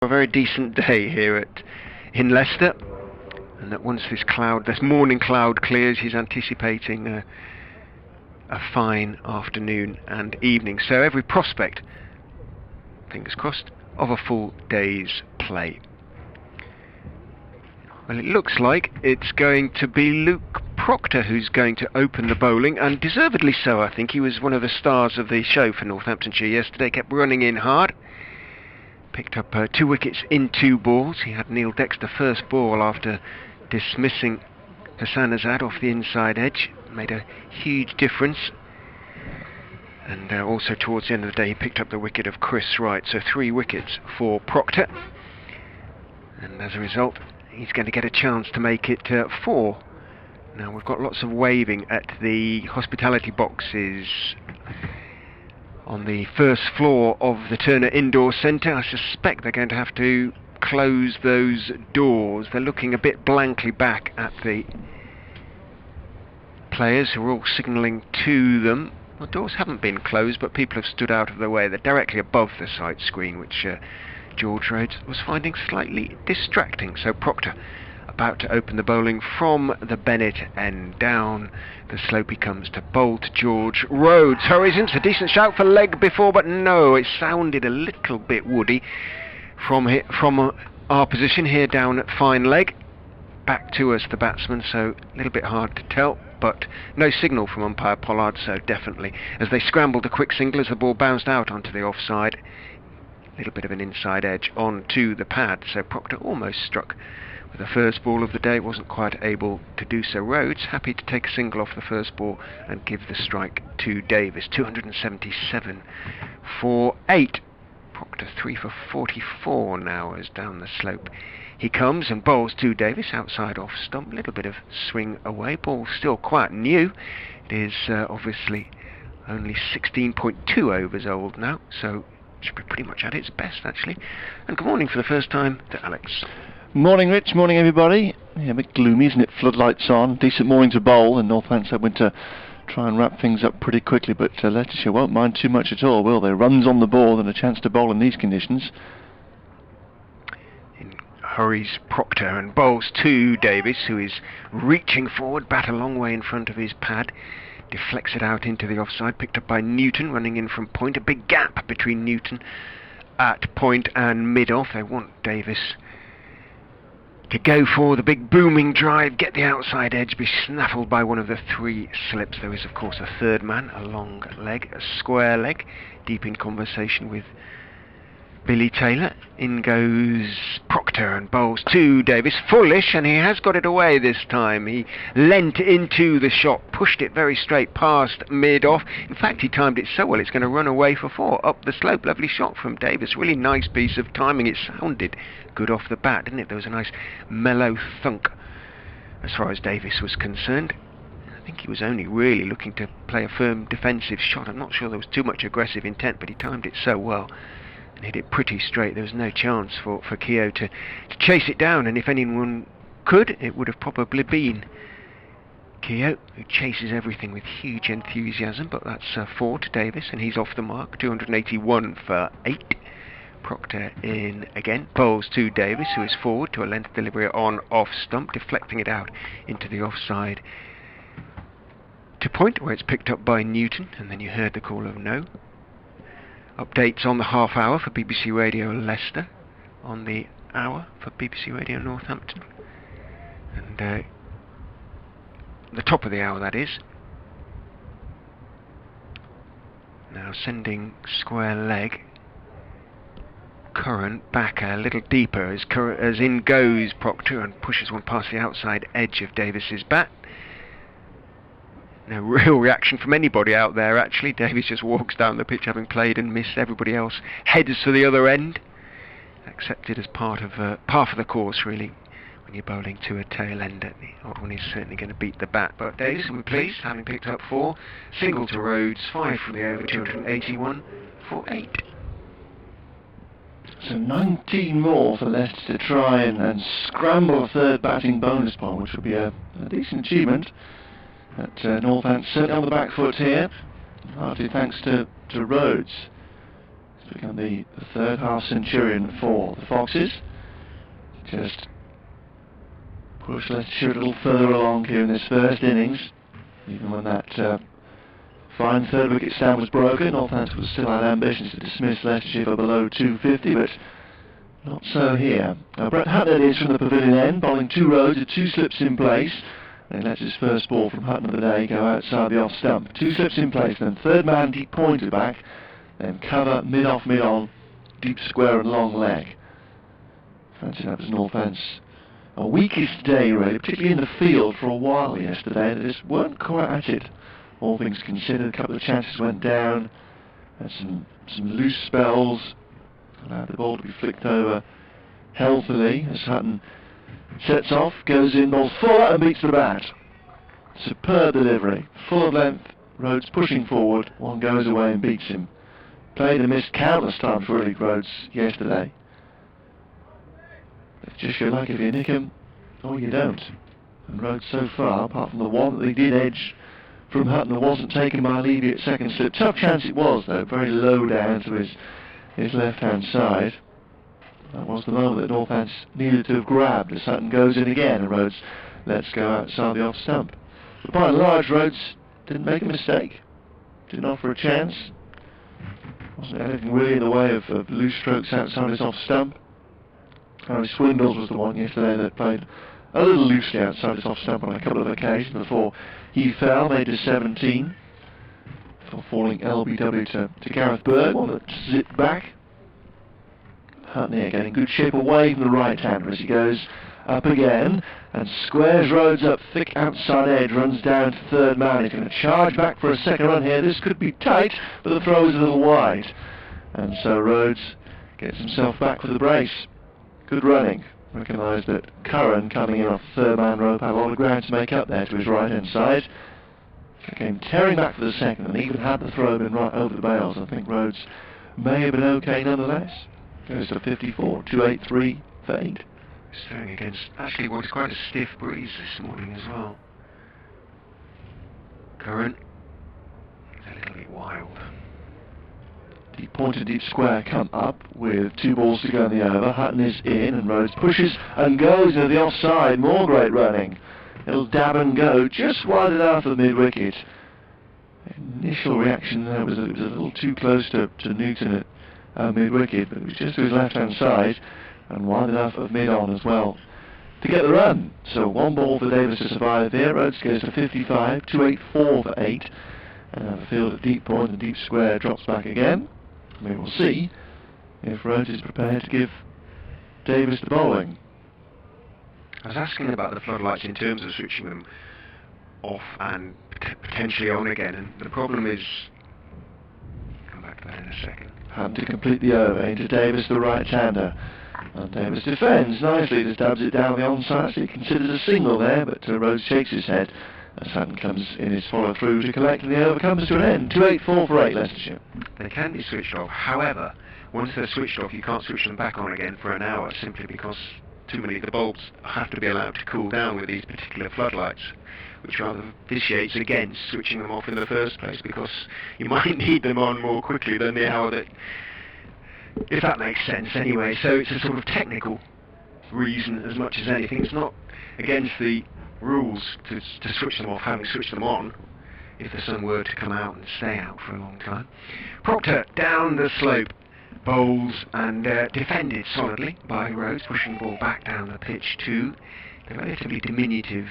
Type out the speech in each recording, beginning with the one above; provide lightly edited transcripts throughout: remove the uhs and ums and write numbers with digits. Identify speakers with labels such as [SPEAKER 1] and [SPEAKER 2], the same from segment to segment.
[SPEAKER 1] A very decent day here in Leicester, and that once this morning cloud clears, he's anticipating a fine afternoon and evening. So every prospect, fingers crossed, of a full day's play. Well, it looks like it's going to be Luke Proctor who's going to open the bowling, and deservedly so. I think he was one of the stars of the show for Northamptonshire yesterday. Kept running in hard. Picked up 2 wickets in 2 balls. He had Neil Dexter first ball after dismissing Hassan Azad off the inside edge. Made a huge difference. And also towards the end of the day he picked up the wicket of Chris Wright. So 3 wickets for Proctor. And as a result he's going to get a chance to make it 4. Now we've got lots of waving at the hospitality boxes on the first floor of the Turner Indoor Centre. I suspect they're going to have to close those doors. They're looking a bit blankly back at the players who are all signalling to them. The doors haven't been closed, but people have stood out of the way. They're directly above the sight screen, which George Rhodes was finding slightly distracting. So Proctor about to open the bowling from the Bennett end. Down the slope he comes to bowl to George Rhodes. Hurries in, a decent shout for leg before, but no, it sounded a little bit woody from our position here down at fine leg. Back to us, the batsman, so a little bit hard to tell, but no signal from umpire Pollard, so definitely. As they scrambled a quick single as the ball bounced out onto the offside. A little bit of an inside edge onto the pad, so Proctor almost struck with the first ball of the day, wasn't quite able to do so. Rhodes happy to take a single off the first ball and give the strike to Davis. 277 for 8. Proctor 3 for 44 now as down the slope he comes and bowls to Davis outside off stump. A little bit of swing away. Ball still quite new. It is obviously only 16.2 overs old now, so should be pretty much at its best actually. And good morning for the first time to Alex.
[SPEAKER 2] Morning Rich, morning everybody. Yeah, a bit gloomy, isn't it? Floodlights on, decent morning to bowl, and Northamptonshire went to try and wrap things up pretty quickly, but Leicestershire won't mind too much at all, will they? Runs on the ball and a chance to bowl in these conditions.
[SPEAKER 1] In hurries Proctor and bowls to Davis, who is reaching forward, bat a long way in front of his pad. Deflects it out into the offside, picked up by Newton, running in from point. A big gap between Newton at point and mid-off. They want Davis to go for the big booming drive, get the outside edge, be snaffled by one of the 3 slips. There is of course a third man, a long leg, a square leg, deep in conversation with Billy Taylor. In goes Proctor and bowls to Davis, foolish, and he has got it away this time. He leant into the shot, pushed it very straight past mid-off. In fact, he timed it so well it's going to run away for 4 up the slope. Lovely shot from Davis, really nice piece of timing. It sounded good off the bat, didn't it? There was a nice mellow thunk as far as Davis was concerned. I think he was only really looking to play a firm defensive shot. I'm not sure there was too much aggressive intent, but he timed it so well. Hit it pretty straight. There was no chance for Keogh to chase it down, and if anyone could, it would have probably been Keogh, who chases everything with huge enthusiasm. But that's 4 to Davis, and he's off the mark. 281 for 8. Proctor in again, bowls to Davis, who is forward to a length delivery on off stump, deflecting it out into the offside to point, where it's picked up by Newton, and then you heard the call of no. Updates on the half hour for BBC Radio Leicester, on the hour for BBC Radio Northampton, and the top of the hour, that is. Now sending square leg Curran back a little deeper as in goes Proctor and pushes one past the outside edge of Davis's bat. No real reaction from anybody out there actually. Davis just walks down the pitch having played and missed. Everybody else heads for the other end. Accepted as part of the course really. When you're bowling to a tail ender, the odd one is certainly going to beat the bat. But Davis will be pleased, having picked up 4. Single to Rhodes, 5 from the over, 281 for 8.
[SPEAKER 2] So 19 more for Leicester to try and scramble a third batting bonus point, which would be a decent achievement. But Northampton certainly on the back foot here, partly thanks to Rhodes. It's become the third half centurion for the Foxes. Just push Leicestershire a little further along here in this first innings. Even when that fine third wicket stand was broken, Northampton still had ambitions to dismiss Leicestershire for below 250, but not so here. Brett Hutton it is from the pavilion end, bowling 2 rows with 2 slips in place. And he lets his first ball from Hutton of the day go outside the off stump. 2 slips in place, then third man deep pointed back, then cover mid off mid on, deep square and long leg. Fancy that was Northants' a weakest day really, particularly in the field for a while yesterday. They just weren't quite at it, all things considered. A couple of chances went down, and some loose spells. Allowed the ball to be flicked over healthily as Hutton sets off, goes in, bowls full out and beats the bat. Superb delivery, full of length, Rhodes pushing forward, one goes away and beats him. Played and missed countless times for Elite Rhodes yesterday. It's just your luck if you nick him or you don't. And Rhodes so far, apart from the one that they did edge from Hutton, wasn't taken by Levy at second slip. Tough chance it was though, very low down to his left hand side. That was the moment that Northants needed to have grabbed as Hutton goes in again and Rhodes lets go outside the off stump. But by and large, Rhodes didn't make a mistake, didn't offer a chance. Wasn't anything really in the way of loose strokes outside his off stump. Harry Swindles was the one yesterday that played a little loosely outside his off stump on a couple of occasions before he fell, made his 17 for falling LBW to Gareth Berg, one that zipped back. Hutton here getting good shape away from the right-hander as he goes up again and squares Rhodes up thick outside edge, runs down to third man. He's going to charge back for a second run here. This could be tight, but the throw is a little wide, and so Rhodes gets himself back for the brace. Good running. Recognised that Curran coming in off the third man rope had a lot of ground to make up there to his right hand side. So came tearing back for the second, and even had the throw been right over the bails, I think Rhodes may have been okay nonetheless. Goes to 54, 283 for 8.
[SPEAKER 1] He's throwing against actually what is quite a stiff breeze this morning as well. Current a little bit wild.
[SPEAKER 2] Deep pointed, deep square come up with 2 balls to go in the over. Hutton is in and Rhodes pushes and goes into the offside. More great running. It'll dab and go just wide enough of mid-wicket. Initial reaction there was it was a little too close to Newton at mid-wicket, but it was just to his left-hand side and wide enough of mid-on as well to get the run. So 1 ball for Davis to survive there. Rhodes goes to 55, 284 for 8. And the field at deep point and deep square drops back again. We will see if Rhodes is prepared to give Davis the bowling.
[SPEAKER 1] I was asking about the floodlights in terms of switching them off and potentially on again, and the problem is, come back to that in a second.
[SPEAKER 2] Hutton to complete the over into Davis, the right-hander, and Davis defends nicely, just dabs it down the onside, so he considers a single there, but Rhodes shakes his head as Hutton comes in his follow-through to collect, and the over comes to an end. 284 for 8 Leicestershire.
[SPEAKER 1] They can be switched off, however, once they're switched off you can't switch them back on again for an hour, simply because too many of the bulbs have to be allowed to cool down with these particular floodlights, which rather vitiates against switching them off in the first place, because you might need them on more quickly than the hour that, if that makes sense anyway. So it's a sort of technical reason as much as anything. It's not against the rules to switch them off, having switched them on if the sun were to come out and stay out for a long time. Proctor down the slope, bowls and defended solidly by Rhodes, pushing the ball back down the pitch to the relatively diminutive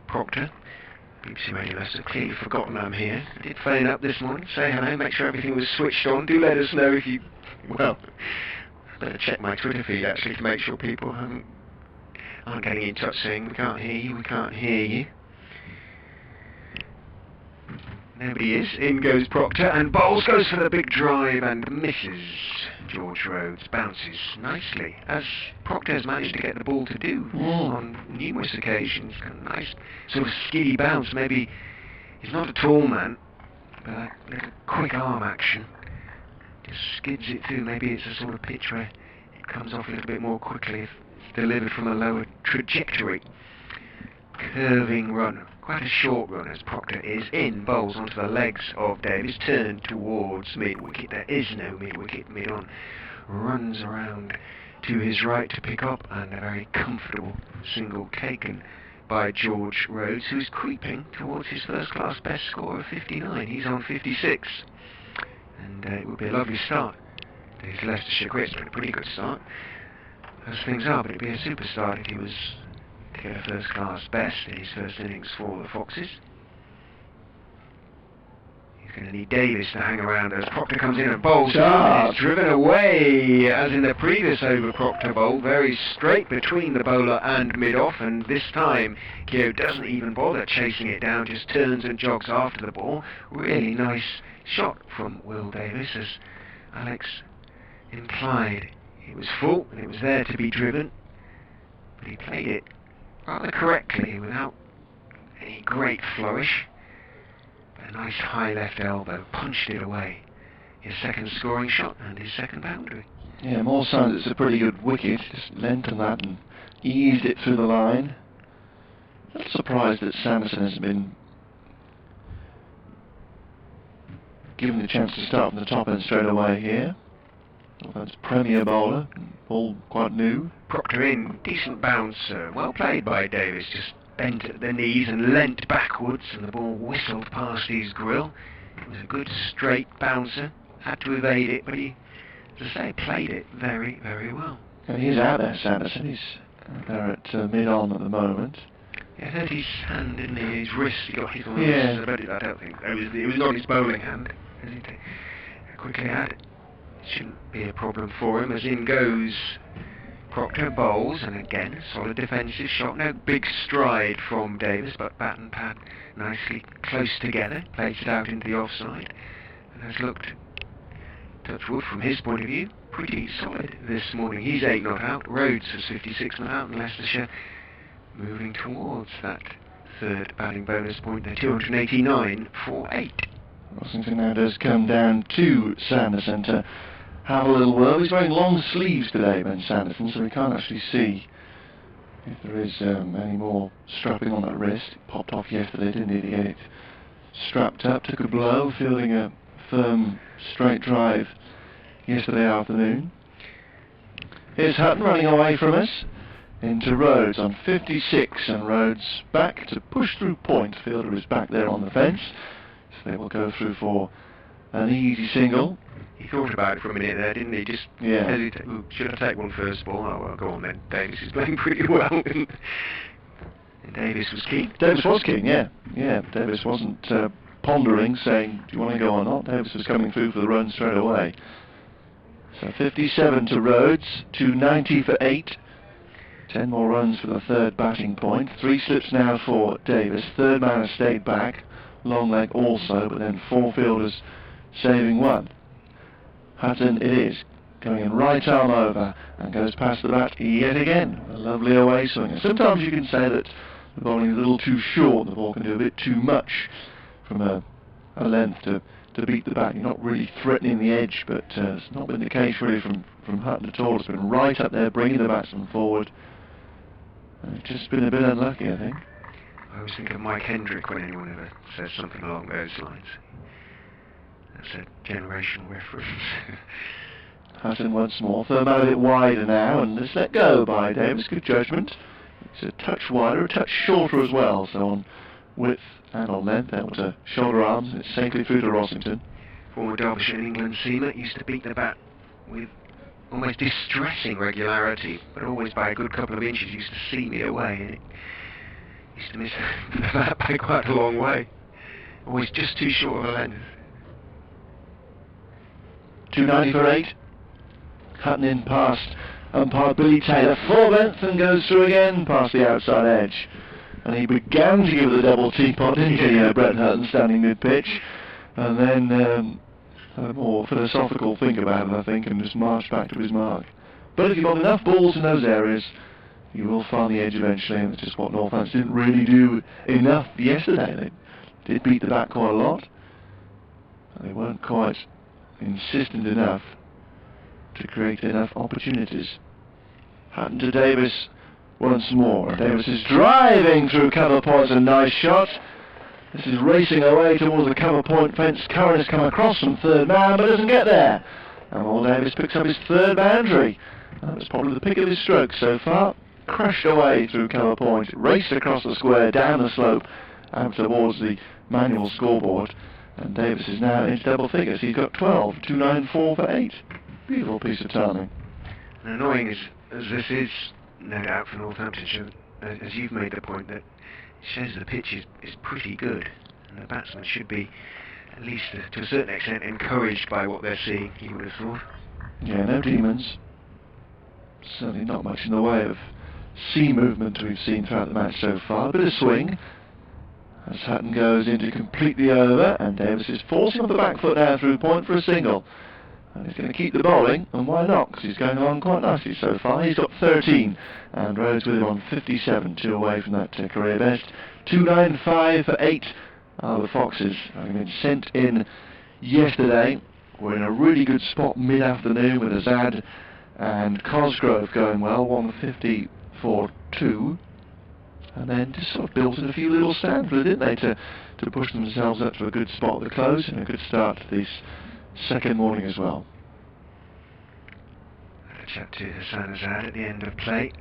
[SPEAKER 1] Proctor. BBC Radio Leicester clearly forgotten I'm here. I did phone up this morning, say hello, make sure everything was switched on. Do let us know if you, well, better check my Twitter feed actually to make sure people aren't getting in touch saying we can't hear you, we can't hear you. Nobody is. In goes Proctor and bowls, goes for the big drive and misses. George Rhodes bounces nicely, as Proctor has managed to get the ball to do on numerous occasions. Got a nice sort of skiddy bounce. Maybe he's not a tall man, but a little quick arm action just skids it through. Maybe it's a sort of pitch where it comes off a little bit more quickly if it's delivered from a lower trajectory. curving run, quite a short run as Proctor is in, bowls onto the legs of Davis, turned towards mid-wicket. There is no mid-wicket, mid-on. Runs around to his right to pick up, and a very comfortable single taken by George Rhodes, who is creeping towards his first-class best score of 59. He's on 56. And it would be a lovely start to his Leicestershire career. It's been a pretty good start, as things are, but it'd be a super start if he was to get a first-class best in his first innings for the Foxes. He's going to need Davis to hang around as Proctor comes in and bowls. And is driven away, as in the previous over Proctor bowled, very straight between the bowler and mid-off, and this time Keogh doesn't even bother chasing it down, just turns and jogs after the ball. Really nice shot from Will Davis, as Alex implied. It was full and it was there to be driven, but he played it rather correctly without any great flourish. A nice high left elbow punched it away. His second scoring shot and his second boundary.
[SPEAKER 2] Yeah, more signs it's a pretty good wicket. Just lent on that and eased it through the line. A little surprised that Sanderson hasn't been given the chance to start from the top end straight away here. Well, that's premier bowler, all quite new.
[SPEAKER 1] Proctor in, decent bounce, well played by Davis, just bent at the knees and leant backwards, and the ball whistled past his grill. It was a good straight bouncer, had to evade it, but he, as I say, played it very, very well.
[SPEAKER 2] And he's out there, Sanderson. He's there at mid-on at the moment.
[SPEAKER 1] Yeah, I hurt his hand, didn't he? His wrist, he got hit on the
[SPEAKER 2] yeah.
[SPEAKER 1] wrist. I don't think it was not his bowling hand. As he quickly had. Shouldn't be a problem for him, as in goes Proctor, bowls, and again solid defensive shot. No big stride from Davis, but bat and pad nicely close together, plays it out into the offside, and has looked, touch wood from his point of view, pretty solid this morning. He's 8 not out, Rhodes was 56 not out, and Leicestershire moving towards that third batting bonus point. They're 289 for 8.
[SPEAKER 2] Rossington now does come down to Sanderson to have a little whirl. He's wearing long sleeves today, Ben Sanderson, so we can't actually see if there is any more strapping on that wrist. It popped off yesterday, didn't he, to get it strapped up. Took a blow, fielding a firm straight drive yesterday afternoon. Here's Hutton running away from us into Rhodes on 56, and Rhodes back to push through point. Fielder is back there on the fence. They will go through for an easy single.
[SPEAKER 1] He thought about it for a minute there, didn't he? Just hesitate. Should I take one first ball? Oh, well, go on then. Davis is playing pretty well. And Davis was keen.
[SPEAKER 2] Davis was keen, yeah. Yeah, Davis wasn't pondering, saying, do you want to go or not? Davis was coming through for the run straight away. So 57 to Rhodes, 290 for 8. 10 more runs for the third batting point. 3 slips now for Davis. Third man has stayed back. Long leg also, but then 4 fielders saving 1. Hutton it is, going in right arm over, and goes past the bat yet again. A lovely away swing. Sometimes you can say that the bowling is a little too short, the ball can do a bit too much from a length to beat the bat. You're not really threatening the edge, but it's not been the case really from Hutton at all. It's been right up there, bringing the batsman forward. And it's just been a bit unlucky, I think.
[SPEAKER 1] I always think of Mike Hendrick when anyone ever says something along those lines. That's a generational reference.
[SPEAKER 2] Hutton once more. Third man a bit wider now, and it's let go by Davis. Good judgment. It's a touch wider, a touch shorter as well, so on width and on length, able to shoulder arms, and it's safely through to Rossington.
[SPEAKER 1] Former Derbyshire and England seamer, used to beat the bat with almost distressing regularity, but always by a good couple of inches. Used to see me away, and it used to miss the bat by quite a long way. Always just too short of a length.
[SPEAKER 2] 290 for 8. Hutton in past umpire Billy Taylor. Full length and goes through again past the outside edge. And he began to give it the double teapot, didn't he, Brett Hutton, standing mid-pitch. And then had a more philosophical think about it, I think, and just marched back to his mark. But if you've got enough balls in those areas, you will find the edge eventually, and it's just what Northampton didn't really do enough yesterday. They did beat the bat quite a lot. They weren't quite insistent enough to create enough opportunities. Hutton to Davis once more. And Davis is driving through cover points, a nice shot. This is racing away towards the cover point fence. Curran has come across from third man, but doesn't get there. And Will Davis picks up his third boundary. That was probably the pick of his stroke so far. Crashed away through cover point, raced across the square, down the slope, out towards the manual scoreboard. And Davis is now into double figures. He's got 12, 294 for 8. Beautiful piece of timing.
[SPEAKER 1] And annoying as this is, no doubt, for Northamptonshire, as you've made the point, that it shows the pitch is pretty good, and the batsmen should be, at least to a certain extent, encouraged by what they're seeing, you would have thought.
[SPEAKER 2] Yeah, no demons. Certainly not much in the way of sea movement we've seen throughout the match so far. A bit of swing as Hutton goes into completely over, and Davis is forcing off the back foot now through point for a single. And he's going to keep the bowling, and why not? Because he's going along quite nicely so far. He's got 13, and Rhodes with him on 57, 2 away from that career best. 295 for 8 are the Foxes, having been sent in yesterday. We're in a really good spot mid-afternoon with Azad and Cosgrove going well, 150 for 2. And then just sort of built in a few little stands, didn't they, to push themselves up to a good spot at the close and a good start to this second morning as well.
[SPEAKER 1] I had a chat to Hassan Azad at the end of play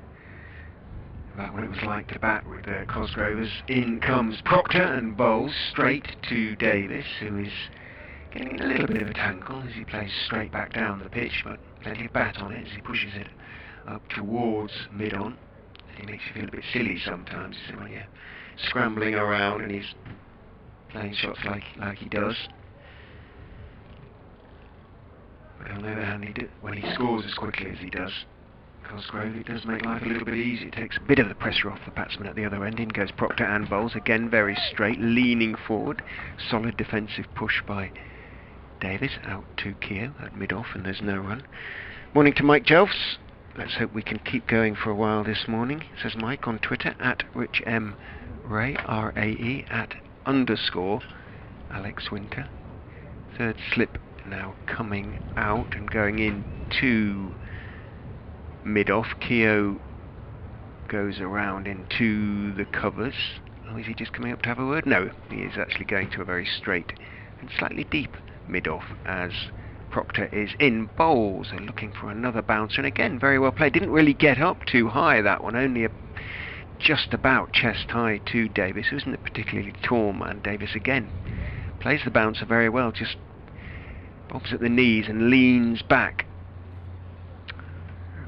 [SPEAKER 1] about what it was like to bat with the Cosgrovers. In comes Proctor and bowls straight to Davis, who is getting a little bit of a tangle as he plays straight back down the pitch, but plenty of bat on it as he pushes it up towards mid-on. He makes you feel a bit silly sometimes when you're scrambling around and he's playing shots like he does. But on the other hand, when he scores as quickly as he does, Cosgrove, it does make life a little bit easier. It takes a bit of the pressure off the batsman at the other end. In goes Proctor and bowls, again very straight, leaning forward. Solid defensive push by Davis, out to Keogh at mid-off, and there's no run. Morning to Mike Jelfs. Let's hope we can keep going for a while this morning, says Mike on Twitter, at RichMRae, R-A-E, at _ Alex Winter. Third slip now coming out and going into mid-off. Keogh goes around into the covers. Oh, is he just coming up to have a word? No, he is actually going to a very straight and slightly deep mid-off as Proctor is in bowls and looking for another bouncer, and again very well played. Didn't really get up too high, that one, only just about chest high to Davis, who isn't a particularly tall man. Davis again plays the bouncer very well, just bobs at the knees and leans back.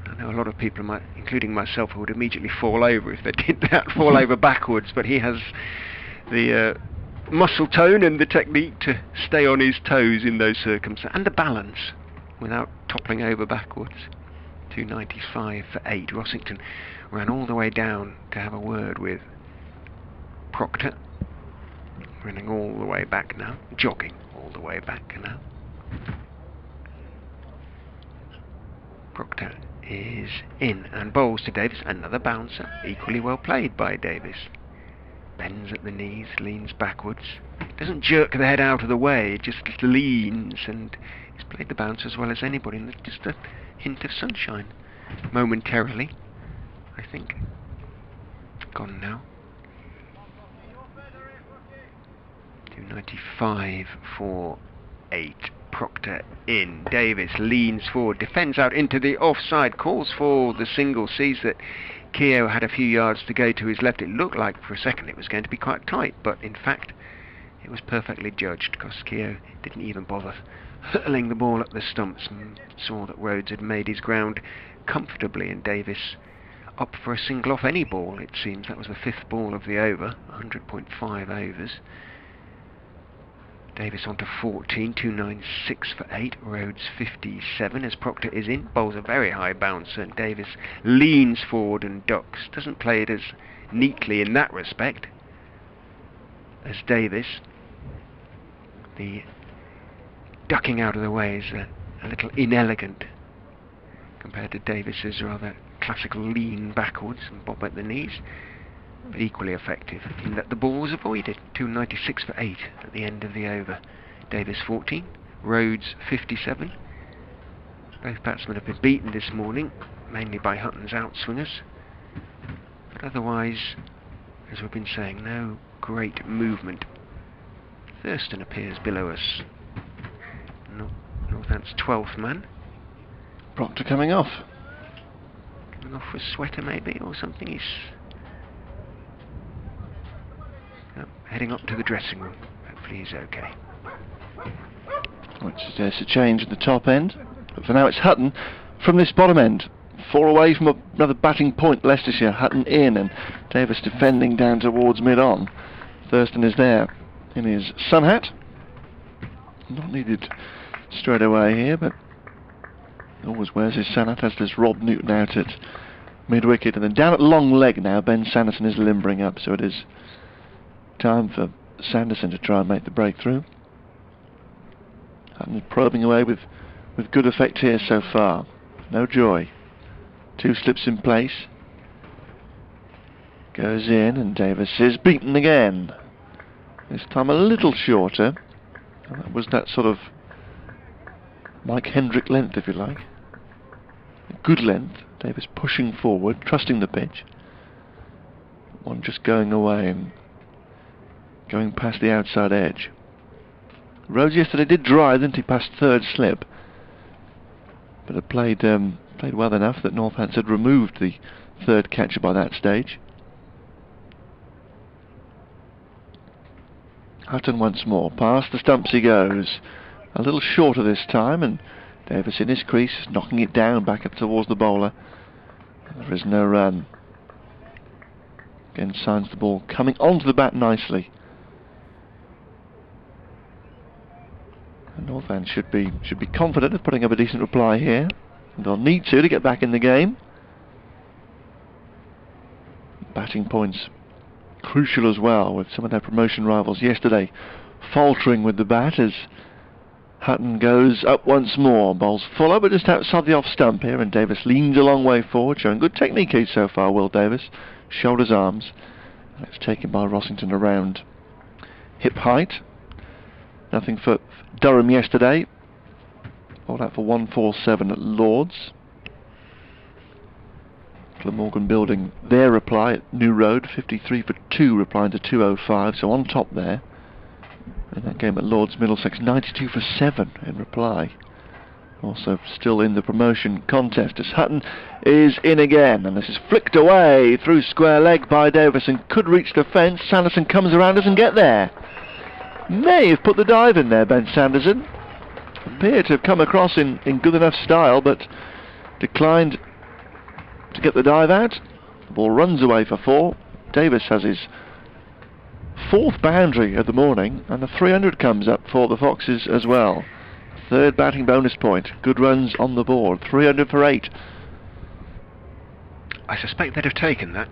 [SPEAKER 1] I know a lot of people, including myself, who would immediately fall over if they did that, fall over backwards, but he has the muscle tone and the technique to stay on his toes in those circumstances, and the balance without toppling over backwards. 295 for 8. Rossington ran all the way down to have a word with Proctor, running all the way back now, jogging all the way back now. Proctor is in and bowls to Davis, another bouncer, equally well played by Davis. Bends at the knees, leans backwards, doesn't jerk the head out of the way, it just leans, and he's played the bouncer as well as anybody, and just a hint of sunshine momentarily, I think. Gone now. 295 for 8. Proctor in. Davis leans forward, defends out into the offside, calls for the single, sees that Keogh had a few yards to go to his left. It looked like for a second it was going to be quite tight, but in fact it was perfectly judged, because Keogh didn't even bother hurling the ball at the stumps and saw that Rhodes had made his ground comfortably, and Davis up for a single off any ball, it seems. That was the 5th ball of the over, 100.5 overs. Davis on to 14, 296 for 8, Rhodes 57 as Proctor is in, bowls a very high bouncer, and Davis leans forward and ducks. Doesn't play it as neatly in that respect as Davis. The ducking out of the way is a little inelegant compared to Davis's rather classical lean backwards and bob at the knees, but equally effective in that the ball was avoided. 296 for 8 at the end of the over. Davis 14, Rhodes 57. Both batsmen have been beaten this morning, mainly by Hutton's outswingers. But otherwise, as we've been saying, no great movement. Thurston appears below us. Northant's 12th man.
[SPEAKER 2] Proctor coming off.
[SPEAKER 1] Coming off with sweater maybe, or something. He's heading up to the dressing room. Hopefully he's okay.
[SPEAKER 2] Which suggests a change at the top end. But for now it's Hutton from this bottom end. 4 away from another batting point, Leicestershire. Hutton in, and Davis defending down towards mid-on. Thurston is there in his sun hat. Not needed straight away here, but always wears his sun hat, as does Rob Newton out at mid-wicket. And then down at long leg now, Ben Sanderson is limbering up, so it is time for Sanderson to try and make the breakthrough. Hutton probing away with good effect here so far. No joy. 2 slips in place. Goes in, and Davis is beaten again. This time a little shorter. And that was that sort of Mike Hendrick length, if you like. A good length. Davis pushing forward, trusting the pitch. One just going away and going past the outside edge. Rhodes yesterday did drive, didn't he, past third slip, but had played well enough that Northants had removed the third catcher by that stage. Hutton once more, past the stumps he goes, a little shorter this time, and Davis in his crease, knocking it down back up towards the bowler. There is no run. Again signs the ball coming onto the bat nicely. And Northants should be confident of putting up a decent reply here. They'll need to get back in the game. Batting points crucial as well, with some of their promotion rivals yesterday faltering with the bat as Hutton goes up once more. Bowls fuller, but just outside the off stump here, and Davis leans a long way forward, showing good technique here so far, Will Davis. Shoulders, arms, and it's taken by Rossington around hip height. Nothing for Durham yesterday. All out for 147 at Lords. Glamorgan building their reply at New Road, 53 for 2, replying to 205, so on top there. In that game at Lords, Middlesex 92 for 7 in reply. Also still in the promotion contest as Hutton is in again, and this is flicked away through square leg by Davis and could reach the fence. Sanderson comes around, doesn't get there. May have put the dive in there, Ben Sanderson. Appeared to have come across in good enough style, but declined to get the dive out. The ball runs away for 4. Davis has his 4th boundary of the morning, and the 300 comes up for the Foxes as well. 3rd batting bonus point. Good runs on the board. 300 for 8.
[SPEAKER 1] I suspect they'd have taken that.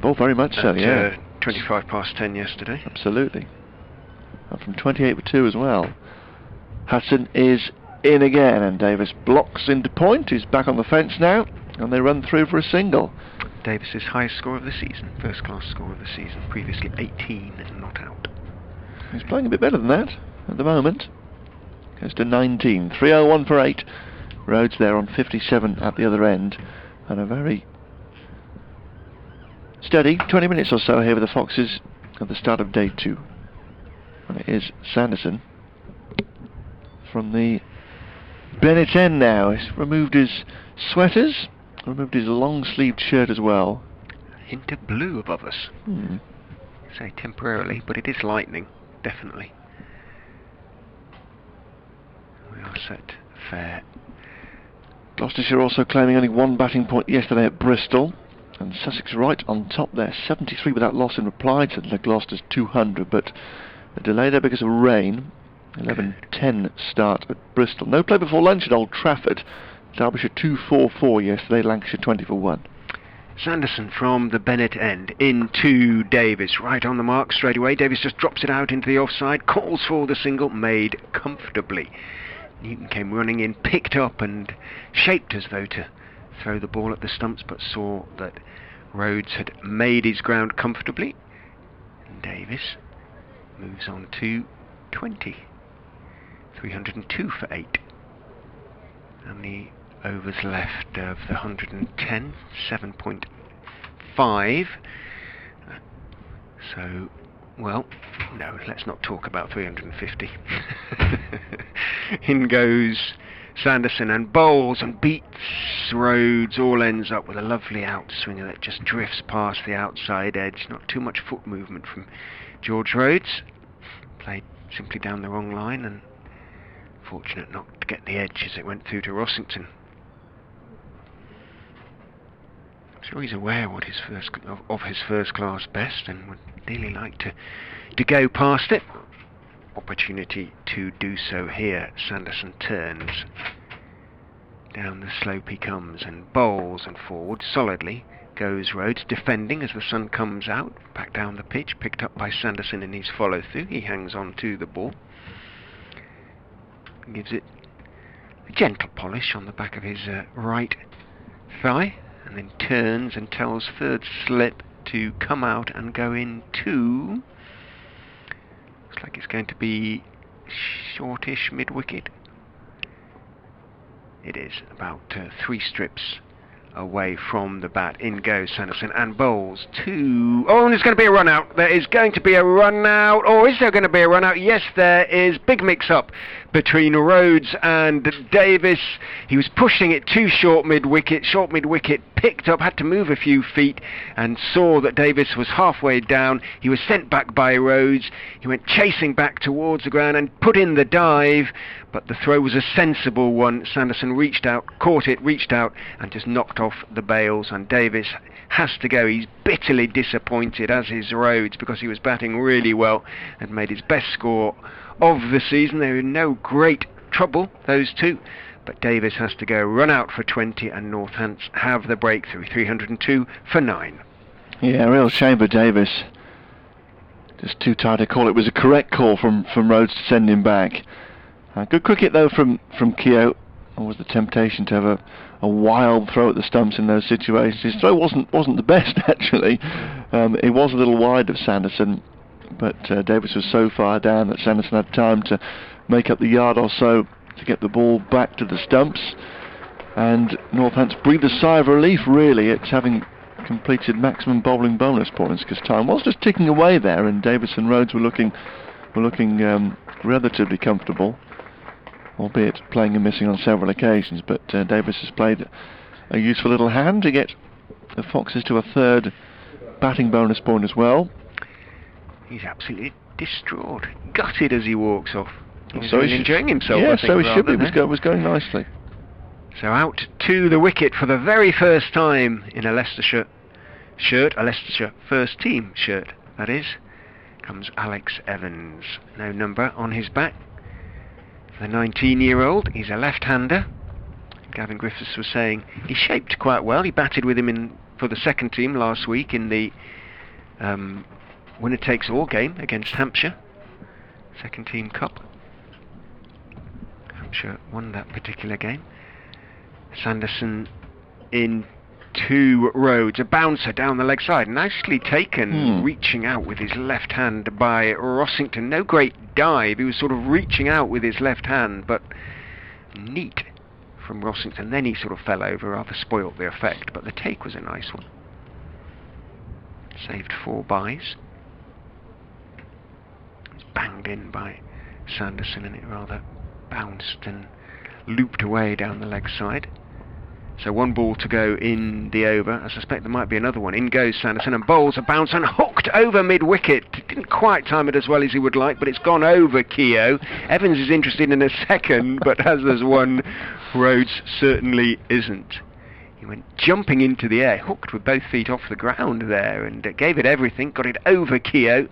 [SPEAKER 2] Oh, very much so, yeah.
[SPEAKER 1] 25 past 10 yesterday.
[SPEAKER 2] Absolutely. And from 28 for 2 as well. Hutton is in again, and Davis blocks into point. He's back on the fence now, and they run through for a single.
[SPEAKER 1] Davis's highest score of the season, first class score of the season, previously 18 and not out.
[SPEAKER 2] He's playing a bit better than that at the moment. Goes to 19. 301 for 8. Rhodes there on 57 at the other end, and a very steady 20 minutes or so here with the Foxes at the start of day 2. And it is Sanderson from the Bennett end now. He's removed his sweaters, removed his long-sleeved shirt as well.
[SPEAKER 1] A hint of blue above us. Say temporarily, but it is lightning, definitely. We are set fair.
[SPEAKER 2] Gloucestershire also claiming only 1 batting point yesterday at Bristol, and Sussex right on top there, 73 without loss in reply to the Gloucester's 200, but a delay there because of rain. 11:10 start at Bristol. No play before lunch at Old Trafford. Derbyshire 2-4-4 yesterday, Lancashire 20 for 1.
[SPEAKER 1] Sanderson from the Bennett end into Davis, right on the mark straight away. Davis just drops it out into the offside, calls for the single, made comfortably. Newton came running in, picked up and shaped as though to throw the ball at the stumps, but saw that Rhodes had made his ground comfortably. And Davis moves on to 20. 302 for 8. How many overs left of the 110? 7.5 5. So, well, no, let's not talk about 350. In goes Sanderson and bowls and beats Rhodes, all ends up with a lovely outswinger that just drifts past the outside edge. Not too much foot movement from George Rhodes. Played simply down the wrong line and fortunate not to get the edge as it went through to Rossington. I'm sure he's aware what of his first class best and would really like to go past it. Opportunity to do so here. Sanderson turns. Down the slope he comes and bowls and forward solidly goes Rhodes, defending as the sun comes out, back down the pitch, picked up by Sanderson in his follow through. He hangs on to the ball, gives it a gentle polish on the back of his right thigh, and then turns and tells third slip to come out and go in 2. Looks like it's going to be shortish mid-wicket. It is about 3 strips away from the bat. In goes Sanderson and bowls 2. Oh, and there's going to be a run out. There is going to be a run out. Or is there going to be a run out? Yes, there is. Big mix up between Rhodes and Davis. He was pushing it too short mid-wicket. Short mid-wicket, picked up, had to move a few feet and saw that Davis was halfway down. He was sent back by Rhodes. He went chasing back towards the ground and put in the dive, but the throw was a sensible one. Sanderson reached out, caught it, reached out and just knocked off the bails, and Davis has to go. He's bitterly disappointed, as is Rhodes, because he was batting really well and made his best score of the season. They're in no great trouble, those two, but Davis has to go. Run out for 20 and Northants have the breakthrough. 302 for 9.
[SPEAKER 2] Yeah, real shame for Davis. Just too tired to call. It was a correct call from Rhodes to send him back. Good cricket though from Keogh. Always the temptation to have a wild throw at the stumps in those situations. His throw wasn't the best actually. It was a little wide of Sanderson, but Davis was so far down that Sanderson had time to make up the yard or so to get the ball back to the stumps. And Northants breathed a sigh of relief really at having completed maximum bowling bonus points, because time was just ticking away there and Davis and Rhodes were looking relatively comfortable, albeit playing and missing on several occasions. But Davis has played a useful little hand to get the Foxes to a 3rd batting bonus point as well.
[SPEAKER 1] He's absolutely distraught, gutted as he walks off. He's
[SPEAKER 2] so
[SPEAKER 1] really enjoying himself.
[SPEAKER 2] Yeah,
[SPEAKER 1] I think,
[SPEAKER 2] so he should be.
[SPEAKER 1] rather,
[SPEAKER 2] It was going nicely.
[SPEAKER 1] So out to the wicket for the very first time in a Leicestershire shirt, a Leicestershire first team shirt, that is, comes Alex Evans. No number on his back. The 19-year-old, he's a left-hander. Gavin Griffiths was saying he shaped quite well. He batted with him for the second team last week in the winner-takes-all game against Hampshire. Second team cup. Hampshire won that particular game. Sanderson in 2 Rhodes, a bouncer down the leg side, nicely taken, reaching out with his left hand by Rossington. No great dive, he was sort of reaching out with his left hand, but neat from Rossington. Then he sort of fell over, rather spoilt the effect, but the take was a nice one. Saved 4 byes. It's banged in by Sanderson and it rather bounced and looped away down the leg side. So 1 ball to go in the over. I suspect there might be another one. In goes Sanderson and bowls a bounce and hooked over mid-wicket. Didn't quite time it as well as he would like, but it's gone over Keogh. Evans is interested in a second, but as there's one, Rhodes certainly isn't. He went jumping into the air, hooked with both feet off the ground there, and gave it everything, got it over Keogh.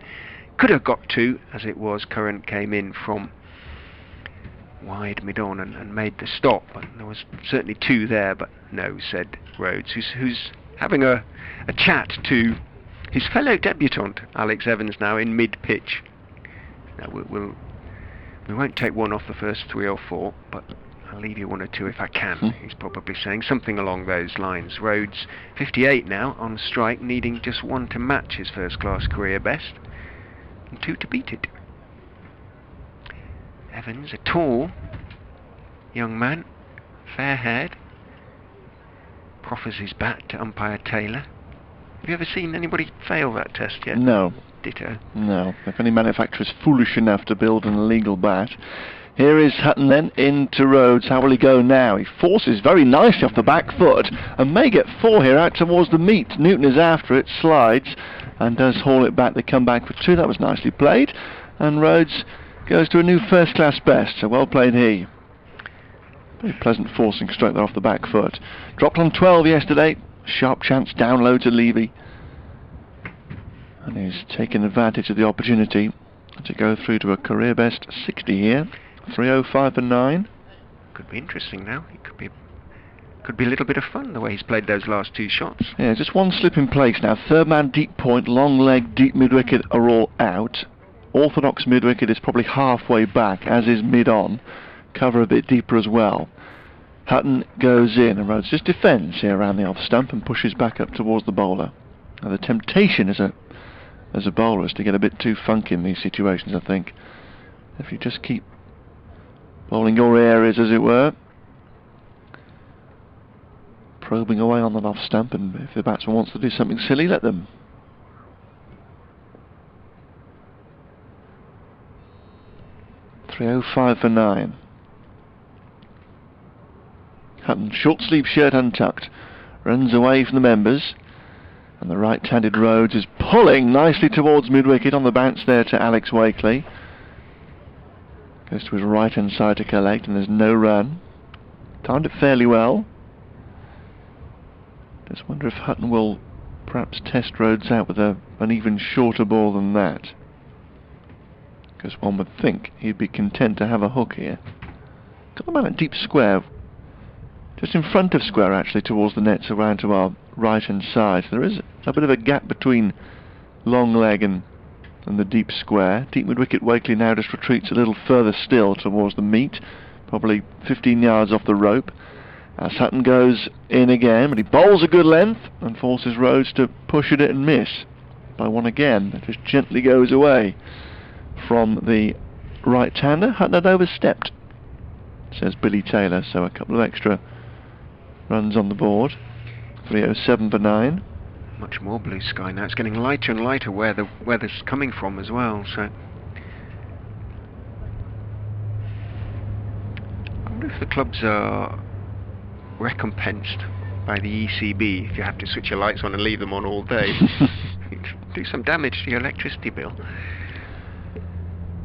[SPEAKER 1] Could have got 2, as it was. Curran came in from wide mid-on and made the stop, but there was certainly 2 there, but no, said Rhodes, who's having a chat to his fellow debutant Alex Evans now in mid-pitch. Now we won't take one off the first 3 or 4, but I'll leave you 1 or 2 if I can. He's probably saying something along those lines. Rhodes 58 now on strike, needing just 1 to match his first-class career best and 2 to beat it. Evans, a tall young man, fair-haired, proffers his bat to umpire Taylor. Have you ever seen anybody fail that test yet?
[SPEAKER 2] No.
[SPEAKER 1] Ditto.
[SPEAKER 2] No. If any manufacturer is foolish enough to build an illegal bat. Here is Hutton then, into Rhodes. How will he go now? He forces very nicely off the back foot and may get 4 here out towards the meet. Newton is after it, slides and does haul it back. They come back for 2. That was nicely played. And Rhodes goes to a new first-class best. So well played he. Very pleasant forcing stroke there off the back foot. Dropped on 12 yesterday. Sharp chance down low to Levy. And he's taken advantage of the opportunity to go through to a career best 60 here. 305 for 9.
[SPEAKER 1] Could be interesting now. It could be a little bit of fun the way he's played those last 2 shots.
[SPEAKER 2] Yeah, just one slip in place now. Third man deep point, long leg, deep mid wicket are all out. Orthodox mid wicket is probably halfway back, as is mid on. Cover a bit deeper as well. Hutton goes in and Rhodes just defends here around the off stump and pushes back up towards the bowler. Now the temptation as a bowler is to get a bit too funky in these situations, I think. If you just keep bowling your areas, as it were, probing away on the off stump, and if the batsman wants to do something silly, let them. .305 for 9. Hutton, short sleeve shirt untucked, runs away from the members, and the right-handed Rhodes is pulling nicely towards mid-wicket on the bounce there to Alex Wakely. Goes to his right-hand side to collect, and there's no run. Timed it fairly well. Just wonder if Hutton will perhaps test Rhodes out with an even shorter ball than that. Because one would think he'd be content to have a hook here. Got the man at deep square. Just in front of square, actually, towards the nets around to our right-hand side. So there is a bit of a gap between long leg and the deep square. Deep mid-wicket Wakely now just retreats a little further still towards the meet, probably 15 yards off the rope, as Hutton goes in again, but he bowls a good length and forces Rhodes to push at it and miss by 1 again. It just gently goes away from the right-hander. Hutton had overstepped, says Billy Taylor, so a couple of extra runs on the board. 307 for 9.
[SPEAKER 1] Much more blue sky now. It's getting lighter and lighter where the weather's coming from as well, so I wonder if the clubs are recompensed by the ECB if you have to switch your lights on and leave them on all day. Do some damage to your electricity bill.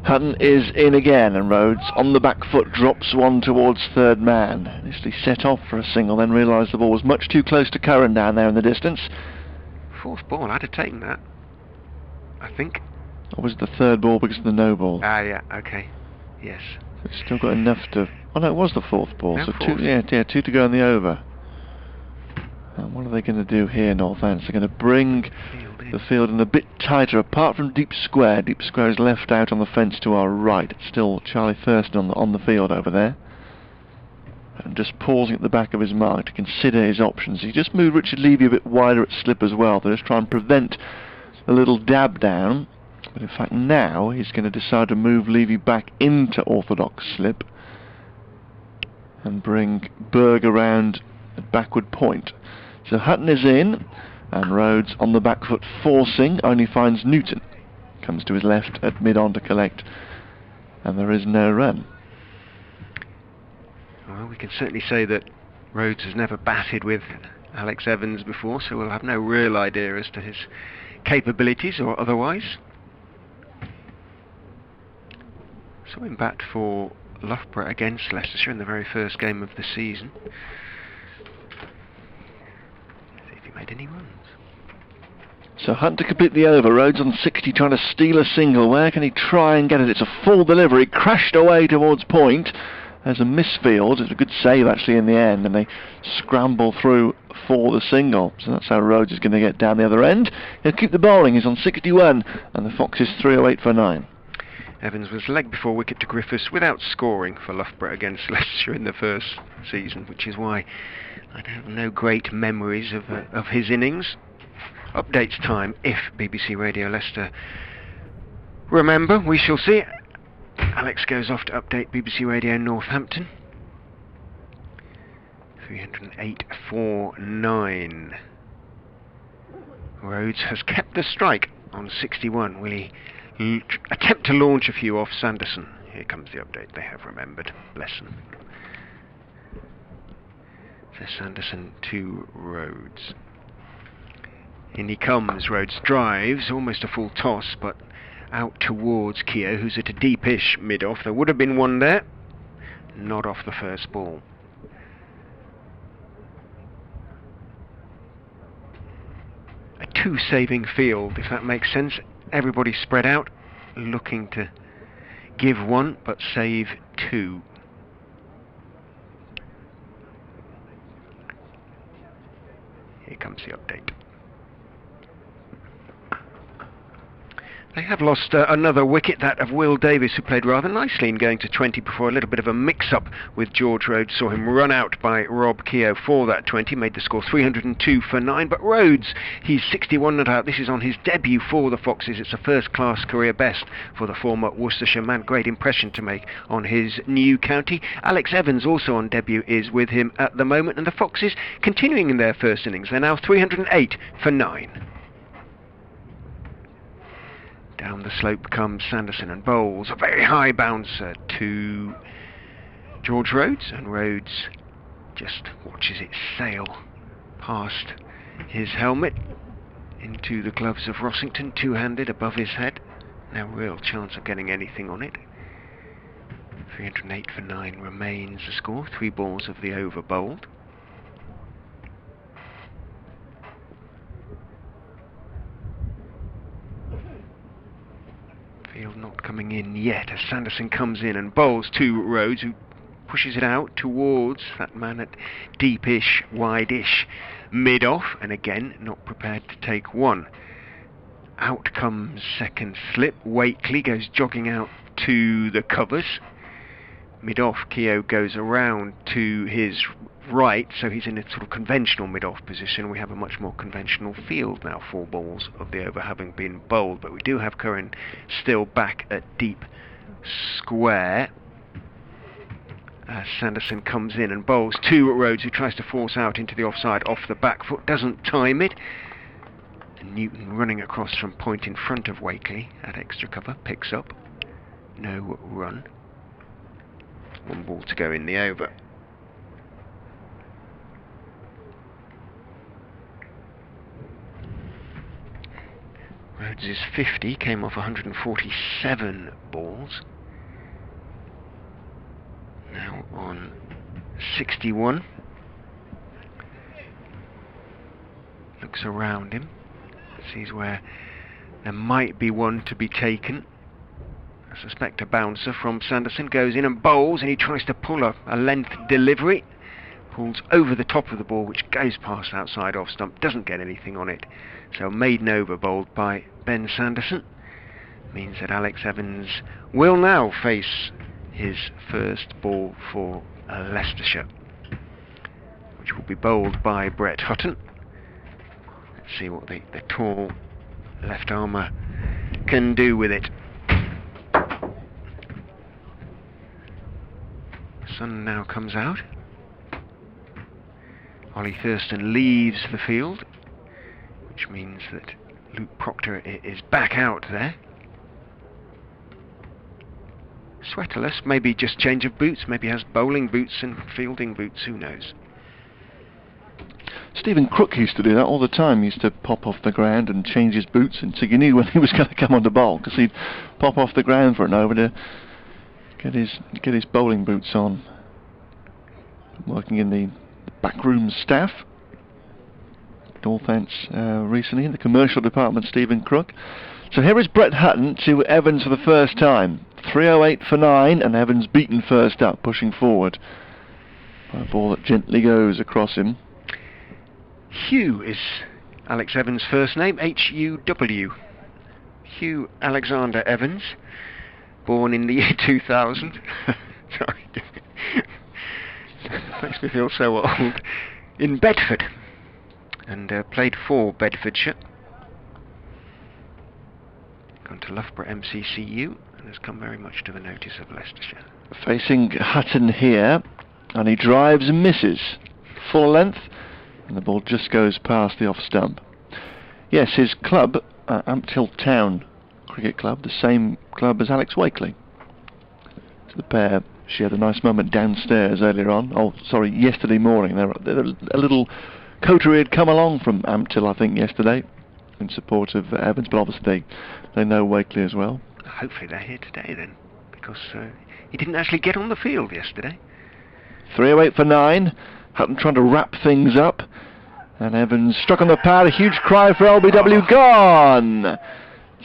[SPEAKER 2] Hutton is in again, and Rhodes on the back foot drops 1 towards third man. Initially set off for a single, then realised the ball was much too close to Curran down there in the distance.
[SPEAKER 1] 4th ball, I'd have taken that, I think.
[SPEAKER 2] Or was it the 3rd ball because of the no ball?
[SPEAKER 1] Ah, yeah, okay, yes.
[SPEAKER 2] So it's still got enough to... Oh no, it was the 4th ball,
[SPEAKER 1] No,
[SPEAKER 2] so
[SPEAKER 1] 4th.
[SPEAKER 2] 2 to go in the over. And what are they going to do here, Northants? They're going to bring the field in a bit tighter, apart from deep square. Deep square is left out on the fence to our right. It's still Charlie Thurston on the field over there. And just pausing at the back of his mark to consider his options. He just moved Richard Levy a bit wider at slip as well, to just try and prevent a little dab down. But in fact now he's going to decide to move Levy back into orthodox slip and bring Berg around at backward point. So Hutton is in, and Rhodes on the back foot forcing, only finds Newton. Comes to his left at mid-on to collect, and there is no run.
[SPEAKER 1] Well, we can certainly say that Rhodes has never batted with Alex Evans before, so we'll have no real idea as to his capabilities or otherwise. Saw him bat for Loughborough against Leicestershire in the very first game of the season. See if he made any runs.
[SPEAKER 2] So Hutton to complete the over. Rhodes on 60 trying to steal a single. Where can he try and get it? It's a full delivery. Crashed away towards point. There's a misfield. It's a good save actually in the end, and they scramble through for the single. So that's how Rhodes is going to get down the other end. He'll keep the bowling. He's on 61, and the Foxes 308 for 9.
[SPEAKER 1] Evans was leg before wicket to Griffiths without scoring for Loughborough against Leicestershire in the first season, which is why I have no great memories of his innings. Updates time, if BBC Radio Leicester remember, we shall see. Alex goes off to update BBC Radio Northampton. 308 for 9. Rhodes has kept the strike on 61. Will he attempt to launch a few off Sanderson? Here comes the update. They have remembered. Bless them. So Sanderson to Rhodes. In he comes. Rhodes drives, almost a full toss, but out towards Keogh, who's at a deepish mid-off. There would have been one there. Not off the first ball. A two-saving field, if that makes sense. Everybody spread out, looking to give one, but save two. Here comes the update. They have lost another wicket, that of Will Davis, who played rather nicely in going to 20 before a little bit of a mix-up with George Rhodes. Saw him run out by Rob Keogh for that 20, made the score 302 for 9. But Rhodes, he's 61 not out. This is on his debut for the Foxes. It's a first-class career best for the former Worcestershire man. Great impression to make on his new county. Alex Evans, also on debut, is with him at the moment. And the Foxes continuing in their first innings. They're now 308 for 9. Down the slope comes Sanderson and bowls a very high bouncer to George Rhodes, and Rhodes just watches it sail past his helmet into the gloves of Rossington, two-handed above his head. No real chance of getting anything on it. 308 for 9 remains the score. 3 balls of the over bowled. Field not coming in yet as Sanderson comes in and bowls to Rhodes, who pushes it out towards that man at deepish, wide-ish mid-off, and again not prepared to take one. Out comes second slip. Wakely goes jogging out to the covers. Mid-off, Keogh goes around to his right, so he's in a sort of conventional mid-off position. We have a much more conventional field now, 4 balls of the over having been bowled, but we do have Curran still back at deep square. Sanderson comes in and bowls to Rhodes, who tries to force out into the offside off the back foot, doesn't time it. And Newton running across from point in front of Wakely at extra cover, picks up. No run. 1 ball to go in the over. Rhodes' 50 came off 147 balls. Now on 61. Looks around him. Sees where there might be one to be taken. I suspect a bouncer from Sanderson. Goes in and bowls, and he tries to pull a length delivery. Pulls over the top of the ball, which goes past outside off stump. Doesn't get anything on it. So maiden over bowled by Ben Sanderson. Means that Alex Evans will now face his first ball for Leicestershire, which will be bowled by Brett Hutton. Let's see what the tall left armer can do with it. Sun now comes out. Ollie Thurston leaves the field, which means that Luke Proctor is back out there. Sweaterless, maybe just change of boots, maybe has bowling boots and fielding boots, who knows.
[SPEAKER 2] Stephen Crook used to do that all the time. He used to pop off the ground and change his boots, and so you knew when he was going to come on the bowl, because he'd pop off the ground for an over to get his bowling boots on. Working in the backroom staff, Northants recently in the commercial department, Stephen Crook. So here is Brett Hutton to Evans for the first time. 308 for 9, and Evans beaten first up, pushing forward. A ball that gently goes across him.
[SPEAKER 1] Hugh is Alex Evans' first name, H-U-W. Hugh Alexander Evans, born in the year 2000. Sorry. Makes me feel so old. In Bedford, and played for Bedfordshire. Gone to Loughborough MCCU, and has come very much to the notice of Leicestershire.
[SPEAKER 2] Facing Hutton here, and he drives and misses. Full length, and the ball just goes past the off stump. Yes, his club, Ampthill Town Cricket Club, the same club as Alex Wakely. So the pair shared a nice moment downstairs earlier on. Oh, sorry, yesterday morning. They're a little coterie had come along from Ampthill, I think, yesterday, in support of Evans, but obviously they know Wakely as well.
[SPEAKER 1] Hopefully they're here today then, because he didn't actually get on the field yesterday.
[SPEAKER 2] 308 for 9. Hutton trying to wrap things up, and Evans struck on the pad. A huge cry for LBW, gone!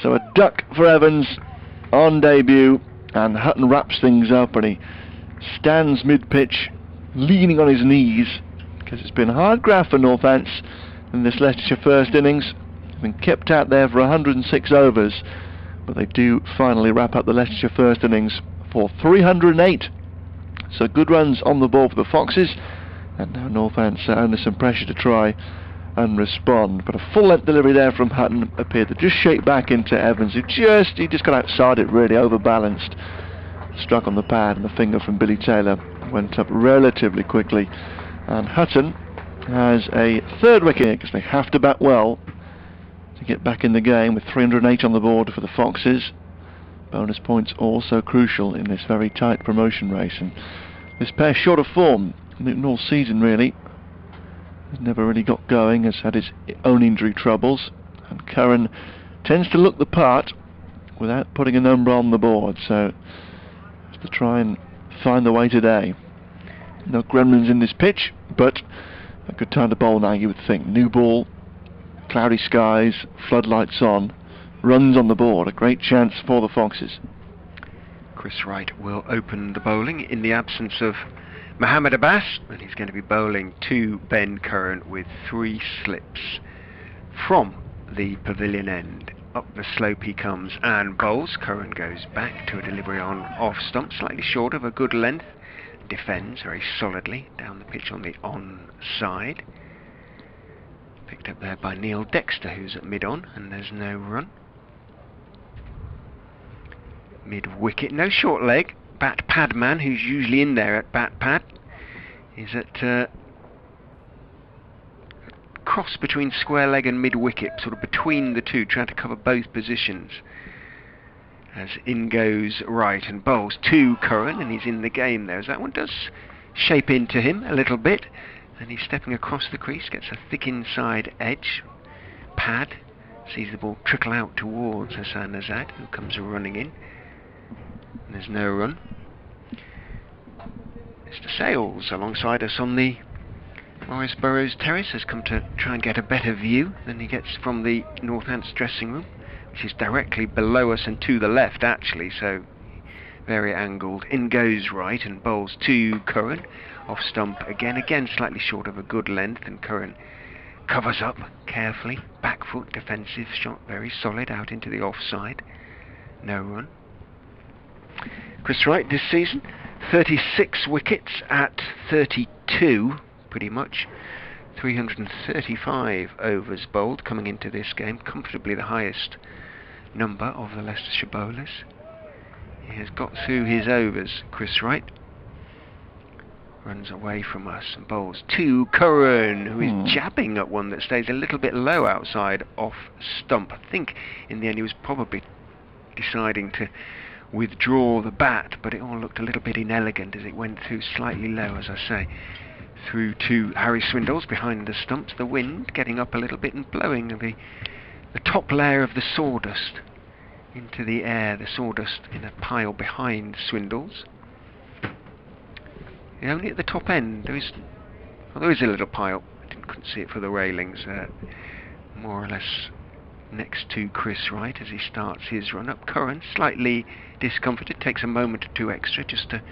[SPEAKER 2] So a duck for Evans on debut, and Hutton wraps things up, and he stands mid-pitch, leaning on his knees, because it's been hard graft for Northants in this Leicestershire first innings. They've been kept out there for 106 overs, but they do finally wrap up the Leicestershire first innings for 308. So good runs on the ball for the Foxes, and now Northants are under some pressure to try and respond. But a full-length delivery there from Hutton appeared to just shake back into Evans, who he just got outside it, really overbalanced, struck on the pad, and the finger from Billy Taylor went up relatively quickly. And Hutton has a third wicket, because they have to bat well to get back in the game, with 308 on the board for the Foxes. Bonus points also crucial in this very tight promotion race, and this pair short of form all season really. He's never really got going, has had his own injury troubles, and Curran tends to look the part without putting a number on the board, so has to try and find the way today. No gremlins in this pitch, but a good time to bowl now, you would think. New ball, cloudy skies, floodlights on, runs on the board, a great chance for the Foxes.
[SPEAKER 1] Chris Wright will open the bowling in the absence of Mohammed Abbas, and he's going to be bowling to Ben Curran with 3 slips from the pavilion end. Up the slope he comes and bowls. Curran goes back to a delivery on off stump, slightly short of a good length. Defends very solidly down the pitch on the on side. Picked up there by Neil Dexter, who's at mid-on, and there's no run. Mid-wicket, no short leg. Bat pad man, who's usually in there at bat pad, is at cross between square leg and mid-wicket, sort of between the two, trying to cover both positions. As in goes Wright and bowls to Curran, and he's in the game there, as that one does shape into him a little bit, and he's stepping across the crease, gets a thick inside edge, pad, sees the ball trickle out towards Hassan Azad, who comes running in. And there's no run. Mr. Sales alongside us on the Morris Burrows terrace has come to try and get a better view than he gets from the Northants dressing room, which is directly below us and to the left actually, so very angled. In goes Wright and bowls to Curran, off stump again slightly short of a good length, and Curran covers up carefully, back foot defensive shot, very solid out into the offside. No run. Chris Wright this season, 36 wickets at 32, pretty much. 335 overs bowled coming into this game, comfortably the highest number of the Leicestershire bowlers. He has got through his overs, Chris Wright. Runs away from us and bowls to Curran, who is jabbing at one that stays a little bit low outside off stump. I think in the end he was probably deciding to withdraw the bat, but it all looked a little bit inelegant as it went through slightly low, as I say, through to Harry Swindles behind the stumps. The wind getting up a little bit and blowing the top layer of the sawdust into the air, the sawdust in a pile behind Swindles. And only at the top end there is a little pile. I couldn't see it for the railings, more or less next to Chris Wright as he starts his run up. Curran slightly discomforted, takes a moment or two extra just to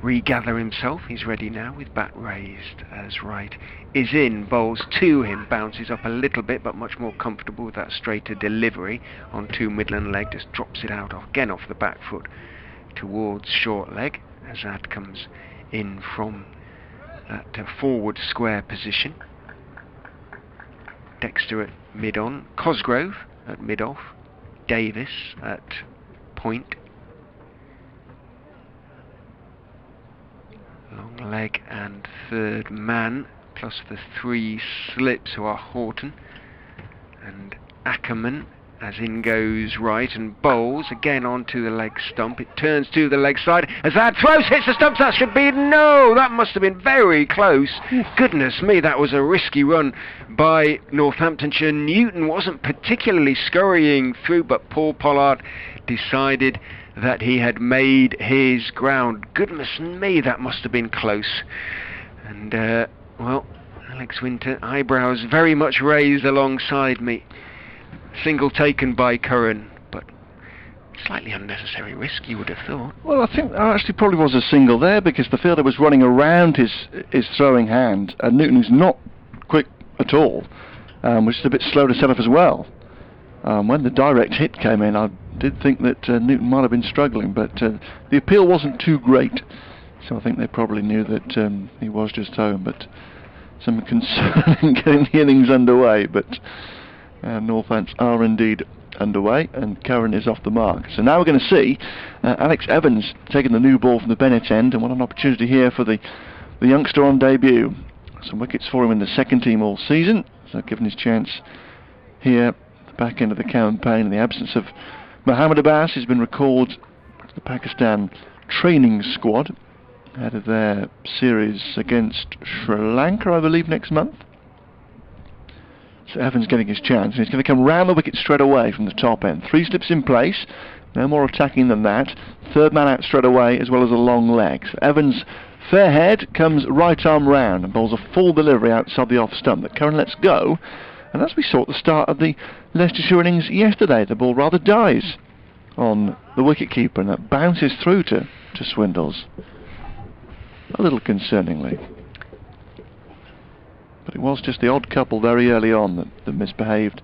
[SPEAKER 1] regather himself. He's ready now with bat raised as Wright is in, bowls to him, bounces up a little bit but much more comfortable with that straighter delivery on to Midland leg, just drops it out again off the back foot towards short leg as that comes in from that forward square position. Dexter at mid-on, Cosgrove at mid-off, Davis at point. Long leg and third man, plus the 3 slips who are Horton And Ackerman, as in goes right and bowls again onto the leg stump. It turns to the leg side as that throws, hits the stumps. That should be no. That must have been very close. Goodness me, that was a risky run by Northamptonshire. Newton wasn't particularly scurrying through, but Paul Pollard decided that he had made his ground. Goodness me, that must have been close. And well, Alex Winter, eyebrows very much raised alongside me. Single taken by Curran, but slightly unnecessary risk, you would have thought.
[SPEAKER 2] Well, I think there actually probably was a single there, because the fielder was running around his throwing hand, and Newton's not quick at all, which is a bit slow to set up as well. When the direct hit came in, I did think that Newton might have been struggling, but the appeal wasn't too great, so I think they probably knew that he was just home. But some concern in getting the innings underway, but Northants are indeed underway, and Curran is off the mark. So now we're going to see Alex Evans taking the new ball from the Bennett end, and what an opportunity here for the youngster on debut. Some wickets for him in the second team all season, so given his chance here at the back end of the campaign. In the absence of Mohammad Abbas, he's been recalled to the Pakistan training squad ahead of their series against Sri Lanka, I believe, next month. So Evans getting his chance, and he's going to come round the wicket straight away from the top end. 3 slips in place, no more attacking than that. Third man out straight away, as well as a long leg. So Evans, fair head, comes right arm round and bowls a full delivery outside the off stump that Curran lets go. And as we saw at the start of the Leicestershire innings yesterday, the ball rather dies on the wicketkeeper, and that bounces through to Swindles. A little concerningly. But it was just the odd couple very early on that misbehaved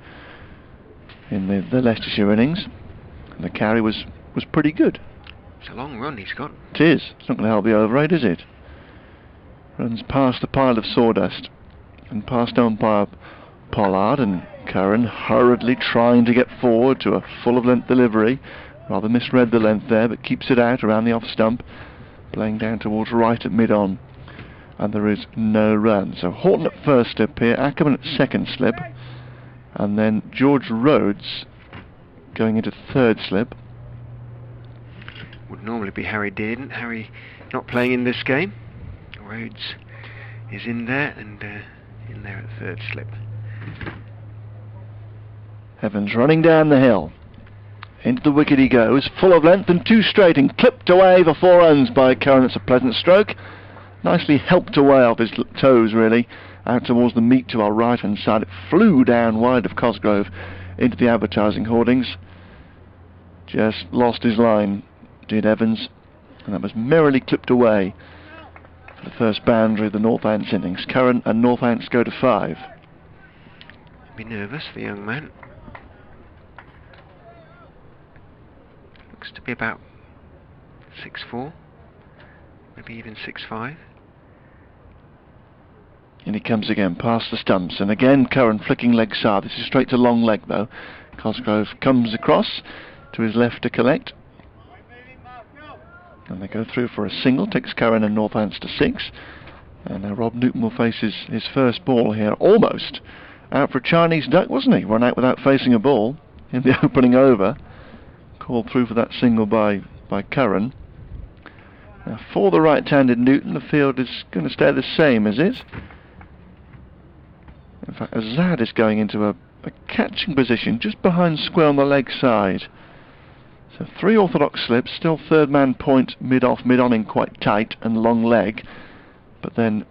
[SPEAKER 2] in the Leicestershire innings. And the carry was pretty good.
[SPEAKER 1] It's a long run he's got.
[SPEAKER 2] It is. It's not going to help the over 8, is it? Runs past the pile of sawdust and past umpire Pollard, and Curran hurriedly trying to get forward to a full of length delivery. Rather misread the length there, but keeps it out around the off stump, playing down towards right at mid-on. And there is no run. So Horton at first slip here, Ackerman at second slip, and then George Rhodes going into third slip.
[SPEAKER 1] Would normally be Harry Dearden. Harry not playing in this game. Rhodes is in there, and in there at third slip.
[SPEAKER 2] Evans running down the hill. Into the wicket he goes, full of length and 2 straight, and clipped away for 4 runs by Curran. That's a pleasant stroke. Nicely helped away off his toes, really, out towards the meat to our right hand side. It flew down wide of Cosgrove into the advertising hoardings. Just lost his line, did Evans, and that was merrily clipped away for the first boundary of the Northants innings. Curran and Northants go to 5.
[SPEAKER 1] Be nervous, the young man. Looks to be about 6'4", maybe even 6'5".
[SPEAKER 2] And he comes again past the stumps, and again Curran flicking leg side. This is straight to long leg though. Cosgrove comes across to his left to collect, and they go through for a single. Takes Curran and Northants to 6, and now Rob Newton will face his first ball here. Almost out for a Chinese duck, wasn't he? Run out without facing a ball in the opening over. Called through for that single by Curran. Now for the right-handed Newton, the field is going to stay the same, is it? In fact, Azad is going into a catching position just behind square on the leg side. So 3 orthodox slips, still third man point, mid-off, mid-on in quite tight and long leg. But then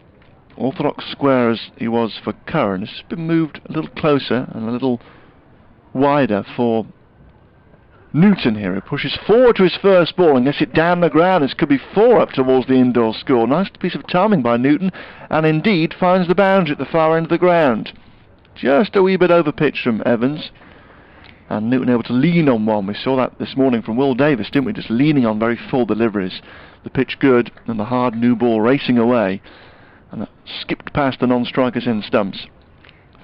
[SPEAKER 2] orthodox square as he was for Curran has been moved a little closer and a little wider for Newton here. He pushes forward to his first ball and gets it down the ground. This could be 4 up towards the indoor score. Nice piece of timing by Newton, and indeed finds the boundary at the far end of the ground. Just a wee bit over pitch from Evans, and Newton able to lean on one. We saw that this morning from Will Davis, didn't we? Just leaning on very full deliveries. The pitch good, and the hard new ball racing away, and that skipped past the non-strikers in stumps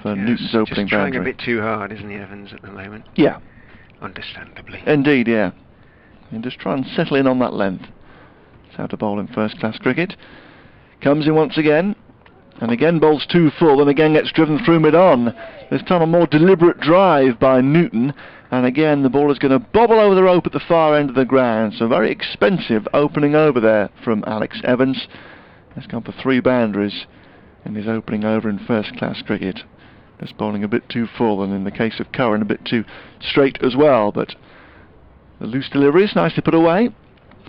[SPEAKER 2] for Newton's opening
[SPEAKER 1] just trying
[SPEAKER 2] boundary.
[SPEAKER 1] a bit too hard, isn't he, Evans, at the moment?
[SPEAKER 2] Yeah.
[SPEAKER 1] Understandably.
[SPEAKER 2] Indeed, yeah. And just try and settle in on that length. It's how to bowl in first class cricket. Comes in once again. And again bowls too full, and again gets driven through mid-on. This time a more deliberate drive by Newton, and again the ball is going to bobble over the rope at the far end of the ground. So very expensive opening over there from Alex Evans. He's gone for 3 boundaries in his opening over in first-class cricket. Just bowling a bit too full, and in the case of Curran a bit too straight as well. But the loose delivery is nicely put away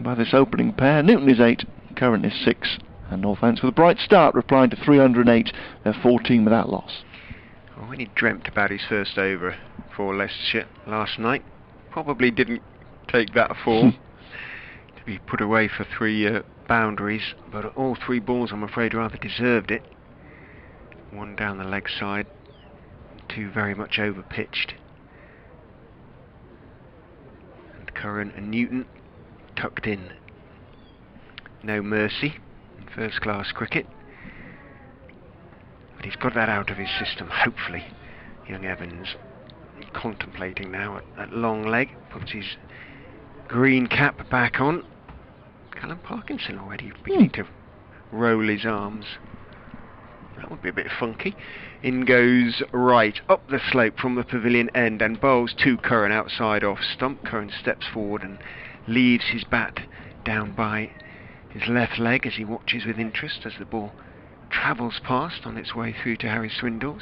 [SPEAKER 2] by this opening pair. Newton is 8, Curran is 6. And Northampton with a bright start, replying to 308. They're 14 without loss.
[SPEAKER 1] Well, when he dreamt about his first over for Leicestershire last night, probably didn't take that fall to be put away for 3 boundaries, but all 3 balls, I'm afraid, rather deserved it. 1 down the leg side, 2 very much over pitched. And Curran and Newton tucked in. No mercy. First-class cricket, but he's got that out of his system, hopefully. Young Evans contemplating now at long leg, puts his green cap back on. Callum Parkinson already beginning to roll his arms. That would be a bit funky. In goes right, up the slope from the pavilion end, and bowls to Curran outside off stump. Curran steps forward and leaves his bat down by his left leg as he watches with interest as the ball travels past on its way through to Harry Swindles.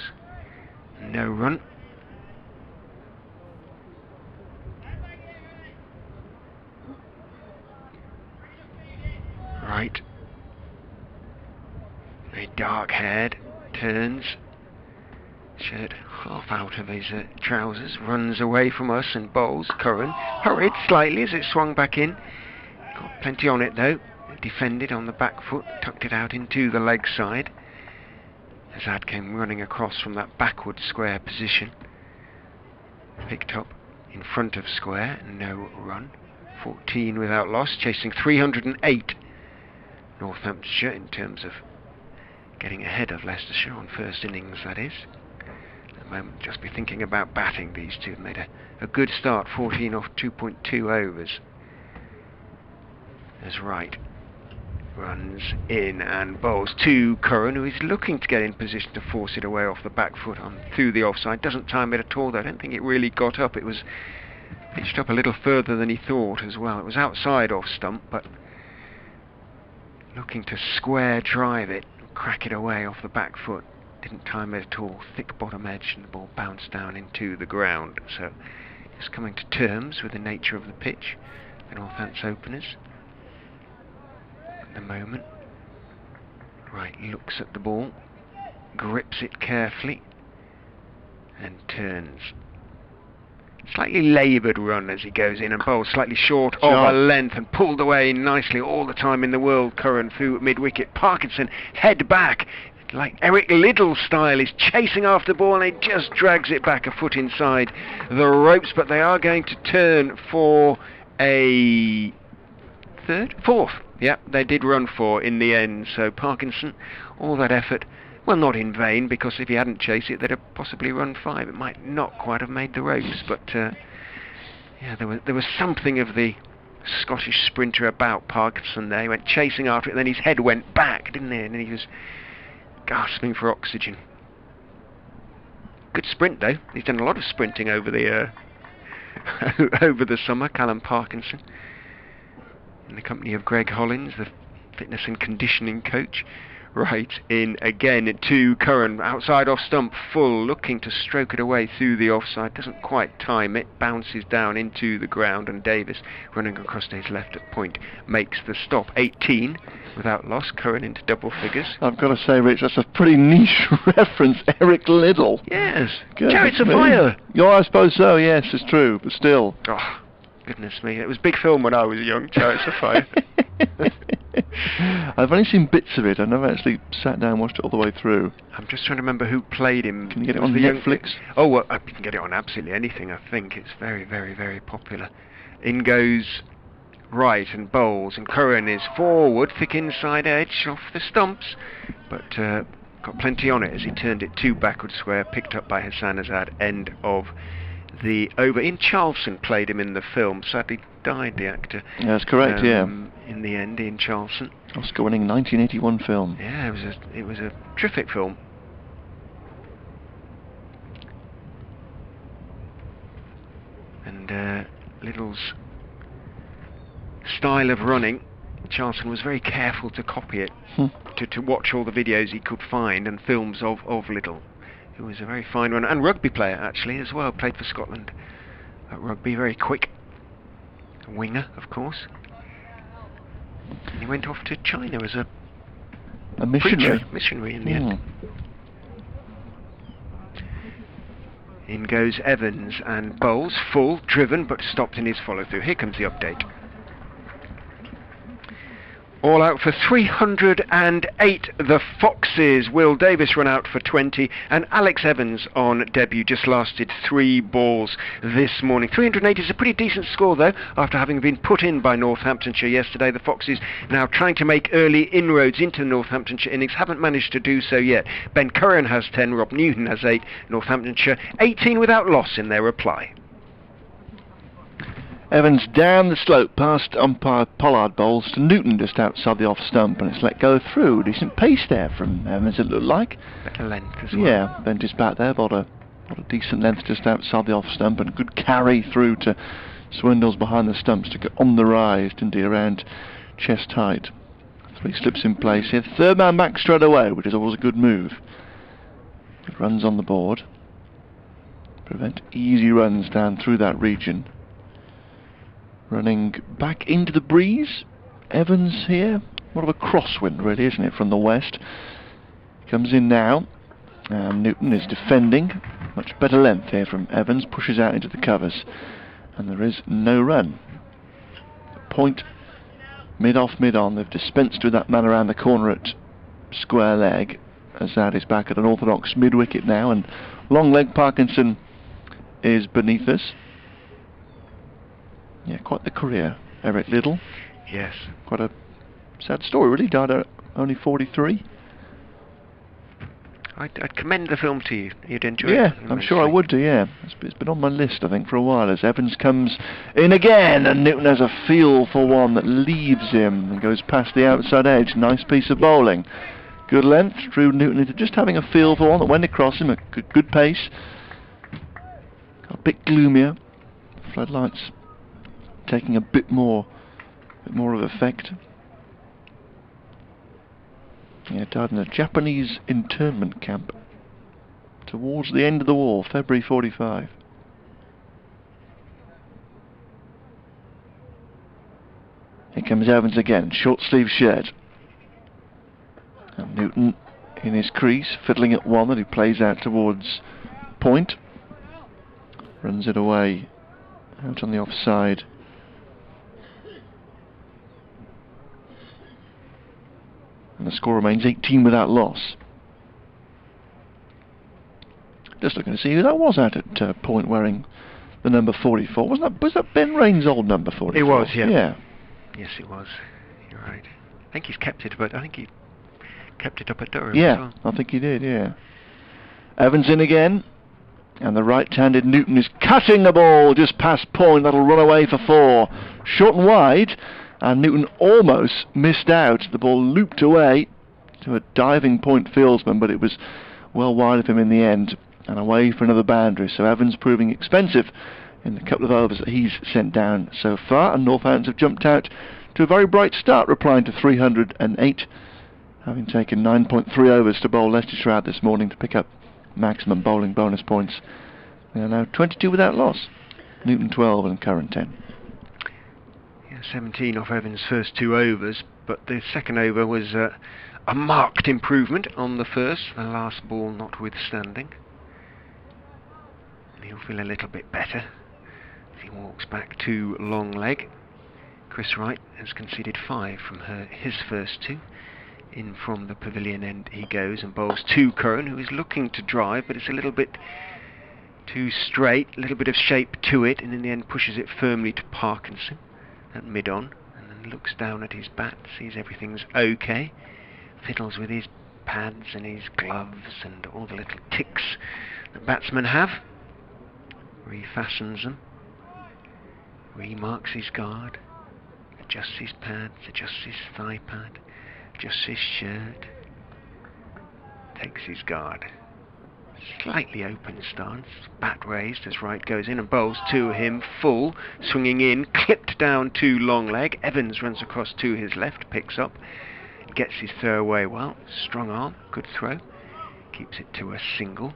[SPEAKER 1] No run. Right. Very dark-haired, turns, shirt half out of his trousers, runs away from us and bowls. Curran hurried slightly as it swung back in. Got plenty on it though. Defended on the back foot, tucked it out into the leg side. Azad came running across from that backward square position. Picked up in front of square, no run. 14 without loss, chasing 308. Northamptonshire in terms of getting ahead of Leicestershire on first innings, that is. At the moment, just be thinking about batting. These two made a good start, 14 off 2.2 overs. As right runs in and bowls to Curran, who is looking to get in position to force it away off the back foot on through the offside. Doesn't time it at all though. I don't think it really got up. It was pitched up a little further than he thought as well. It was outside off stump, but looking to square drive it, crack it away off the back foot. Didn't time it at all. Thick bottom edge, and the ball bounced down into the ground. So just coming to terms with the nature of the pitch. The Northampton openers the moment. Right, looks at the ball, grips it carefully, and turns. Slightly laboured run as he goes in and bowls slightly short of a length and pulled away nicely all the time in the world. Curran through mid-wicket. Parkinson head back, like Eric Liddell style, is chasing after the ball and he just drags it back a foot inside the ropes, but they are going to turn for a fourth. Yeah, they did run 4 in the end. So Parkinson, all that effort, well, not in vain, because if he hadn't chased it, they'd have possibly run 5. It might not quite have made the ropes, but yeah, there was something of the Scottish sprinter about Parkinson there. He went chasing after it, and then his head went back, didn't it? And he was gasping for oxygen. Good sprint though. He's done a lot of sprinting over the over the summer, Callum Parkinson, in the company of Greg Hollins, the fitness and conditioning coach. Right in again to Curran, outside off stump, full, looking to stroke it away through the offside, doesn't quite time it, bounces down into the ground, and Davis, running across to his left at point, makes the stop. 18 without loss, Curran into double figures.
[SPEAKER 2] I've got to say, Rich, that's a pretty niche reference, Eric Liddell.
[SPEAKER 1] Yes, Chariots of Fire.
[SPEAKER 2] Yeah, I suppose so, yes, it's true, but still.
[SPEAKER 1] Oh, goodness me, it was big film when I was young, Chariots of Fire.
[SPEAKER 2] I've only seen bits of it. I've never actually sat down and watched it all the way through.
[SPEAKER 1] I'm just trying to remember who played him.
[SPEAKER 2] Can you get it on Netflix?
[SPEAKER 1] Oh, well, you can get it on absolutely anything, I think. It's very, very, very popular. In goes right and bowls, and Curran is forward, thick inside edge off the stumps, but got plenty on it as he turned it to backward square, picked up by Hassan Azad, end of the over. Ian Charlson played him in the film. Sadly died, the actor.
[SPEAKER 2] Yeah, that's correct, yeah.
[SPEAKER 1] In the end, Ian Charlson.
[SPEAKER 2] Oscar-winning 1981 film.
[SPEAKER 1] Yeah, it was a terrific film. And Little's style of running, Charlson was very careful to copy it, to watch all the videos he could find and films of Little, who was a very fine runner, and rugby player actually as well, played for Scotland at rugby, very quick, a winger of course. And he went off to China as a missionary in the end. In goes Evans and Bowles, full, driven, but stopped in his follow-through. Here comes the update. All out for 308, the Foxes. Will Davis run out for 20, and Alex Evans on debut just lasted 3 balls this morning. 308 is a pretty decent score though, after having been put in by Northamptonshire yesterday. The Foxes now trying to make early inroads into the Northamptonshire innings, haven't managed to do so yet. Ben Curran has 10, Rob Newton has 8, Northamptonshire 18 without loss in their reply.
[SPEAKER 2] Evans down the slope past umpire Pollard bowls to Newton just outside the off stump, and it's let go through. Decent pace there from Evans, it looked like.
[SPEAKER 1] Better length as well.
[SPEAKER 2] Yeah, bent his bat there, bowled a decent length just outside the off stump, and good carry through to Swindles behind the stumps to get on the rise, didn't he, around chest height. 3 slips in place here. Third man back straight away, which is always a good move. Good runs on the board. Prevent easy runs down through that region. Running back into the breeze. Evans here. More of a crosswind really, isn't it, from the west. Comes in now. And Newton is defending. Much better length here from Evans. Pushes out into the covers. And there is no run. Point mid-off, mid-on. They've dispensed with that man around the corner at square leg. Azad is back at an orthodox mid-wicket now. And long leg Parkinson is beneath us. Yeah, quite the career, Eric Liddell.
[SPEAKER 1] Yes.
[SPEAKER 2] Quite a sad story, really. Died at only 43.
[SPEAKER 1] I'd commend the film to you. You'd enjoy it.
[SPEAKER 2] Yeah, I'm sure I would do, yeah. It's been on my list, I think, for a while, as Evans comes in again, and Newton has a feel for one that leaves him and goes past the outside edge. Nice piece of bowling. Good length, drew Newton into just having a feel for one that went across him at good pace. Got a bit gloomier. Floodlights taking a bit more of effect. Yeah, died in a Japanese internment camp towards the end of the war, February 45. Here comes Evans again, short sleeve shirt. And Newton in his crease, fiddling at one that he plays out towards point. Runs it away out on the offside. And the score remains 18 without loss. Just looking to see who that was out at point wearing the number 44. Was that Ben Rain's old number 44?
[SPEAKER 1] It was, yeah.
[SPEAKER 2] Yeah.
[SPEAKER 1] Yes, it was. You're right. I think he's kept it, but I think he kept it up at Durham
[SPEAKER 2] Yeah,
[SPEAKER 1] as well.
[SPEAKER 2] I think he did, yeah. Evans in again. And the right-handed Newton is cutting the ball just past point. That'll run away for 4. Short and wide. And Newton almost missed out. The ball looped away to a diving point fieldsman, but it was well wide of him in the end and away for another boundary. So Evans proving expensive in the couple of overs that he's sent down so far. And Northampton have jumped out to a very bright start, replying to 308, having taken 9.3 overs to bowl Leicestershire out this morning to pick up maximum bowling bonus points. They are now 22 without loss. Newton 12 and Curran 10.
[SPEAKER 1] 17 off Evans' first 2 overs, but the second over was a marked improvement on the first, the last ball notwithstanding. And he'll feel a little bit better as he walks back to long leg. Chris Wright has conceded 5 from his first 2. In from the pavilion end he goes and bowls to Curran, who is looking to drive, but it's a little bit too straight, a little bit of shape to it, and in the end pushes it firmly to Parkinson at mid-on, and then looks down at his bat, sees everything's okay, fiddles with his pads and his gloves and all the little ticks that batsmen have. refastens them, remarks his guard, adjusts his pads, adjusts his thigh pad, adjusts his shirt, takes his guard. Slightly open stance, bat raised as right goes in and bowls to him full, swinging in, clipped down to long leg. Evans runs across to his left, picks up, gets his throw away well, strong arm, good throw, keeps it to a single.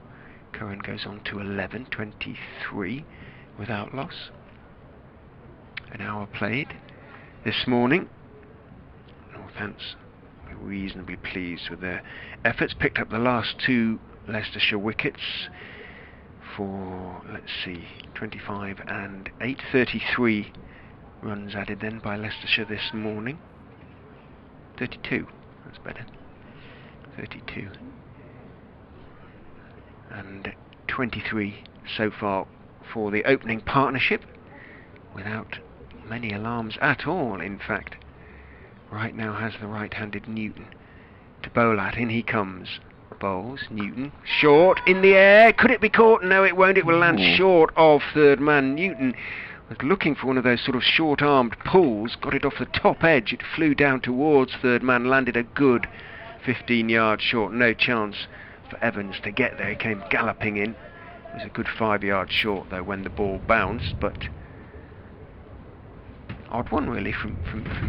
[SPEAKER 1] Curran goes on to 11-23 without loss. An hour played this morning. Northants reasonably pleased with their efforts, picked up the last two Leicestershire wickets for, let's see, 25 and 8, 33 runs added then by Leicestershire this morning. 32, that's better, 32. And 23 so far for the opening partnership, without many alarms at all, in fact. Right now has the right-handed Newton to bowl at. In he comes. Bowls, Newton, short, in the air. Could it be caught? No, it won't. It will land short of third man. Newton was looking for one of those sort of short-armed pulls, got it off the top edge. It flew down towards third man, landed a good 15 yards short. No chance for Evans to get there. He came galloping in. It was a good 5 yards short, though, when the ball bounced, but odd one, really, from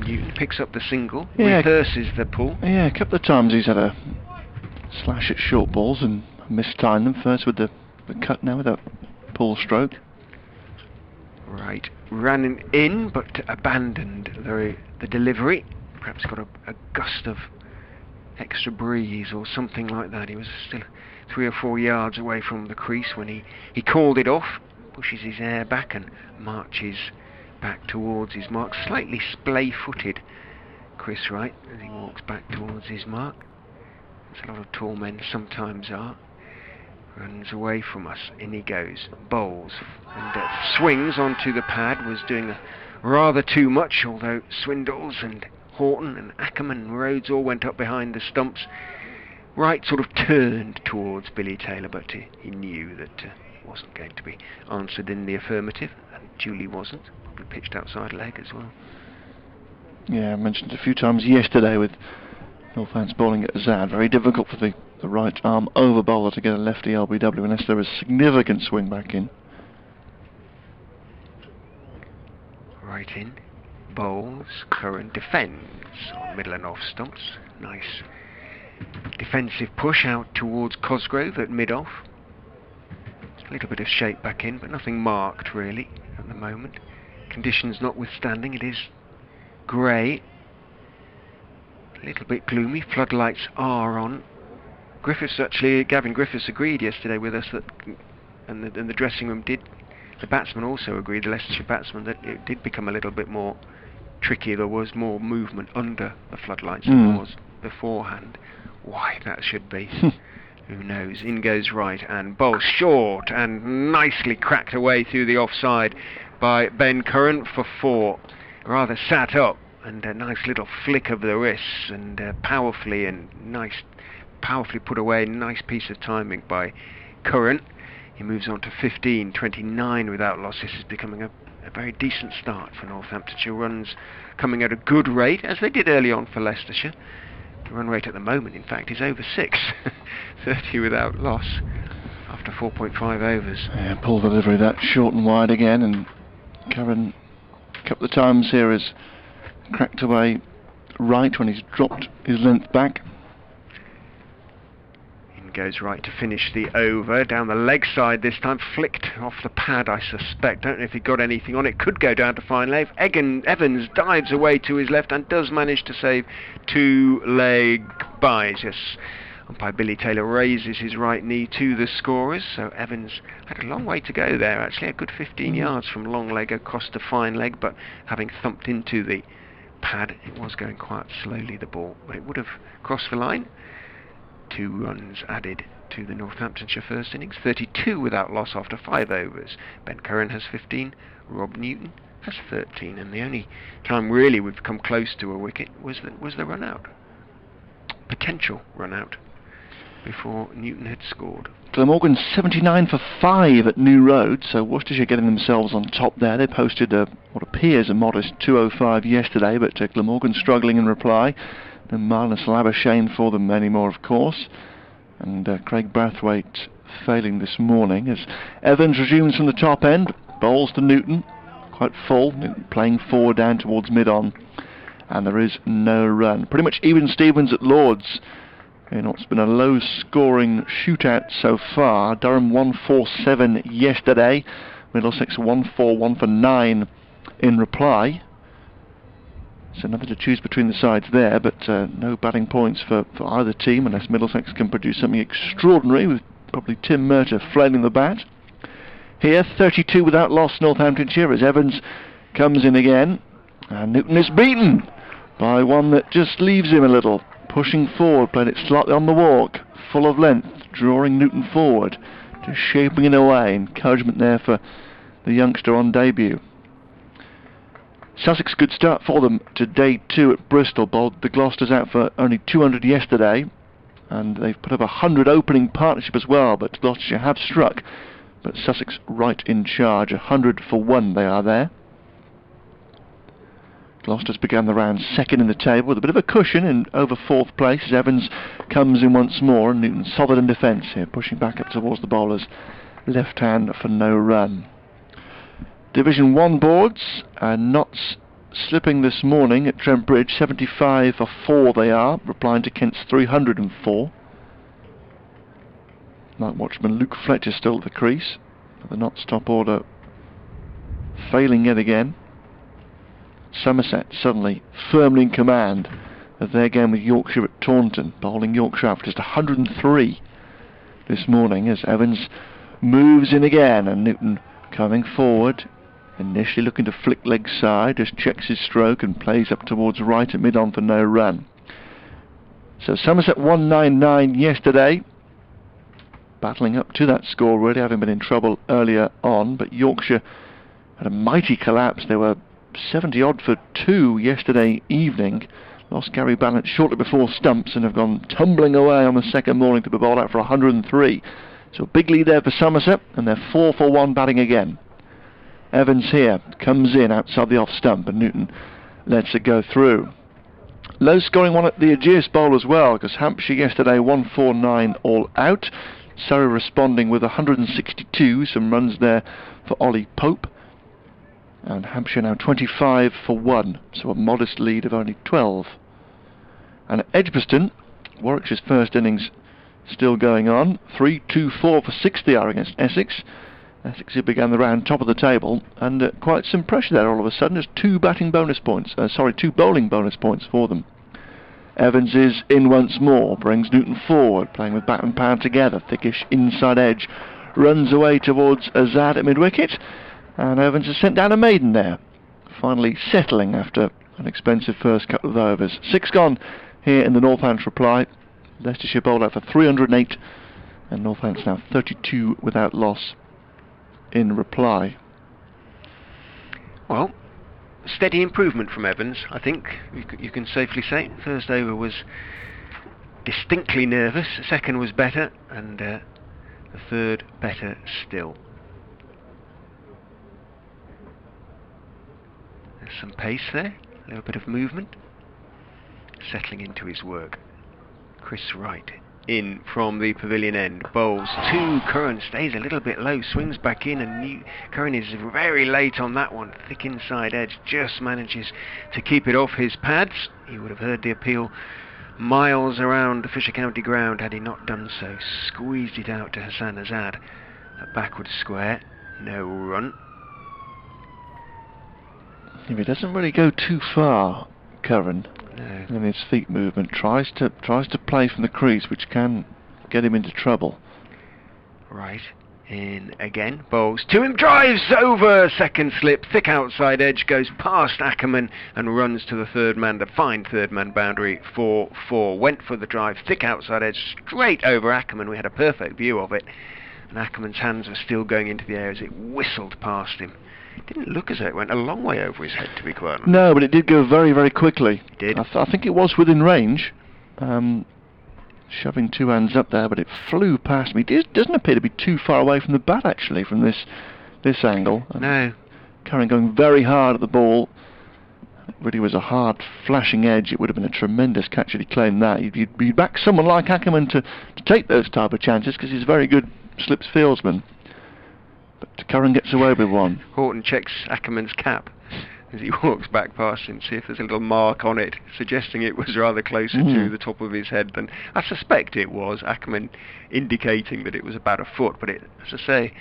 [SPEAKER 1] Newton. Picks up the single, reverses the pull.
[SPEAKER 2] Yeah, a couple of times he's had a slash at short balls and mistimed them, first with the cut, now with a pull stroke.
[SPEAKER 1] Right, ran in but abandoned the delivery. Perhaps got a gust of extra breeze or something like that. He was still 3 or 4 yards away from the crease when he called it off, pushes his air back and marches back towards his mark. Slightly splay-footed, Chris Wright, as he walks back towards his mark. As a lot of tall men sometimes are. Runs away from us, in he goes, bowls, and swings onto the pad. Was doing rather too much, although Swindells and Horton and Ackerman and Rhodes all went up behind the stumps. Wright sort of turned towards Billy Taylor, but he knew that it wasn't going to be answered in the affirmative, and Julie wasn't. Probably pitched outside leg as well.
[SPEAKER 2] Yeah, I mentioned a few times yesterday with Northants bowling at Azad. Very difficult for the right arm over bowler to get a lefty LBW unless there is a significant swing back in.
[SPEAKER 1] Right in, bowls, Curran defends on middle and off stumps. Nice defensive push out towards Cosgrove at mid-off. A little bit of shape back in, but nothing marked really at the moment. Conditions notwithstanding, it is grey, a little bit gloomy. Floodlights are on. Gavin Griffiths agreed yesterday with us that, and the dressing room did. The batsman also agreed, the Leicestershire batsman, that it did become a little bit more tricky. There was more movement under the floodlights than there was beforehand. Why that should be, who knows. In goes Wright and bowls short and nicely cracked away through the offside by Ben Curran for 4. Rather sat up, and a nice little flick of the wrists, and powerfully put away. Nice piece of timing by Curran. He moves on to 15-29 without loss. This is becoming a very decent start for Northamptonshire. Runs coming at a good rate, as they did early on for Leicestershire. The run rate at the moment, in fact, is over 6. 30 without loss after 4.5 overs.
[SPEAKER 2] Yeah, pull delivery that short and wide again, and Curran a couple of times here has cracked away right when he's dropped his length back.
[SPEAKER 1] In goes Wright to finish the over, down the leg side this time, flicked off the pad I suspect. Don't know if he got anything on it. Could go down to fine leg. Evans dives away to his left and does manage to save 2 leg byes. Yes, umpire Billy Taylor raises his right knee to the scorers, so Evans had a long way to go there actually, a good 15 yards from long leg across to fine leg, but having thumped into the pad, it was going quite slowly, the ball, but it would have crossed the line. 2 runs added to the Northamptonshire first innings, 32 without loss after 5 overs. Ben Curran has 15, Rob Newton has 13, and the only time really we've come close to a wicket was the run out, potential run out. before Newton had scored.
[SPEAKER 2] Glamorgan 79 for 5 at New Road, so Worcestershire getting themselves on top there. They posted what appears a modest 205 yesterday, but Glamorgan struggling in reply. No Marnus Labuschagne for them anymore, of course. And Craig Brathwaite failing this morning as Evans resumes from the top end, bowls to Newton, quite full, Newton playing forward down towards mid-on, and there is no run. Pretty much even Stevens at Lords in what's been a low-scoring shootout so far. Durham 147 yesterday, Middlesex 141 for 9 in reply. So nothing to choose between the sides there, but no batting points for either team unless Middlesex can produce something extraordinary, with probably Tim Murtagh flailing the bat. Here, 32 without loss, Northamptonshire, as Evans comes in again. And Newton is beaten by one that just leaves him a little. Pushing forward, played it slightly on the walk, full of length, drawing Newton forward, just shaping it away. Encouragement there for the youngster on debut. Sussex, good start for them to day 2 at Bristol. Bowled the Gloucesters out for only 200 yesterday, and they've put up 100 opening partnership as well, but Gloucestershire have struck. But Sussex right in charge, 100 for 1 they are there. Gloucester's began the round second in the table with a bit of a cushion in over 4th place as Evans comes in once more, and Newton solid in defence here, pushing back up towards the bowlers. Left hand for no run. Division 1 boards, Notts slipping this morning at Trent Bridge, 75 for 4 they are, replying to Kent's 304. Night watchman Luke Fletcher still at the crease, but the Notts top order failing yet again. Somerset suddenly firmly in command of their game with Yorkshire at Taunton, bowling Yorkshire out for just 103 this morning as Evans moves in again, and Newton coming forward, initially looking to flick leg side, just checks his stroke and plays up towards right at mid-on for no run. So Somerset 199 yesterday, battling up to that score already, having been in trouble earlier on, but Yorkshire had a mighty collapse. They were 70 odd for 2 yesterday evening, lost Gary Ballance shortly before stumps and have gone tumbling away on the second morning to be bowled out for 103. So a big lead there for Somerset, and they're 4 for 1 batting again. Evans here comes in outside the off stump, and Newton lets it go through. Low scoring one at the Aegeus Bowl as well, because Hampshire yesterday 149 all out. Surrey responding with 162, some runs there for Ollie Pope. And Hampshire now 25 for 1, so a modest lead of only 12. And at Edgbaston, Warwickshire's first innings still going on. 3-2-4 for 6 they are against Essex. Essex who began the round top of the table, and quite some pressure there all of a sudden. There's 2 bowling bonus points for them. Evans is in once more, brings Newton forward, playing with bat and pound together. Thickish inside edge, runs away towards Azad at mid-wicket, and Evans has sent down a maiden there, finally settling after an expensive first couple of overs. 6 gone here in the Northants reply. Leicestershire bowled out for 308, and Northants now 32 without loss in reply.
[SPEAKER 1] Well, steady improvement from Evans, I think you can safely say. First over was distinctly nervous, the second was better, and the third better still. There's some pace there, a little bit of movement, settling into his work. Chris Wright in from the pavilion end, bowls 2, Curran stays a little bit low, swings back in, and Curran is very late on that one. Thick inside edge, just manages to keep it off his pads. He would have heard the appeal miles around the Fisher County ground had he not done so. Squeezed it out to Hassan Azad, a backward square, no run.
[SPEAKER 2] If he doesn't really go too far, Curran,
[SPEAKER 1] No.
[SPEAKER 2] in his feet movement, tries to play from the crease, which can get him into trouble.
[SPEAKER 1] Right, in again, bowls to him, drives over, second slip, thick outside edge, goes past Ackerman and runs to the third man, the fine third man boundary for 4. Went for the drive, thick outside edge, straight over Ackerman. We had a perfect view of it, and Ackerman's hands were still going into the air as it whistled past him. It didn't look as though it went a long way over his head, to be quite honest.
[SPEAKER 2] No, but it did go very, very quickly.
[SPEAKER 1] It did.
[SPEAKER 2] I think it was within range. shoving two hands up there, but it flew past me. It doesn't appear to be too far away from the bat, actually, from this angle.
[SPEAKER 1] No.
[SPEAKER 2] Curran going very hard at the ball. It really was a hard, flashing edge. It would have been a tremendous catch had he claimed that. You'd back someone like Ackerman to take those type of chances, because he's a very good slips fieldsman. But Curran gets away with one.
[SPEAKER 1] Horton checks Ackerman's cap as he walks back past him, see if there's a little mark on it, suggesting it was rather closer to the top of his head than I suspect it was. Ackerman indicating that it was about a foot, but as I say,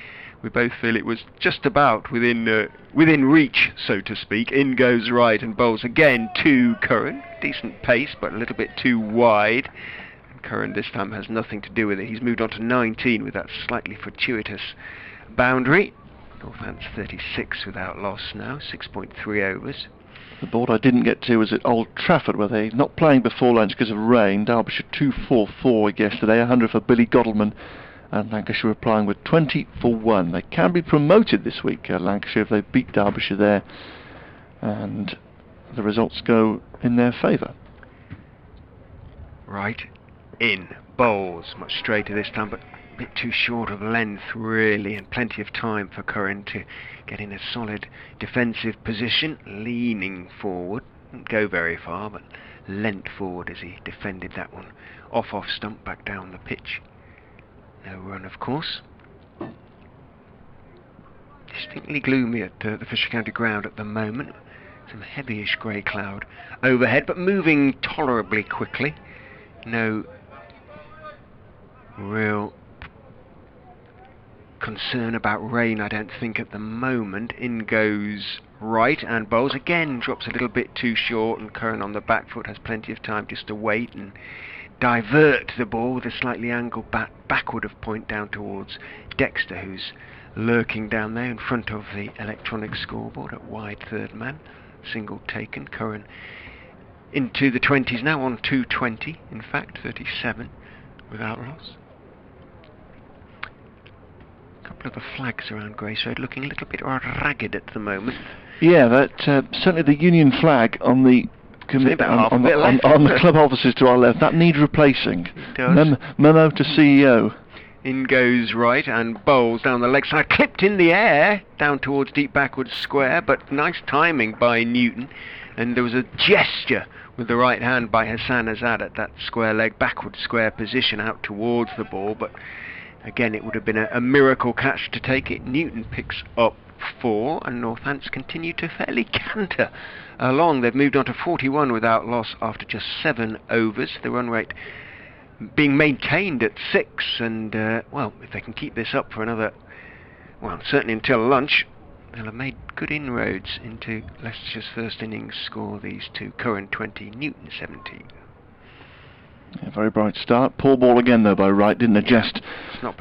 [SPEAKER 1] we both feel it was just about within reach, so to speak. In goes right and bowls again to Curran. Decent pace, but a little bit too wide. And Curran this time has nothing to do with it. He's moved on to 19 with that slightly fortuitous boundary. Northants 36 without loss now, 6.3 overs.
[SPEAKER 2] The board I didn't get to was at Old Trafford, where they're not playing before lunch because of rain. Derbyshire 244 yesterday, 100 for Billy Godalman, and Lancashire were playing with 20 for 1. They can be promoted this week, Lancashire, if they beat Derbyshire there, and the results go in their favour.
[SPEAKER 1] Right, in, bowls, much straighter this time, but a bit too short of length really, and plenty of time for Curran to get in a solid defensive position, leaning forward. Didn't go very far, but leant forward as he defended that one off stump back down the pitch. No run, of course. Distinctly gloomy at the Fisher County ground at the moment. Some heavyish grey cloud overhead, but moving tolerably quickly. No real concern about rain, I don't think, at the moment. In goes right and bowls again, drops a little bit too short, and Curran on the back foot has plenty of time just to wait and divert the ball with a slightly angled backward of point down towards Dexter, who's lurking down there in front of the electronic scoreboard at wide third man. Single taken. Curran into the 20s now, on 220, in fact 37 without loss. A couple of the flags around Grace Road looking a little bit ragged at the moment.
[SPEAKER 2] Yeah, that certainly the Union flag on the on the club offices to our left, that needs replacing.
[SPEAKER 1] It does.
[SPEAKER 2] Memo to CEO.
[SPEAKER 1] In goes right and bowls down the leg side, clipped in the air down towards deep backward square, but nice timing by Newton, and there was a gesture with the right hand by Hassan Azad at that square leg backward square position out towards the ball, but again it would have been a miracle catch to take it. Newton picks up 4, and Northants continue to fairly canter along. They've moved on to 41 without loss after just 7 overs. The run rate being maintained at 6, and well, if they can keep this up for another, well, certainly until lunch, they'll have made good inroads into Leicestershire's first innings score, these two. Curran 20, Newton 17.
[SPEAKER 2] Yeah, very bright start. Poor ball again though by Wright, didn't adjust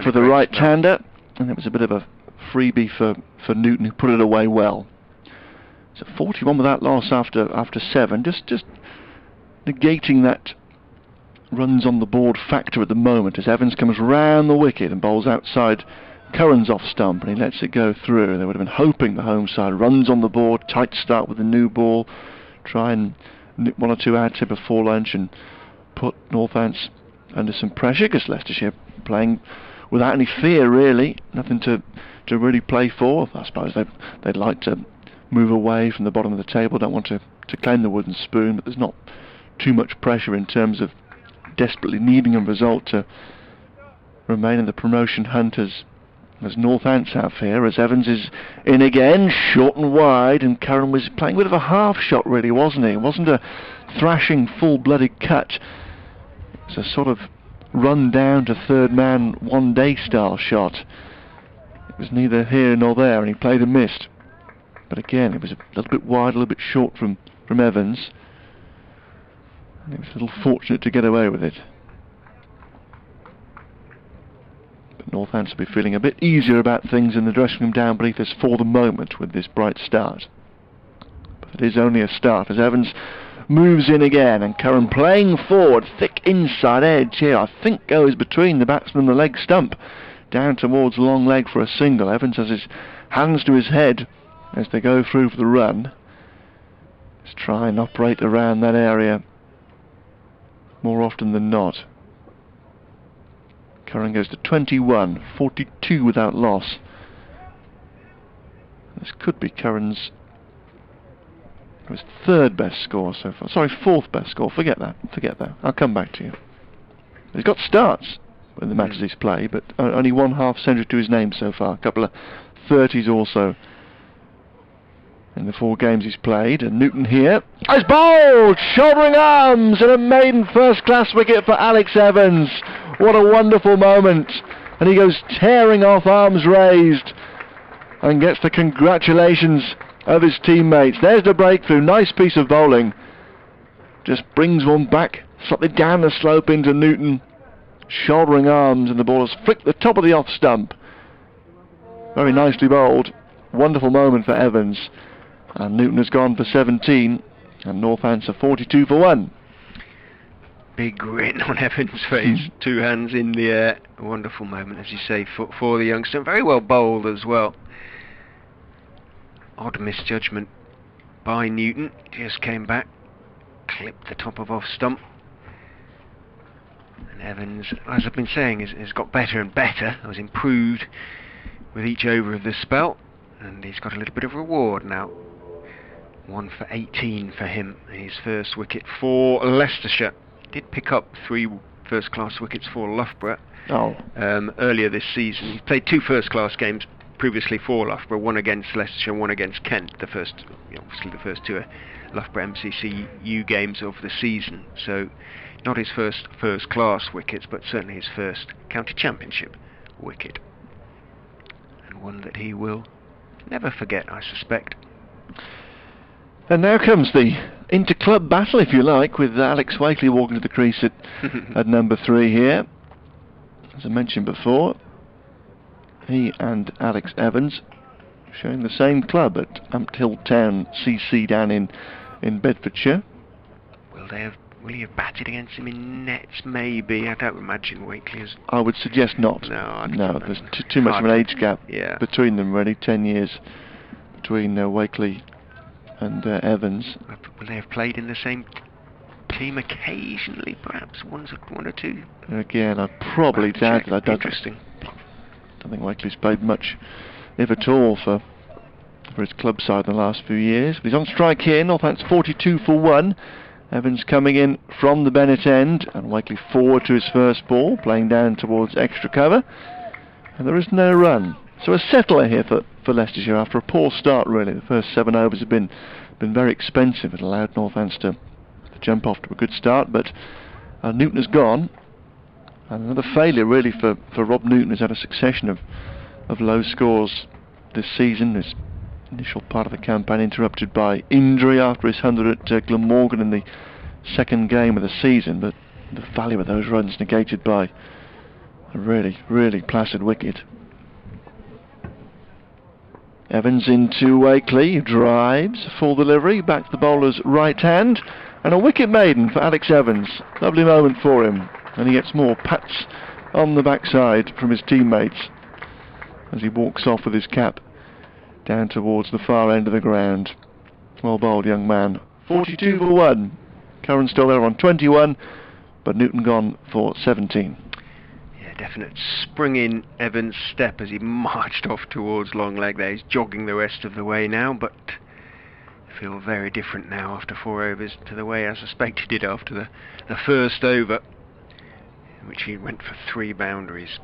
[SPEAKER 2] for the right-hander, and it was a bit of a freebie for Newton, who put it away well. So 41 without loss after 7, just negating that runs on the board factor at the moment, as Evans comes round the wicket and bowls outside Curran's off stump, and he lets it go through. They would have been hoping the home side runs on the board, tight start with the new ball, try and nip 1 or 2 outs here before lunch and put Northants under some pressure, because Leicestershire playing without any fear really, nothing to really play for. I suppose they'd like to move away from the bottom of the table, don't want to claim the wooden spoon, but there's not too much pressure in terms of desperately needing a result to remain in the promotion hunt as Northants have here, as Evans is in again, short and wide, and Curran was playing a bit of a half shot really, wasn't he? It wasn't a thrashing full-blooded cut. It's a sort of run down to third man one day style shot. It was neither here nor there, and he played and missed. But again, it was a little bit wide, a little bit short from Evans. And he was a little fortunate to get away with it. But Northants will be feeling a bit easier about things in the dressing room down beneath us for the moment with this bright start. But it is only a start, as Evans moves in again, and Curran playing forward, thick inside edge here, I think goes between the batsman and the leg stump, down towards long leg for a single. Evans has his hands to his head as they go through for the run. Let's try and operate around that area more often than not. Curran goes to 21, 42 without loss. This could be Curran's third best score so far. Sorry, fourth best score. Forget that. I'll come back to you. He's got starts in the matches he's played, but only one half century to his name so far. A couple of 30s also in the 4 games he's played. And Newton here has bowled, shouldering arms, and a maiden first-class wicket for Alex Evans. What a wonderful moment. And he goes tearing off, arms raised, and gets the congratulations of his teammates. There's the breakthrough. Nice piece of bowling. Just brings one back slightly down the slope into Newton. Shouldering arms, and the ball has flicked the top of the off stump. Very nicely bowled. Wonderful moment for Evans. And Newton has gone for 17, and Northants are 42 for 1.
[SPEAKER 1] Big grin on Evans' face, 2 hands in the air. A wonderful moment, as you say, for the youngster. Very well bowled as well. Odd misjudgment by Newton. Just came back, clipped the top of off stump. And Evans, as I've been saying, has got better and better. Has improved with each over of the spell. And he's got a little bit of reward now. 1 for 18 for him. His first wicket for Leicestershire. Did pick up 3 first-class wickets for Loughborough earlier this season. He's played 2 first-class games previously for Loughborough, 1 against Leicestershire, 1 against Kent. Obviously the first 2 are Loughborough MCCU games of the season. So not his first-class wickets, but certainly his first county championship wicket, and one that he will never forget, I suspect.
[SPEAKER 2] And now comes the inter-club battle, if you like, with Alex Wakely walking to the crease at number 3 here. As I mentioned before, he and Alex Evans showing the same club at Ampthill Town CC down in Bedfordshire. Will he have batted against him in nets? Maybe. I don't imagine Wakely has. I would suggest not. No, there's too much of an age gap between them, really. 10 years between Wakely and Evans. Will they have played in the same team occasionally, perhaps? One or two? Again, I'd probably doubt it. Interesting. I don't think Wakely's played much, if at all, for his club side in the last few years. But he's on strike here. Northants 42 for 1. Evans coming in from the Bennett end, and Wakely forward to his first ball, playing down towards extra cover. And there is no run. So a settler here for Leicestershire after a poor start, really. The first 7 overs have been very expensive. It allowed Northants to jump off to a good start, but Newton has gone. And another failure, really, for Rob Newton, who's had a succession of low scores this season. His initial part of the campaign interrupted by injury after his 100 at Glamorgan in the second game of the season, but the value of those runs negated by a really, really placid wicket. Evans into Wakely, drives, full delivery, back to the bowler's right hand, and a wicket maiden for Alex Evans. Lovely moment for him, and he gets more pats on the backside from his teammates as he walks off with his cap down towards the far end of the ground. Well bowled, young man. 42 for 1. Curran still there on 21, but Newton gone for 17. Definite spring in Evans' step as he marched off towards long leg there. He's jogging the rest of the way now, but I feel very different now after 4 overs to the way I suspect he did after the first over, in which he went for 3 boundaries.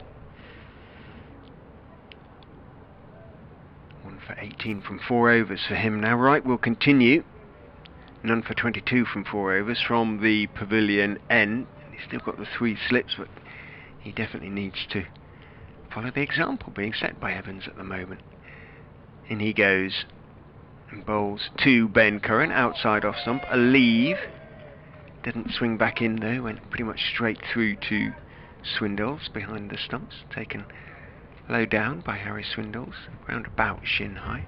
[SPEAKER 2] 1 for 18 from 4 overs for him now. Right, we'll continue. None for 22 from 4 overs from the pavilion end. He's still got the 3 slips, but he definitely needs to follow the example being set by Evans at the moment. In he goes and bowls to Ben Curran, outside off stump, a leave. Didn't swing back in though, went pretty much straight through to Swindles behind the stumps, taken low down by Harry Swindles, round about shin high.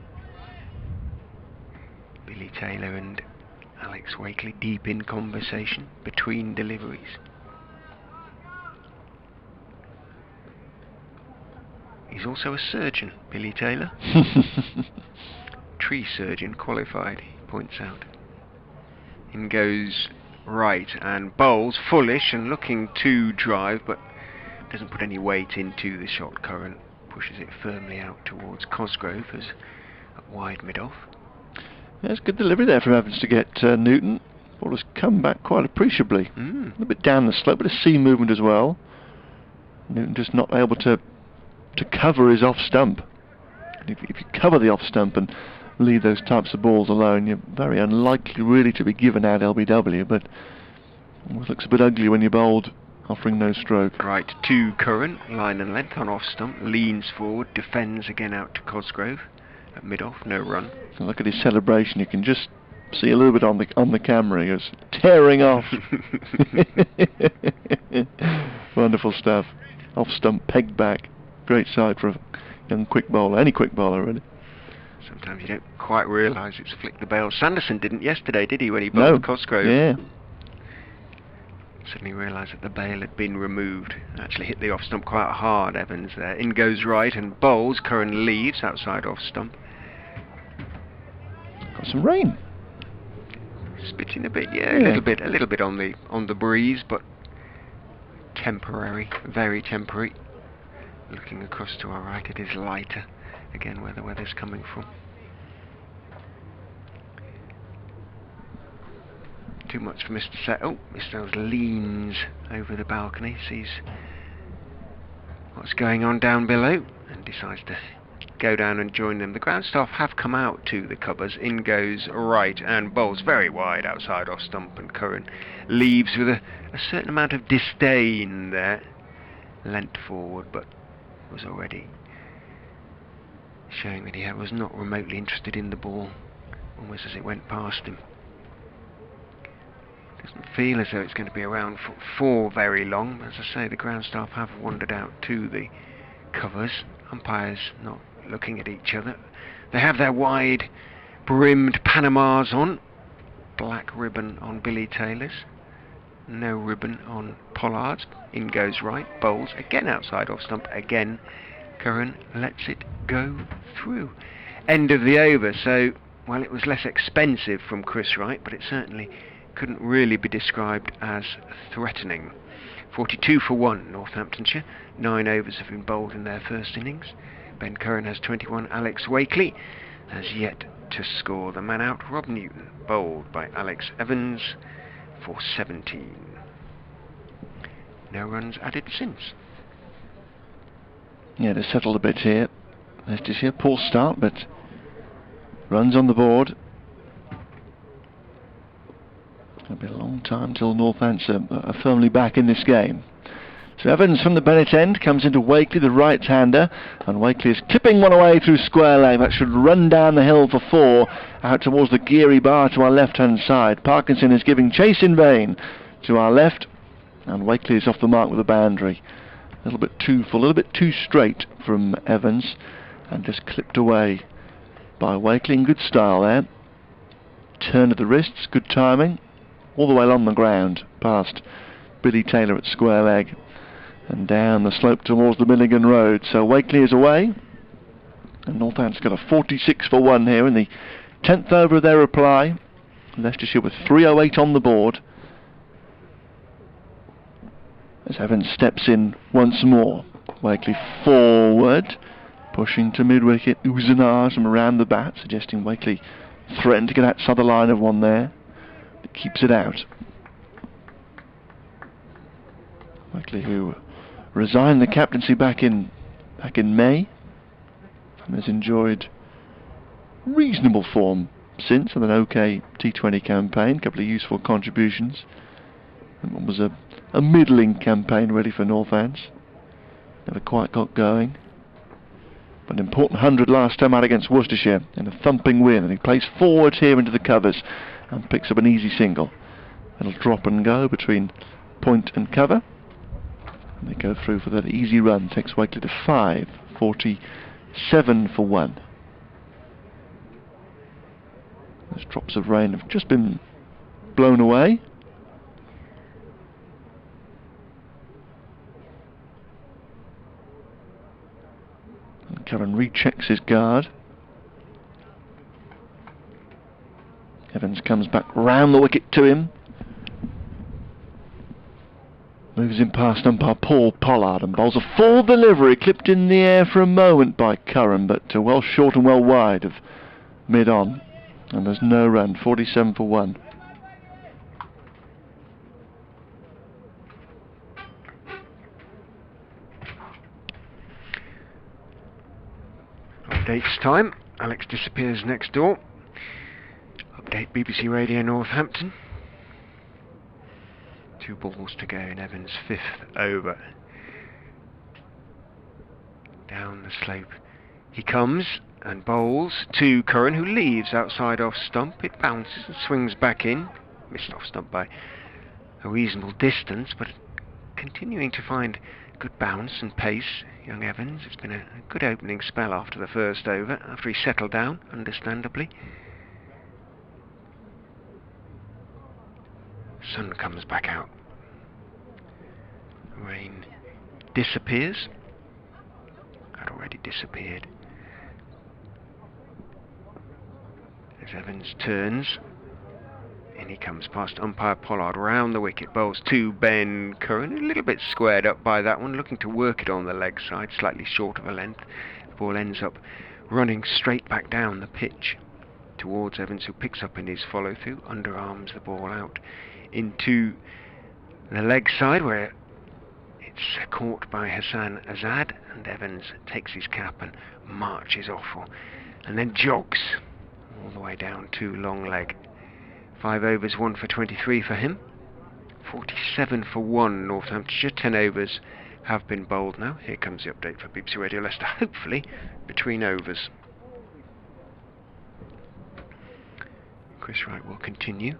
[SPEAKER 2] Billy Taylor and Alex Wakely deep in conversation between deliveries. He's also a surgeon, Billy Taylor. Tree surgeon, qualified, he points out. In goes right and bowls, fullish and looking to drive, but
[SPEAKER 1] doesn't put any weight into the shot. Curran pushes it firmly out towards Cosgrove as at wide mid-off.
[SPEAKER 2] Yeah, it's good delivery there from Evans to get Newton. Ball has come back quite appreciably. A little bit down the slope, but a seam movement as well. Newton just not able to cover his off stump. And if you cover the off stump and leave those types of balls alone, you're very unlikely really to be given out LBW, but it looks a bit ugly when you're bowled offering no stroke.
[SPEAKER 1] Right to Curran, line and length on off stump, leans forward, defends again out to Cosgrove at mid-off, no run.
[SPEAKER 2] So look at his celebration, you can just see a little bit on the camera. He was tearing off. Wonderful stuff. Off stump, pegged back. Great sight for a young quick bowler, any quick bowler really.
[SPEAKER 1] Sometimes you don't quite realise it's flicked the bail. Sanderson didn't yesterday, did he, when he bowled Cosgrove?
[SPEAKER 2] Yeah.
[SPEAKER 1] Suddenly realised that the bail had been removed. Actually hit the off stump quite hard, Evans there. In goes right and bowls. Curran leaves outside off stump.
[SPEAKER 2] Got some rain.
[SPEAKER 1] Spitting a bit, yeah. A little bit on the breeze, but temporary, very temporary. Looking across to our right, it is lighter. Again, where the weather's coming from. Too much for Mr. Set. Oh, Mr. Ells leans over the balcony, sees what's going on down below, and decides to go down and join them. The ground staff have come out to the covers. In goes right and bowls very wide outside off stump, and Curran leaves with a certain amount of disdain there. Leant forward, but was already showing that he was not remotely interested in the ball, almost as it went past him. Doesn't feel as though it's going to be around for very long. As I say, the ground staff have wandered out to the covers. Umpires not looking at each other. They have their wide brimmed Panamas on. Black ribbon on Billy Taylor's. No ribbon on Pollard's. In goes right, bowls again outside off stump again. Curran lets it go through. End of the over. So, well, it was less expensive from Chris Wright, but it certainly couldn't really be described as threatening. 42 for 1, Northamptonshire. 9 overs have been bowled in their first innings. Ben Curran has 21. Alex Wakely has yet to score. The man out, Rob Newton, bowled by Alex Evans for 17. No runs added since.
[SPEAKER 2] Yeah, they've settled a bit here. Leicestershire, poor start, but runs on the board. It'll be a long time till Northamptonshire are firmly back in this game. So Evans from the Bennett end comes into Wakely, the right-hander, and Wakely is clipping one away through square leg. That should run down the hill for 4, out towards the Geary bar to our left-hand side. Parkinson is giving chase in vain to our left, and Wakely is off the mark with a boundary. A little bit too full, a little bit too straight from Evans, and just clipped away by Wakely in good style there. Turn of the wrists, good timing, all the way along the ground, past Billy Taylor at square leg, and down the slope towards the Milligan Road. So Wakely is away, and Northampton's got a 46 for 1 here in the 10th over of their reply. Leicestershire with 308 on the board, as Evans steps in once more. Wakely forward, pushing to mid-wicket, Uzanage from around the bat, suggesting Wakely threatened to get outside the line of one there. But keeps it out. Wakely, who resigned the captaincy back in May, and has enjoyed reasonable form since, and an OK T20 campaign, a couple of useful contributions, and what was a middling campaign really for Northants. Never quite got going, but an important 100 last time out against Worcestershire in a thumping win, and he plays forward here into the covers and picks up an easy single. It'll drop and go between point and cover, and they go through for that easy run. Takes Wakely to 5, 47 for 1. Those drops of rain have just been blown away. And Curran rechecks his guard. Evans comes back round the wicket to him. Moves in past umpire Paul Pollard and bowls a full delivery, clipped in the air for a moment by Curran, but well short and well wide of mid-on. And there's no run, 47 for 1.
[SPEAKER 1] Updates time. Alex disappears next door. Update BBC Radio Northampton. 2 balls to go in Evans' 5th over. Down the slope he comes and bowls to Curran, who leaves outside off stump. It bounces and swings back in. Missed off stump by a reasonable distance, but continuing to find good bounce and pace. Young Evans, it's been a good opening spell after the first over, after he settled down, understandably. Sun comes back out. Rain disappears. Had already disappeared. As Evans turns, in he comes past umpire Pollard, round the wicket, bowls to Ben Curran, a little bit squared up by that one, looking to work it on the leg side, slightly short of a length. The ball ends up running straight back down the pitch towards Evans, who picks up in his follow-through, underarms the ball out into the leg side, where it's caught by Hassan Azad, and Evans takes his cap and marches off, and then jogs all the way down to long leg. 5 overs, 1 for 23 for him. 47 for 1 Northamptonshire. 10 overs have been bowled now. Here comes the update for BBC Radio Leicester, hopefully between overs. Chris Wright will continue.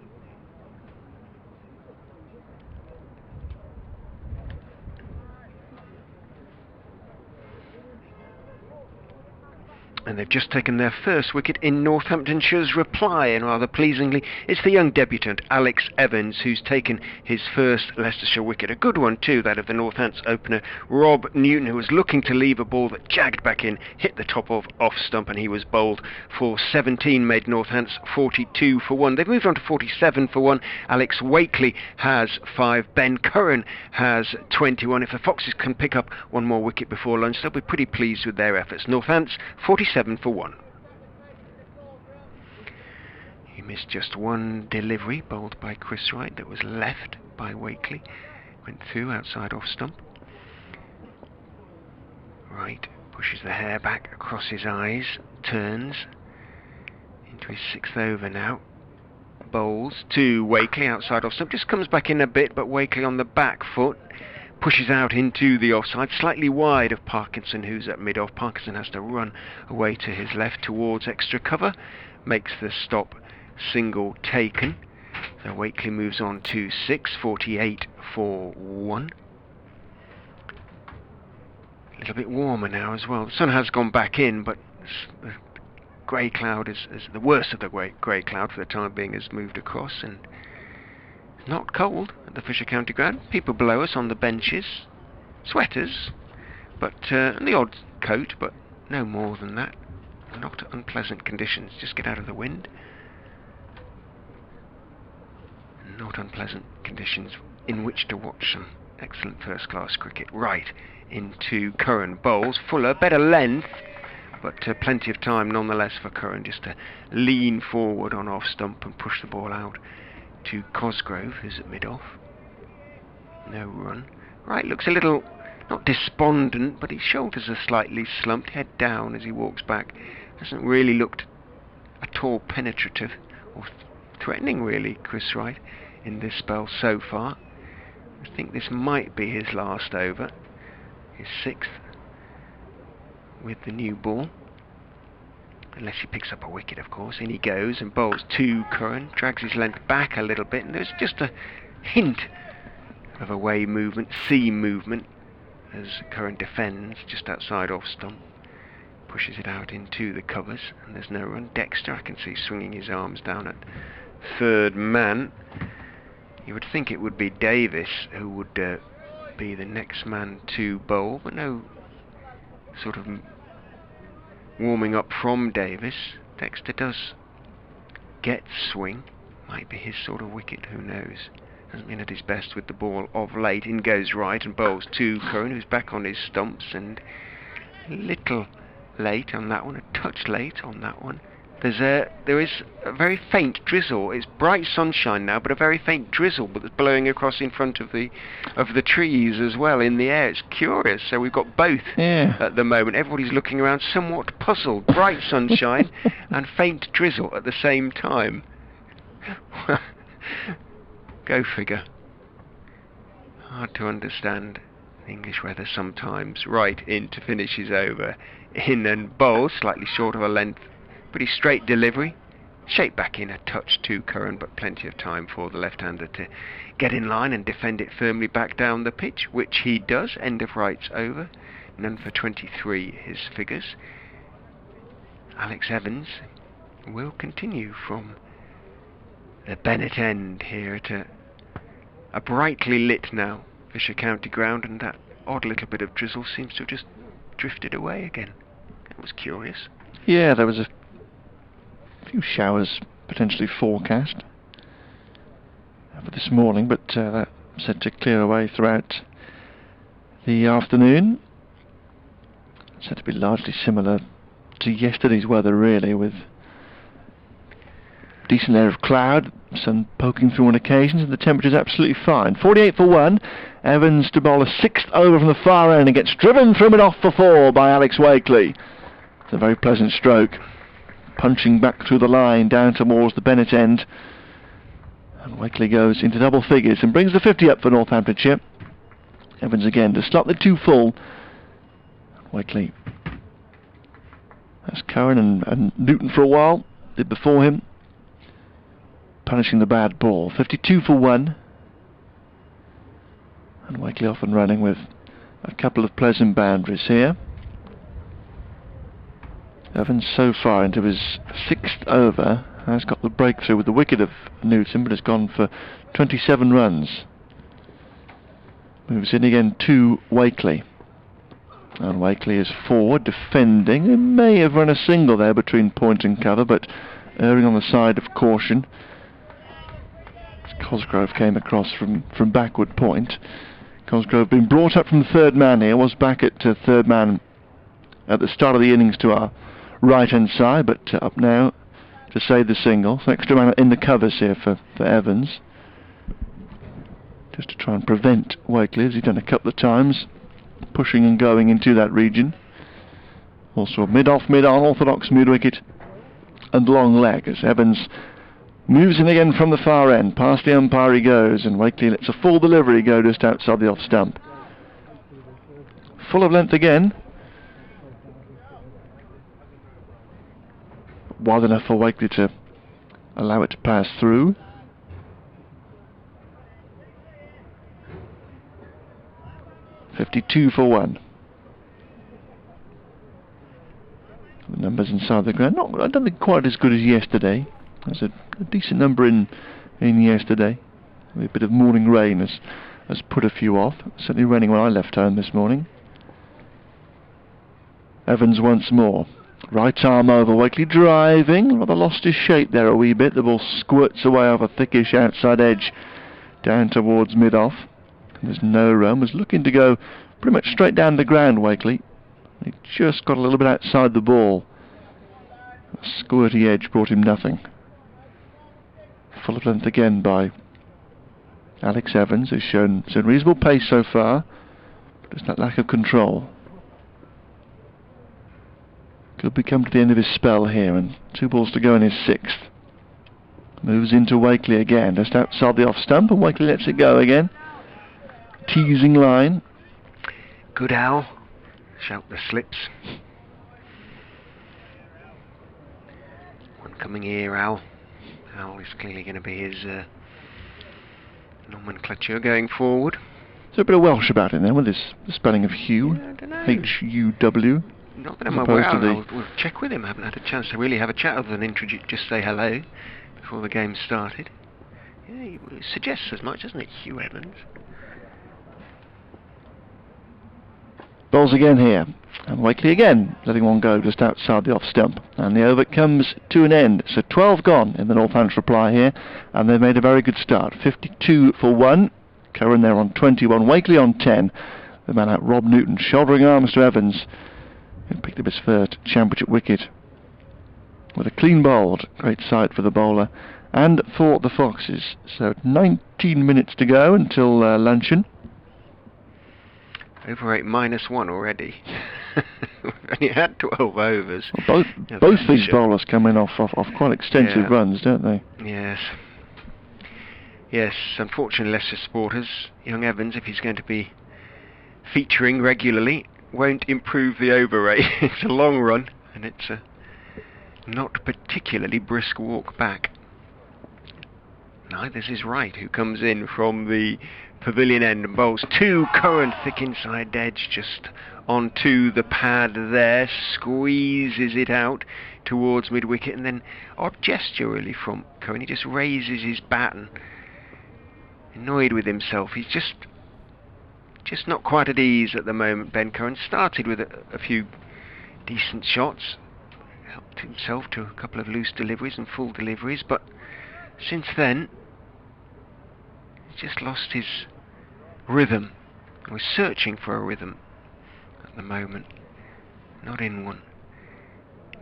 [SPEAKER 1] And they've just taken their first wicket in Northamptonshire's reply, and rather pleasingly, it's the young debutant Alex Evans who's taken his first Leicestershire wicket. A good one too, that of the Northants opener Rob Newton, who was looking to leave a ball that jagged back in, hit the top of off stump, and he was bowled for 17, made Northants 42 for 1. They've moved on to 47 for 1. Alex Wakely has 5. Ben Curran has 21. If the Foxes can pick up one more wicket before lunch, they'll be pretty pleased with their efforts. Northants 47 for 1. He missed just one delivery, bowled by Chris Wright, that was left by Wakely. Went through outside off stump. Wright pushes the hair back across his eyes, turns into his 6th over now. Bowls to Wakely outside off stump, just comes back in a bit, but Wakely on the back foot pushes out into the offside, slightly wide of Parkinson, who's at mid-off. Parkinson has to run away to his left towards extra cover, makes the stop single taken. So Wakely moves on to 6, 48 for 1. A little bit warmer now as well. The sun has gone back in, but the grey cloud is the worst of the grey cloud for the time being, has moved across, and not cold at the Fisher County ground. People below us on the benches, sweaters, but and the odd coat, but no more than that. Not unpleasant conditions. Just get out of the wind. Not unpleasant conditions in which to watch some excellent first-class cricket. Right into Curran. Bowls Fuller, better length, but plenty of time nonetheless for Curran just to lean forward on off stump and push the ball out to Cosgrove, who's at mid-off. No run. Wright looks a little, not despondent, but his shoulders are slightly slumped, head down as he walks back. Hasn't really looked at all penetrative or threatening, really, Chris Wright, in this spell so far. I think this might be his last over, his 6th with the new ball. Unless he picks up a wicket, of course. In he goes and bowls to Curran, drags his length back a little bit, and there's just a hint of away movement, seam movement, as Curran defends just outside off stump. Pushes it out into the covers, and there's no run. Dexter, I can see swinging his arms down at 3rd man. You would think it would be Davis who would be the next man to bowl, but no sort of warming up from Davis. Dexter does get swing. Might be his sort of wicket, who knows. Hasn't been at his best with the ball of late. In goes right and bowls to Curran, who's back on his stumps, and a little late on that one, a touch late on that one. There is a very faint drizzle. It's bright sunshine now, but a very faint drizzle that's blowing across in front of the trees as well in the air. It's curious. So we've got both at the moment. Everybody's looking around somewhat puzzled. Bright sunshine and faint drizzle at the same time. Go figure. Hard to understand English weather sometimes. Right in to finish is over. In and bowl, slightly short of a length. Pretty straight delivery. Shape back in a touch to Curran, but plenty of time for the left-hander to get in line and defend it firmly back down the pitch, which he does. End of rights over. None for 23, his figures. Alex Evans will continue from the Bennett end here at a brightly lit now Fisher County ground, and that odd little bit of drizzle seems to have just drifted away again. That was curious.
[SPEAKER 2] Yeah, there was a few showers potentially forecast for this morning, but that said to clear away throughout the afternoon. Said to be largely similar to yesterday's weather, really, with decent layer of cloud, sun poking through on occasions, and the temperature's absolutely fine. 48 for 1. Evans to bowl a 6th over from the far end and gets driven through mid off for 4 by Alex Wakely. It's a very pleasant stroke, punching back through the line down towards the Bennett end, and Wakely goes into double figures and brings the 50 up for Northamptonshire. Evans again to slot the 2 full. Wakely, that's Curran and Newton for a while, did before him, punishing the bad ball. 52 for 1, and Wakely off and running with a couple of pleasant boundaries here. Evans so far into his 6th over has got the breakthrough with the wicket of Newton, but has gone for 27 runs. Moves in again to Wakely, and Wakely is forward defending. He may have run a single there between point and cover, but erring on the side of caution. Cosgrove came across from backward point. Cosgrove being brought up from the third man here, was back at third man at the start of the innings to our right hand side, but up now to save the single. So extra man in the covers here for Evans, just to try and prevent Wakely, as he's done a couple of times, pushing and going into that region. Also a mid off, mid on orthodox mid wicket and long leg, as Evans moves in again from the far end. Past the umpire he goes, and Wakely lets a full delivery go just outside the off stump. Full of length again. Wide enough for Wakely to allow it to pass through. .52 for 1. The numbers inside the ground, I don't think quite as good as yesterday. There's a decent number in yesterday. A bit of morning rain has put a few off. Certainly raining when I left home this morning. Evans once more. Right arm over, Wakely driving. Rather lost his shape there a wee bit. The ball squirts away off a thickish outside edge down towards mid-off. There's no run. Was looking to go pretty much straight down the ground, Wakely. He just got a little bit outside the ball. A squirty edge brought him nothing. Full of length again by Alex Evans, who's shown reasonable pace so far, but just that lack of control. Could be come to the end of his spell here, and 2 balls to go in his 6th. Moves into Wakely again, just outside the off stump, and Wakely lets it go again. Teasing line.
[SPEAKER 1] Good Al. Shout the slips. One coming here, Al. Al is clearly going to be his nomenclature going forward.
[SPEAKER 2] There's a bit of Welsh about it then, with this the spelling of Hugh.
[SPEAKER 1] Yeah, I don't know.
[SPEAKER 2] H-U-W.
[SPEAKER 1] Not that I'm aware of. We'll check with him. I haven't had a chance to really have a chat other than just say hello before the game started. Yeah, he suggests as much, doesn't it, Hugh Evans?
[SPEAKER 2] Bowls again here. And Wakely again, letting one go just outside the off stump. And the over comes to an end. So 12 gone in the Northamptonshire reply here. And they've made a very good start. 52 for 1. Curran there on 21. Wakely on 10. The man out, Rob Newton, shouldering arms to Evans, who picked up his first championship wicket with a clean bowled. Great sight for the bowler and for the Foxes. So 19 minutes to go until luncheon.
[SPEAKER 1] Over 8 -1 already. We've only had 12 overs.
[SPEAKER 2] Well, both these bowlers come in off quite extensive runs, don't they?
[SPEAKER 1] Yes. Yes, unfortunately Leicester supporters, young Evans, if he's going to be featuring regularly, won't improve the over rate. It's a long run and it's a not particularly brisk walk back. Neither's his right, who comes in from the pavilion end and bowls two Curran, thick inside edge just onto the pad there, squeezes it out towards mid-wicket, and then odd gesture really from Curran. He just raises his bat and annoyed with himself. He's just not quite at ease at the moment, Ben Curran. Started with a few decent shots, helped himself to a couple of loose deliveries and full deliveries, but since then he's just lost his rhythm. We're searching for a rhythm at the moment, not in one.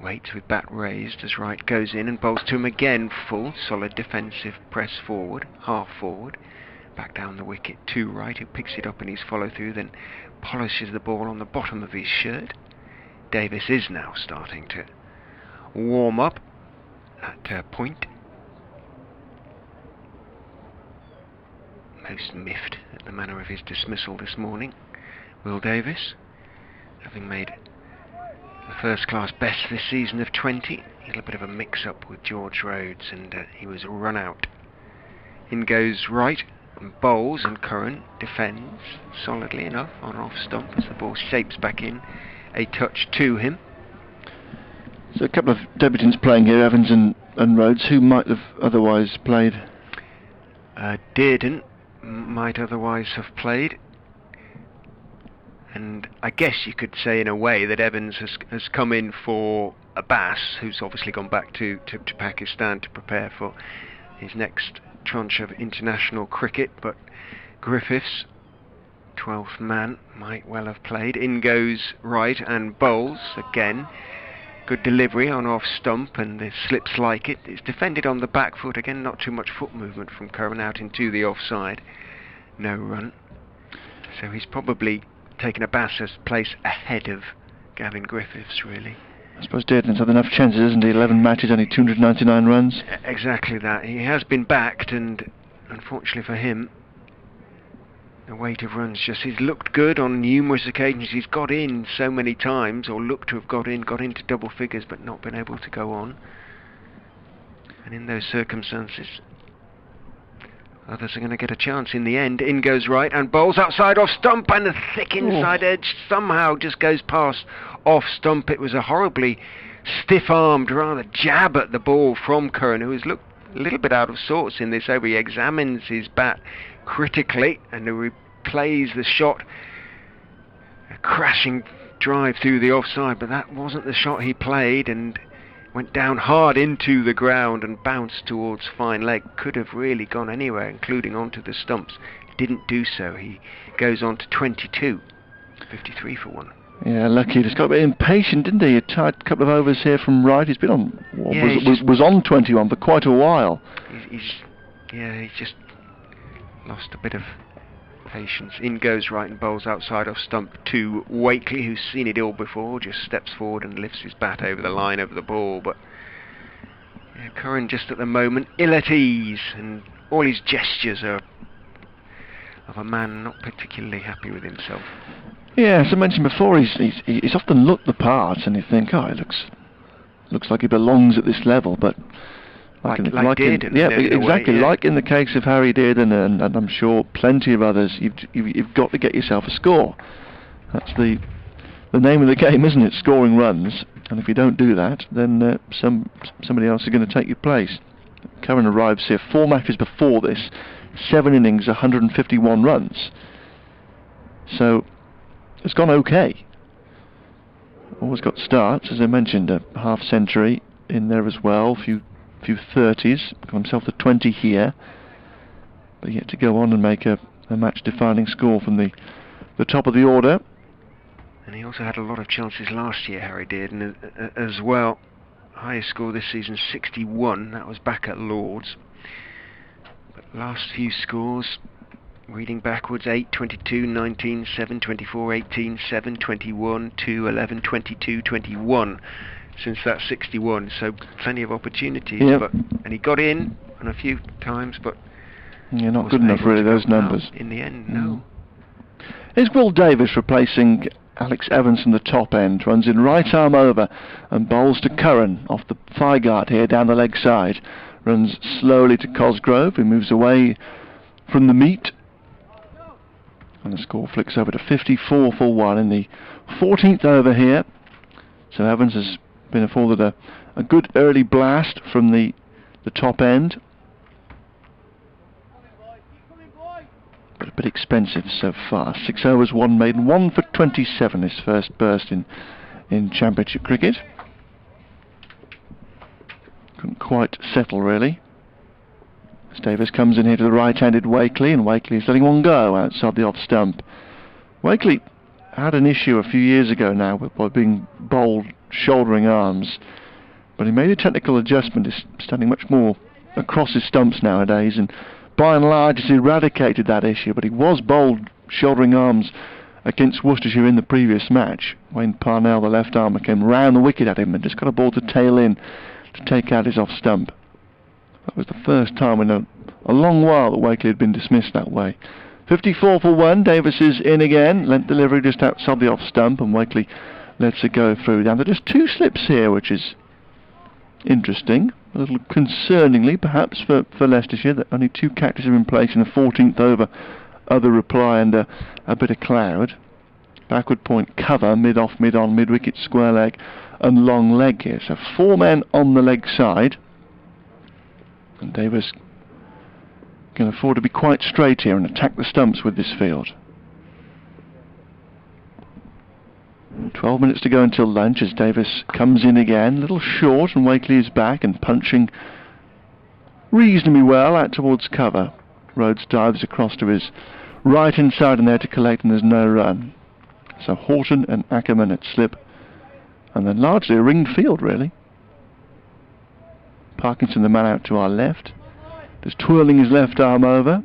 [SPEAKER 1] Waits with bat raised as right goes in and bowls to him again. Full solid defensive press forward, half forward, back down the wicket to right, who picks it up in his follow through, then polishes the ball on the bottom of his shirt. Davis is now starting to warm up at point. Most miffed at the manner of his dismissal this morning, Will Davis, having made the first class best this season of 20. He had a bit of a mix up with George Rhodes and he was run out. In goes right and bowls, and Curran defends solidly enough on off stump as the ball shapes back in, a touch to him.
[SPEAKER 2] So a couple of debutants playing here, Evans and Rhodes. Who might have otherwise played?
[SPEAKER 1] Dearden might otherwise have played, and I guess you could say in a way that Evans has come in for Abbas, who's obviously gone back to Pakistan to prepare for his next tranche of international cricket, but Griffiths, 12th man, might well have played. In goes right and bowls again. Good delivery on off stump and the slips like it. It's defended on the back foot again, not too much foot movement from Curran out into the offside. No run. So he's probably taken Abbas's place ahead of Gavin Griffiths, really.
[SPEAKER 2] I suppose Dearden's had enough chances, isn't he? 11 matches, only 299 runs.
[SPEAKER 1] Exactly that. He has been backed, and unfortunately for him, the weight of runs he's looked good on numerous occasions. He's got in so many times, or looked to have got into double figures, but not been able to go on. And in those circumstances, others are going to get a chance in the end. In goes right and bowls outside off stump, and the thick inside edge somehow just goes past off stump. It was a horribly stiff-armed, rather jab at the ball from Curran, who has looked a little bit out of sorts in this over. He examines his bat critically and replays the shot. A crashing drive through the offside, but that wasn't the shot he played, and went down hard into the ground and bounced towards fine leg. Could have really gone anywhere, including onto the stumps. Didn't do so. He goes on to 22, 53 for 1.
[SPEAKER 2] Yeah, lucky. He just got a bit impatient, didn't he? He tied a couple of overs here from right. He's been on, was on 21 for quite a while.
[SPEAKER 1] He's just lost a bit of patience. In goes right and bowls outside off stump to Wakely, who's seen it all before, just steps forward and lifts his bat over the line of the ball. But Curran just at the moment ill at ease, and all his gestures are of a man not particularly happy with himself.
[SPEAKER 2] Yeah, as I mentioned before, he's often looked the part, and you think, oh, it looks like he belongs at this level, but like Dearden, exactly. Like in the case of Harry Dearden, and I'm sure plenty of others, you've got to get yourself a score. That's the name of the game, isn't it? Scoring runs, and if you don't do that, then somebody else is going to take your place. Curran arrives here 4 matches before this, 7 innings, 151 runs. So has gone okay. Always got starts, as I mentioned, a half century in there as well, few 30s, got himself to 20 here, but yet to go on and make a match-defining score from the top of the order.
[SPEAKER 1] And he also had a lot of chances last year, Harry did, and as well. Highest score this season, 61. That was back at Lord's. But last few scores, reading backwards, 8, 22, 19, 7, 24, 18, 7, 21, 2, 11, 22, 21. Since that 61, so plenty of opportunities.
[SPEAKER 2] Yep.
[SPEAKER 1] And he got in on a few times, but
[SPEAKER 2] not good enough, really, those numbers.
[SPEAKER 1] In the end, no.
[SPEAKER 2] Here's Will Davis replacing Alex Evans from the top end. Runs in right arm over and bowls to Curran off the thigh guard here down the leg side. Runs slowly to Cosgrove, who moves away from the meet. And the score flicks over to 54 for 1 in the 14th over here. So Evans has been afforded a good early blast from the top end. But a bit expensive so far. 6 overs, 1 maiden, 1 for 27 his first burst in Championship cricket. Couldn't quite settle really. As Davis comes in here to the right-handed Wakely, and Wakely is letting one go outside the off stump. Wakely had an issue a few years ago now by being bowled shouldering arms, but he made a technical adjustment. He's standing much more across his stumps nowadays, and by and large has eradicated that issue. But he was bowled shouldering arms against Worcestershire in the previous match. Wayne Parnell, the left armer, came round the wicket at him and just got a ball to tail in to take out his off stump. That was the first time in a long while that Wakely had been dismissed that way. 54 for 1, Davis is in again, length delivery just outside the off stump, and Wakely lets it go through. Down to just 2 slips here, which is interesting, a little concerningly perhaps for Leicestershire, that only 2 catches are in place in the 14th over, other reply and a bit of cloud. Backward point cover, mid-off, mid-on, mid-wicket, square leg and long leg here. So 4 men on the leg side, and Davis can afford to be quite straight here and attack the stumps with this field. 12 minutes to go until lunch as Davis comes in again, a little short, and Wakely is back and punching reasonably well out towards cover. Rhodes dives across to his right hand side and there to collect, and there's no run. So Horton and Ackerman at slip, and then largely a ringed field really. Parkinson, the man out to our left, just twirling his left arm over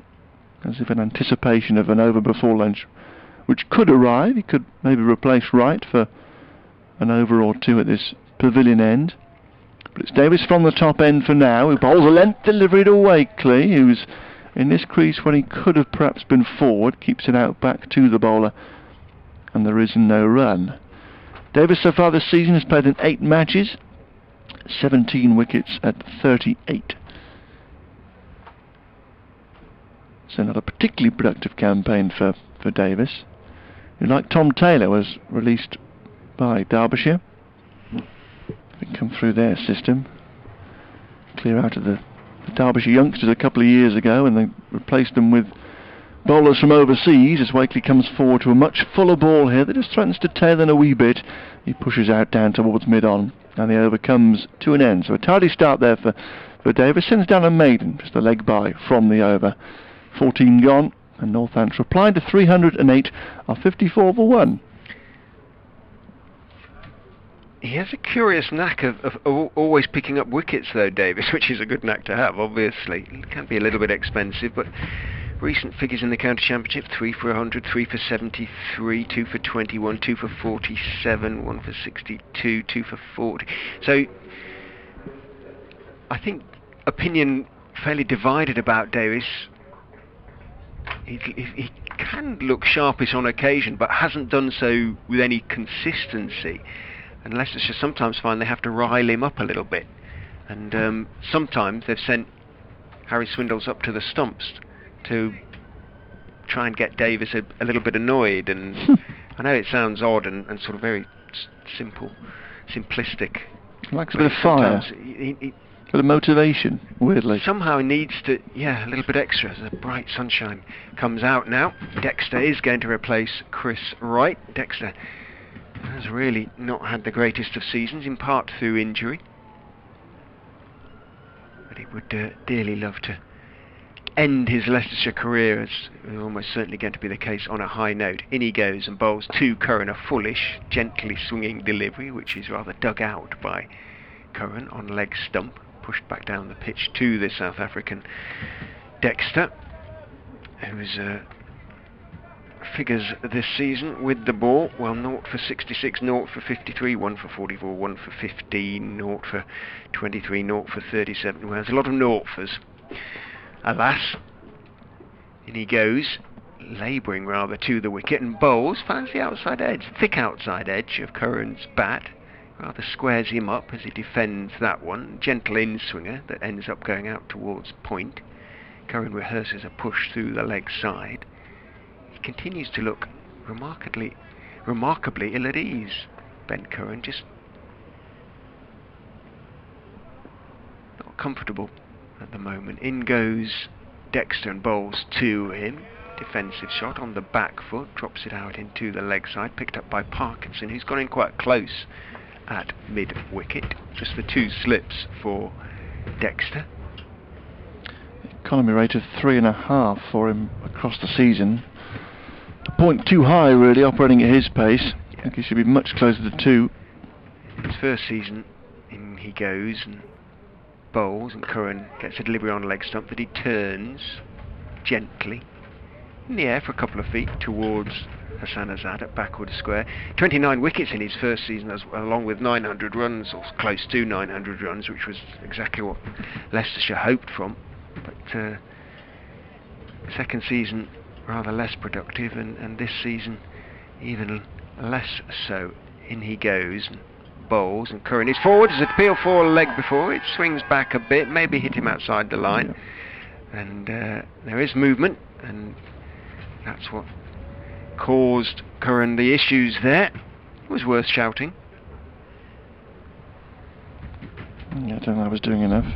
[SPEAKER 2] as if in anticipation of an over before lunch which could arrive. He could maybe replace Wright for an over or 2 at this pavilion end. But it's Davis from the top end for now, who bowls a length delivery to Wakely, who's in this crease when he could have perhaps been forward, keeps it out back to the bowler, and there is no run. Davis so far this season has played in 8 matches, 17 wickets at 38. So not a particularly productive campaign for Davis, who, like Tom Taylor, was released by Derbyshire. They come through their system, clear out of the Derbyshire youngsters a couple of years ago, and they replaced them with bowlers from overseas as Wakely comes forward to a much fuller ball here that just threatens to tail in a wee bit. He pushes out down towards mid-on, and the over comes to an end. So a tidy start there for Davis. Sends down a maiden, just a leg by from the over. 14 gone, and Northamptonshire replied to 308 of 54 for 1.
[SPEAKER 1] He has a curious knack of always picking up wickets though, Davis, which is a good knack to have, obviously. It can be a little bit expensive, but recent figures in the county championship: 3 for 100, 3 for 73, 2 for 21, 2 for 47, 1 for 62, 2 for 40. So I think opinion fairly divided about Davis. He can look sharpish on occasion, but hasn't done so with any consistency. And Leicestershire sometimes find they have to rile him up a little bit. And sometimes they've sent Harry Swindles up to the stumps to try and get Davis a little bit annoyed. And I know it sounds odd and sort of very simplistic.
[SPEAKER 2] He likes a bit of fire. Bit of motivation, weirdly.
[SPEAKER 1] Somehow he needs to, a little bit extra as the bright sunshine comes out now. Dexter is going to replace Chris Wright. Dexter has really not had the greatest of seasons, in part through injury. But he would dearly love to end his Leicestershire career, as is almost certainly going to be the case, on a high note. In he goes and bowls to Curran, a fullish, gently swinging delivery, which is rather dug out by Curran on leg stump, pushed back down the pitch to the South African Dexter, who's figures this season with the ball. Well, 0 for 66, 0 for 53, 1 for 44, 1 for 15, 0 for 23, 0 for 37. Well, there's a lot of 0 fors. Alas, in he goes, labouring rather to the wicket, and bowls, finds the outside edge, thick outside edge of Curran's bat, rather squares him up as he defends that one. Gentle in-swinger that ends up going out towards point. Curran rehearses a push through the leg side. He continues to look remarkably ill at ease, Ben Curran, just not comfortable at the moment. In goes Dexter and bowls to him. Defensive shot on the back foot, drops it out into the leg side, picked up by Parkinson, who's gone in quite close at mid-wicket. Just the 2 slips for Dexter.
[SPEAKER 2] Economy rate of 3.5 for him across the season. A point too high, really, operating at his pace. I think he should be much closer to 2.
[SPEAKER 1] His first season, in he goes and bowls, and Curran gets a delivery on leg stump that he turns gently in the air for a couple of feet towards Hassan Azad at backward square. 29 wickets in his first season, along with 900 runs, or close to 900 runs, which was exactly what Leicestershire hoped from. But second season rather less productive, and this season even less so. In he goes and bowls, and Curran is forward. There's a peel for leg before it swings back a bit, maybe hit him outside the line, and there is movement, and that's what caused Curran the issues there. It was worth shouting.
[SPEAKER 2] Yeah, I don't think I was doing enough.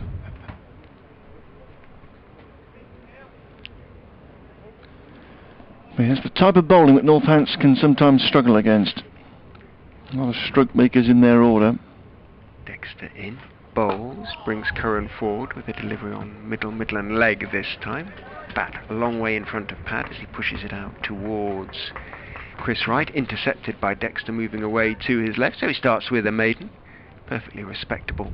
[SPEAKER 2] But here's the type of bowling that Northants can sometimes struggle against. A lot of stroke makers in their order.
[SPEAKER 1] Dexter in, bowls, brings Curran forward with a delivery on Midland leg this time. Bat a long way in front of pad as he pushes it out towards Chris Wright, intercepted by Dexter moving away to his left, so he starts with a maiden. Perfectly respectable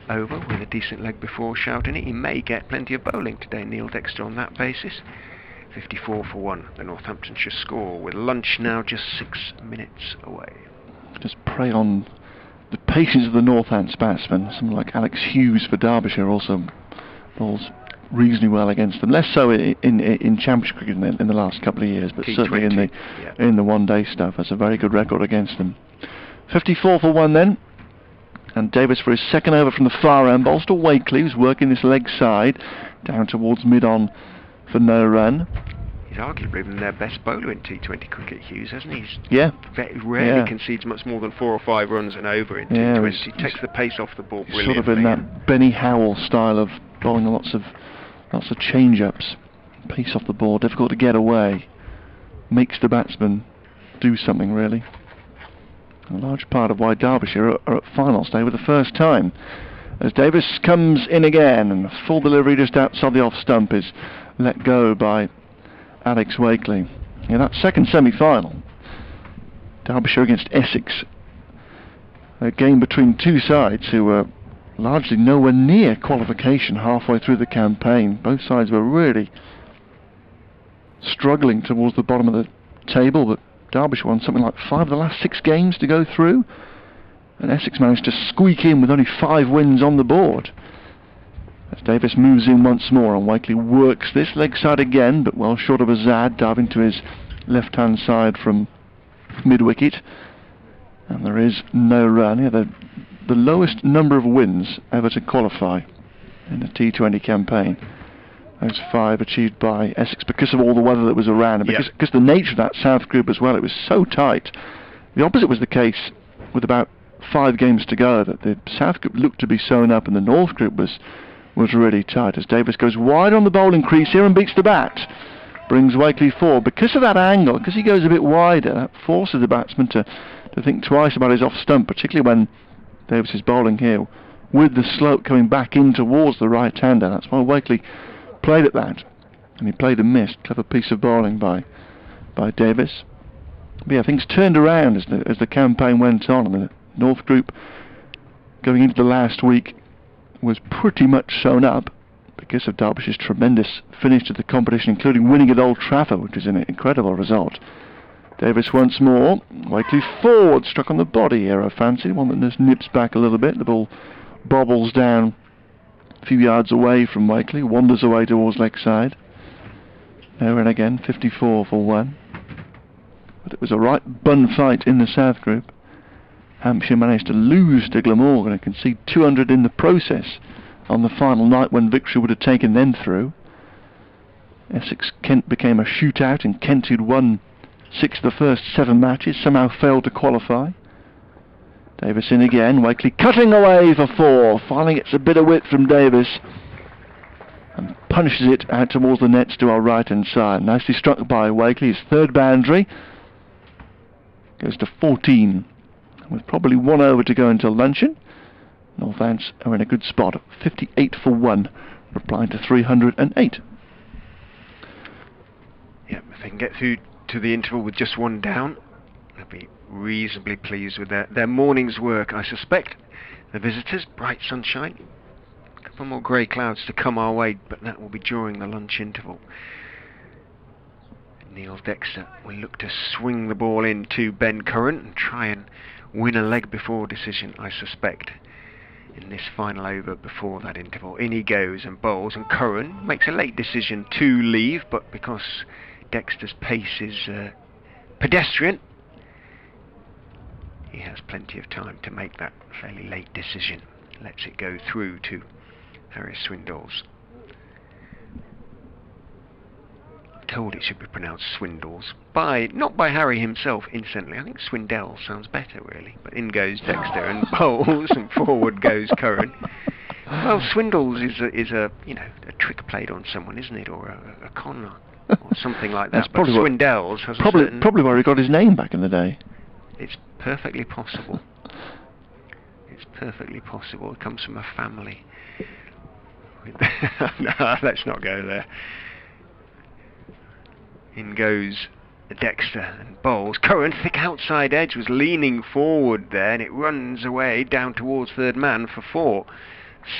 [SPEAKER 1] over with a decent leg before shouting it. He may get plenty of bowling today, Neil Dexter, on that basis. 54 for 1, the Northamptonshire score, with lunch now just 6 minutes away.
[SPEAKER 2] Just prey on the patience of the Northants batsmen. Someone like Alex Hughes for Derbyshire also bowls reasonably well against them. Less so in Championship cricket in the last couple of years, but
[SPEAKER 1] T20,
[SPEAKER 2] certainly in the one-day stuff. That's a very good record against them. 54 for 1 then. And Davis for his second over from the far end. Bowls to Wakely, who's working this leg side down towards mid-on for no run.
[SPEAKER 1] He's arguably been their best bowler in T20 cricket, Hughes, hasn't he? Very rarely concedes much more than 4 or 5 runs and over in T20. He takes the pace off the ball brilliantly.
[SPEAKER 2] Sort of in that Benny Howell style of bowling lots of change-ups. Pace off the ball, difficult to get away. Makes the batsman do something, really. A large part of why Derbyshire are at finals day for the first time. As Davis comes in again, and a full delivery just outside the off stump is let go by Alex Wakely. In that second semi-final, Derbyshire against Essex, a game between two sides who were largely nowhere near qualification halfway through the campaign. Both sides were really struggling towards the bottom of the table, but Derbyshire won something like 5 of the last 6 games to go through, and Essex managed to squeak in with only 5 wins on the board. As Davis moves in once more, and Wakely works this leg side again, but well short of Azad, diving to his left-hand side from mid-wicket, and there is no run. The lowest number of wins ever to qualify in a T20 campaign. Those 5 achieved by Essex because of all the weather that was around, and because the nature of that South group as well, it was so tight. The opposite was the case with about 5 games to go that the South group looked to be sewn up and the North group was really tight, as Davis goes wide on the bowling crease here and beats the bat. Brings Wakely forward. Because of that angle, because he goes a bit wider, that forces the batsman to think twice about his off stump, particularly when Davis is bowling here with the slope coming back in towards the right-hander. That's why Wakely played at that. And he played and missed. Clever piece of bowling by Davis. But yeah, things turned around as the campaign went on. And the North group, going into the last week, was pretty much sewn up because of Derbyshire's tremendous finish to the competition, including winning at Old Trafford, which is an incredible result. Davis once more. Wakely forward, struck on the body here, I fancy. One that just nips back a little bit. The ball bobbles down a few yards away from Wakely, wanders away towards leg side. There and again, 54 for 1. But it was a right bun fight in the South group. Hampshire managed to lose to Glamorgan and concede 200 in the process on the final night when victory would have taken them through. Essex-Kent became a shootout, and Kent, who'd won 6 of the first 7 matches, somehow failed to qualify. Davis in again, Wakely cutting away for 4. Finally gets a bit of wit from Davis and punishes it out towards the nets to our right-hand side. Nicely struck by Wakely, his 3rd boundary. Goes to 14. With probably 1 over to go until luncheon. Northants are in a good spot, 58 for 1, replying to 308.
[SPEAKER 1] Yeah, if they can get through to the interval with just 1 down, they'll be reasonably pleased with their morning's work, I suspect. The visitors, bright sunshine. A couple more grey clouds to come our way, but that will be during the lunch interval. Neil Dexter will look to swing the ball into Ben Curran and try and win a leg before decision, I suspect, in this final over before that interval. In he goes and bowls, and Curran makes a late decision to leave, but because Dexter's pace is pedestrian, he has plenty of time to make that fairly late decision. Lets it go through to Harry Swindells. Told it should be pronounced Swindles, not by Harry himself, incidentally. I think Swindell sounds better, really. But in goes Dexter and bowls, and forward goes Curran. Well, Swindles is a trick played on someone, isn't it, or a con or something like that.
[SPEAKER 2] That's probably
[SPEAKER 1] but Swindells has
[SPEAKER 2] probably where he got his name back in the day.
[SPEAKER 1] It's perfectly possible. It's perfectly possible. It comes from a family. No, let's not go there. In goes Dexter and bowls. Curran, thick outside edge, was leaning forward there, and it runs away down towards 3rd man for 4.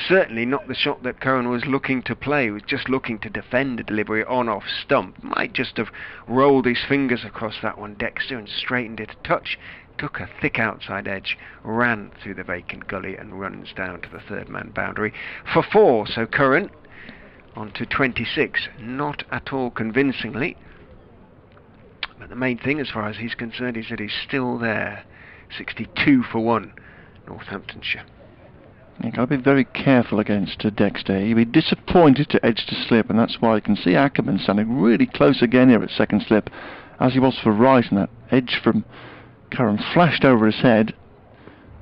[SPEAKER 1] Certainly not the shot that Curran was looking to play. He was just looking to defend a delivery on off stump. Might just have rolled his fingers across that one, Dexter, and straightened it a touch. Took a thick outside edge, ran through the vacant gully and runs down to the 3rd man boundary for 4. So Curran on to 26. Not at all convincingly. But the main thing, as far as he's concerned, is that he's still there. 62 for 1, Northamptonshire.
[SPEAKER 2] You've got to be very careful against Dexter. He'd be disappointed to edge to slip, and that's why you can see Ackerman standing really close again here at 2nd slip, as he was for right, and that edge from Curran flashed over his head.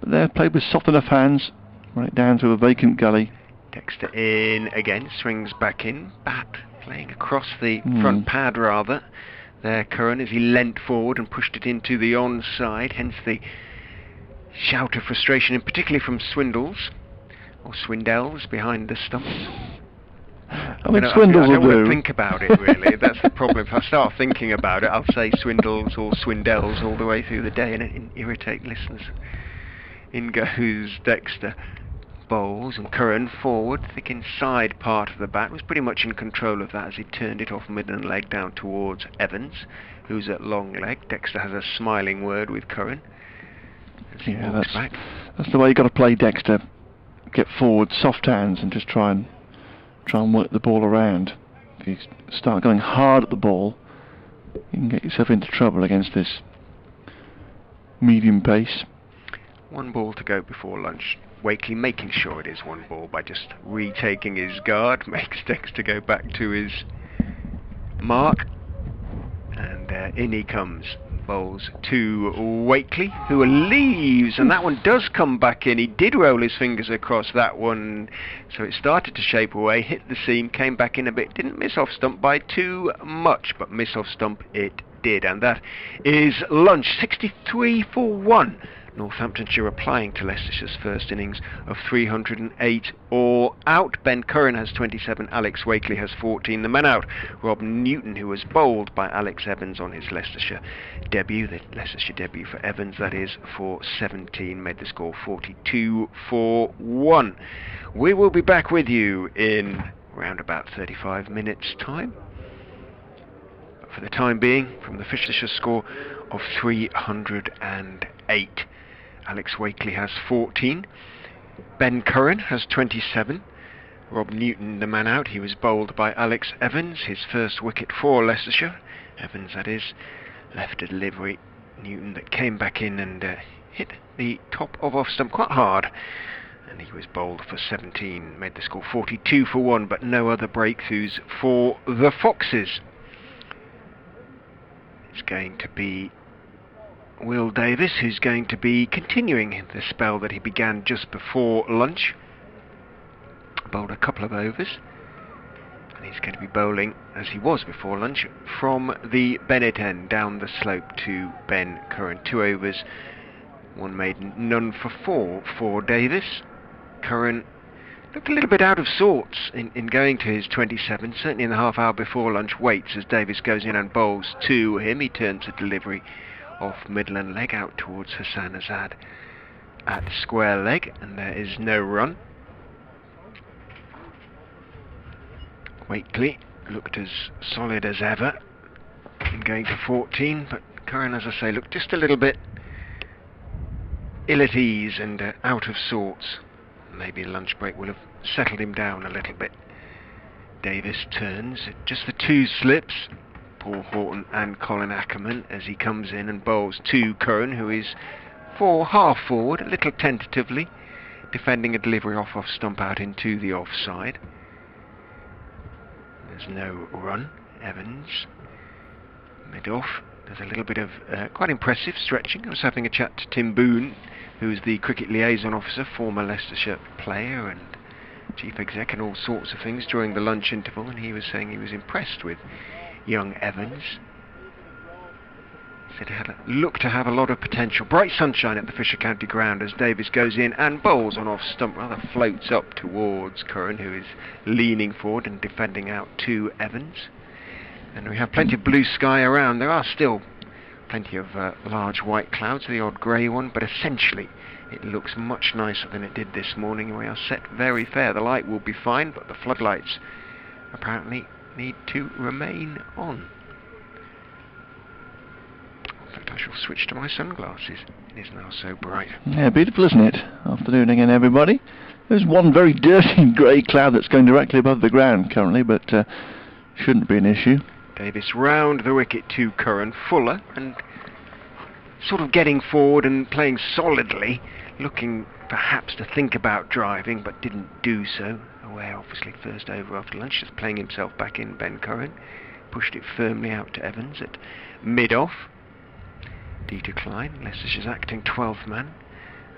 [SPEAKER 2] But there, played with soft enough hands, right down to a vacant gully.
[SPEAKER 1] Dexter in again, swings back in, bat playing across the front pad rather. There Curran, as he leant forward and pushed it into the onside, hence the shout of frustration, and particularly from Swindells, or Swindells, behind the stumps.
[SPEAKER 2] I mean, Swindells
[SPEAKER 1] I don't
[SPEAKER 2] will
[SPEAKER 1] want
[SPEAKER 2] do.
[SPEAKER 1] to think about it, really. That's the problem. If I start thinking about it, I'll say Swindells or Swindells all the way through the day, and it irritate listeners. In goes Dexter. Bowls, and Curran forward, thick inside part of the bat, was pretty much in control of that as he turned it off midden leg down towards Evans, who's at long leg. Dexter has a smiling word with Curran as he walks back.
[SPEAKER 2] That's the way you've got to play Dexter. Get forward, soft hands, and just try and work the ball around. If you start going hard at the ball, you can get yourself into trouble against this medium pace.
[SPEAKER 1] 1 ball to go before lunch. Wakely making sure it is 1 ball by just retaking his guard, makes Dexter go back to his mark, and in he comes. bowls to Wakely, who leaves, and that one does come back in. He did roll his fingers across that one, so it started to shape away, hit the seam, came back in a bit, didn't miss off stump by too much, but miss off stump it did, and that is lunch. 63 for 1. Northamptonshire applying to Leicestershire's first innings of 308 all out. Ben Curran has 27, Alex Wakely has 14. The man out, Rob Newton, who was bowled by Alex Evans on his Leicestershire debut, the Leicestershire debut for Evans, that is, for 17, made the score 42 for 1. We will be back with you in around about 35 minutes time. But for the time being, from the Leicestershire score of 308. Alex Wakely has 14. Ben Curran has 27. Rob Newton, the man out, he was bowled by Alex Evans, his first wicket for Leicestershire. Evans, that is, left a delivery. Newton that came back in and hit the top of off stump quite hard. And he was bowled for 17, made the score 42 for 1, but no other breakthroughs for the Foxes. It's going to be Will Davis, who's going to be continuing the spell that he began just before lunch. Bowled a couple of overs, and he's going to be bowling, as he was before lunch, from the Bennett end down the slope to Ben Curran. 2 overs, 1 maiden, none for 4 for Davis. Curran looked a little bit out of sorts in going to his 27, certainly in the half hour before lunch. Waits as Davis goes in and bowls to him. He turns the delivery off middle and leg out towards Hassan Azad at square leg, and there is no run. Wakely looked as solid as ever in going to 14, but Curran, as I say, looked just a little bit ill at ease and out of sorts. Maybe a lunch break will have settled him down a little bit. Davis turns, just the 2 slips, Paul Horton and Colin Ackerman, as he comes in and bowls to Curran, who is for half forward, a little tentatively, defending a delivery off stump out into the offside. There's no run. Evans mid off. There's a little bit of quite impressive stretching. I was having a chat to Tim Boone, who's the cricket liaison officer, former Leicestershire player and chief exec and all sorts of things, during the lunch interval, and he was saying he was impressed with young Evans. He said he had looked to have a lot of potential. Bright sunshine at the Fisher County ground as Davis goes in and bowls on off stump, rather floats up towards Curran, who is leaning forward and defending out to Evans. And we have plenty of blue sky around. There are still plenty of large white clouds, the odd grey one, but essentially it looks much nicer than it did this morning. We are set very fair. The light will be fine, but the floodlights apparently need to remain on. In fact, I shall switch to my sunglasses. It is now so bright.
[SPEAKER 2] Yeah, beautiful, isn't it? Afternoon again, everybody. There's one very dirty grey cloud that's going directly above the ground currently, but shouldn't be an issue.
[SPEAKER 1] Davis round the wicket to Curran. Fuller, and sort of getting forward and playing solidly, looking perhaps to think about driving, but didn't do so. Away, obviously, first over after lunch, just playing himself back in. Ben Curran pushed it firmly out to Evans at mid-off. D decline. Leicestershire's acting 12th man,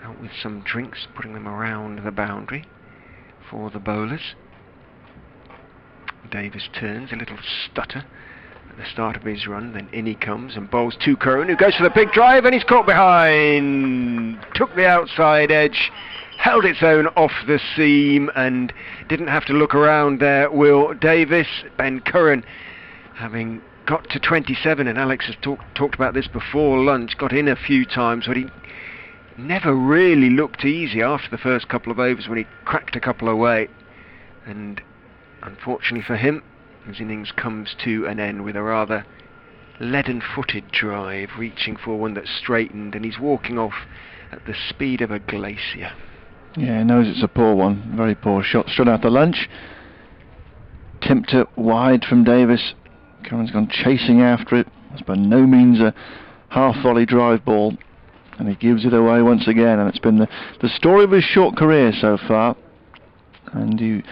[SPEAKER 1] out with some drinks, putting them around the boundary for the bowlers. Davis turns, a little stutter at the start of his run, then in he comes and bowls to Curran, who goes for the big drive, and he's caught behind. Took the outside edge, held its own off the seam, and didn't have to look around there. Will Davis. Ben Curran, having got to 27, and Alex has talked about this before lunch, got in a few times, but he never really looked easy after the first couple of overs when he cracked a couple away. And unfortunately for him, his innings comes to an end with a rather leaden-footed drive, reaching for one that straightened, and he's walking off at the speed of a glacier.
[SPEAKER 2] Yeah, he knows it's a poor one. Very poor shot straight after lunch. Tipped it wide from Davis. Curran's gone chasing after it. It's by no means a half-volley drive ball, and he gives it away once again, and it's been the story of his short career so far. And you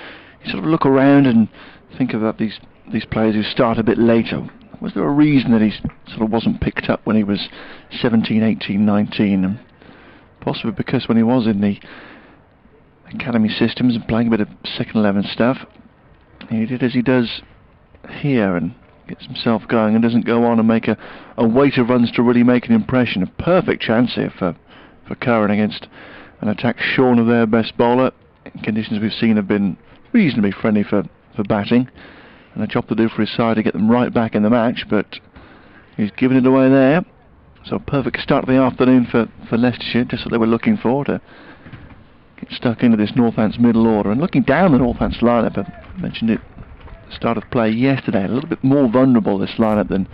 [SPEAKER 2] sort of look around and think about these players who start a bit later. Was there a reason that he sort of wasn't picked up when he was 17, 18, 19? And possibly because when he was in the academy systems and playing a bit of second 11 stuff, he did as he does here and gets himself going and doesn't go on and make a weight of runs to really make an impression. A perfect chance here for Curran against an attack shorn of their best bowler. Conditions we've seen have been reasonably friendly for batting, and a job to do for his side to get them right back in the match, but he's given it away there. So a perfect start of the afternoon for Leicestershire, just what they were looking for, to get stuck into this Northants middle order. And looking down the Northants lineup, I mentioned it at the start of play yesterday, a little bit more vulnerable this lineup than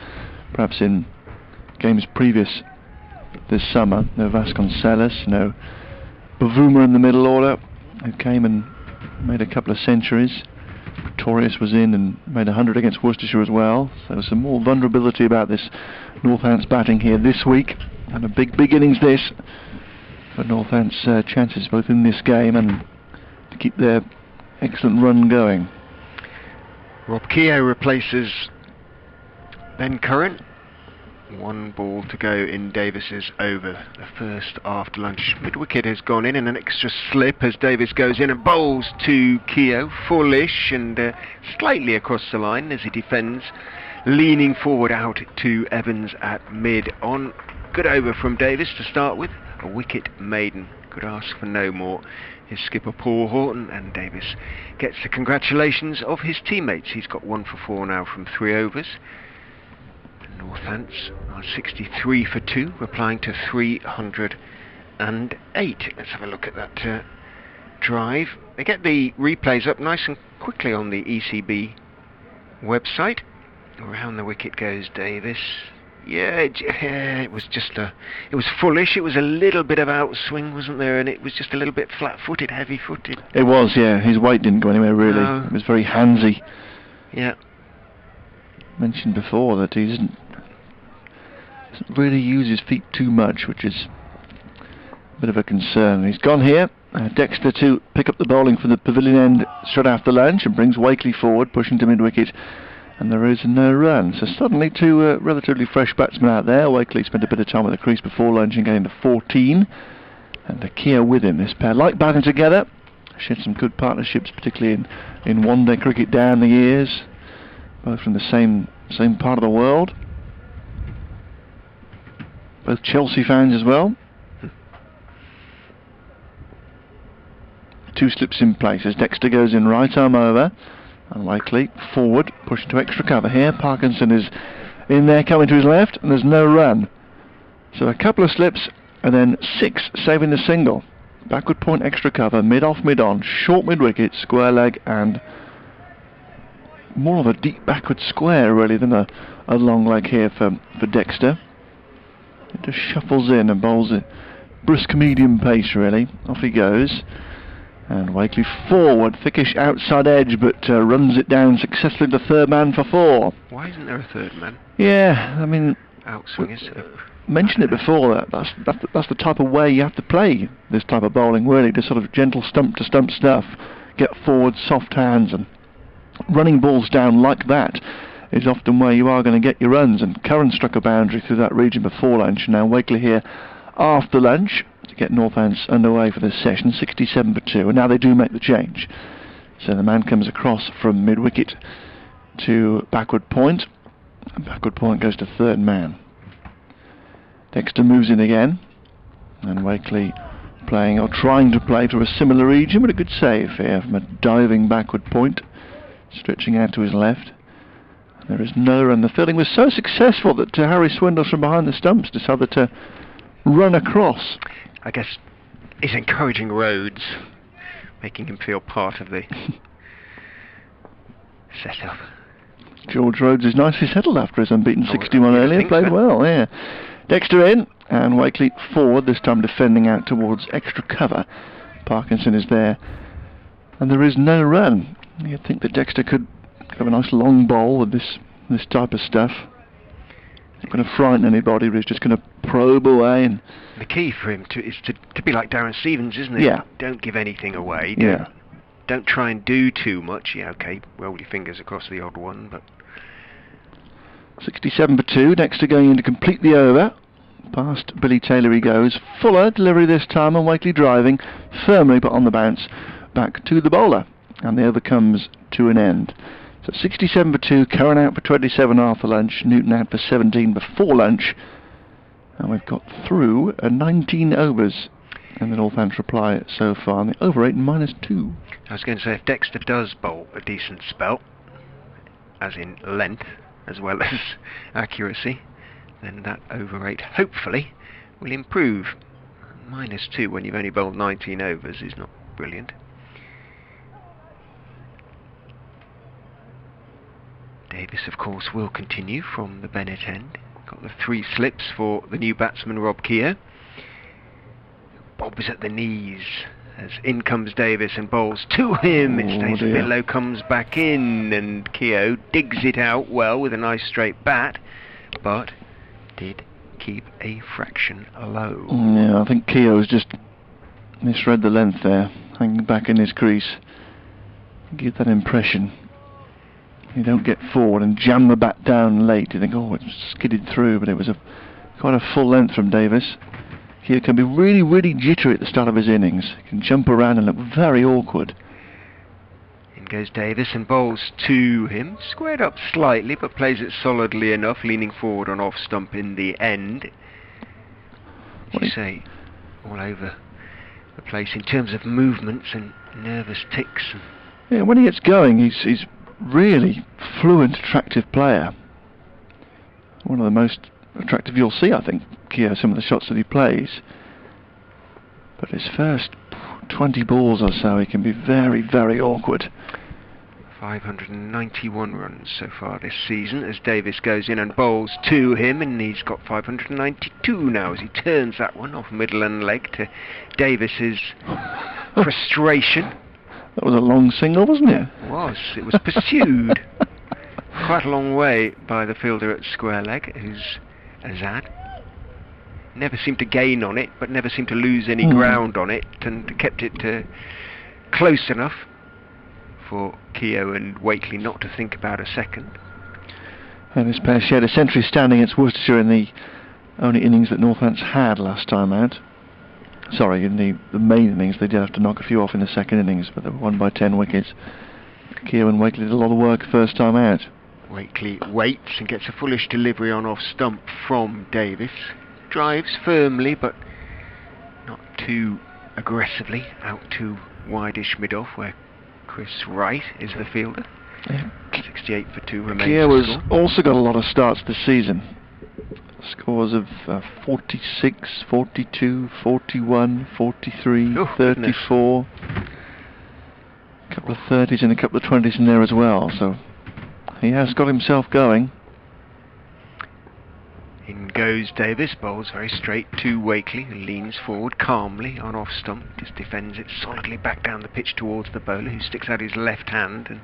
[SPEAKER 2] perhaps in games previous this summer. No Vasconcelos, no Bavuma in the middle order, who came and made a couple of centuries. Torres was in and made 100 against Worcestershire as well. So there's some more vulnerability about this Northants batting here this week, and a big innings this for Northants' chances both in this game and to keep their excellent run going.
[SPEAKER 1] Rob Keogh replaces Ben Curran. 1 ball to go in Davis's over, the first after lunch. Mid-wicket has gone in and an extra slip as Davis goes in and bowls to Keogh, fullish and slightly across the line as he defends, leaning forward out to Evans at mid-on. Good over from Davis to start with, a wicket maiden. Could ask for no more. His skipper Paul Horton, and Davis gets the congratulations of his teammates. He's got 1 for 4 now from 3 overs. Northants are 63 for 2, replying to 308. Let's have a look at that drive. They get the replays up nice and quickly on the ECB website. Around the wicket goes Davis. Yeah, it was just it was fullish. It was a little bit of outswing, wasn't there? And it was just a little bit flat-footed, heavy-footed.
[SPEAKER 2] It was, yeah. His weight didn't go anywhere really.
[SPEAKER 1] No.
[SPEAKER 2] It was very handsy.
[SPEAKER 1] Yeah.
[SPEAKER 2] Mentioned before that he doesn't really use his feet too much, which is a bit of a concern. He's gone here. Dexter to pick up the bowling from the pavilion end straight after lunch and brings Wakely forward, pushing to mid-wicket, and there is no run. So suddenly 2 relatively fresh batsmen out there. Wakely spent a bit of time at the crease before lunch and getting to 14, and Keogh with him. This pair like batting together. Shared some good partnerships, particularly in one-day cricket down the years, both from the same part of the world. Both Chelsea fans as well. 2 slips in place as Dexter goes in right arm over. Unlikely. Forward. Pushing to extra cover here. Parkinson is in there coming to his left, and there's no run. So a couple of slips and then 6 saving the single. Backward point extra cover. Mid-off, mid-on. Short mid-wicket. Square leg and more of a deep backward square really than a long leg here for Dexter. It just shuffles in and bowls a brisk medium pace really. Off he goes. And Wakely forward, thickish outside edge, but runs it down successfully to third man for 4.
[SPEAKER 1] Why isn't there a third man?
[SPEAKER 2] Yeah, I mean,
[SPEAKER 1] Outswing is
[SPEAKER 2] mentioned it before. That's the type of way you have to play this type of bowling really, to sort of gentle stump to stump stuff, get forward, soft hands, and running balls down like that is often where you are going to get your runs. And Curran struck a boundary through that region before lunch. Now Wakely here after lunch to get Northants underway for this session, 67 for 2, and now they do make the change. So the man comes across from mid-wicket to backward point, and backward point goes to third man. Dexter moves in again, and Wakely playing, or trying to play, to a similar region, but a good save here from a diving backward point, stretching out to his left. There is no run. The fielding was so successful that Harry Swindles from behind the stumps decided to run across.
[SPEAKER 1] I guess he's encouraging Rhodes, making him feel part of the setup.
[SPEAKER 2] George Rhodes is nicely settled after his unbeaten 61 earlier. Played
[SPEAKER 1] so.
[SPEAKER 2] Well, yeah. Dexter in, and Wakely forward, this time defending out towards extra cover. Parkinson is there, and there is no run. You'd think that Dexter could have a nice long bowl with this type of stuff. He's not going to frighten anybody, but he's just going to probe away. And
[SPEAKER 1] the key for him is to be like Darren Stevens, isn't it?
[SPEAKER 2] Yeah.
[SPEAKER 1] Don't give anything away. Don't try and do too much. Yeah, okay, roll your fingers across the odd one, but...
[SPEAKER 2] 67 for 2. Dexter going in to complete the over. Past Billy Taylor he goes. Fuller delivery this time, and Wakely driving firmly but on the bounce back to the bowler. And the over comes to an end. So 67 for 2, Curran out for 27 after lunch, Newton out for 17 before lunch. And we've got through 19 overs in the Northamptonshire reply so far, and the over 8 -2.
[SPEAKER 1] I was going to say, if Dexter does bowl a decent spell, as in length as well as accuracy, then that over 8 hopefully will improve. -2 when you've only bowled 19 overs is not brilliant. Davis, of course, will continue from the Bennett end. Got the 3 slips for the new batsman Rob Keogh. Bobs at the knees as in comes Davis and bowls to him. It stays a bit low, comes back in, and Keogh digs it out well with a nice straight bat, but did keep a fraction low.
[SPEAKER 2] Yeah, I think Keogh's just misread the length there, hanging back in his crease. Give that impression. You don't get forward and jam the bat down late. You think, oh, it's skidded through, but it was quite a full length from Davis. He can be really, really jittery at the start of his innings. He can jump around and look very awkward.
[SPEAKER 1] In goes Davis and bowls to him. Squared up slightly, but plays it solidly enough, leaning forward on off stump in the end. As you say, all over the place in terms of movements and nervous ticks.
[SPEAKER 2] Yeah, when he gets going, he's really fluent, attractive player. One of the most attractive you'll see, I think, some of the shots that he plays. But his first 20 balls or so, he can be very, very awkward.
[SPEAKER 1] 591 runs so far this season as Davis goes in and bowls to him, and he's got 592 now as he turns that one off middle and leg to Davis's frustration.
[SPEAKER 2] That was a long single, wasn't it?
[SPEAKER 1] It was. It was pursued quite a long way by the fielder at square leg, who's Azad. Never seemed to gain on it, but never seemed to lose any ground on it, and kept it close enough for Keogh and Wakely not to think about a second.
[SPEAKER 2] And this pair shared a century standing against Worcestershire in the only innings that Northants had last time out. Sorry, in the main innings. They did have to knock a few off in the second innings, but they were won by 10 wickets. Keogh and Wakely did a lot of work first time out.
[SPEAKER 1] Wakely waits and gets a fullish delivery on off stump from Davis. Drives firmly, but not too aggressively, out too wide-ish mid-off, where Chris Wright is the fielder.
[SPEAKER 2] Yeah.
[SPEAKER 1] 68 for 2 remains.
[SPEAKER 2] Keogh has also got a lot of starts this season. Scores of 46, 42, 41, 43, 34. A couple of 30s and a couple of 20s in there as well, so he has got himself going.
[SPEAKER 1] In goes Davis, bowls very straight to Wakely, who leans forward calmly on off stump, just defends it solidly back down the pitch towards the bowler, who sticks out his left hand and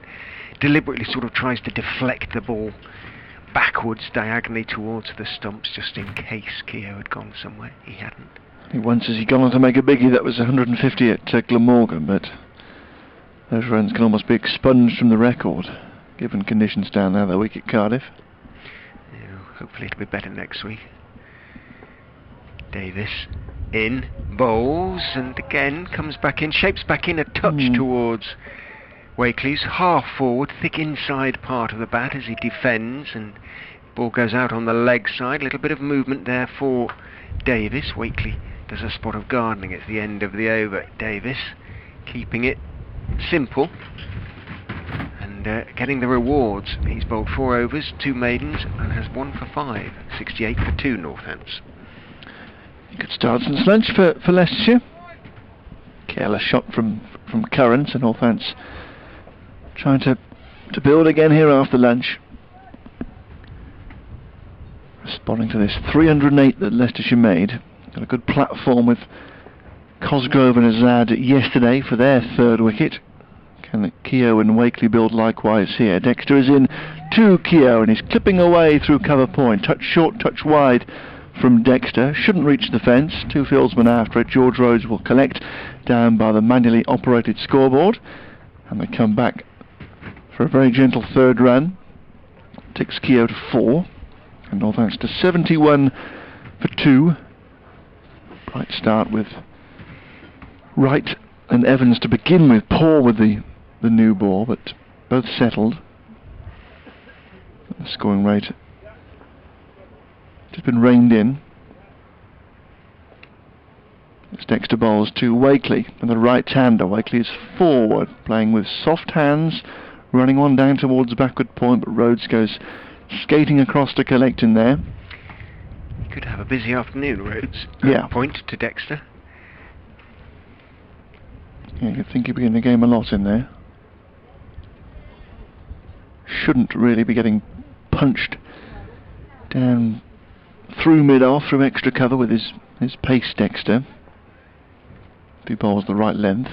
[SPEAKER 1] deliberately sort of tries to deflect the ball backwards diagonally towards the stumps, just in case Keogh had gone somewhere. He hadn't.
[SPEAKER 2] Once has he gone on to make a biggie. That was 150 at Glamorgan, but those runs can almost be expunged from the record, given conditions down there the week at Cardiff.
[SPEAKER 1] Hopefully it'll be better next week. Davis in, bowls, and again comes back in, shapes back in a touch towards Wakely's half forward, thick inside part of the bat as he defends, and ball goes out on the leg side. A little bit of movement there for Davis. Wakely does a spot of gardening at the end of the over. Davis keeping it simple and getting the rewards. He's bowled 4 overs, 2 maidens, and has 1 for 5. 68 for 2 Northants.
[SPEAKER 2] Good start since lunch for Leicestershire. Careless shot from Curran, so Northants trying to build again here after lunch. Responding to this 308 that Leicestershire made. Got a good platform with Cosgrove and Azad yesterday for their 3rd wicket. Can Keogh and Wakely build likewise here? Dexter is in to Keogh and he's clipping away through cover point. Touch short, touch wide from Dexter. Shouldn't reach the fence. 2 fieldsmen after it. George Rhodes will collect down by the manually operated scoreboard. And they come back for a very gentle 3rd run. Takes Keogh to 4. And Northamptonshire 71 for 2. Bright start with Wright and Evans to begin with. Poor with the new ball, but both settled. The scoring rate just been reined in. It's Dexter bowls to Wakely and the right-hander. Wakely is forward, playing with soft hands, running one down towards the backward point, but Rhodes goes skating across to collect in there.
[SPEAKER 1] He could have a busy afternoon, Rhodes.
[SPEAKER 2] Yeah.
[SPEAKER 1] Point to Dexter.
[SPEAKER 2] Yeah, you'd think he'd be in the game a lot in there. Shouldn't really be getting punched down through mid-off, through extra cover with his pace, Dexter. If he bowls the right length.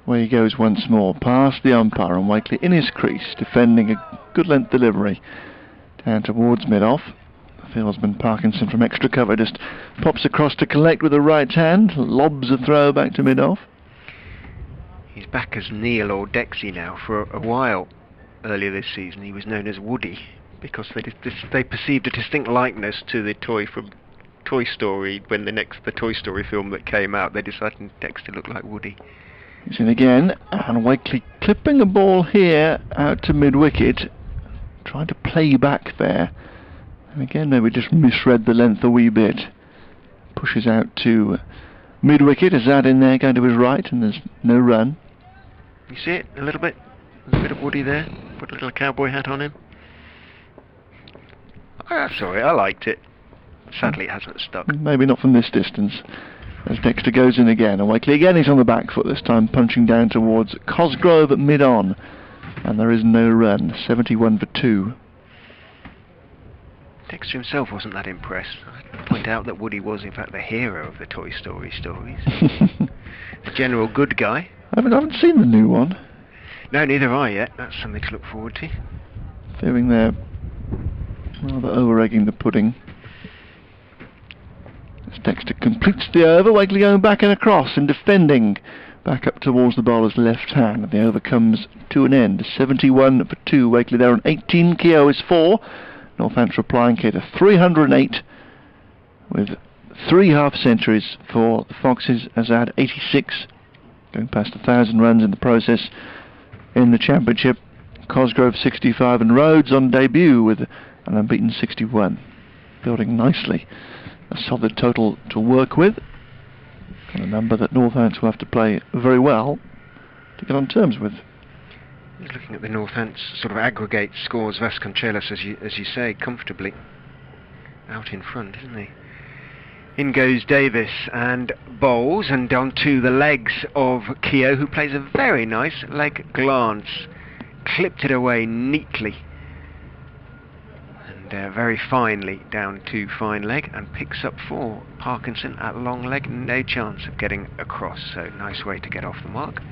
[SPEAKER 2] Away he goes once more, past the umpire, and Wakely in his crease, defending a good length delivery down towards mid-off. The fieldsman Parkinson from extra cover just pops across to collect with the right hand, lobs a throw back to mid-off.
[SPEAKER 1] He's back as Neil or Dexy now. For a while earlier this season he was known as Woody, because they perceived a distinct likeness to the toy from Toy Story. When the Toy Story film that came out, they decided Dexter looked like Woody.
[SPEAKER 2] He's in again, and Wakely clipping a ball here out to mid-wicket, trying to play back there. And again, maybe just misread the length a wee bit. Pushes out to mid-wicket, Azad in there going to his right, and there's no run.
[SPEAKER 1] You see it a little bit? There's a bit of Woody there. Put a little cowboy hat on him. Oh, that's alright, I liked it. Sadly it hasn't stuck.
[SPEAKER 2] Maybe not from this distance. As Dexter goes in again, and Wakely again he's on the back foot, this time punching down towards Cosgrove at mid-on. And there is no run, 71 for 2.
[SPEAKER 1] Dexter himself wasn't that impressed. I'd point out that Woody was in fact the hero of the Toy Story stories. The general good guy.
[SPEAKER 2] I haven't seen the new one.
[SPEAKER 1] No, neither have I yet. That's something to look forward to.
[SPEAKER 2] Fearing they're rather over-egging the pudding. As Dexter completes the over, Wakely going back and across and defending back up towards the bowler's left hand. And the over comes to an end. 71 for 2. Wakely there on 18. Keogh is 4. Northamptonshire replying here to 308 with 3 half-centuries for the Foxes. Azad 86, going past 1,000 runs in the process in the championship. Cosgrove 65 and Rhodes on debut with an unbeaten 61. Building nicely. A solid total to work with, and a number that Northampton will have to play very well to get on terms with.
[SPEAKER 1] He's looking at the Northampton sort of aggregate scores. Vasconcelos, as you say, comfortably out in front, isn't he? In goes Davis and bowls, and onto the legs of Keogh, who plays a very nice leg glance. Clipped it away neatly and very finely down to fine leg, and picks up for Parkinson at long leg. No chance of getting across, so nice way to get off the mark.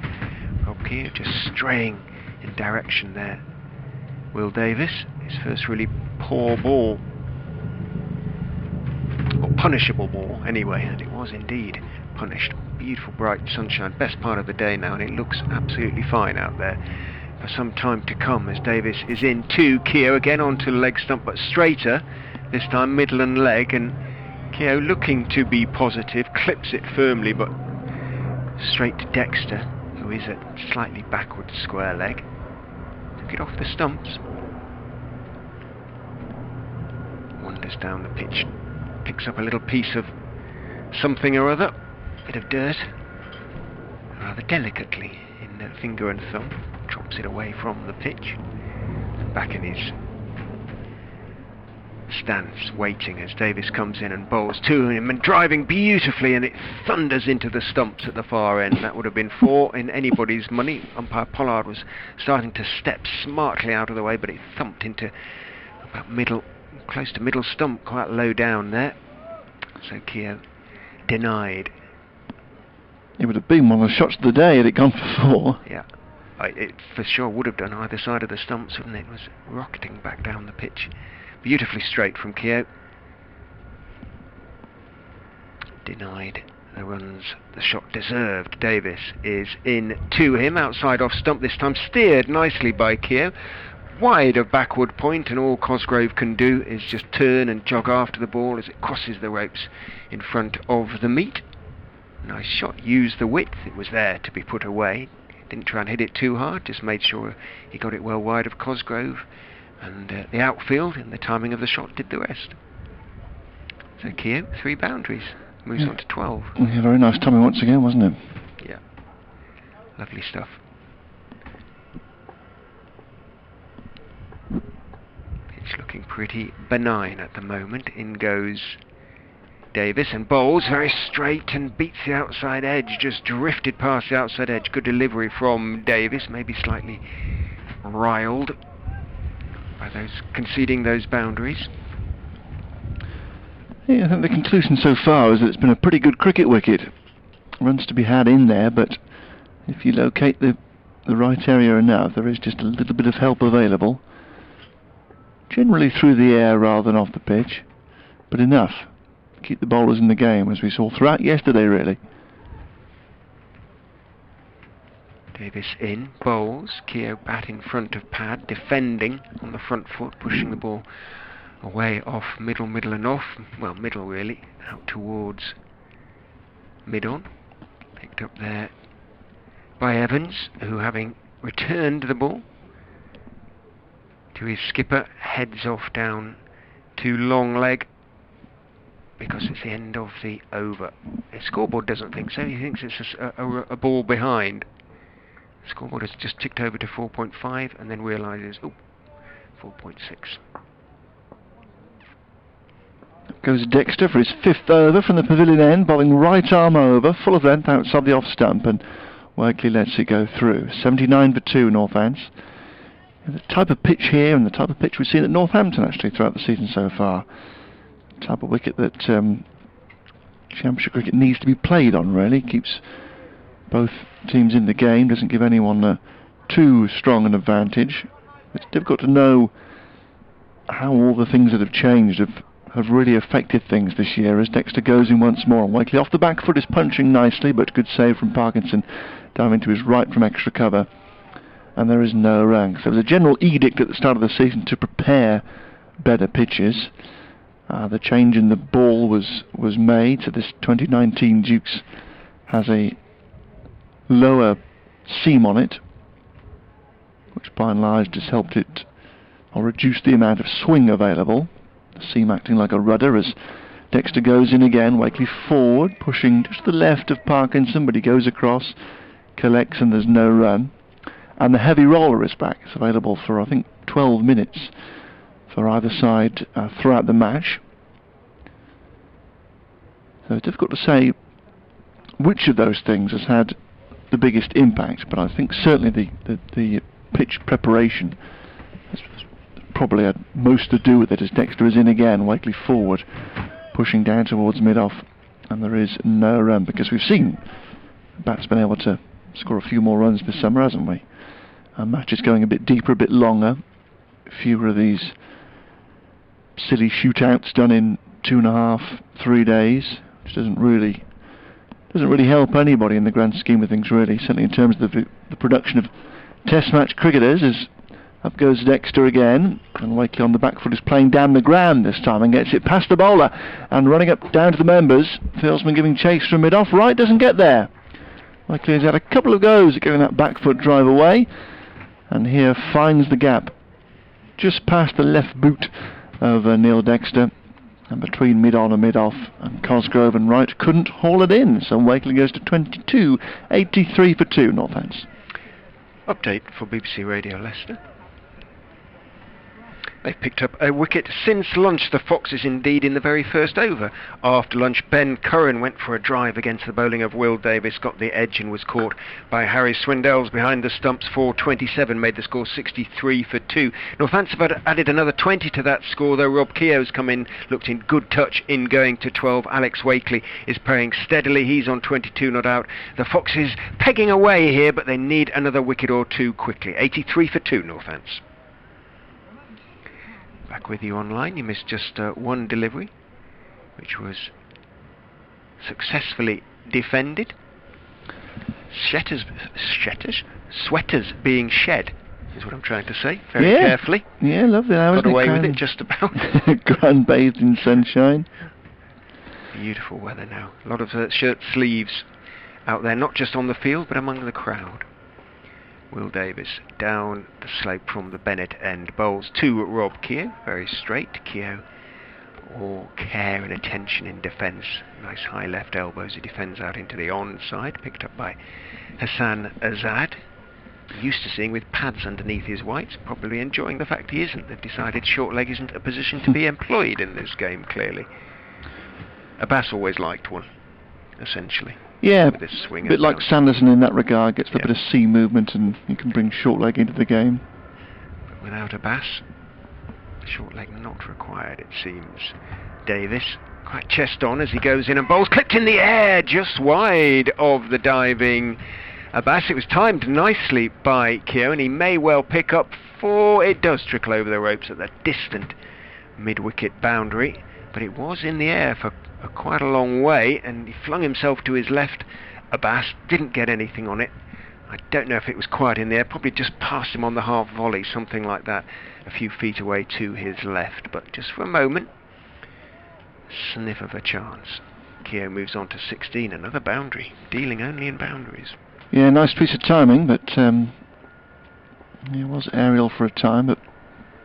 [SPEAKER 1] Rob Keogh just straying in direction there. Will Davis, his first really poor ball, or punishable ball anyway, and it was indeed punished. Beautiful bright sunshine, best part of the day now, and it looks absolutely fine out there for some time to come, as Davis is in to Keogh again onto leg stump, but straighter this time, middle and leg, and Keogh looking to be positive, clips it firmly but straight to Dexter, who is at slightly backward square leg. Took it off the stumps, wanders down the pitch, picks up a little piece of something or other, bit of dirt, rather delicately in the finger and thumb, drops it away from the pitch, and back in his stance, waiting as Davis comes in and bowls to him, and driving beautifully, and it thunders into the stumps at the far end. That would have been 4 in anybody's money. Umpire Pollard was starting to step smartly out of the way, but it thumped into about middle, close to middle stump, quite low down there. So Keogh denied.
[SPEAKER 2] It would have been one of the shots of the day had it gone for 4.
[SPEAKER 1] Yeah, it for sure would have done either side of the stumps, wouldn't it? It was rocketing back down the pitch. Beautifully straight from Keogh. Denied the runs the shot deserved. Davis is in to him, outside off stump this time, steered nicely by Keogh. wide of backward point, and all Cosgrove can do is just turn and jog after the ball as it crosses the ropes in front of the meet. Nice shot, used the width, it was there to be put away. Didn't try and hit it too hard, just made sure he got it well wide of Cosgrove, and the outfield and the timing of the shot did the rest. So Keogh, 3 boundaries, moves on to 12.
[SPEAKER 2] Yeah, very nice timing once again, wasn't it?
[SPEAKER 1] Yeah, lovely stuff. Pitch looking pretty benign at the moment. In goes Davis and bowls very straight and beats the outside edge, just drifted past the outside edge. Good delivery from Davis, maybe slightly riled by those conceding those boundaries.
[SPEAKER 2] Yeah, I think the conclusion so far is that it's been a pretty good cricket wicket. Runs to be had in there, but if you locate the right area enough, there is just a little bit of help available. Generally through the air rather than off the pitch, but enough. Keep the bowlers in the game, as we saw throughout yesterday, really.
[SPEAKER 1] Davis in, bowls. Keogh bat in front of pad, defending on the front foot, pushing the ball away off middle and off. Well, middle really, out towards mid-on. Picked up there by Evans, who, having returned the ball to his skipper, heads off down to long leg, because it's the end of the over. The scoreboard doesn't think so. He thinks it's a ball behind. The scoreboard has just ticked over to 4.5 and then realises, 4.6.
[SPEAKER 2] Goes Dexter for his 5th over from the pavilion end, bowling right arm over, full of length outside the off stump, and Wakely lets it go through. 79 for 2, Northants. The type of pitch here and the type of pitch we've seen at Northampton actually throughout the season so far. Type of wicket that Championship cricket needs to be played on, really. Keeps both teams in the game, doesn't give anyone too strong an advantage. It's difficult to know how all the things that have changed have really affected things this year, as Dexter goes in once more. And Wakely off the back foot is punching nicely, but good save from Parkinson, down into his right from extra cover, and there is no run. So there was a general edict at the start of the season to prepare better pitches. The change in the ball was made, so this 2019 Dukes has a lower seam on it, which by and large has helped it, or reduced the amount of swing available. The seam acting like a rudder as Dexter goes in again. Wakely forward, pushing just to the left of Parkinson, but he goes across, collects, and there's no run. And the heavy roller is back. It's available for, I think, 12 minutes for either side throughout the match. So it's difficult to say which of those things has had the biggest impact, but I think certainly the pitch preparation has probably had most to do with it, as Dexter is in again, Wakely forward, pushing down towards mid-off, and there is no run, because we've seen the bat's been able to score a few more runs this summer, hasn't we? Matches going a bit deeper, a bit longer, fewer of these silly shootouts done in 2.5, 3 days, which doesn't really help anybody in the grand scheme of things, really. Certainly in terms of the production of Test match cricketers. As up goes Dexter again, and Wakely on the back foot is playing down the ground this time and gets it past the bowler, and running up down to the members. Fieldsman giving chase from mid off, right, doesn't get there. Wakely has had a couple of goes at getting that back foot drive away, and here finds the gap just past the left boot of Neil Dexter, and between mid-on and mid-off, and Cosgrove and Wright couldn't haul it in, so Wakely goes to 22, 83 for 2, Northants.
[SPEAKER 1] Update for BBC Radio Leicester. They've picked up a wicket since lunch, the Foxes indeed, in the very first over. After lunch, Ben Curran went for a drive against the bowling of Will Davis, got the edge and was caught by Harry Swindells behind the stumps for 27, made the score 63 for 2. Northants have added another 20 to that score, though Rob Keogh's come in, looked in good touch in going to 12. Alex Wakely is playing steadily, he's on 22 not out. The Foxes pegging away here, but they need another wicket or two quickly. 83 for 2, Northants. Back with you online. You missed just one delivery, which was successfully defended. Sweaters being shed is what I'm trying to say, very
[SPEAKER 2] Yeah.
[SPEAKER 1] carefully.
[SPEAKER 2] Yeah, lovely. Now,
[SPEAKER 1] Got
[SPEAKER 2] isn't
[SPEAKER 1] away
[SPEAKER 2] it?
[SPEAKER 1] with it just about.
[SPEAKER 2] Grand bathed in sunshine.
[SPEAKER 1] Beautiful weather now. A lot of shirt sleeves out there, not just on the field, but among the crowd. Will Davis down the slope from the Bennett end. Bowls to Rob Keogh, very straight. Keogh, all care and attention in defence. Nice high left elbow as he defends out into the onside. Picked up by Hassan Azad. Used to seeing with pads underneath his whites, probably enjoying the fact he isn't. They've decided short leg isn't a position to be employed in this game, clearly. Abbas always liked one, essentially.
[SPEAKER 2] Yeah,
[SPEAKER 1] with this swing
[SPEAKER 2] a bit
[SPEAKER 1] and
[SPEAKER 2] like
[SPEAKER 1] bounce.
[SPEAKER 2] Sanderson in that regard, gets a
[SPEAKER 1] Yeah.
[SPEAKER 2] bit of C movement and you can bring short leg into the game.
[SPEAKER 1] But without Abbas, short leg not required, it seems. Davis, quite chest on as he goes in and bowls, clipped in the air, just wide of the diving Abbas. It was timed nicely by Keogh, and he may well pick up 4. It does trickle over the ropes at the distant mid-wicket boundary, but it was in the air for quite a long way, and he flung himself to his left. Abbas didn't get anything on it. I don't know if it was quite in the air, probably just past him on the half volley, something like that, a few feet away to his left, but just for a moment, sniff of a chance. Keogh moves on to 16, another boundary, dealing only in boundaries.
[SPEAKER 2] Yeah, nice piece of timing, but it was aerial for a time, but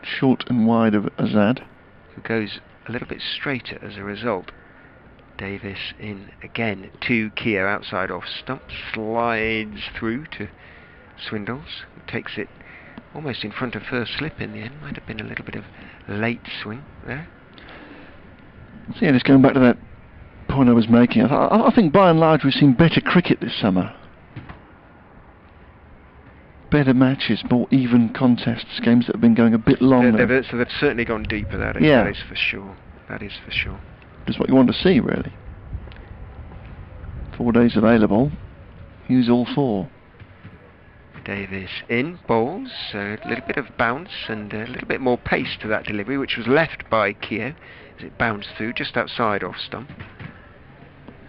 [SPEAKER 2] short and wide of Azad.
[SPEAKER 1] Who goes a little bit straighter as a result. Davis in again to Keogh outside off stump, slides through to Swindles, who takes it almost in front of first slip in the end. Might have been a little bit of late swing there.
[SPEAKER 2] So yeah, just going back to that point I was making, I think by and large we've seen better cricket this summer. Better matches, more even contests, games that have been going a bit longer.
[SPEAKER 1] So they've certainly gone deeper, that is for sure. That is for sure.
[SPEAKER 2] Just what you want to see, really. 4 days available. Use all 4.
[SPEAKER 1] Davis in, bowls, a little bit of bounce and a little bit more pace to that delivery, which was left by Keogh as it bounced through just outside off stump.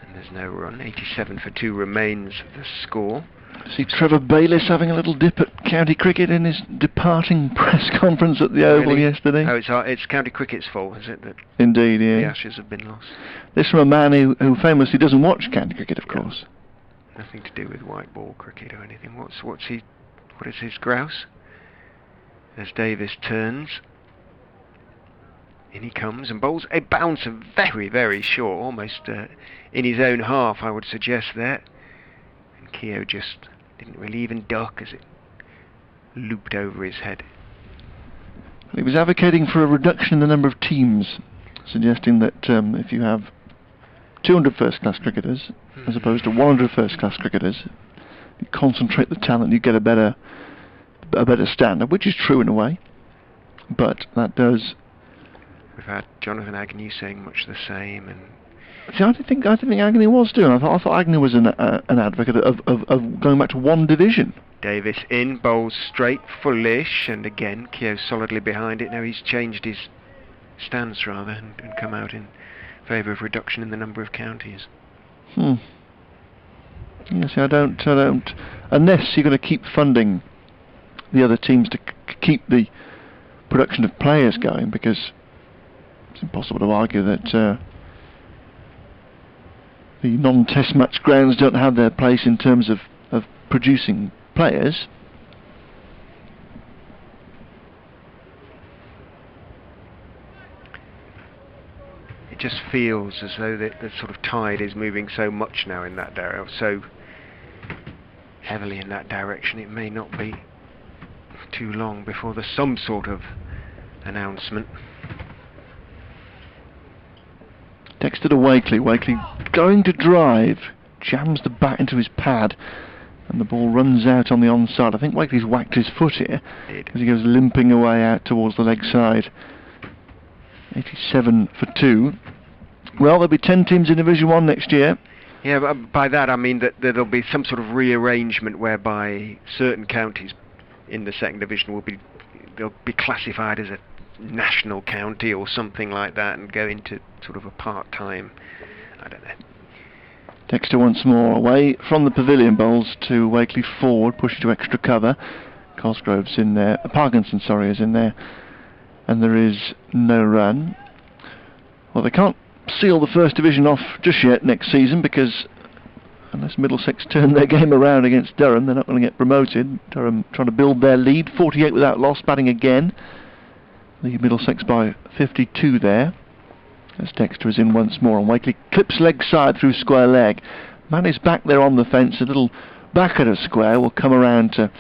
[SPEAKER 1] And there's no run. 87 for 2 remains the score.
[SPEAKER 2] See Trevor Bayliss having a little dip at county cricket in his departing press conference at the Oval yesterday.
[SPEAKER 1] Oh, it's county cricket's fault, is it, that
[SPEAKER 2] Indeed, yeah.
[SPEAKER 1] the Ashes have been lost?
[SPEAKER 2] This from a man who famously doesn't watch county cricket, of course.
[SPEAKER 1] Nothing to do with white ball cricket or anything. What is his grouse? As Davis turns, in he comes and bowls a bouncer very, very short, almost in his own half, I would suggest there. And Keogh just didn't really even duck as it looped over his head.
[SPEAKER 2] He was advocating for a reduction in the number of teams, suggesting that if you have 200 first-class cricketers, as opposed to 100 first-class cricketers, you concentrate the talent, you get a better standard, which is true in a way, but that does...
[SPEAKER 1] We've had Jonathan Agnew saying much the same, and
[SPEAKER 2] see, I didn't think Agnew was doing. I thought Agnew was an advocate of going back to one division.
[SPEAKER 1] Davis in, bowls straight, fullish, and again Keogh solidly behind it. Now he's changed his stance rather and come out in favour of reduction in the number of counties.
[SPEAKER 2] Yeah, see, I don't. Unless you're going to keep funding the other teams to keep the production of players going, because it's impossible to argue that the non-test match grounds don't have their place in terms of producing players.
[SPEAKER 1] It just feels as though the sort of tide is moving so much now in that direction, so heavily in that direction. It may not be too long before there's some sort of announcement.
[SPEAKER 2] Texted to Wakely. Wakely going to drive, jams the bat into his pad, and the ball runs out on the onside. I think Wakely's whacked his foot here as he goes limping away out towards the leg side. 87 for 2. Well, there'll be 10 teams in Division 1 next year.
[SPEAKER 1] Yeah, but by that I mean that there'll be some sort of rearrangement whereby certain counties in the second division they'll be classified as a national county or something like that and go into sort of a part-time, I don't know.
[SPEAKER 2] Dexter once more away from the pavilion, bowls to Wakely forward, pushing to extra cover. Cosgrove's in there. Parkinson, sorry, is in there. And there is no run. Well, they can't seal the First Division off just yet next season, because unless Middlesex turn their game around against Durham, they're not going to get promoted. Durham trying to build their lead. 48 without loss, batting again. Lead Middlesex by 52 there. As Dexter is in once more, and Wakely clips leg side through square leg. Man is back there on the fence, a little back at a square. Will come around to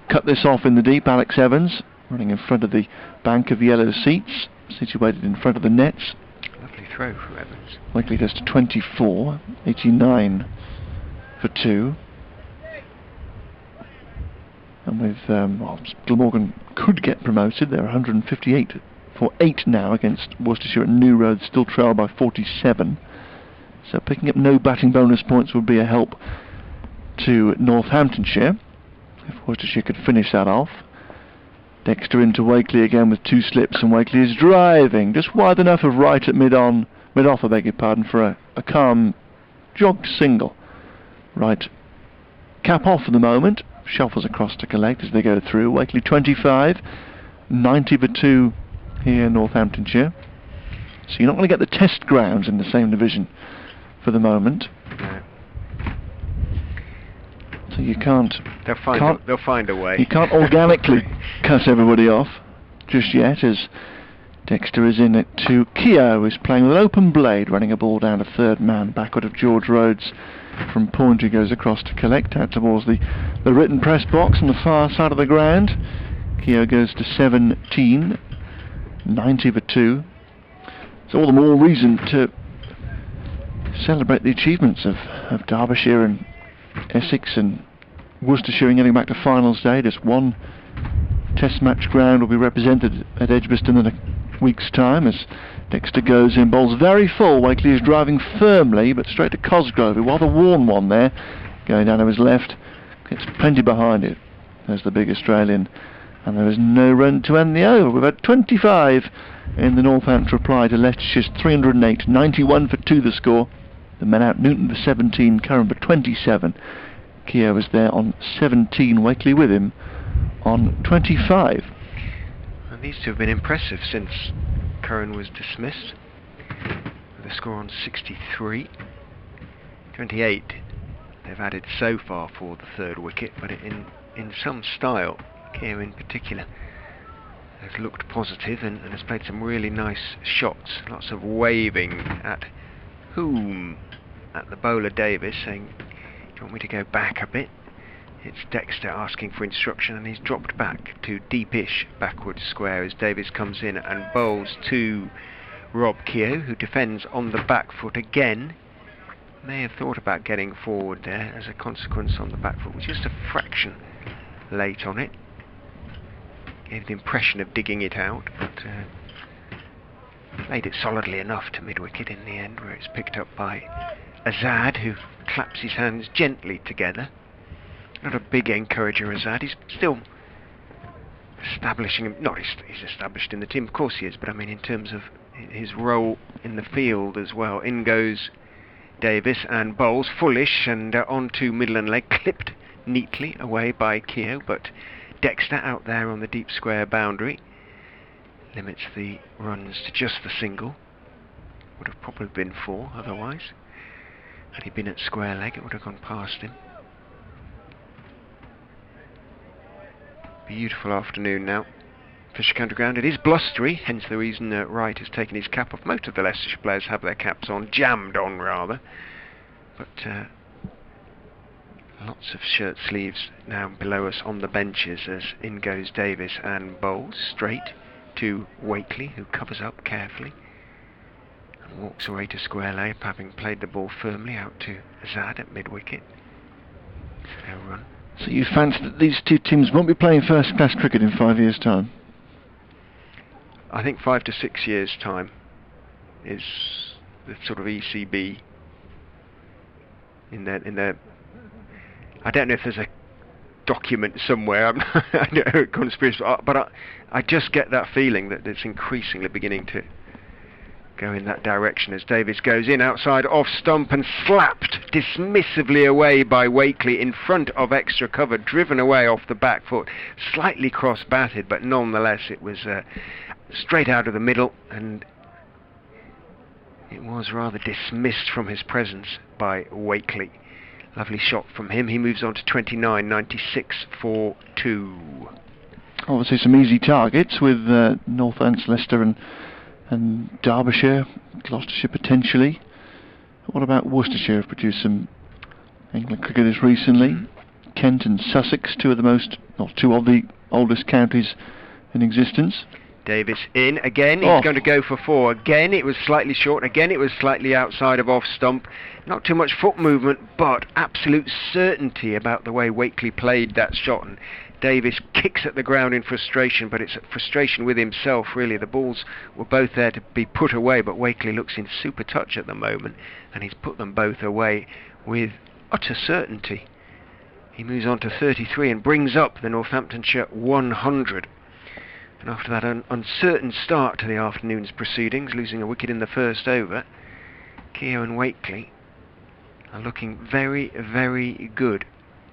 [SPEAKER 2] cut this off in the deep. Alex Evans running in front of the bank of yellow seats, situated in front of the nets.
[SPEAKER 1] Lovely throw from Evans.
[SPEAKER 2] Wakely goes to 24, 89 for 2. And with Glamorgan could get promoted. They're 158 for 8 now against Worcestershire at New Road, still trail by 47. So picking up no batting bonus points would be a help to Northamptonshire if Worcestershire could finish that off. Dexter into Wakely again with 2 slips, and Wakely is driving just wide enough of right at mid-off, I beg your pardon, for a calm jogged single. Right, cap off for the moment, shuffles across to collect as they go through. Wakely 25, 90 for 2 here in Northamptonshire. So you're not going to get the test grounds in the same division for the moment.
[SPEAKER 1] No.
[SPEAKER 2] So you can't...
[SPEAKER 1] They'll find a way.
[SPEAKER 2] You can't organically cut everybody off just yet, as Dexter is in it to Keogh, who's playing with an open blade, running a ball down to third man, backward of George Rhodes. From point he goes across to collect, out towards the written press box on the far side of the ground. Keogh goes to 17, 90 for 2. So all the more reason to celebrate the achievements of Derbyshire and Essex and Worcestershire in getting back to finals day. Just one test match ground will be represented at Edgbaston in a week's time, as Dexter goes in, bowls very full. Wakely is driving firmly, but straight to Cosgrove, who rather worn one there, going down to his left, gets plenty behind it. There's the big Australian, and there is no run to end the over. We've had 25 in the Northampton reply to Leicestershire's 308, 91 for 2 the score. The men out Newton for 17, Curran for 27. Keogh was there on 17, Wakely with him on 25.
[SPEAKER 1] And these two have been impressive since Curran was dismissed, with a score on 63. 28 they've added so far for the third wicket, but in some style. Keogh in particular has looked positive and has played some really nice shots. Lots of waving at whom? At the bowler Davis, saying, do you want me to go back a bit? It's Dexter asking for instruction, and he's dropped back to deepish backward square as Davis comes in and bowls to Rob Keogh, who defends on the back foot again. May have thought about getting forward there as a consequence on the back foot, was just a fraction late on it. Gave the impression of digging it out, but laid it solidly enough to mid-wicket in the end, where it's picked up by Azad, who claps his hands gently together. Not a big encourager, Azad. He's still establishing him. Not he's established in the team, of course he is, but I mean in terms of his role in the field as well. In goes Davis and bowls fullish and onto middle and leg, clipped neatly away by Keogh, but Dexter out there on the deep square boundary limits the runs to just the single. Would have probably been 4 otherwise. Had he been at square leg, it would have gone past him. Beautiful afternoon now. Fisher County ground. It is blustery, hence the reason Wright has taken his cap off. Most of the Leicestershire players have their caps on, jammed on rather. But lots of shirt sleeves now below us on the benches as in goes Davis and bowls straight to Wakely, who covers up carefully and walks away to square leg, having played the ball firmly out to Azad at mid-wicket. No run.
[SPEAKER 2] So you fancy that these two teams won't be playing first-class cricket in 5 years' time?
[SPEAKER 1] I think 5 to 6 years' time is the sort of ECB in their. I don't know if there's a document somewhere. I don't know, conspiracy, but I just get that feeling that it's increasingly beginning go in that direction as Davis goes in outside off stump and slapped dismissively away by Wakely in front of extra cover, driven away off the back foot, slightly cross-batted, but nonetheless it was straight out of the middle, and it was rather dismissed from his presence by Wakely. Lovely shot from him. He moves on to 29.96 for 2.
[SPEAKER 2] Obviously some easy targets with Northants, Leicester and Derbyshire, Gloucestershire potentially. What about Worcestershire? Have produced some England cricketers recently. Kent and Sussex, two of the oldest counties in existence.
[SPEAKER 1] Davis in again. He's going to go for 4. Again, it was slightly short. Again, it was slightly outside of off stump. Not too much foot movement, but absolute certainty about the way Wakely played that shot. And Davis kicks at the ground in frustration, but it's a frustration with himself, really. The balls were both there to be put away, but Wakely looks in super touch at the moment, and he's put them both away with utter certainty. He moves on to 33 and brings up the Northamptonshire 100. And after that uncertain start to the afternoon's proceedings, losing a wicket in the first over, Keogh and Wakely are looking very, very good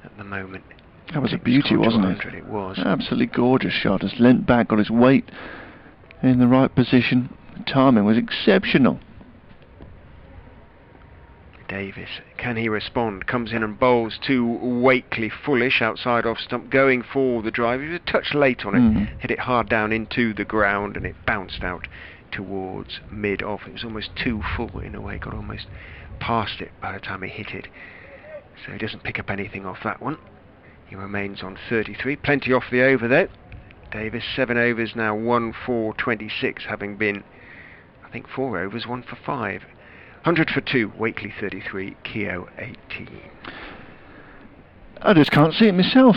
[SPEAKER 1] at the moment.
[SPEAKER 2] That was a beauty, wasn't it?
[SPEAKER 1] It was.
[SPEAKER 2] Absolutely gorgeous shot. Just leant back, got his weight in the right position. The timing was exceptional.
[SPEAKER 1] Davis, can he respond? Comes in and bowls to Wakely, fullish outside off stump, going for the drive. He was a touch late on it, hit it hard down into the ground, and it bounced out towards mid-off. It was almost too full in a way, got almost past it by the time he hit it. So he doesn't pick up anything off that one. He remains on 33, plenty off the over though. Davis, 7 overs now, 1 for 26, having been, I think, 4 overs, 1 for 5. 100 for 2, Wakely 33, Keogh 18.
[SPEAKER 2] I just can't see it myself.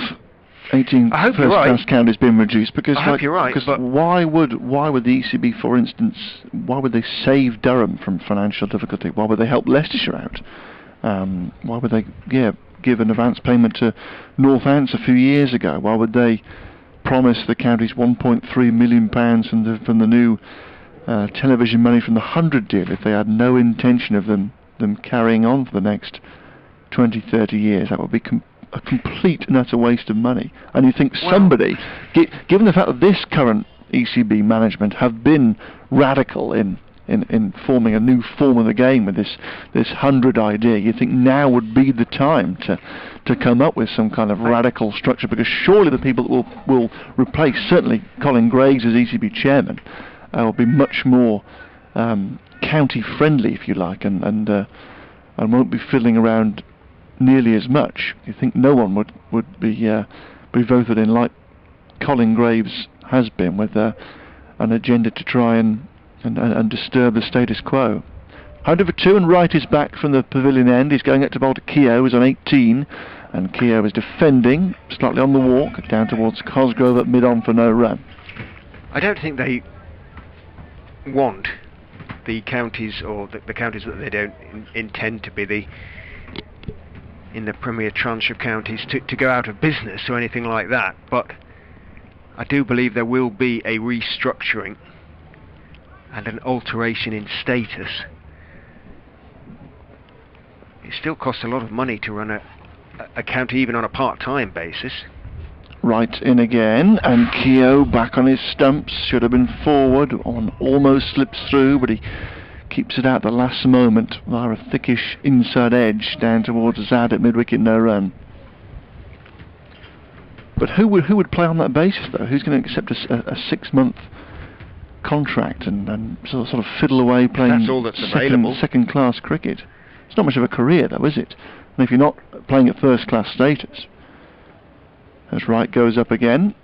[SPEAKER 2] 18 first-class count has been reduced because,
[SPEAKER 1] I hope you're right,
[SPEAKER 2] because why would the ECB, for instance, why would they save Durham from financial difficulty? Why would they help Leicestershire out? Why would they give an advance payment to Northants a few years ago? Why would they promise the counties £1.3 million from the new television money from the 100 deal if they had no intention of them carrying on for the next 20, 30 years? That would be a complete and utter waste of money. And you think somebody, given the fact that this current ECB management have been radical in forming a new form of the game with this 100 idea, you think now would be the time to come up with some kind of radical structure, because surely the people that will replace, certainly Colin Graves as ECB chairman, will be much more county friendly, if you like, and won't be fiddling around nearly as much. You think no one would be voted in like Colin Graves has been, with an agenda to try and disturb the status quo. 100 for 2, and Wright is back from the pavilion end. He's going up to bowl to Keogh, who's on 18, and Keogh is defending slightly on the walk down towards Cosgrove at mid-on for no run.
[SPEAKER 1] I don't think they want the counties, or the counties that they don't intend to be in the premier tranche of counties, to go out of business or anything like that, but I do believe there will be a restructuring and an alteration in status. It still costs a lot of money to run a county, even on a part-time basis.
[SPEAKER 2] Right in again, and Keogh back on his stumps. Should have been forward, almost slips through, but he keeps it out the last moment via a thickish inside edge down towards Zad at mid-wicket, no run. But who would play on that basis, though? Who's going to accept a 6-month contract and sort of fiddle away playing
[SPEAKER 1] that's all that's available.
[SPEAKER 2] Second-class cricket? It's not much of a career, though, is it? And if you're not playing at first-class status. As Wright goes up again,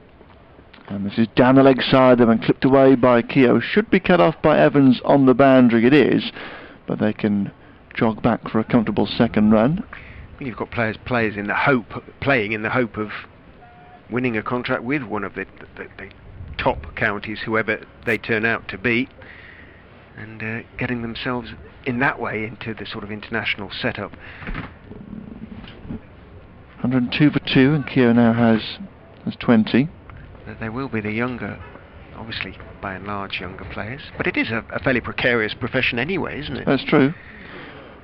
[SPEAKER 2] and this is down the leg side and clipped away by Keogh. Should be cut off by Evans on the boundary. It is, but they can jog back for a comfortable second run.
[SPEAKER 1] You've got players playing in the hope of winning a contract with one of the top counties, whoever they turn out to be, and getting themselves in that way into the sort of international setup.
[SPEAKER 2] 102 for 2, and Keogh now has 20.
[SPEAKER 1] But they will be the younger obviously by and large younger players. But it is a fairly precarious profession anyway, isn't it?
[SPEAKER 2] That's true.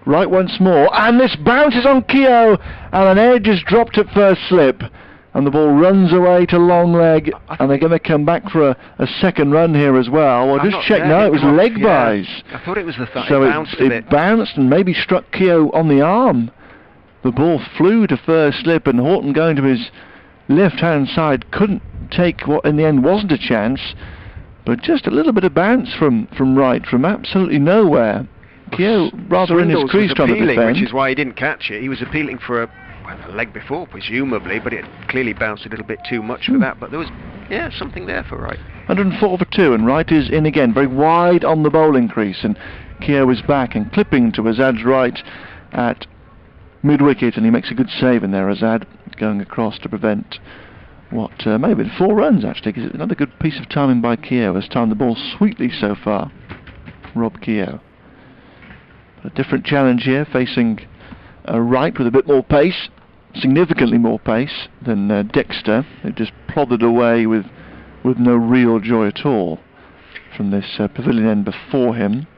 [SPEAKER 2] Right once more, and this bounces on Keogh, and an edge is dropped at first slip, and the ball runs away to long leg, and they're going to come back for a second run here as well. Well, just check now, it was leg buys.
[SPEAKER 1] I thought it was the thigh.
[SPEAKER 2] So
[SPEAKER 1] it bounced a bit.
[SPEAKER 2] It bounced and maybe struck Keogh on the arm. The ball flew to first slip, and Horton, going to his left-hand side, couldn't take what in the end wasn't a chance, but just a little bit of bounce from right, from absolutely nowhere. Keogh rather in his crease trying to defend.
[SPEAKER 1] Which is why he didn't catch it. He was appealing for a leg before, presumably, but it clearly bounced a little bit too much for that. But there was, something there for Wright.
[SPEAKER 2] 104 for 2, and Wright is in again, very wide on the bowling crease, and Keogh is back and clipping to Azad's right at mid-wicket, and he makes a good save in there, Azad, going across to prevent what may have been 4 runs, actually, because it's another good piece of timing by Keogh, has timed the ball sweetly so far. Rob Keogh. A different challenge here, facing Wright with a bit more pace, significantly more pace than Dexter, who just plodded away with no real joy at all from this pavilion end before him.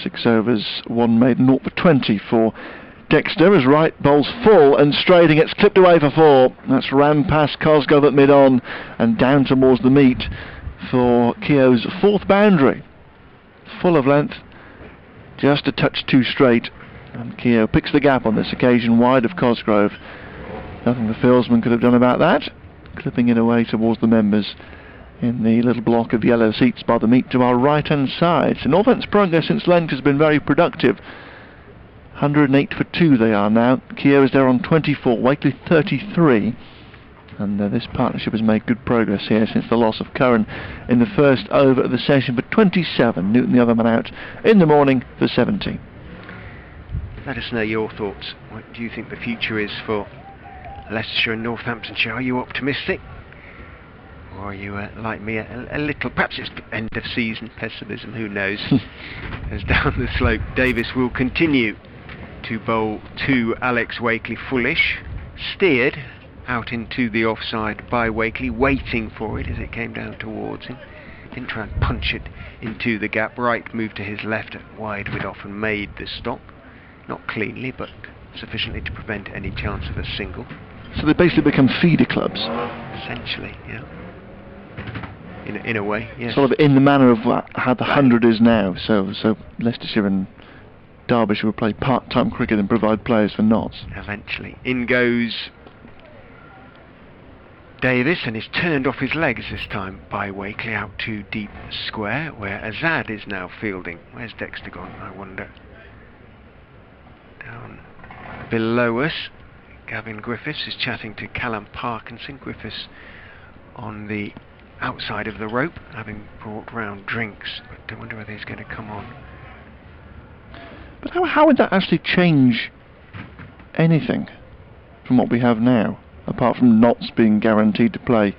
[SPEAKER 2] 6 overs, 1 made, 0 for 20 for Dexter as Wright bowls full and straight and gets clipped away for 4. That's ran past Cosgrove at mid-on and down towards the meat for Keogh's 4th boundary. Full of length, just a touch too straight, and Keogh picks the gap on this occasion wide of Cosgrove. Nothing the fieldsman could have done about that, clipping it away towards the members in the little block of yellow seats by the meet to our right hand side. So Northant's progress since Lent has been very productive. 108 for 2 they are now. Keogh is there on 24, Wakely 33. And this partnership has made good progress here since the loss of Curran in the first over of the session for 27. Newton, the other man, out in the morning for 17.
[SPEAKER 1] Let us know your thoughts. What do you think the future is for Leicestershire and Northamptonshire? Are you optimistic? Or are you, like me, a little, perhaps it's end of season pessimism, who knows? As down the slope, Davis will continue to bowl to Alex Wakely fullish, steered out into the offside by Wakely, waiting for it as it came down towards him. Didn't try and punch it into the gap. Wright moved to his left at wide with off and made the stop. Not cleanly, but sufficiently to prevent any chance of a single.
[SPEAKER 2] So they basically become feeder clubs?
[SPEAKER 1] Essentially, yeah. In a way, yes.
[SPEAKER 2] Sort of in the manner of how the 100 is now. So Leicestershire and Derbyshire will play part-time cricket and provide players for Notts.
[SPEAKER 1] Eventually. In goes Davis, and is turned off his legs this time by Wakely out to deep square, where Azad is now fielding. Where's Dexter gone, I wonder? Down below us, Gavin Griffiths is chatting to Callum Parkinson. Griffiths on the outside of the rope, having brought round drinks, but I wonder whether he's going to come on.
[SPEAKER 2] But how would that actually change anything from what we have now, apart from Notts being guaranteed to play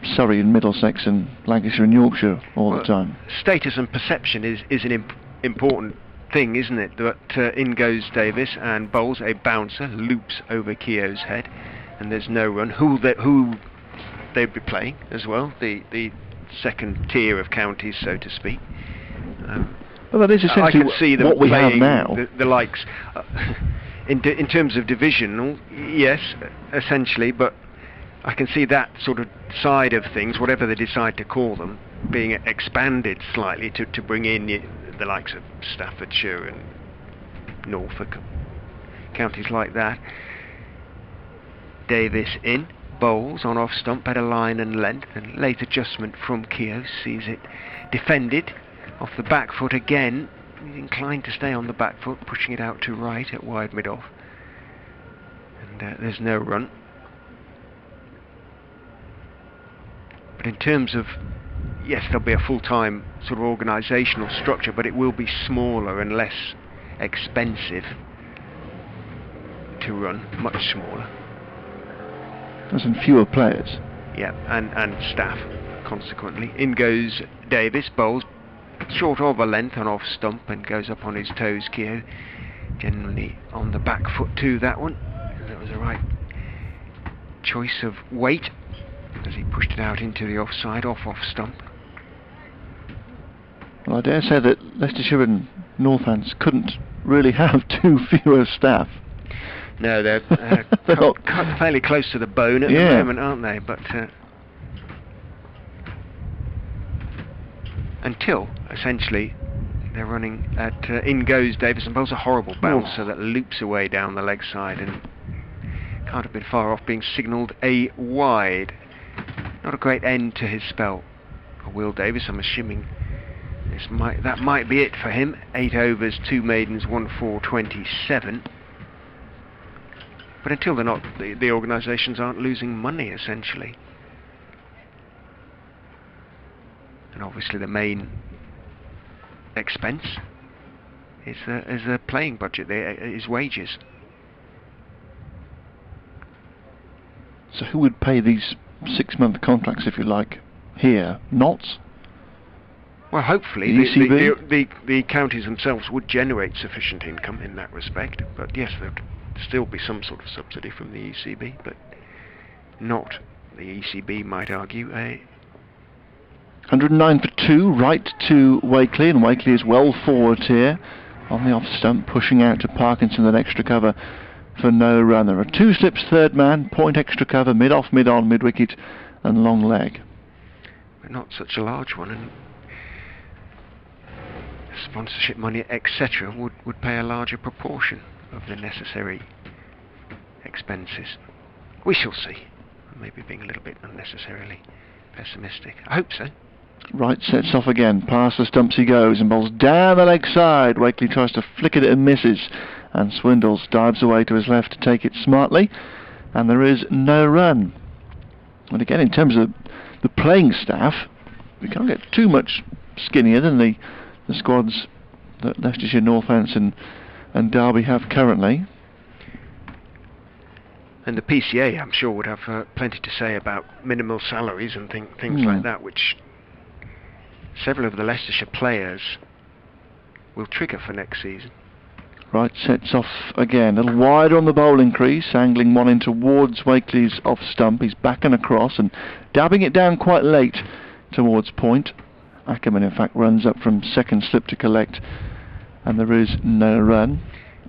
[SPEAKER 2] Surrey and Middlesex and Lancashire and Yorkshire all the time? Status
[SPEAKER 1] and perception is an important thing, isn't it? That in goes Davis and bowls a bouncer, loops over Keogh's head, and there's no run. Who they'd be playing as well, the second tier of counties, so to speak.
[SPEAKER 2] Well, that is essentially
[SPEAKER 1] I can see them
[SPEAKER 2] what we have now.
[SPEAKER 1] The likes, in terms of divisional, yes, essentially, but I can see that sort of side of things, whatever they decide to call them, being expanded slightly to bring in the likes of Staffordshire and Norfolk, counties like that. Davis in, bowls on off stump, better line and length, and late adjustment from Keogh, sees it defended off the back foot again. He's inclined to stay on the back foot, pushing it out to right at wide mid off, and there's no run. But in terms of, yes, there'll be a full-time sort of organisational structure, but it will be smaller and less expensive to run, much smaller.
[SPEAKER 2] As in fewer players.
[SPEAKER 1] Yeah, and staff, consequently. In goes Davis, bowls short of a length on off stump and goes up on his toes, Keogh. Generally on the back foot too, that one. That was the right choice of weight. as he pushed it out into the offside, off stump.
[SPEAKER 2] Well, I dare say that Leicestershire and Northants couldn't really have two fewer staff.
[SPEAKER 1] No, they're cut fairly close to the bone at the moment, aren't they? But until essentially they're running at in goes Davis and bowls a horrible bouncer that loops away down the leg side and can't have been far off being signalled a wide. Not a great end to his spell for Will Davis. I'm assuming that might be it for him. 8 overs, 2 maidens, 1 4, 27. But until they're not, the organisations aren't losing money essentially. And obviously the main expense is the playing budget, is wages.
[SPEAKER 2] So who would pay these 6-month contracts, if you like, here? Notts?
[SPEAKER 1] Well, hopefully the counties themselves would generate sufficient income in that respect. But yes, there'd still be some sort of subsidy from the ECB, but not, the ECB might argue,
[SPEAKER 2] 109 for 2, right to Wakely, and Wakely is well forward here on the off stump, pushing out to Parkinson, an extra cover for no run. There are 2 slips, third man, point extra cover, mid off, mid on, mid wicket, and long leg.
[SPEAKER 1] But not such a large one, and sponsorship money, etc., would pay a larger proportion of the necessary expenses. We shall see. Maybe being a little bit unnecessarily pessimistic. I hope so.
[SPEAKER 2] Right sets off again, past the stumps he goes and bowls down the leg side. Wakely tries to flick it and misses, and Swindles dives away to his left to take it smartly, and there is no run. And again, in terms of the playing staff, we can't get too much skinnier than the squads that Leicestershire, Northants and Derby have currently.
[SPEAKER 1] And the PCA, I'm sure, would have plenty to say about minimal salaries and things like that, which several of the Leicestershire players will trigger for next season.
[SPEAKER 2] Right, sets off again, a little wider on the bowling crease, angling one in towards Wakely's off stump. He's backing across and dabbing it down quite late towards point. Ackerman, in fact, runs up from second slip to collect, and there is no run.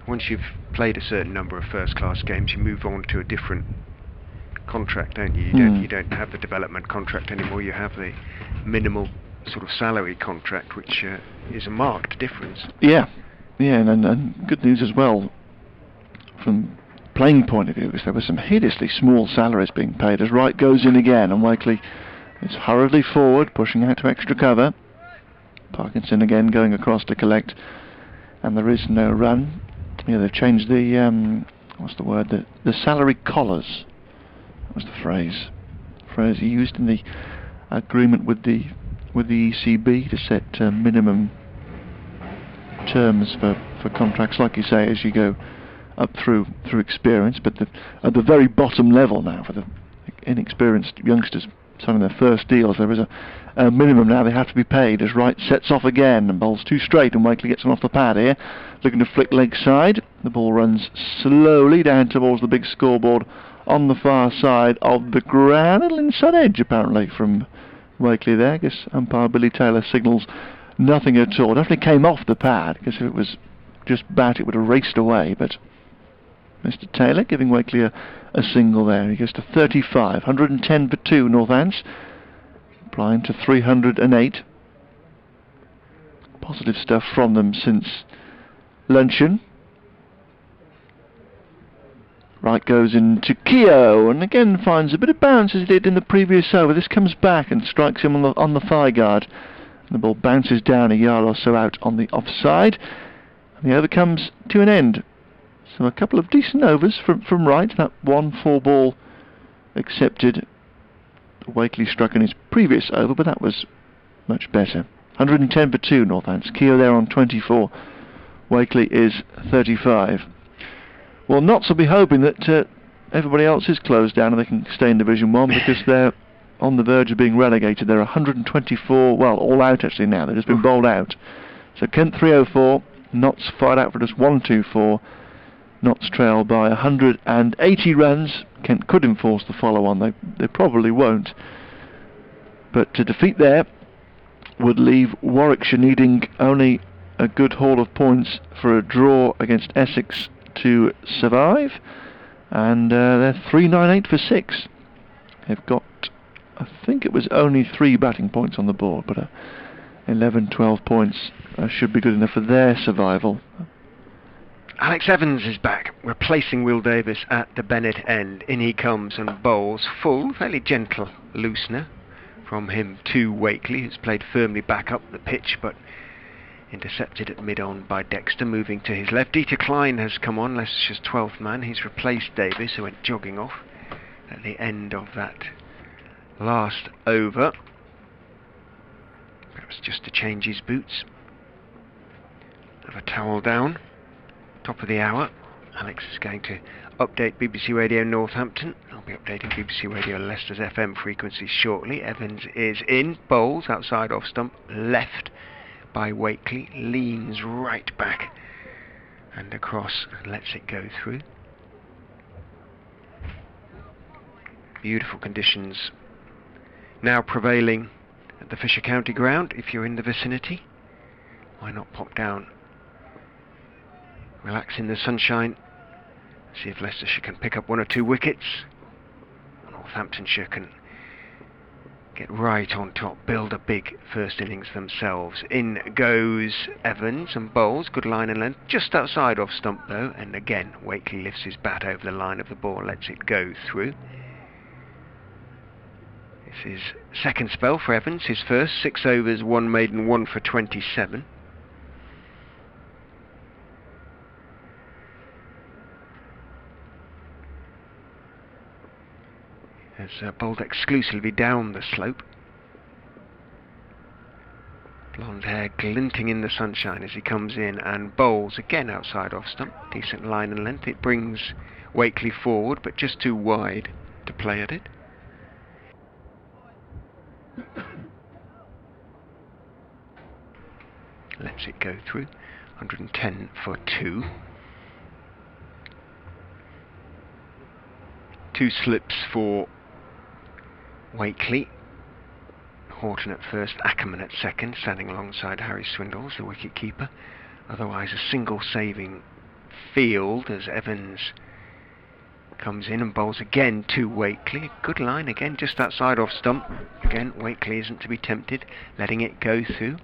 [SPEAKER 1] Once you've played a certain number of first-class games, you move on to a different contract, don't you? You don't have the development contract anymore. You have the minimal sort of salary contract, which is a marked difference.
[SPEAKER 2] Yeah, and good news as well from playing point of view, because there were some hideously small salaries being paid as Wright goes in again, and Wakely is hurriedly forward, pushing out to extra cover. Parkinson again going across to collect, and there is no run. Yeah, they've changed the what's the word? The salary collars. That was the phrase used in the agreement with the ECB to set minimum terms for contracts, like you say, as you go up through experience. But at the very bottom level now, for the inexperienced youngsters signing their first deals, there is a minimum now they have to be paid, as Wright sets off again and bowls too straight, and Wakely gets him off the pad here, looking to flick leg side. The ball runs slowly down towards the big scoreboard on the far side of the ground, a little inside edge apparently from Wakely there. I guess umpire Billy Taylor signals nothing at all. Definitely came off the pad, because if it was just bat it would have raced away, but Mr. Taylor giving Wakely a single there. He goes to 35, 110 for 2 Northants, applying to 308. Positive stuff from them since luncheon. Wright goes into Keogh and again finds a bit of bounce as he did in the previous over. This comes back and strikes him on the thigh guard. And the ball bounces down a yard or so out on the offside. And the over comes to an end. So a couple of decent overs from Wright. That 1-4 ball accepted. Wakely struck in his previous over, but that was much better. 110 for 2 Northants. Keogh there on 24. Wakely is 35. Well, Notts will be hoping that everybody else is closed down and they can stay in Division 1, because they're on the verge of being relegated. They're 124, well, all out actually now. They've just been bowled out. So Kent 304, Notts fired out for just 124. Notts trail by 180 runs. Kent could enforce the follow-on. They probably won't. But to defeat there would leave Warwickshire needing only a good haul of points for a draw against Essex to survive. And they're 398 for 6. They've got, I think it was only 3 batting points on the board, but 11, 12 points should be good enough for their survival.
[SPEAKER 1] Alex Evans is back, replacing Will Davis at the Bennett end. In he comes and bowls full, fairly gentle loosener from him to Wakely, who's played firmly back up the pitch, but intercepted at mid-on by Dexter, moving to his left. Dieter Klein has come on, Leicestershire's 12th man. He's replaced Davis, who went jogging off at the end of that last over. Perhaps just to change his boots. Have a towel down. Top of the hour. Alex is going to update BBC Radio Northampton. I'll be updating BBC Radio Leicester's FM frequencies shortly. Evans is in, bowls outside off stump, left by Wakely, leans right back and across and lets it go through. Beautiful conditions now prevailing at the Fisher County ground. If you're in the vicinity, why not pop down, relax in the sunshine, see if Leicestershire can pick up 1 or 2 wickets. Northamptonshire can get right on top, build a big first innings themselves. In goes Evans and bowls, good line and length, just outside off stump though, and again Wakely lifts his bat over the line of the ball, lets it go through. This is second spell for Evans, his first, 6 overs, 1 maiden, 1 for 27. Has bowled exclusively down the slope. Blonde hair glinting in the sunshine as he comes in and bowls again outside off stump. Decent line and length. It brings Wakely forward, but just too wide to play at it. Lets it go through. 110 for 2. 2 slips for Wakely. Horton at first, Ackerman at second, standing alongside Harry Swindles, the wicket-keeper. Otherwise a single saving field as Evans comes in and bowls again to Wakely. Good line again, just outside off stump. Again, Wakely isn't to be tempted, letting it go through.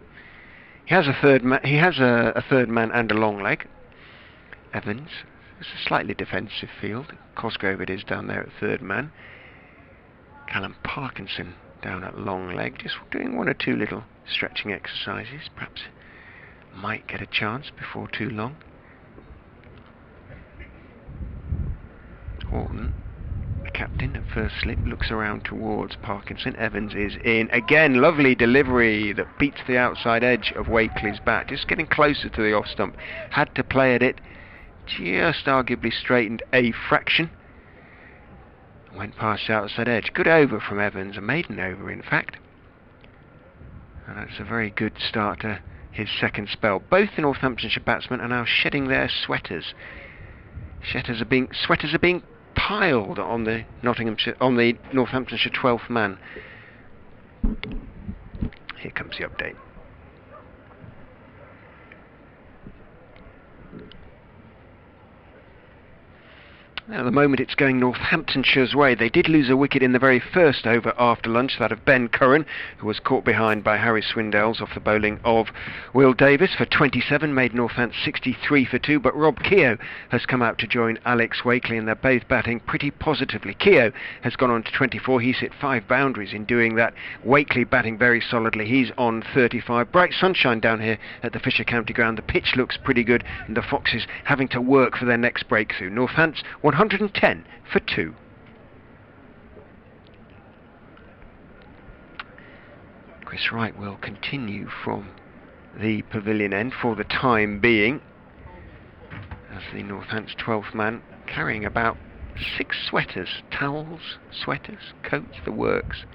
[SPEAKER 1] He has a third man and a long leg. Evans. It's a slightly defensive field. Cosgrove it is down there at third man. Callum Parkinson down at long leg, just doing 1 or 2 little stretching exercises. Perhaps might get a chance before too long. Horton, the captain at first slip, looks around towards Parkinson. Evans is in again. Lovely delivery that beats the outside edge of Wakely's bat, just getting closer to the off stump. Had to play at it, just arguably straightened a fraction. Went past the outside edge. Good over from Evans, a maiden over in fact. And that's a very good start to his second spell. Both the Northamptonshire batsmen are now shedding their sweaters. Sweaters are being piled on the Northamptonshire 12th man. Here comes the update. Now, at the moment it's going Northamptonshire's way. They did lose a wicket in the very first over after lunch, that of Ben Curran, who was caught behind by Harry Swindles off the bowling of Will Davis for 27, made Northants 63 for 2, but Rob Keogh has come out to join Alex Wakely, and they're both batting pretty positively. Keogh has gone on to 24, he's hit 5 boundaries in doing that. Wakely batting very solidly, he's on 35. Bright sunshine down here at the Fisher County ground, the pitch looks pretty good, and the Foxes having to work for their next breakthrough. Northants 110 for 2. Chris Wright will continue from the pavilion end for the time being, as the Northants 12th man, carrying about 6 sweaters, towels, sweaters, coats, the works,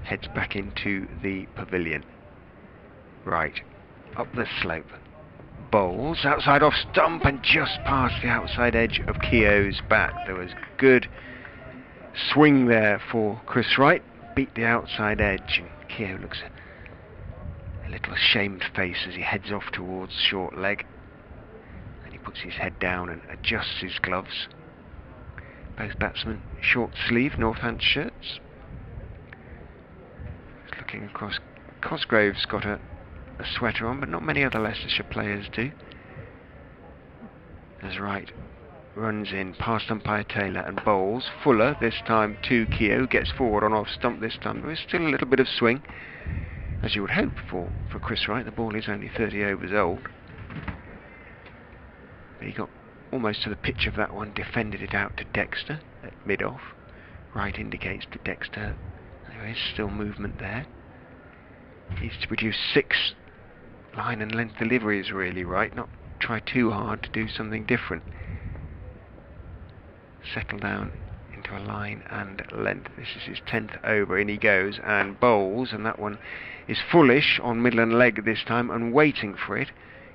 [SPEAKER 1] heads back into the pavilion. Right, up the slope. Bowles, outside off stump and just past the outside edge of Keogh's bat. There was good swing there for Chris Wright, beat the outside edge, and Keogh looks a little ashamed face as he heads off towards short leg. Then he puts his head down and adjusts his gloves. Both batsmen short sleeve Northamptonshire shirts. Just looking across, Cosgrove's got a sweater on, but not many other Leicestershire players do. As Wright runs in past umpire Taylor and bowls. Fuller this time to Keogh, gets forward on off stump this time. There is still a little bit of swing, as you would hope for Chris Wright. The ball is only 30 overs old. But he got almost to the pitch of that one, defended it out to Dexter at mid-off. Wright indicates to Dexter there is still movement there. He's to produce 6 line and length deliveries really, Wright, not try too hard to do something different. Settle down into a line and length. This is his 10th over. In he goes and bowls, and that one is fullish on middle and leg this time and waiting for it.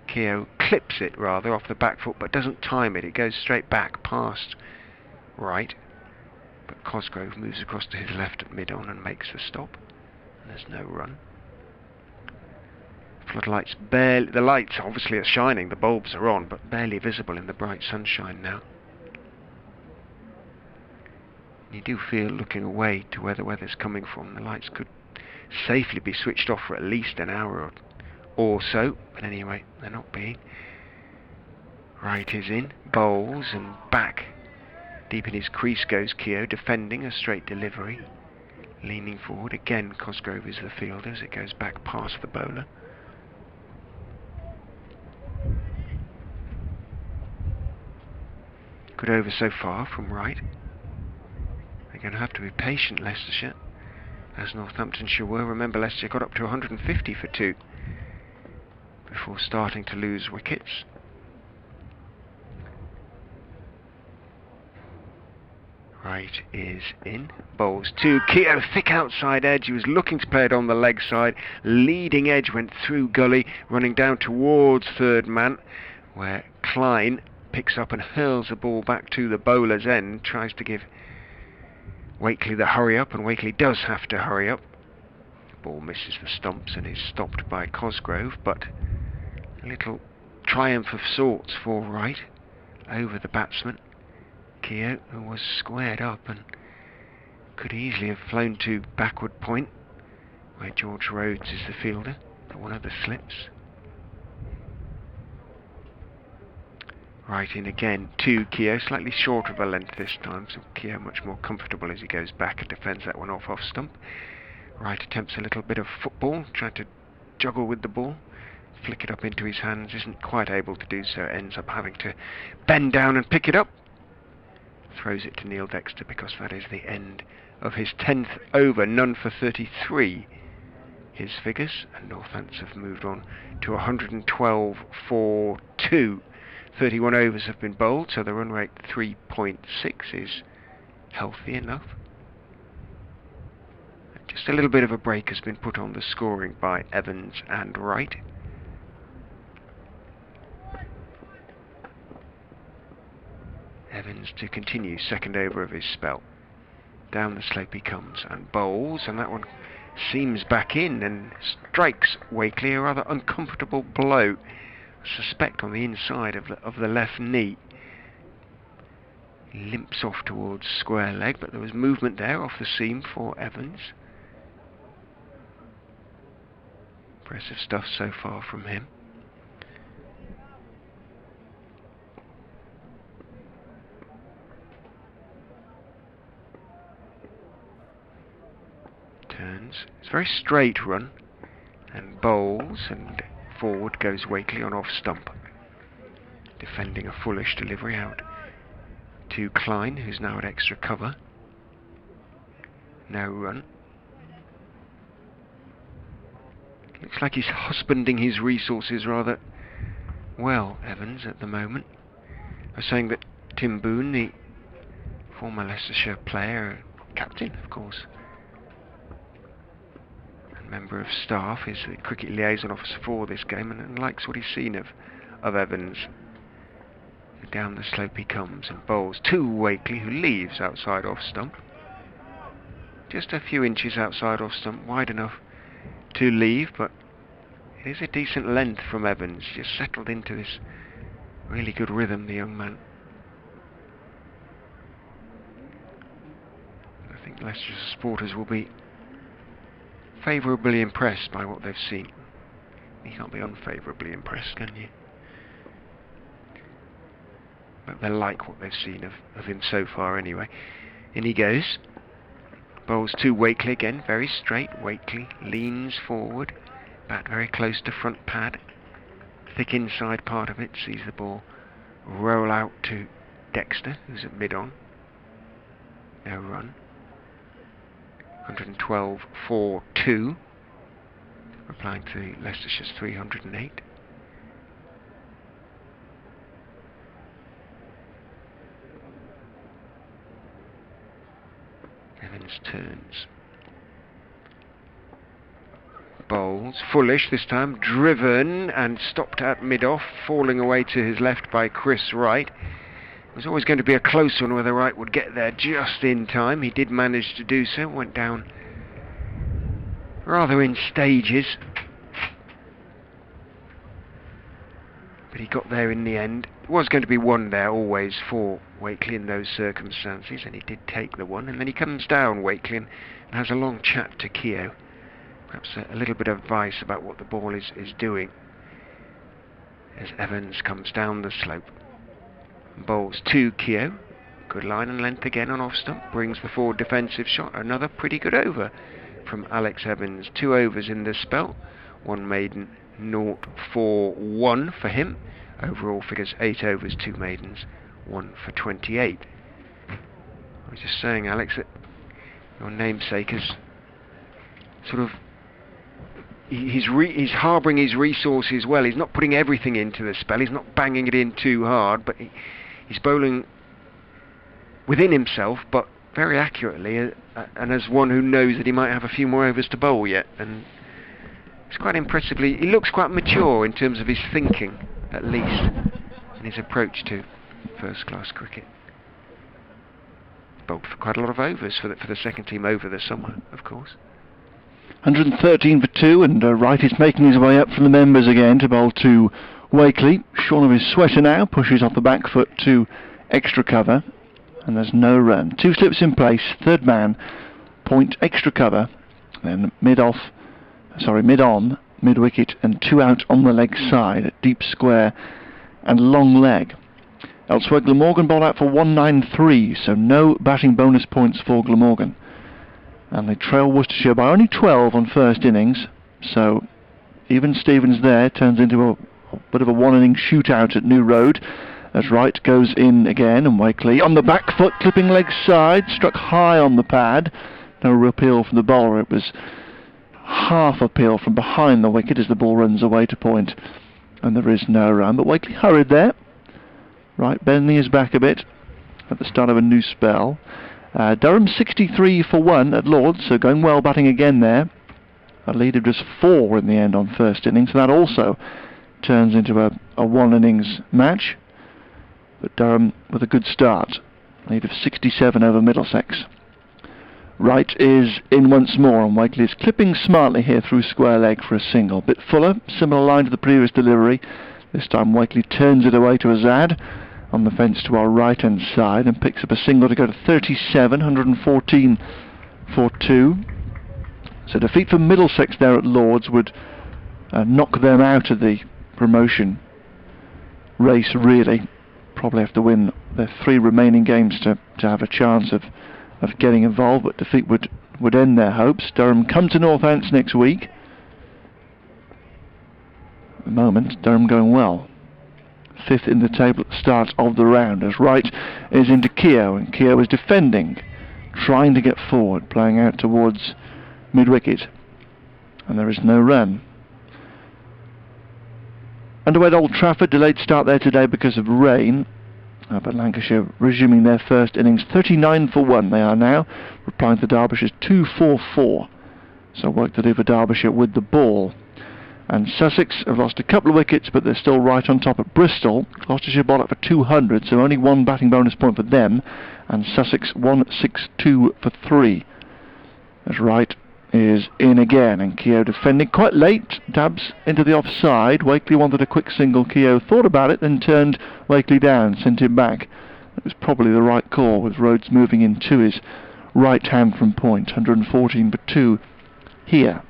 [SPEAKER 1] Keogh clips it rather off the back foot but doesn't time it. It goes straight back past Wright, but Cosgrove moves across to his left at mid-on and makes the stop. And there's no run. Floodlights barely, the lights obviously are shining, the bulbs are on, but barely visible in the bright sunshine now. You do feel, looking away to where the weather's coming from, the lights could safely be switched off for at least an hour or so, but anyway, they're not being. Wright is in, bowls and back. Deep in his crease goes Keogh, defending a straight delivery. Leaning forward, again Cosgrove is the fielder as it goes back past the bowler. Good over so far from Wright. They're going to have to be patient, Leicestershire, as Northamptonshire were. Remember, Leicestershire got up to 150 for 2 before starting to lose wickets. Wright is in, bowls to Keogh, thick outside edge. He was looking to play it on the leg side. Leading edge went through gully, running down towards third man, where Klein picks up and hurls the ball back to the bowler's end, tries to give Wakely the hurry up, and Wakely does have to hurry up. The ball misses the stumps and is stopped by Cosgrove, but a little triumph of sorts for Wright over the batsman. Keogh, who was squared up and could easily have flown to backward point, where George Rhodes is the fielder, for one of the slips. Right in again to Keogh, slightly short of a length this time, so Keogh much more comfortable as he goes back and defends that one off stump. Wright attempts a little bit of football, trying to juggle with the ball, flick it up into his hands, isn't quite able to do so, ends up having to bend down and pick it up. Throws it to Neil Dexter because that is the end of his 10th over, none for 33. His figures, and Northants have moved on to 112 for 2. 31 overs have been bowled, so the run rate 3.6 is healthy enough. Just a little bit of a break has been put on the scoring by Evans and Wright. Evans to continue, second over of his spell. Down the slope he comes and bowls, and that one seams back in and strikes Wakely a rather uncomfortable blow. Suspect on the inside of the left knee. He limps off towards square leg, but there was movement there off the seam for Evans. Impressive stuff so far from him. Turns. It's a very straight run and bowls, and forward goes Wakely on off stump, defending a fullish delivery out to Klein, who's now at extra cover. No run. Looks like he's husbanding his resources rather well, Evans, at the moment. I was saying that Tim Boone, the former Leicestershire player, captain of course, member of staff, is the cricket liaison officer for this game, and likes what he's seen of of Evans. Down the slope he comes and bowls to Wakely, who leaves outside off stump. Just a few inches outside off stump, wide enough to leave, but it is a decent length from Evans. Just settled into this really good rhythm, the young man. I think Leicestershire supporters will be favourably impressed by what they've seen. You can't be unfavourably impressed, can you? But they like what they've seen of him so far anyway. In he goes. Bowls to Wakely again, very straight. Wakely leans forward, bat very close to front pad. Thick inside part of it, sees the ball roll out to Dexter, who's at mid-on. No run. 112 for 2, replying to Leicestershire's 308. Evans turns. Bowls. Foolish this time. Driven and stopped at mid-off, falling away to his left by Chris Wright. It was always going to be a close one whether Wright would get there just in time. He did manage to do so. Went down rather in stages. But he got there in the end. It was going to be one there always for Wakely in those circumstances, and he did take the one. And then he comes down, Wakely, and has a long chat to Keogh. Perhaps a little bit of advice about what the ball is doing as Evans comes down the slope. Bowls to Keogh. Good line and length again on off stump. Brings the forward defensive shot. Another pretty good over from Alex Evans. 2 overs in the spell. 1 maiden, 0 for 1 for him. Overall figures 8 overs, 2 maidens, 1 for 28. I was just saying, Alex, that your namesake is sort of... He's harbouring his resources well. He's not putting everything into the spell. He's not banging it in too hard, but he's bowling within himself, but very accurately, and as one who knows that he might have a few more overs to bowl yet. And it's quite impressively, he looks quite mature in terms of his thinking, at least, in his approach to first-class cricket. Bowled for quite a lot of overs for the second team over the summer, of course.
[SPEAKER 2] 113 for 2, and Wright is making his way up from the members again to bowl to Wakely. Shorn of his sweater now, pushes off the back foot to extra cover, and there's no run. 2 slips in place, third man, point, extra cover, then mid-on, mid-wicket, and 2 out on the leg side at deep square and long leg. Elsewhere, Glamorgan bowled out for 193, so no batting bonus points for Glamorgan. And they trail Worcestershire by only 12 on first innings, so even Stevens there turns into a bit of a one-inning shootout at New Road as Wright goes in again, and Wakely on the back foot, clipping leg side, struck high on the pad. No real appeal from the bowler. It was half appeal from behind the wicket as the ball runs away to point, and there is no run. But Wakely hurried there. Wright bending his back a bit at the start of a new spell. Durham 63 for 1 at Lord's, so going well batting again there. A lead of just 4 in the end on first innings, so that also turns into a one innings match. But Durham with a good start, lead of 67 over Middlesex. Wright is in once more, and Wakely is clipping smartly here through square leg for a single. Bit fuller, similar line to the previous delivery. This time Wakely turns it away to Azad on the fence to our right hand side and picks up a single to go to 37, 114 for 2. So defeat for Middlesex there at Lord's would knock them out of the promotion race, really. Probably have to win their 3 remaining games to have a chance of getting involved, but defeat would end their hopes. Durham come to Northamptonshire next week. At the moment, Durham going well. 5th in the table at the start of the round as Wright is into Keogh, and Keogh is defending, trying to get forward, playing out towards mid-wicket, and there is no run. Underway at Old Trafford, delayed start there today because of rain, but Lancashire resuming their first innings, 39 for 1 they are now, replying to Derbyshire's 2 for 4, so work to do for Derbyshire with the ball. And Sussex have lost a couple of wickets, but they're still right on top at Bristol. Gloucestershire bowled up for 200, so only one batting bonus point for them. And Sussex 162 for 3. As Wright is in again, and Keogh defending quite late, dabs into the offside. Wakely wanted a quick single. Keogh thought about it, then turned Wakely down, sent him back. It was probably the right call, with Rhodes moving into his right hand from point. 114 for 2 here.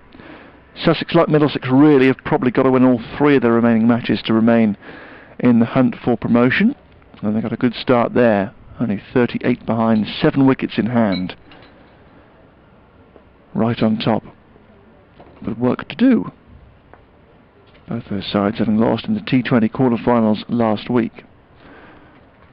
[SPEAKER 2] Sussex, like Middlesex, really have probably got to win all 3 of their remaining matches to remain in the hunt for promotion. And they got a good start there. Only 38 behind, 7 wickets in hand. Right on top. But work to do. Both those sides having lost in the T20 quarter-finals last week.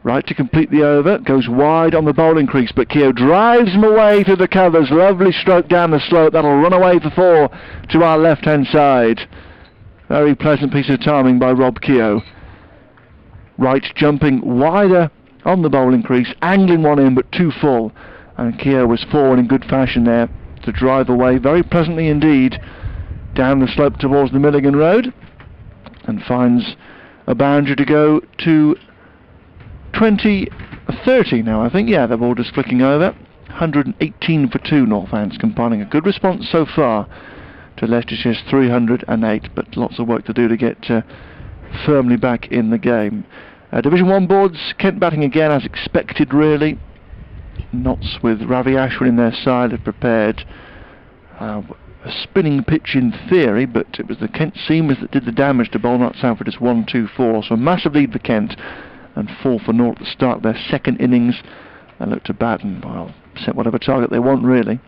[SPEAKER 2] Right to complete the over, goes wide on the bowling crease, but Keogh drives him away through the covers. Lovely stroke down the slope. That'll run away for 4 to our left-hand side. Very pleasant piece of timing by Rob Keogh. Right jumping wider on the bowling crease, angling one in, but too full. And Keogh was forward in good fashion there to drive away very pleasantly indeed down the slope towards the Milligan Road, and finds a boundary to go to 20-30 now, I think. Yeah, they're all just flicking over. 118 for 2, Northants, compiling a good response so far to Leicestershire's 308, but lots of work to do to get firmly back in the game. Division 1 boards, Kent batting again as expected, really. Notts with Ravi Ashwin in their side have prepared a spinning pitch in theory, but it was the Kent seamers that did the damage to bowl Notts out for just 1-2-4, so a massive lead for Kent, and 4 for North to start their second innings. They look to bat and, well, set whatever target they want, really.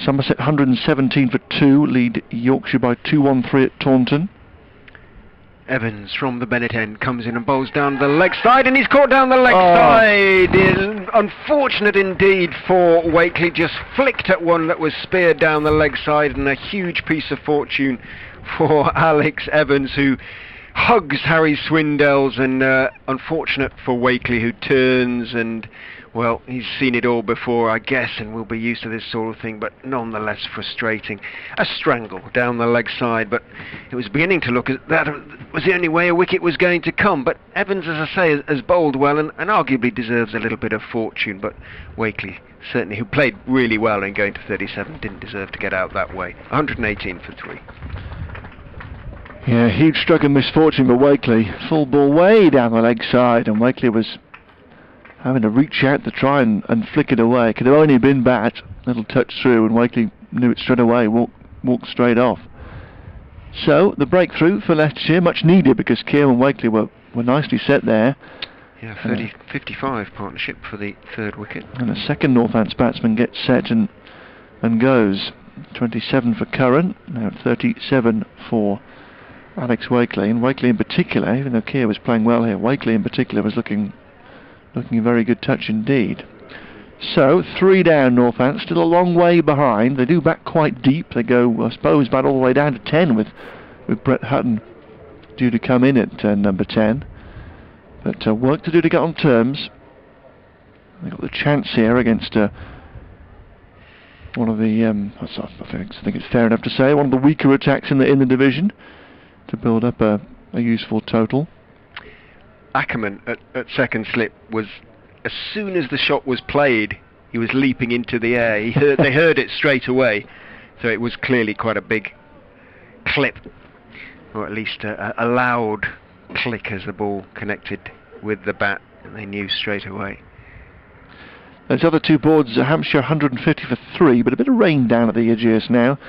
[SPEAKER 2] Somerset 117 for 2, lead Yorkshire by 2-1-3 at Taunton.
[SPEAKER 1] Evans from the Bennett end comes in and bowls down the leg side, and he's caught down the leg side. Unfortunate indeed for Wakely, just flicked at one that was speared down the leg side, and a huge piece of fortune for Alex Evans, who hugs Harry Swindell's, and unfortunate for Wakely, who turns, and well, he's seen it all before, I guess, and will be used to this sort of thing, but nonetheless frustrating. A strangle down the leg side, but it was beginning to look as that was the only way a wicket was going to come. But Evans, as I say, has bowled well, and arguably deserves a little bit of fortune, but Wakely, certainly, who played really well in going to 37, didn't deserve to get out that way. 118 for 3.
[SPEAKER 2] Yeah, huge stroke of misfortune for Wakely. Full ball way down the leg side, and Wakely was having to reach out to try and flick it away. Could have only been bat. Little touch through, and Wakely knew it straight away, walked straight off. So, the breakthrough for Leicestershire, much needed, because Keogh and Wakely were nicely set there.
[SPEAKER 1] Yeah, 55 partnership for the 3rd wicket.
[SPEAKER 2] And a second Northants batsman gets set and goes. 27 for Curran, now 37 for Alex Wakely. And Wakely in particular, even though Keogh was playing well here, Wakely in particular was looking a very good touch indeed. So, 3 down Northants, still a long way behind. They do bat quite deep. They go, I suppose, bat all the way down to 10 with Brett Hutton due to come in at number 10. But work to do to get on terms. They've got the chance here against one of the, I think it's fair enough to say, one of the weaker attacks in the division, to build up a useful total.
[SPEAKER 1] Ackerman at second slip was, as soon as the shot was played, he was leaping into the air. They heard it straight away, so it was clearly quite a big clip, or at least a loud click as the ball connected with the bat, and they knew straight away.
[SPEAKER 2] Those other 2 boards, Hampshire 150 for 3, but a bit of rain down at the edges now.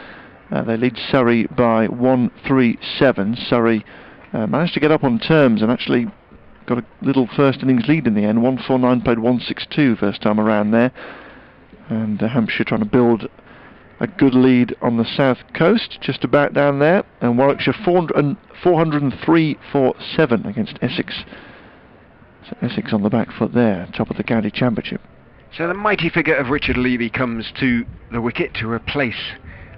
[SPEAKER 2] They lead Surrey by 137. Surrey managed to get up on terms and actually got a little first innings lead in the end. 149 played 162 first time around there, and Hampshire trying to build a good lead on the south coast, just about down there. And Warwickshire 403 for 7 against Essex. So Essex on the back foot there, top of the county championship.
[SPEAKER 1] So the mighty figure of Richard Levy comes to the wicket to replace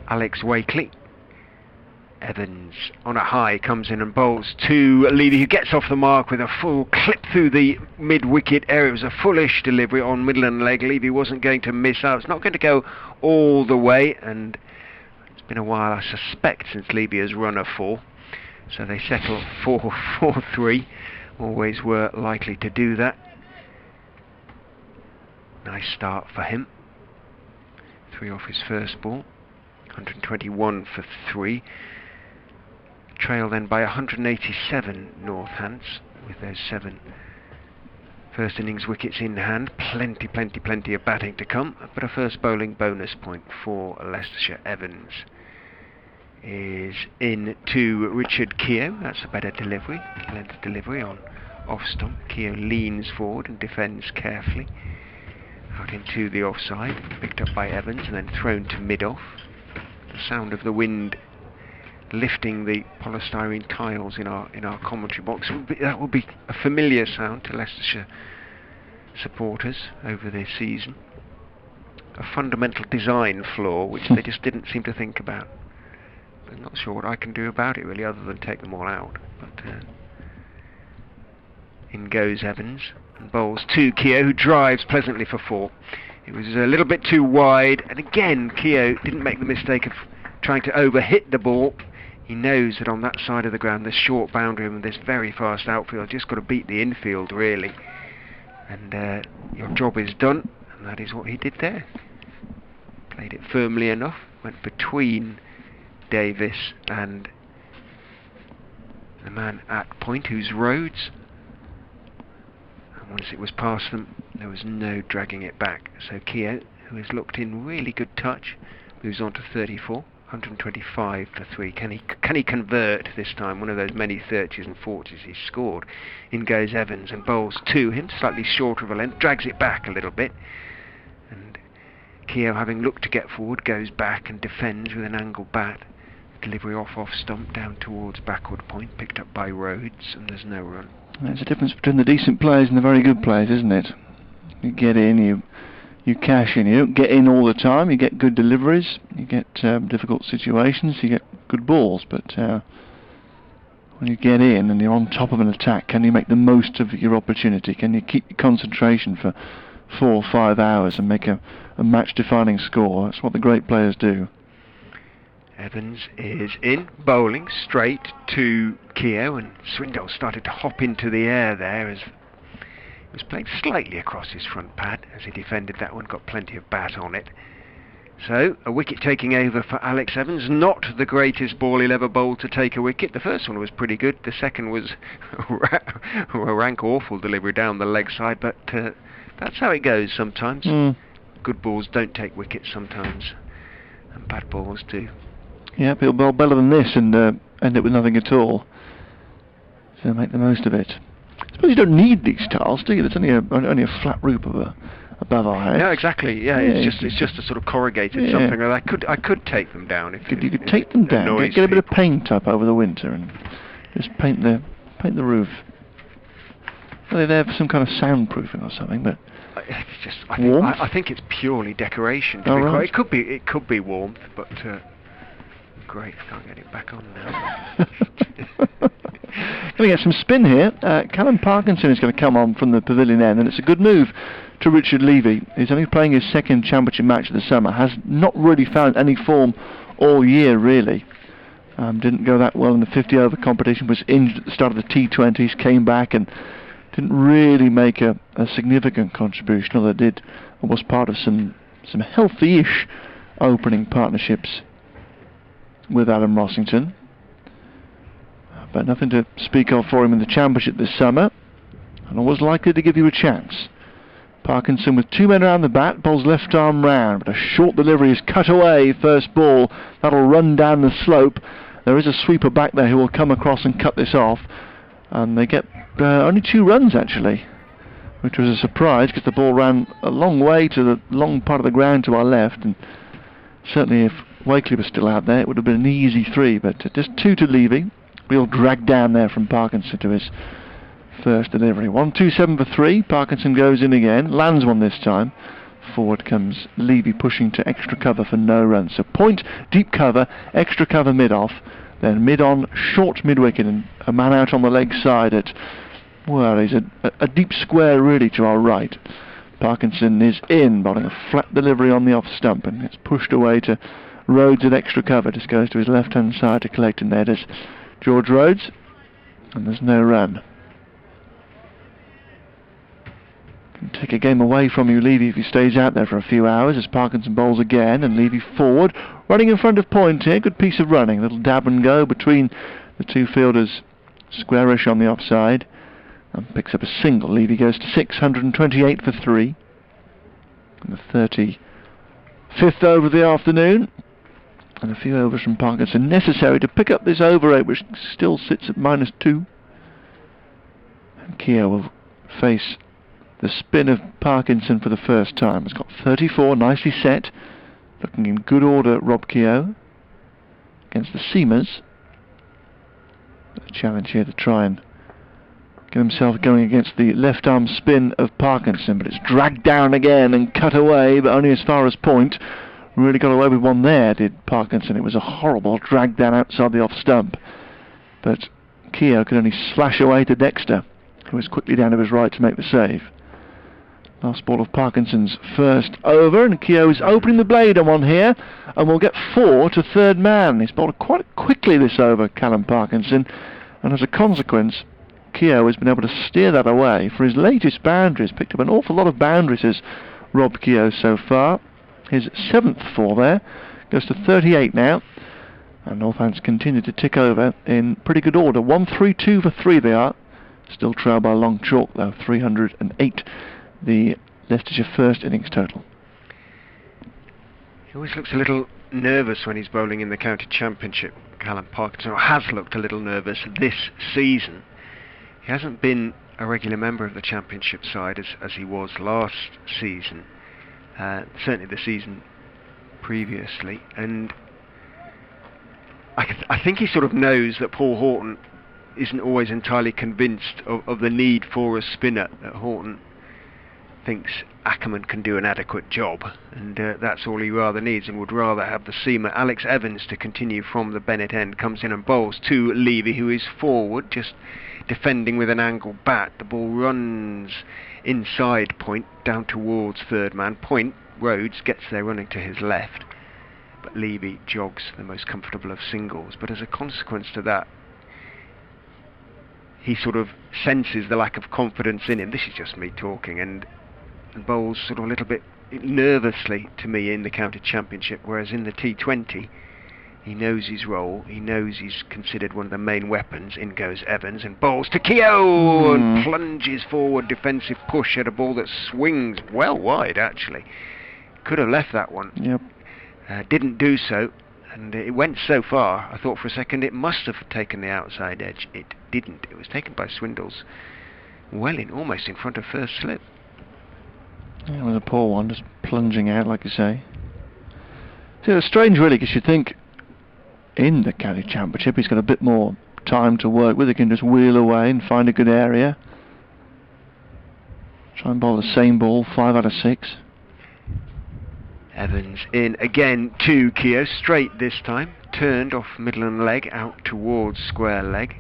[SPEAKER 1] Alex Wakely. Evans on a high comes in and bowls to Levy, who gets off the mark with a full clip through the mid-wicket area. It was a fullish delivery on middle and leg. Levy wasn't going to miss out. It's not going to go all the way, and been a while, I suspect, since Levy has run a 4. So they settle 4-4-3. Always were likely to do that. Nice start for him. 3 off his first ball. 121 for 3. Trail then by 187 Northants with those 7 first innings wickets in hand. Plenty of batting to come, but a first bowling bonus point for Leicestershire. Evans is in to Richard Keogh. That's a better delivery. Length delivery on off stump. Keogh leans forward and defends carefully. Out into the offside, picked up by Evans and then thrown to mid-off. The sound of the wind lifting the polystyrene tiles in our commentary box, that will be a familiar sound to Leicestershire supporters over this season. A fundamental design flaw which they just didn't seem to think about. I'm not sure what I can do about it really, other than take them all out. But in goes Evans and bowls to Keogh, who drives pleasantly for 4. It was a little bit too wide, and again Keogh didn't make the mistake of trying to overhit the ball. He knows that on that side of the ground, this short boundary and this very fast outfield, just got to beat the infield really, and your job is done, and that is what he did there. Played it firmly enough, went between Davis and the man at point, who's Rhodes. And once it was past them, there was no dragging it back. So Keogh, who has looked in really good touch, moves on to 34, 125 for 3. Can he convert this time? One of those many 30s and 40s he's scored. In goes Evans and bowls to him, slightly shorter of a length, drags it back a little bit. And Keogh, having looked to get forward, goes back and defends with an angle bat. Delivery off stump down towards backward point, picked up by Rhodes, and there's no run.
[SPEAKER 2] There's a difference between the decent players and the very good players, isn't it? You get in, you cash in. You don't get in all the time. You get good deliveries. You get difficult situations. You get good balls. But when you get in and you're on top of an attack, can you make the most of your opportunity? Can you keep your concentration for 4 or 5 hours and make a match-defining score? That's what the great players do.
[SPEAKER 1] Evans is in, bowling straight to Keogh, and Swindell started to hop into the air there as it was played slightly across his front pad as he defended that one, got plenty of bat on it. So a wicket taking over for Alex Evans. Not the greatest ball he'll ever bowled to take a wicket. The first one was pretty good, the second was a rank awful delivery down the leg side, but that's how it goes sometimes. Good balls don't take wickets sometimes, and bad balls do.
[SPEAKER 2] Yeah, he'll bowl better than this and end up with nothing at all. So make the most of it. I suppose you don't need these tiles, do you? There's only a flat roof above our heads.
[SPEAKER 1] Yeah, exactly. Yeah, it's just a sort of corrugated something. And I could take them down if
[SPEAKER 2] you could take them down. Get a bit of paint up over the winter and just paint the roof. Well, they're there for some kind of soundproofing or something, but.
[SPEAKER 1] It's just. I think it's purely decoration. It could be warmth, but. Great, can't get it back on now.
[SPEAKER 2] Going to get some spin here. Callum Parkinson is going to come on from the pavilion end, and it's a good move to Richard Levy. He's only playing his second championship match of the summer, has not really found any form all year really. Didn't go that well in the 50 over competition, was injured at the start of the T20s, came back and didn't really make a significant contribution, although did was part of some healthy-ish opening partnerships with Adam Rossington, but nothing to speak of for him in the championship this summer, and always likely to give you a chance. Parkinson with 2 men around the bat, bowls left arm round, but a short delivery is cut away. First ball, that'll run down the slope. There is a sweeper back there who will come across and cut this off, and they get only 2 runs actually, which was a surprise because the ball ran a long way to the long part of the ground to our left, and certainly if Wakely was still out there, it would have been an easy 3, but just 2 to Levy. Real drag down there from Parkinson to his first delivery. 1-2-7 for 3. Parkinson goes in again, lands one this time. Forward comes Levy pushing to extra cover for no run. So point, deep cover, extra cover mid-off, then mid-on, short mid-wicket, and a man out on the leg side at, well, he's a deep square really to our right. Parkinson is in, bowling a flat delivery on the off stump, and it's pushed away to Rhodes at extra cover, just goes to his left-hand side to collect, and there it is. George Rhodes, and there's no run. Can take a game away from you, Levy, if he stays out there for a few hours, as Parkinson bowls again, and Levy forward, running in front of point here. Good piece of running, a little dab and go between the two fielders, squarish on the offside, and picks up a single. Levy goes to 628 for 3. And the 35th over of the afternoon, and a few overs from Parkinson necessary to pick up this over 8, which still sits at -2. And Keogh will face the spin of Parkinson for the first time. It's got 34, nicely set, looking in good order, Rob Keogh, against the seamers. A challenge here to try and get himself going against the left arm spin of Parkinson, but it's dragged down again and cut away, but only as far as point. Really got away with one there, did Parkinson. It was a horrible drag down outside the off stump, but Keogh could only slash away to Dexter, who was quickly down to his right to make the save. Last ball of Parkinson's first over, and Keogh is opening the blade on one here, and will get 4 to third man. He's bowled quite quickly this over, Callum Parkinson, and as a consequence, Keogh has been able to steer that away for his latest boundaries. Picked up an awful lot of boundaries as Rob Keogh so far. His 7th 4 there, goes to 38 now, and Northampton continue to tick over in pretty good order. 1-3-2 for 3 they are. Still trailed by a long chalk though, 308, the Leicestershire first innings total.
[SPEAKER 1] He always looks a little nervous when he's bowling in the county championship, Callum Parkinson, or has looked a little nervous this season. He hasn't been a regular member of the championship side as he was last season, certainly the season previously, and I think he sort of knows that Paul Horton isn't always entirely convinced of the need for a spinner. That Horton thinks Ackerman can do an adequate job, and that's all he rather needs, and would rather have the seamer Alex Evans to continue from the Bennett end. Comes in and bowls to Levy, who is forward, just defending with an angle bat. The ball runs inside point, down towards third man. Point, Rhodes gets there running to his left, but Levy jogs the most comfortable of singles. But as a consequence to that, he sort of senses the lack of confidence in him. This is just me talking, and bowls sort of a little bit nervously to me in the county championship, whereas in the T20 he knows his role, he knows he's considered one of the main weapons. In goes Evans and bowls to Keogh and plunges forward, defensive push at a ball that swings well wide actually. Could have left that one.
[SPEAKER 2] Yep.
[SPEAKER 1] Didn't do so, and it went so far I thought for a second it must have taken the outside edge. It didn't. It was taken by Swindles well in, almost in front of first slip.
[SPEAKER 2] Yeah, it was a poor one, just plunging out like you say. See, it's strange really, because you think in the county championship he's got a bit more time to work with. He can just wheel away and find a good area. Try and bowl the same ball 5 out of 6.
[SPEAKER 1] Evans in again to Keogh, straight this time, turned off middle and leg out towards square leg,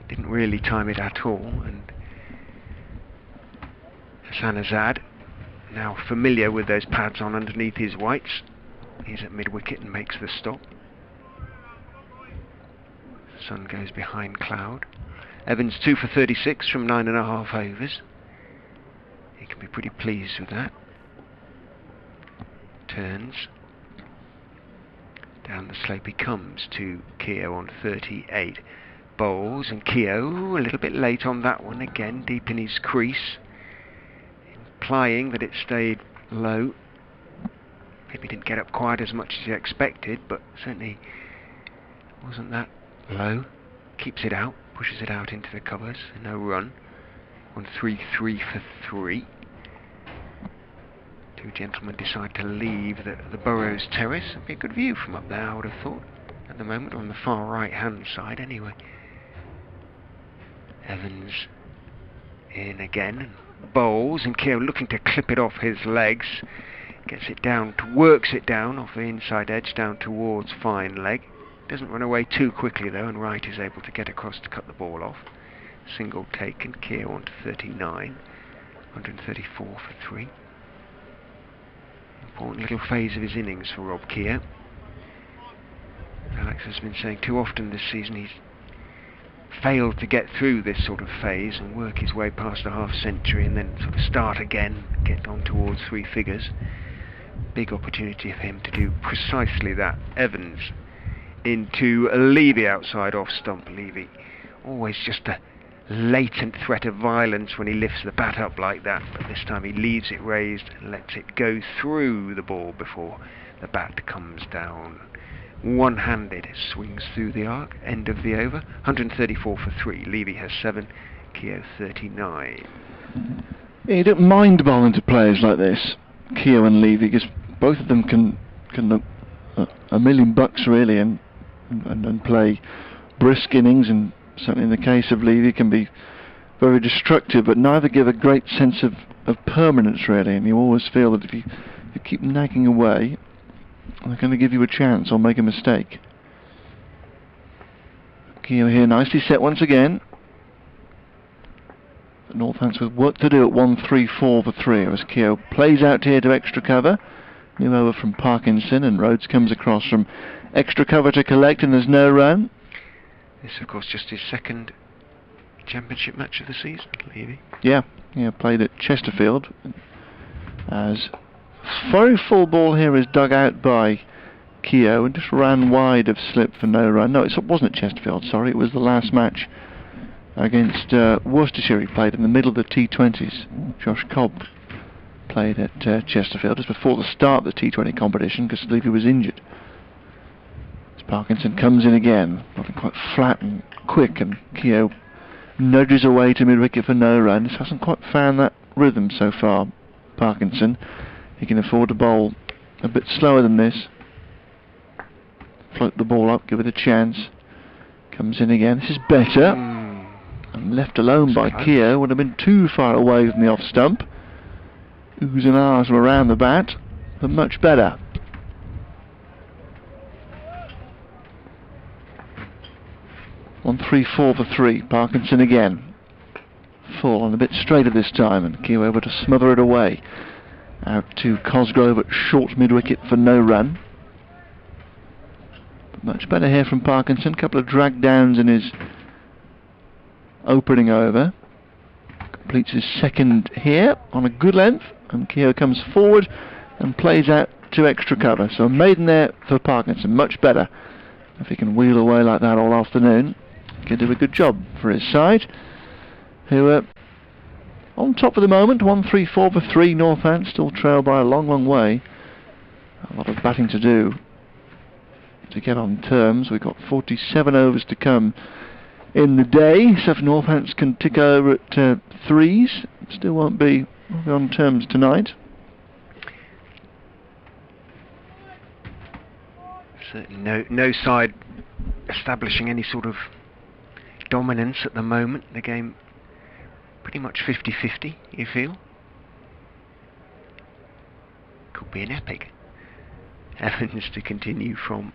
[SPEAKER 1] didn't really time it at all, and Hassan Azad, now familiar with those pads on underneath his whites, he's at mid wicket and makes the stop. Sun goes behind cloud. Evans 2 for 36 from 9.5 overs. He can be pretty pleased with that. Turns. Down the slope he comes to Keogh on 38. Bowls, and Keogh a little bit late on that one again, deep in his crease, implying that it stayed low. Maybe didn't get up quite as much as he expected, but certainly wasn't that low. Keeps it out, pushes it out into the covers, no run. On 3-3 for 3. Two gentlemen decide to leave the Burrows Terrace. It'd be a good view from up there, I would have thought, at the moment, on the far right hand side anyway. Evans in again, bowls, and Keogh looking to clip it off his legs. Gets it down, works it down off the inside edge down towards fine leg. Doesn't run away too quickly though, and Wright is able to get across to cut the ball off. Single taken, Keogh on to 39, 134 for 3. Important little phase of his innings for Rob Keogh. has been saying, too often this season he's failed to get through this sort of phase and work his way past a half century and then sort of start again, get on towards three figures. Big opportunity for him to do precisely that. Evans into Levy outside off stump. Levy always just a latent threat of violence when he lifts the bat up like that, but this time he leaves it raised and lets it go through the ball before the bat comes down. One-handed, swings through the arc, end of the over. 134 for 3. Levy has 7, Keogh 39.
[SPEAKER 2] Yeah, you don't mind bowling to players like this, Keogh and Levy, because both of them can look $1 million really and play brisk innings, and certainly in the case of Levy can be very destructive, but neither give a great sense of permanence really, and you always feel that if you keep nagging away, they're going to give you a chance or make a mistake. Keogh here nicely set once again. Northampton with work to do at 134 for 3 as Keogh plays out here to extra cover. New over from Parkinson, and Rhodes comes across from extra cover to collect, and there's no run.
[SPEAKER 1] This of course just his second championship match of the season, Levy.
[SPEAKER 2] Yeah, played at Chesterfield. As very full ball here is dug out by Keogh and just ran wide of slip for no run. No, it wasn't at Chesterfield, sorry, it was the last match against Worcestershire. He played in the middle of the T20s. Josh Cobb played at Chesterfield just before the start of the T20 competition because Levy was injured. As Parkinson comes in again, nothing quite flat and quick, and Keogh nudges away to mid-wicket for no run. Just hasn't quite found that rhythm so far, Parkinson. He can afford to bowl a bit slower than this. Float the ball up, give it a chance. Comes in again. This is better. And left alone by Keogh. Would have been too far away from the off stump. Oohs and ahs were around the bat, but much better. One, 3-4 for 3. Parkinson again. Full and a bit straighter this time, and Keogh able to smother it away. Out to Cosgrove at short mid-wicket for no run. But much better here from Parkinson. Couple of drag downs in his opening over. Completes his second here on a good length, and Keogh comes forward and plays out to extra cover. So a maiden there for Parkinson. Much better. If he can wheel away like that all afternoon, he can do a good job for his side, who on top for the moment. 1-3-4 for 3. Northampton still trail by a long way. A lot of batting to do to get on terms. We've got 47 overs to come in the day, so if Northampton can tick over at 3s, still won't be on terms tonight.
[SPEAKER 1] Certainly no side establishing any sort of dominance at the moment. The game pretty much 50-50, you feel? Could be an epic. Evans to continue from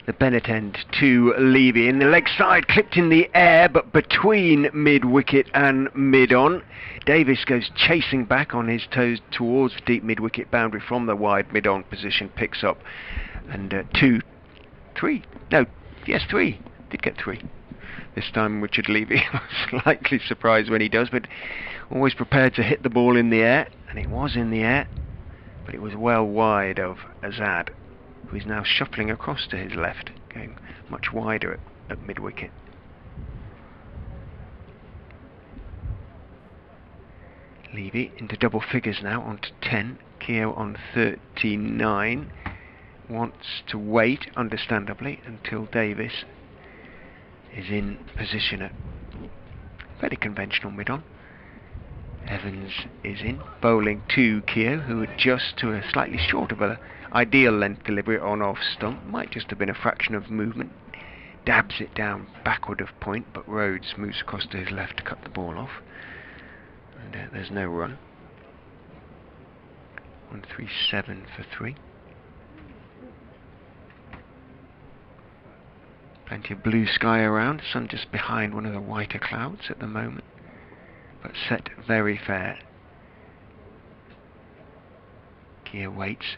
[SPEAKER 1] the Bennett end to Levy. In the leg side, clipped in the air, but between mid-wicket and mid-on. Davis goes chasing back on his toes towards the deep mid-wicket boundary from the wide mid-on position, picks up, and 3. Did get 3. This time Richard Levy was slightly surprised when he does, but always prepared to hit the ball in the air, and it was in the air, but it was well wide of Azad, who is now shuffling across to his left, going much wider at mid-wicket. Levy into double figures now, on to 10. Keogh on 39. Wants to wait, understandably, until Davis is in position at fairly conventional mid-on. Evans is in, bowling to Keogh, who adjusts to a slightly short of an ideal length delivery on off stump. Might just have been a fraction of movement. Dabs it down backward of point, but Rhodes moves across to his left to cut the ball off. And there's no run. 137 for 3. Plenty of blue sky around, sun just behind one of the whiter clouds at the moment, but set very fair. Keogh waits,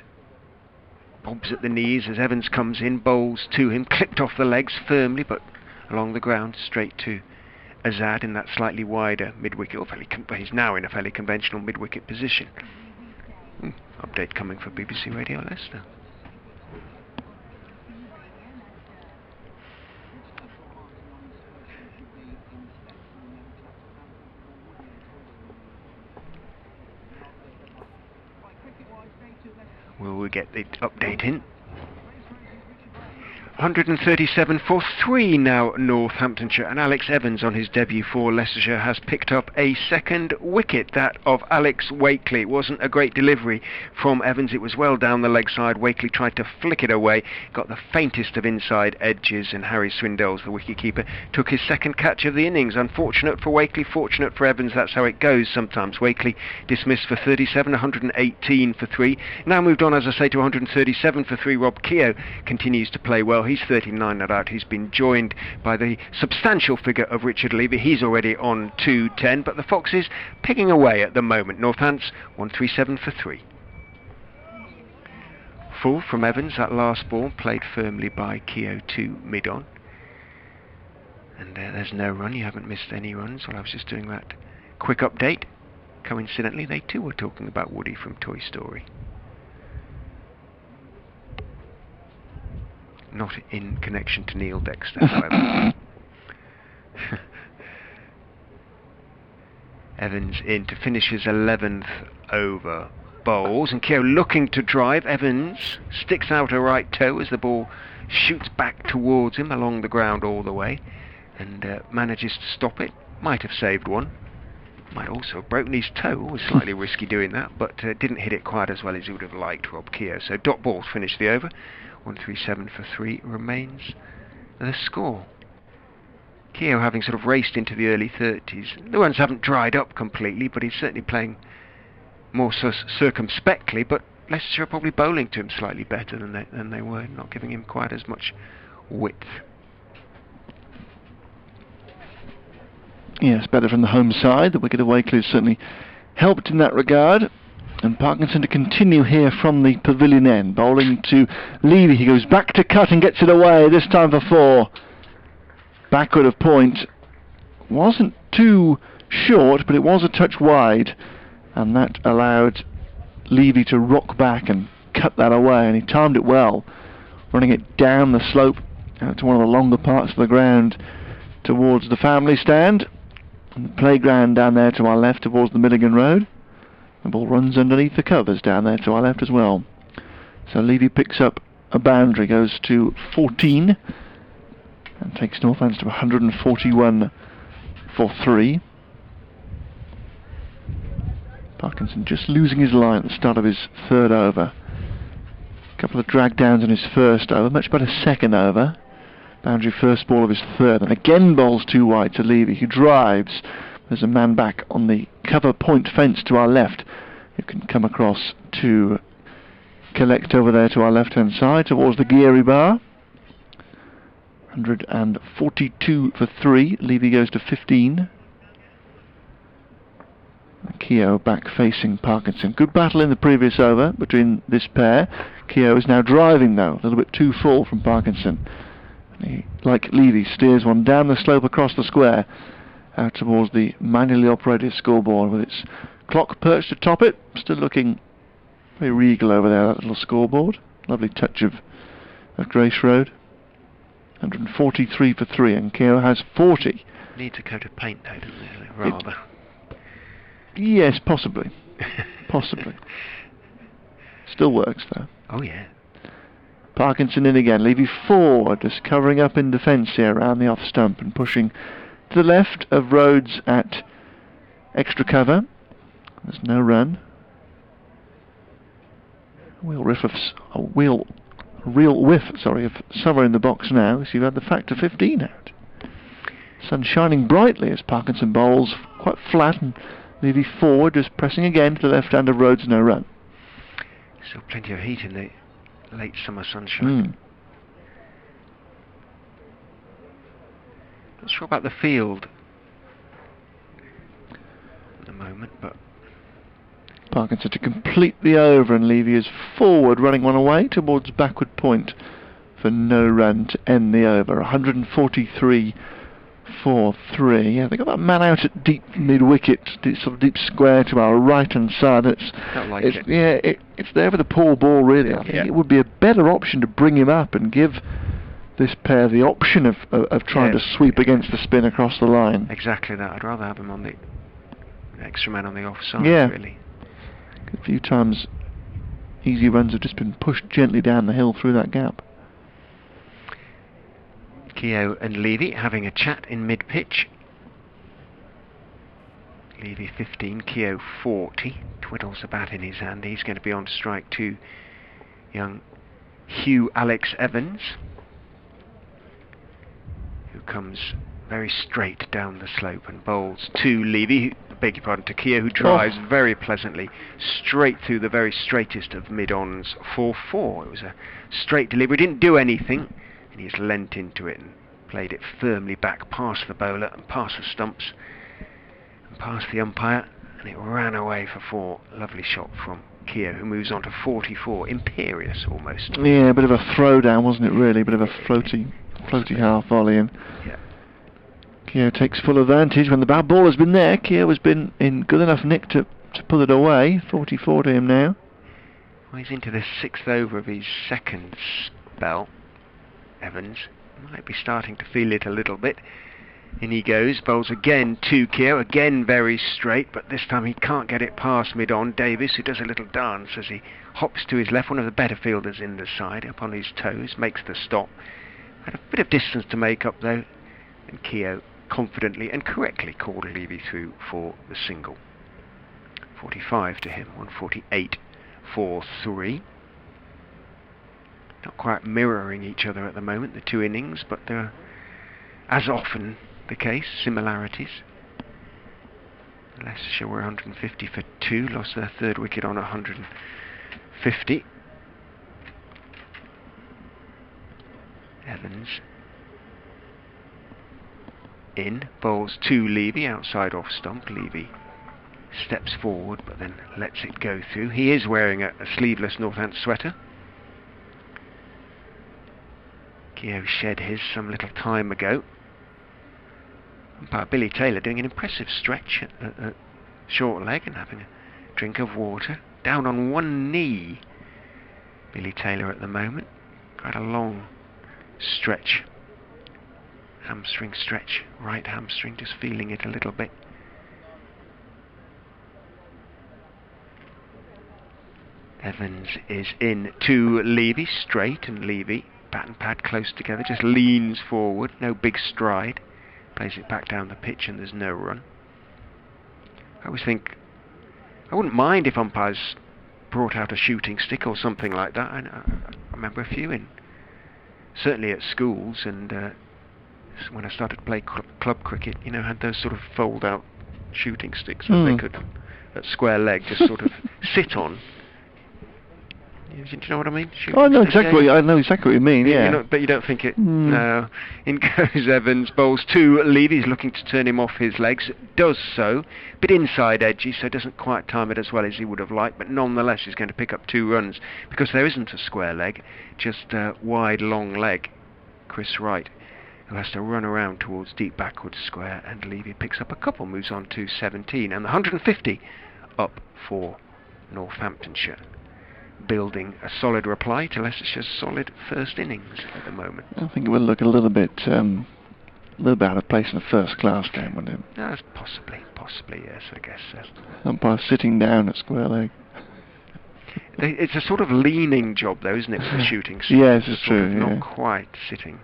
[SPEAKER 1] bobs at the knees as Evans comes in, bowls to him, clipped off the legs firmly, but along the ground, straight to Azad in that slightly wider mid-wicket, he's now in a fairly conventional mid-wicket position. Update coming for BBC Radio Leicester. Will we get the update in? 137 for 3 now, Northamptonshire, and Alex Evans on his debut for Leicestershire has picked up a second wicket, that of Alex Wakely. It wasn't a great delivery from Evans, it was well down the leg side. Wakely tried to flick it away, got the faintest of inside edges, and Harry Swindells, the wicketkeeper, took his second catch of the innings. Unfortunate for Wakely, fortunate for Evans, that's how it goes sometimes. Wakely dismissed for 37, 118 for 3. Now moved on, as I say, to 137 for 3. Rob Keogh continues to play well. He's 39 not out. He's been joined by the substantial figure of Richard Levy. He's already on 210, but the Foxes picking away at the moment. Northants 137 for 3. Full from Evans, that last ball played firmly by Keogh to mid-on. And there's no run. You haven't missed any runs. Well, I was just doing that quick update. Coincidentally, they too were talking about Woody from Toy Story. Not in connection to Neil Dexter, however. Evans in to finish his 11th over. Bowls, and Keogh looking to drive. Evans sticks out a right toe as the ball shoots back towards him along the ground all the way, and manages to stop it. Might have saved one. Might also have broken his toe. Was slightly risky doing that, but didn't hit it quite as well as he would have liked, Rob Keogh. So dot ball to finish the over. 137 for 3 remains the score. Keogh having sort of raced into the early 30s. The runs haven't dried up completely, but he's certainly playing more circumspectly, but Leicestershire are probably bowling to him slightly better than they were, not giving him quite as much width.
[SPEAKER 2] Yes, better from the home side. The wicket of Wakely has certainly helped in that regard. And Parkinson to continue here from the pavilion end. Bowling to Levy. He goes back to cut and gets it away, this time for 4. Backward of point. Wasn't too short, but it was a touch wide. And that allowed Levy to rock back and cut that away. And he timed it well, running it down the slope out to one of the longer parts of the ground towards the family stand. And the playground down there to our left towards the Milligan Road. The ball runs underneath the covers down there to our left as well. So Levy picks up a boundary, goes to 14 and takes Northants to 141 for 3. Parkinson just losing his line at the start of his 3rd over. A couple of drag downs in his 1st over, much better 2nd over. Boundary first ball of his 3rd, and again bowls too wide to Levy, who drives. There's a man back on the cover point fence to our left who can come across to collect over there to our left hand side towards the Geary bar. 142 for 3. Levy goes to 15. Keogh back facing Parkinson. Good battle in the previous over between this pair. Keogh is now driving though, a little bit too full from Parkinson. And he, like Levy, steers one down the slope across the square out towards the manually operated scoreboard with its clock perched atop it. Still looking very regal over there, that little scoreboard. Lovely touch of Grace Road. 143 for 3, and Keogh has 40.
[SPEAKER 1] Needs a coat of paint though, doesn't it? Rather.
[SPEAKER 2] Yes, possibly. Possibly. Still works though.
[SPEAKER 1] Oh yeah.
[SPEAKER 2] Parkinson in again. Levy forward, just covering up in defence here around the off stump and pushing to the left of Rhodes at extra cover. There's no run. Real whiff of summer in the box now. So you've had the factor 15 out. Sun shining brightly as Parkinson bowls quite flat, and Levy forward, just pressing again to the left hand of Rhodes. No run.
[SPEAKER 1] Still plenty of heat in the late summer sunshine. Not sure about the field at the moment, but
[SPEAKER 2] Parkinson to completely over, and Levy is forward, running one away towards backward point for no run to end the over. 143.43. Yeah, they got that man out at deep mid-wicket, sort of deep square to our right-hand side. It's there for the poor ball, really. I think it would be a better option to bring him up and give this pair the option of trying to sweep against the spin across the line.
[SPEAKER 1] Exactly that. I'd rather have him on the extra man on the offside, really.
[SPEAKER 2] A few times easy runs have just been pushed gently down the hill through that gap.
[SPEAKER 1] Keogh and Levy having a chat in mid-pitch. Levy 15, Keogh 40. Twiddles the bat in his hand. He's going to be on strike to young Hugh Alex Evans, who comes very straight down the slope and bowls to Levy, beg your pardon, to Keogh, who drives very pleasantly straight through the very straightest of mid-ons for 4. It was a straight delivery, didn't do anything, and he's leant into it and played it firmly back past the bowler and past the stumps and past the umpire, and it ran away for 4. Lovely shot from Keogh, who moves on to 44, imperious almost.
[SPEAKER 2] Yeah, a bit of a throwdown, wasn't it, really? A bit of a floaty half volley, and Keogh takes full advantage. When the bad ball has been there, Keogh has been in good enough nick to pull it away. 44 to him now.
[SPEAKER 1] Well, he's into the 6th over of his second spell. Evans might be starting to feel it a little bit. In he goes, bowls again to Keogh, again very straight, but this time he can't get it past mid-on. Davis, who does a little dance as he hops to his left, one of the better fielders in the side, up on his toes, makes the stop. Had a bit of distance to make up though, and Keogh confidently and correctly called Levy through for the single. 45 to him, 148.43. Not quite mirroring each other at the moment, the two innings, but there are, as often the case, similarities. Leicestershire were 150 for 2, lost their 3rd wicket on 150. Evans in, bowls to Levy, outside off stump. Levy steps forward but then lets it go through. He is wearing a sleeveless Northampton sweater. Keogh shed his some little time ago. Umpire Billy Taylor doing an impressive stretch at short leg and having a drink of water. Down on one knee, Billy Taylor at the moment. Quite a long stretch, hamstring stretch, right hamstring, just feeling it a little bit. Evans is in to Levy, straight, and Levy, bat and pad close together, just leans forward, no big stride, plays it back down the pitch and there's no run. I always think, I wouldn't mind if umpires brought out a shooting stick or something like that. I remember a few in, certainly at schools, and when I started to play club cricket, you know, had those sort of fold out shooting sticks that they could, at square leg, just sort of sit on. Do you know what I mean?
[SPEAKER 2] I know exactly what you mean. Yeah.
[SPEAKER 1] But you don't think it. No. In goes Evans, bowls to Levy. He's looking to turn him off his legs. Does so. Bit inside edgy, so doesn't quite time it as well as he would have liked. But nonetheless, he's going to pick up 2 runs because there isn't a square leg, just a wide, long leg. Chris Wright, who has to run around towards deep backward square, and Levy picks up a couple, moves on to 17, and the 150 up for Northamptonshire, building a solid reply to Leicestershire's solid first innings at the moment.
[SPEAKER 2] I think it will look a little bit out of place in a first-class game, wouldn't it?
[SPEAKER 1] No, possibly, yes, I guess so.
[SPEAKER 2] Umpire sitting down at square leg.
[SPEAKER 1] It's a sort of leaning job, though, isn't it, for the shooting?
[SPEAKER 2] Yes, it's true.
[SPEAKER 1] Not quite sitting,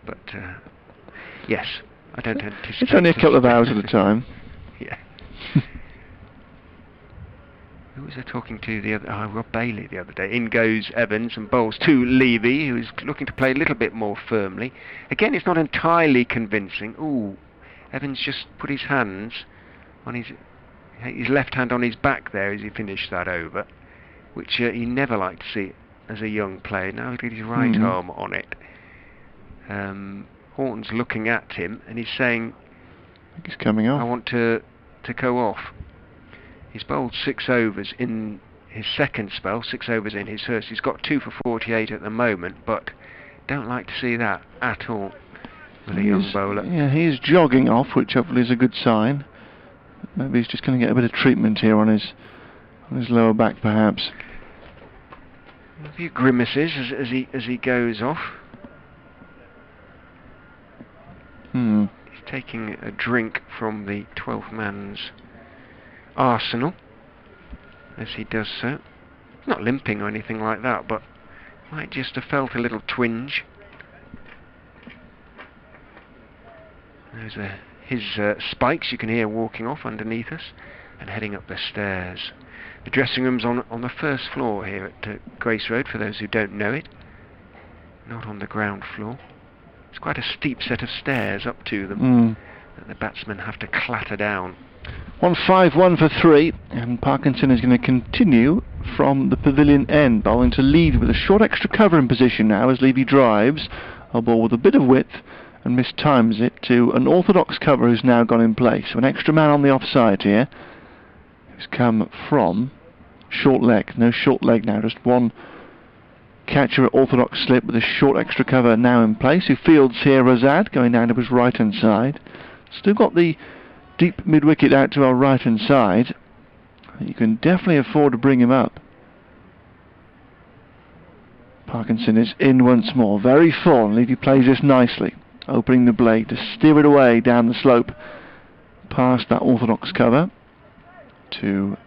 [SPEAKER 1] but yes, I don't anticipate.
[SPEAKER 2] It's only a couple of hours at a time.
[SPEAKER 1] Yeah. Who was I talking to the other? Rob Bailey the other day. In goes Evans and bowls to Levy, who is looking to play a little bit more firmly. Again, it's not entirely convincing. Ooh, Evans just put his hands on his left hand on his back there as he finished that over, which he never liked to see as a young player. Now he's got his right arm on it. Horton's looking at him and he's saying,
[SPEAKER 2] I think he's coming off.
[SPEAKER 1] I want to go off. He's bowled 6 overs in his second spell, 6 overs in his first. He's got 2 for 48 at the moment, but don't like to see that at all with a young bowler.
[SPEAKER 2] Yeah, he's jogging off, which hopefully is a good sign. Maybe he's just going to get a bit of treatment here on his lower back, perhaps.
[SPEAKER 1] A few grimaces as he goes off. He's taking a drink from the 12th man's arsenal as he does so. He's not limping or anything like that, but might just have felt a little twinge. There's his spikes you can hear walking off underneath us and heading up the stairs. The dressing room's on the first floor here at Grace Road, for those who don't know it. Not on the ground floor. It's quite a steep set of stairs up to them that the batsmen have to clatter down.
[SPEAKER 2] 1-5-1 for 3, and Parkinson is going to continue from the pavilion end, bowling to lead with a short extra cover in position now as Levy drives a ball with a bit of width and mistimes it to an orthodox cover who's now gone in place. So an extra man on the offside here, who's come from short leg. No short leg now, just one catcher at orthodox slip with a short extra cover now in place, who fields here Razad, going down to his right hand side. Still got the deep mid-wicket out to our right hand side. You can definitely afford to bring him up. Parkinson is in once more, very full, and Levy plays this nicely, opening the blade to steer it away down the slope past that orthodox cover to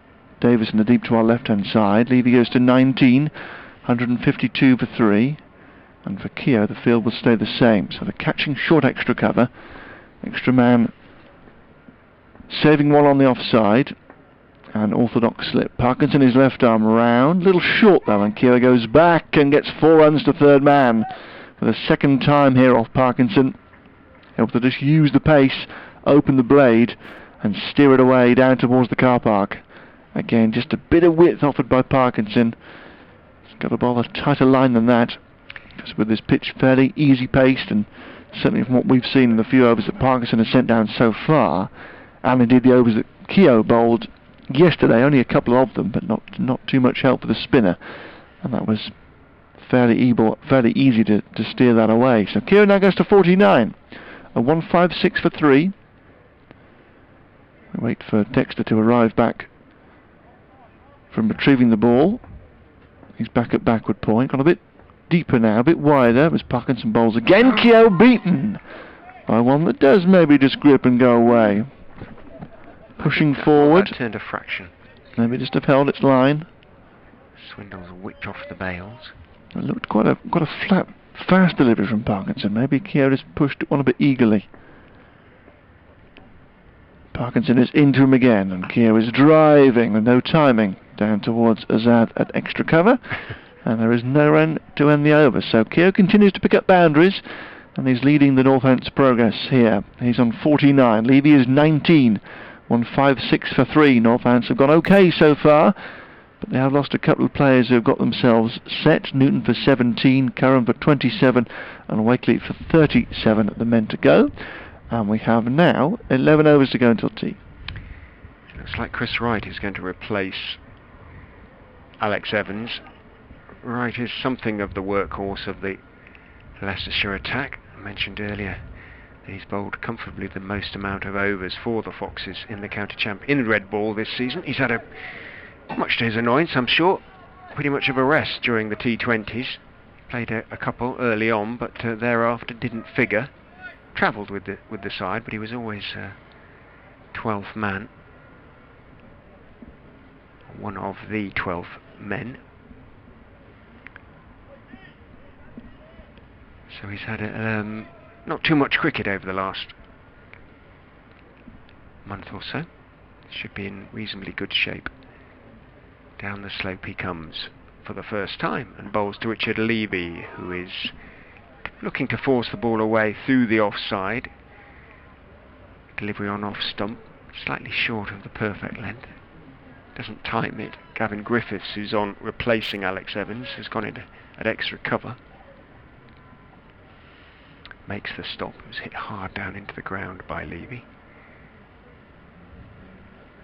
[SPEAKER 2] Davis in the deep to our left hand side. Levy goes to 19, 152 for 3, and for Keogh the field will stay the same. So they're catching short extra cover, extra man saving one on the offside, and orthodox slip. Parkinson his left arm round, little short though, and Keogh goes back and gets 4 runs to third man for the second time here off Parkinson. Able to just use the pace, open the blade and steer it away down towards the car park. Again, just a bit of width offered by Parkinson. He's got a ball a tighter line than that, because with this pitch fairly easy paced, and certainly from what we've seen in the few overs that Parkinson has sent down so far, and indeed the overs that Keogh bowled yesterday, only a couple of them, but not too much help for the spinner, and that was fairly easy to steer that away. So Keogh now goes to 49, a 1-5-6 for 3. We wait for Dexter to arrive back from retrieving the ball. He's back at backward point, gone a bit deeper now, a bit wider as Parkinson bowls again. Keogh beaten by one that does maybe just grip and go away. Pushing forward.
[SPEAKER 1] That turned a fraction.
[SPEAKER 2] Maybe just have held its line.
[SPEAKER 1] Swindles whipped off the bails.
[SPEAKER 2] It looked quite a flat, fast delivery from Parkinson. Maybe Keogh just pushed it one a bit eagerly. Parkinson is into him again, and Keogh is driving with no timing down towards Azad at extra cover, and there is no end to end the over. So Keogh continues to pick up boundaries, and he's leading the Northants' progress here. He's on 49. Levy is 19. 1-5-6 for 3. Northants have gone okay so far, but they have lost a couple of players who have got themselves set. Newton for 17, Curran for 27, and Wakely for 37 at the men to go. And we have now 11 overs to go until tea.
[SPEAKER 1] Looks like Chris Wright is going to replace Alex Evans. Wright is something of the workhorse of the Leicestershire attack. I mentioned earlier that he's bowled comfortably the most amount of overs for the Foxes in the county champ in red ball this season. He's had much to his annoyance, I'm sure, pretty much of a rest during the T20s. Played a couple early on, but thereafter didn't figure. Travelled with the side, but he was always 12th man. One of the 12 men. So he's had not too much cricket over the last month or so. Should be in reasonably good shape. Down the slope he comes for the first time and bowls to Richard Levy, who is looking to force the ball away through the offside. Delivery on off stump, slightly short of the perfect length. Doesn't time it. Gavin Griffiths, who's on replacing Alex Evans, has gone in at extra cover. Makes the stop. It was hit hard down into the ground by Levy.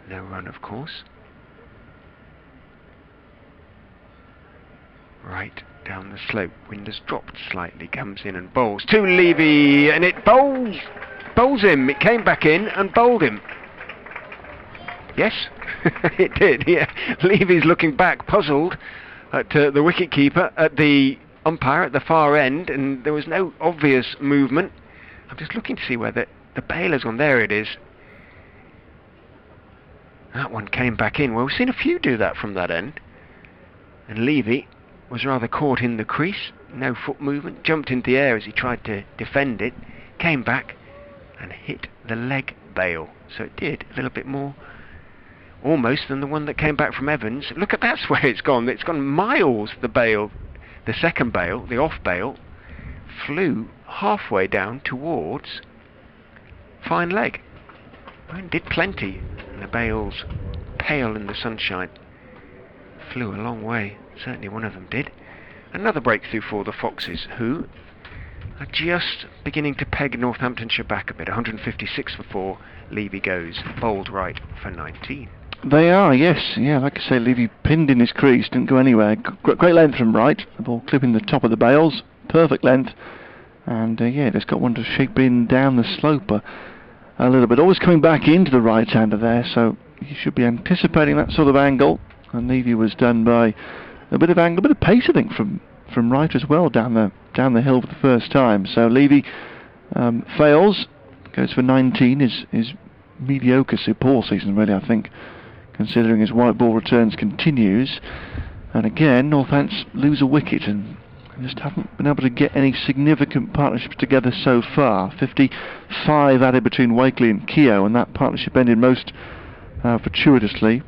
[SPEAKER 1] No run, of course. Right down the slope. Wind has dropped slightly. Comes in and bowls to Levy, and it bowls him. It came back in and bowled him. Yes, it did. Yeah, Levy's looking back, puzzled at the wicketkeeper, at the umpire at the far end, and there was no obvious movement. I'm just looking to see where the bailer's gone. There it is. That one came back in. Well, we've seen a few do that from that end. And Levy was rather caught in the crease. No foot movement. Jumped into the air as he tried to defend it. Came back and hit the leg bail. So it did a little bit more almost than the one that came back from Evans. Look at that's where it's gone. It's gone miles, the bail. The second bail, the off bail, flew halfway down towards fine leg. And did plenty. And the bails, pale in the sunshine, flew a long way. Certainly one of them did. Another breakthrough for the Foxes, who are just beginning to peg Northamptonshire back a bit. 156 for 4. Levy goes bowled right for 19.
[SPEAKER 2] They are, yes. Yeah, like I say, Levy pinned in his crease, didn't go anywhere. Great length from right. The ball clipping the top of the bails. Perfect length. And yeah, just got one to shape in down the slope a little bit. Always coming back into the right-hander there, so you should be anticipating that sort of angle. And Levy was done by a bit of angle, a bit of pace, I think, from right as well down the hill for the first time. So Levy fails, goes for 19. Is mediocre, so poor season really, I think, considering his white ball returns continues. And again, Northants lose a wicket and just haven't been able to get any significant partnerships together so far. 55 added between Wakely and Keogh, and that partnership ended most fortuitously.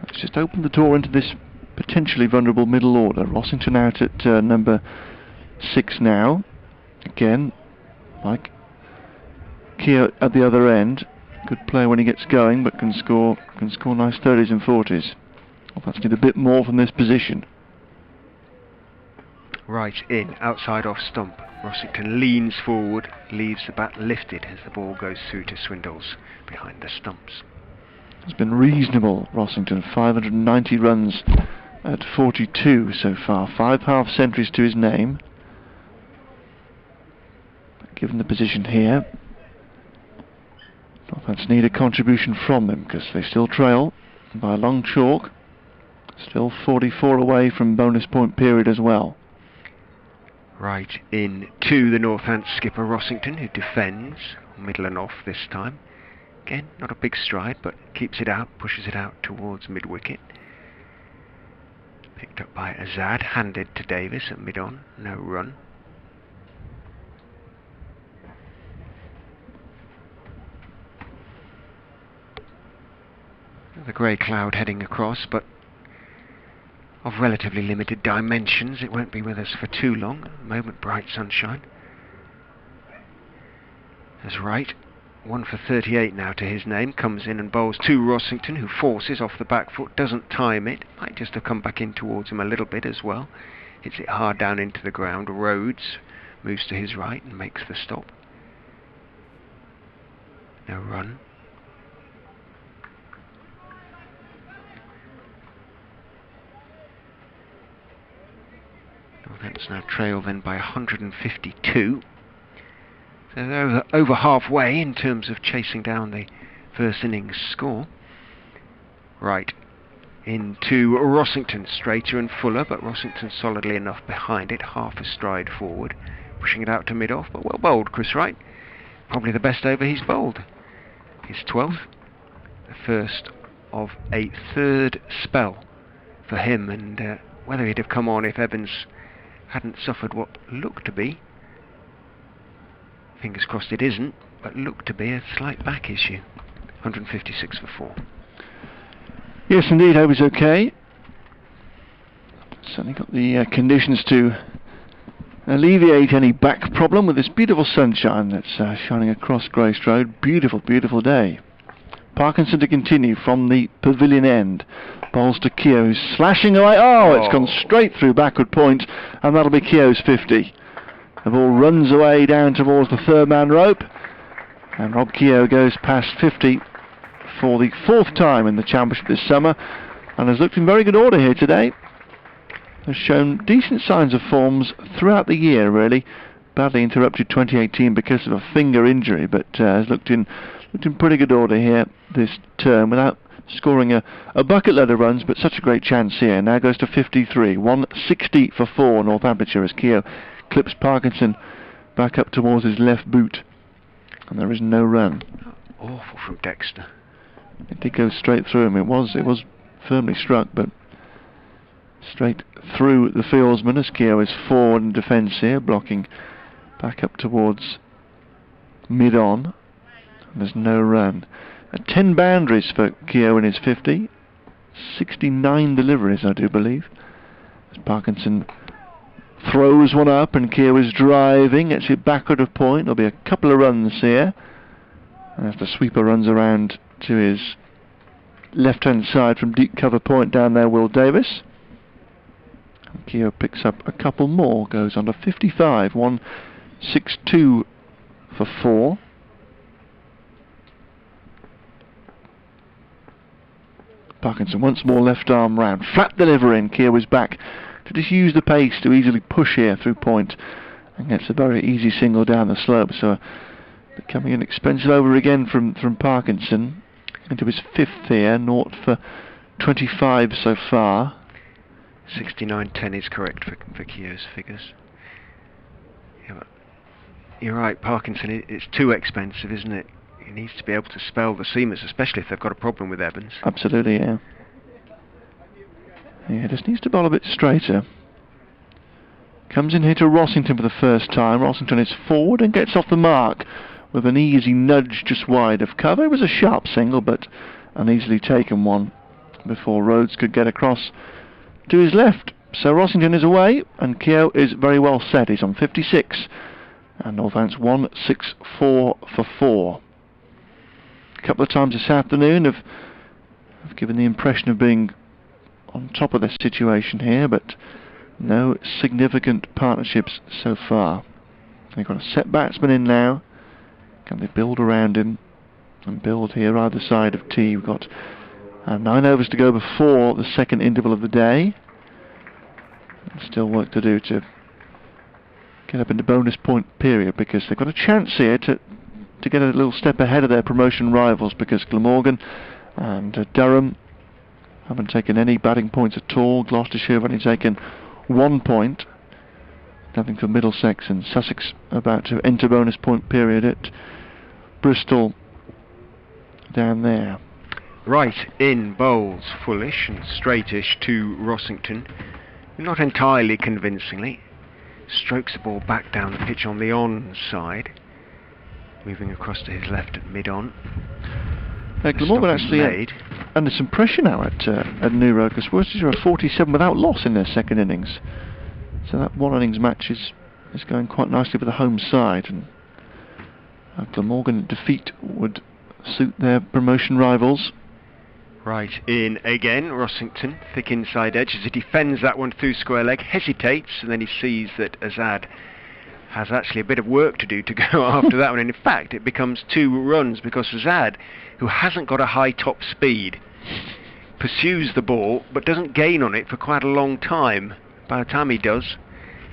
[SPEAKER 2] Let's just open the door into this potentially vulnerable middle order. Rossington out at number 6 now. Again, like Keogh at the other end. Good player when he gets going, but can score nice 30s and 40s. Well, that's need a bit more from this position.
[SPEAKER 1] Right in, outside off stump. Rossington leans forward, leaves the bat lifted as the ball goes through to Swindles behind the stumps.
[SPEAKER 2] It's been reasonable, Rossington. 590 runs at 42 so far. 5 half centuries to his name. But given the position here, Northants need a contribution from them because they still trail by a long chalk. Still 44 away from bonus point period as well.
[SPEAKER 1] Right in to the Northants skipper Rossington, who defends, middle and off this time. Again, not a big stride, but keeps it out, pushes it out towards mid-wicket. Picked up by Azad, handed to Davis at mid-on, no run. The grey cloud heading across, but of relatively limited dimensions. It won't be with us for too long. At the moment, bright sunshine. As right, 1 for 38 now to his name, comes in and bowls to Rossington, who forces off the back foot, doesn't time it, might just have come back in towards him a little bit as well. Hits it hard down into the ground. Rhodes moves to his right and makes the stop. No run. Northants now trail then by 152. So they're over halfway in terms of chasing down the first innings score. Right into Rossington, straighter and fuller, but Rossington solidly enough behind it, half a stride forward, pushing it out to mid-off, but well bowled, Chris Wright. Probably the best over he's bowled. His 12th, the first of a third spell for him, and whether he'd have come on if Evans hadn't suffered what looked to be, fingers crossed it isn't, but looked to be a slight back issue. 156 for 4.
[SPEAKER 2] Yes, indeed, hope he's okay. Certainly got the conditions to alleviate any back problem with this beautiful sunshine that's shining across Grace Road. Beautiful, beautiful day. Parkinson to continue from the pavilion end. Bowls to Keogh, who's slashing away. Oh, it's gone straight through backward point, and that'll be Keogh's 50. The ball runs away down towards the third man rope, and Rob Keogh goes past 50 for the 4th time in the championship this summer, and has looked in very good order here today. Has shown decent signs of forms throughout the year, really. Badly interrupted 2018 because of a finger injury, but has looked in pretty good order here this term without scoring a bucket load of runs, but such a great chance here. Now goes to 53, 160 for 4 Northamptonshire as Keogh clips Parkinson back up towards his left boot, and there is no run.
[SPEAKER 1] Awful from Dexter.
[SPEAKER 2] It did go straight through him. It was firmly struck, but straight through the fieldsman as Keogh is forward in defence here, blocking back up towards mid-on. There's no run. 10 boundaries for Keogh in his 50. 69 deliveries, I do believe. As Parkinson throws one up and Keogh is driving, gets it backward of point. There'll be a couple of runs here. As the sweeper runs around to his left-hand side from deep cover point down there, Will Davis. And Keogh picks up a couple more, goes on to 55, 162 for 4. Parkinson once more left arm round, flat delivery, and Keogh is back to just use the pace to easily push here through point and gets a very easy single down the slope. So becoming an expensive over again from Parkinson into his 5th here, 0 for 25 so far.
[SPEAKER 1] 69.10 is correct for Keogh's figures. Yeah, but you're right, Parkinson, it's too expensive, isn't it? He needs to be able to spell the seamers, especially if they've got a problem with Evans.
[SPEAKER 2] Absolutely, yeah. Yeah, just needs to bowl a bit straighter. Comes in here to Rossington for the first time. Rossington is forward and gets off the mark with an easy nudge just wide of cover. It was a sharp single, but an easily taken one before Rhodes could get across to his left. So Rossington is away, and Keogh is very well set. He's on 56, and Northants 164 for 4. A couple of times this afternoon have given the impression of being on top of their situation here, but no significant partnerships so far. They've got a set batsman in now. Can they build around him and build here either side of tee? We've got 9 overs to go before the second interval of the day. Still work to do to get up into bonus point period, because they've got a chance here to get a little step ahead of their promotion rivals, because Glamorgan and Durham haven't taken any batting points at all. Gloucestershire have only taken 1 point. Nothing for Middlesex, and Sussex about to enter bonus point period at Bristol down there.
[SPEAKER 1] Right in bowls Fullish and straightish to Rossington, not entirely convincingly. Strokes the ball back down the pitch on the on side, moving across to his left at mid-on.
[SPEAKER 2] Glamorgan actually under some pressure now at New Road, because Worcestershire are 47 without loss in their second innings. So that one innings match is going quite nicely for the home side, and Glamorgan defeat would suit their promotion rivals.
[SPEAKER 1] Right in again, Rossington, thick inside edge as he defends that one through square leg, hesitates, and then he sees that Azad has actually a bit of work to do to go after that one, and in fact it becomes 2 runs because Azad, who hasn't got a high top speed, pursues the ball but doesn't gain on it for quite a long time. By the time he does,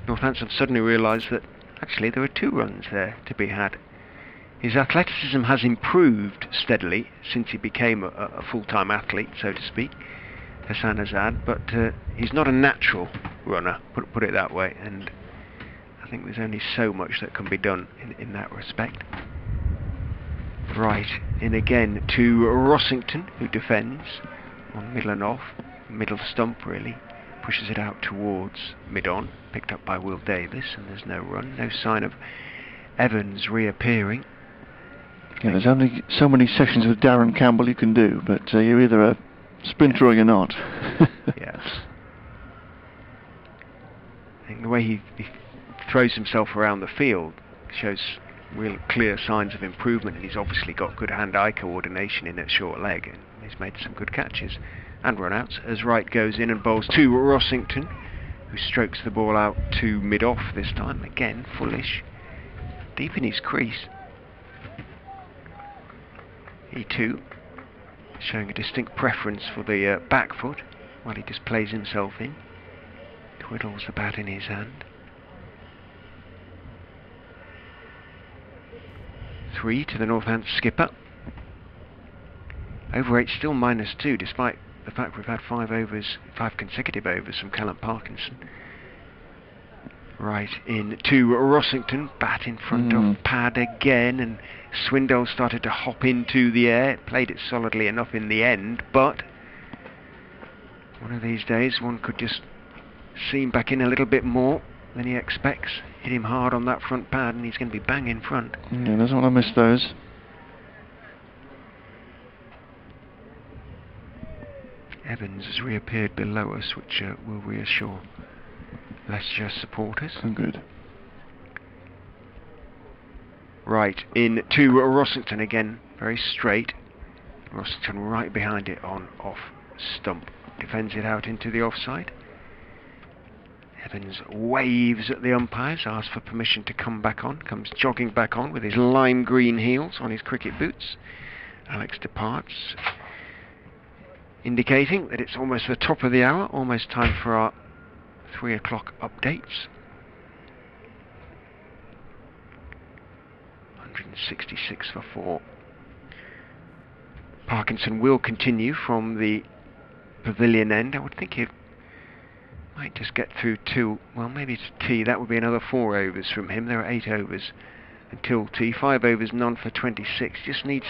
[SPEAKER 1] Northampton suddenly realise that actually there are 2 runs there to be had. His athleticism has improved steadily since he became a full-time athlete, so to speak, Hassan Azad, but he's not a natural runner, put it that way, and I think there's only so much that can be done in that respect. Right in again to Rossington, who defends on middle and off, middle stump really, pushes it out towards mid-on, picked up by Will Davis, and there's no run, no sign of Evans reappearing.
[SPEAKER 2] Yeah, there's only so many sessions with Darren Campbell you can do, but you're either a sprinter or you're not.
[SPEAKER 1] Yes. I think the way he throws himself around the field shows real clear signs of improvement, and he's obviously got good hand-eye coordination in at short leg, and he's made some good catches and run-outs as Wright goes in and bowls to Rossington, who strokes the ball out to mid-off this time. Again, Fullish, deep in his crease. He too showing a distinct preference for the back foot. while he just plays himself in. Twiddles the bat in his hand. 3 to the Northampton skipper. Over 8 still -2, despite the fact we've had 5 consecutive overs from Callum Parkinson. Right in to Rossington, bat in front of pad again, and Swindell started to hop into the air. Played it solidly enough in the end, but one of these days one could just see him back in a little bit more than he expects. Hit him hard on that front pad and he's going to be bang in front.
[SPEAKER 2] Yeah, doesn't want to miss those.
[SPEAKER 1] Evans has reappeared below us, which will reassure Leicestershire supporters.
[SPEAKER 2] Oh, good.
[SPEAKER 1] Right, in to Rossington again, very straight. Rossington right behind it on off stump. Defends it out into the offside. Evans waves at the umpires, asks for permission to come back on. Comes jogging back on with his lime green heels on his cricket boots. Alex departs, indicating that it's almost the top of the hour, almost time for our 3 o'clock updates. 166 for 4. Parkinson will continue from the pavilion end. I would think he might just get through to, well, maybe to tea. That would be another 4 overs from him. There are 8 overs until tea. 5 overs, none for 26. Just needs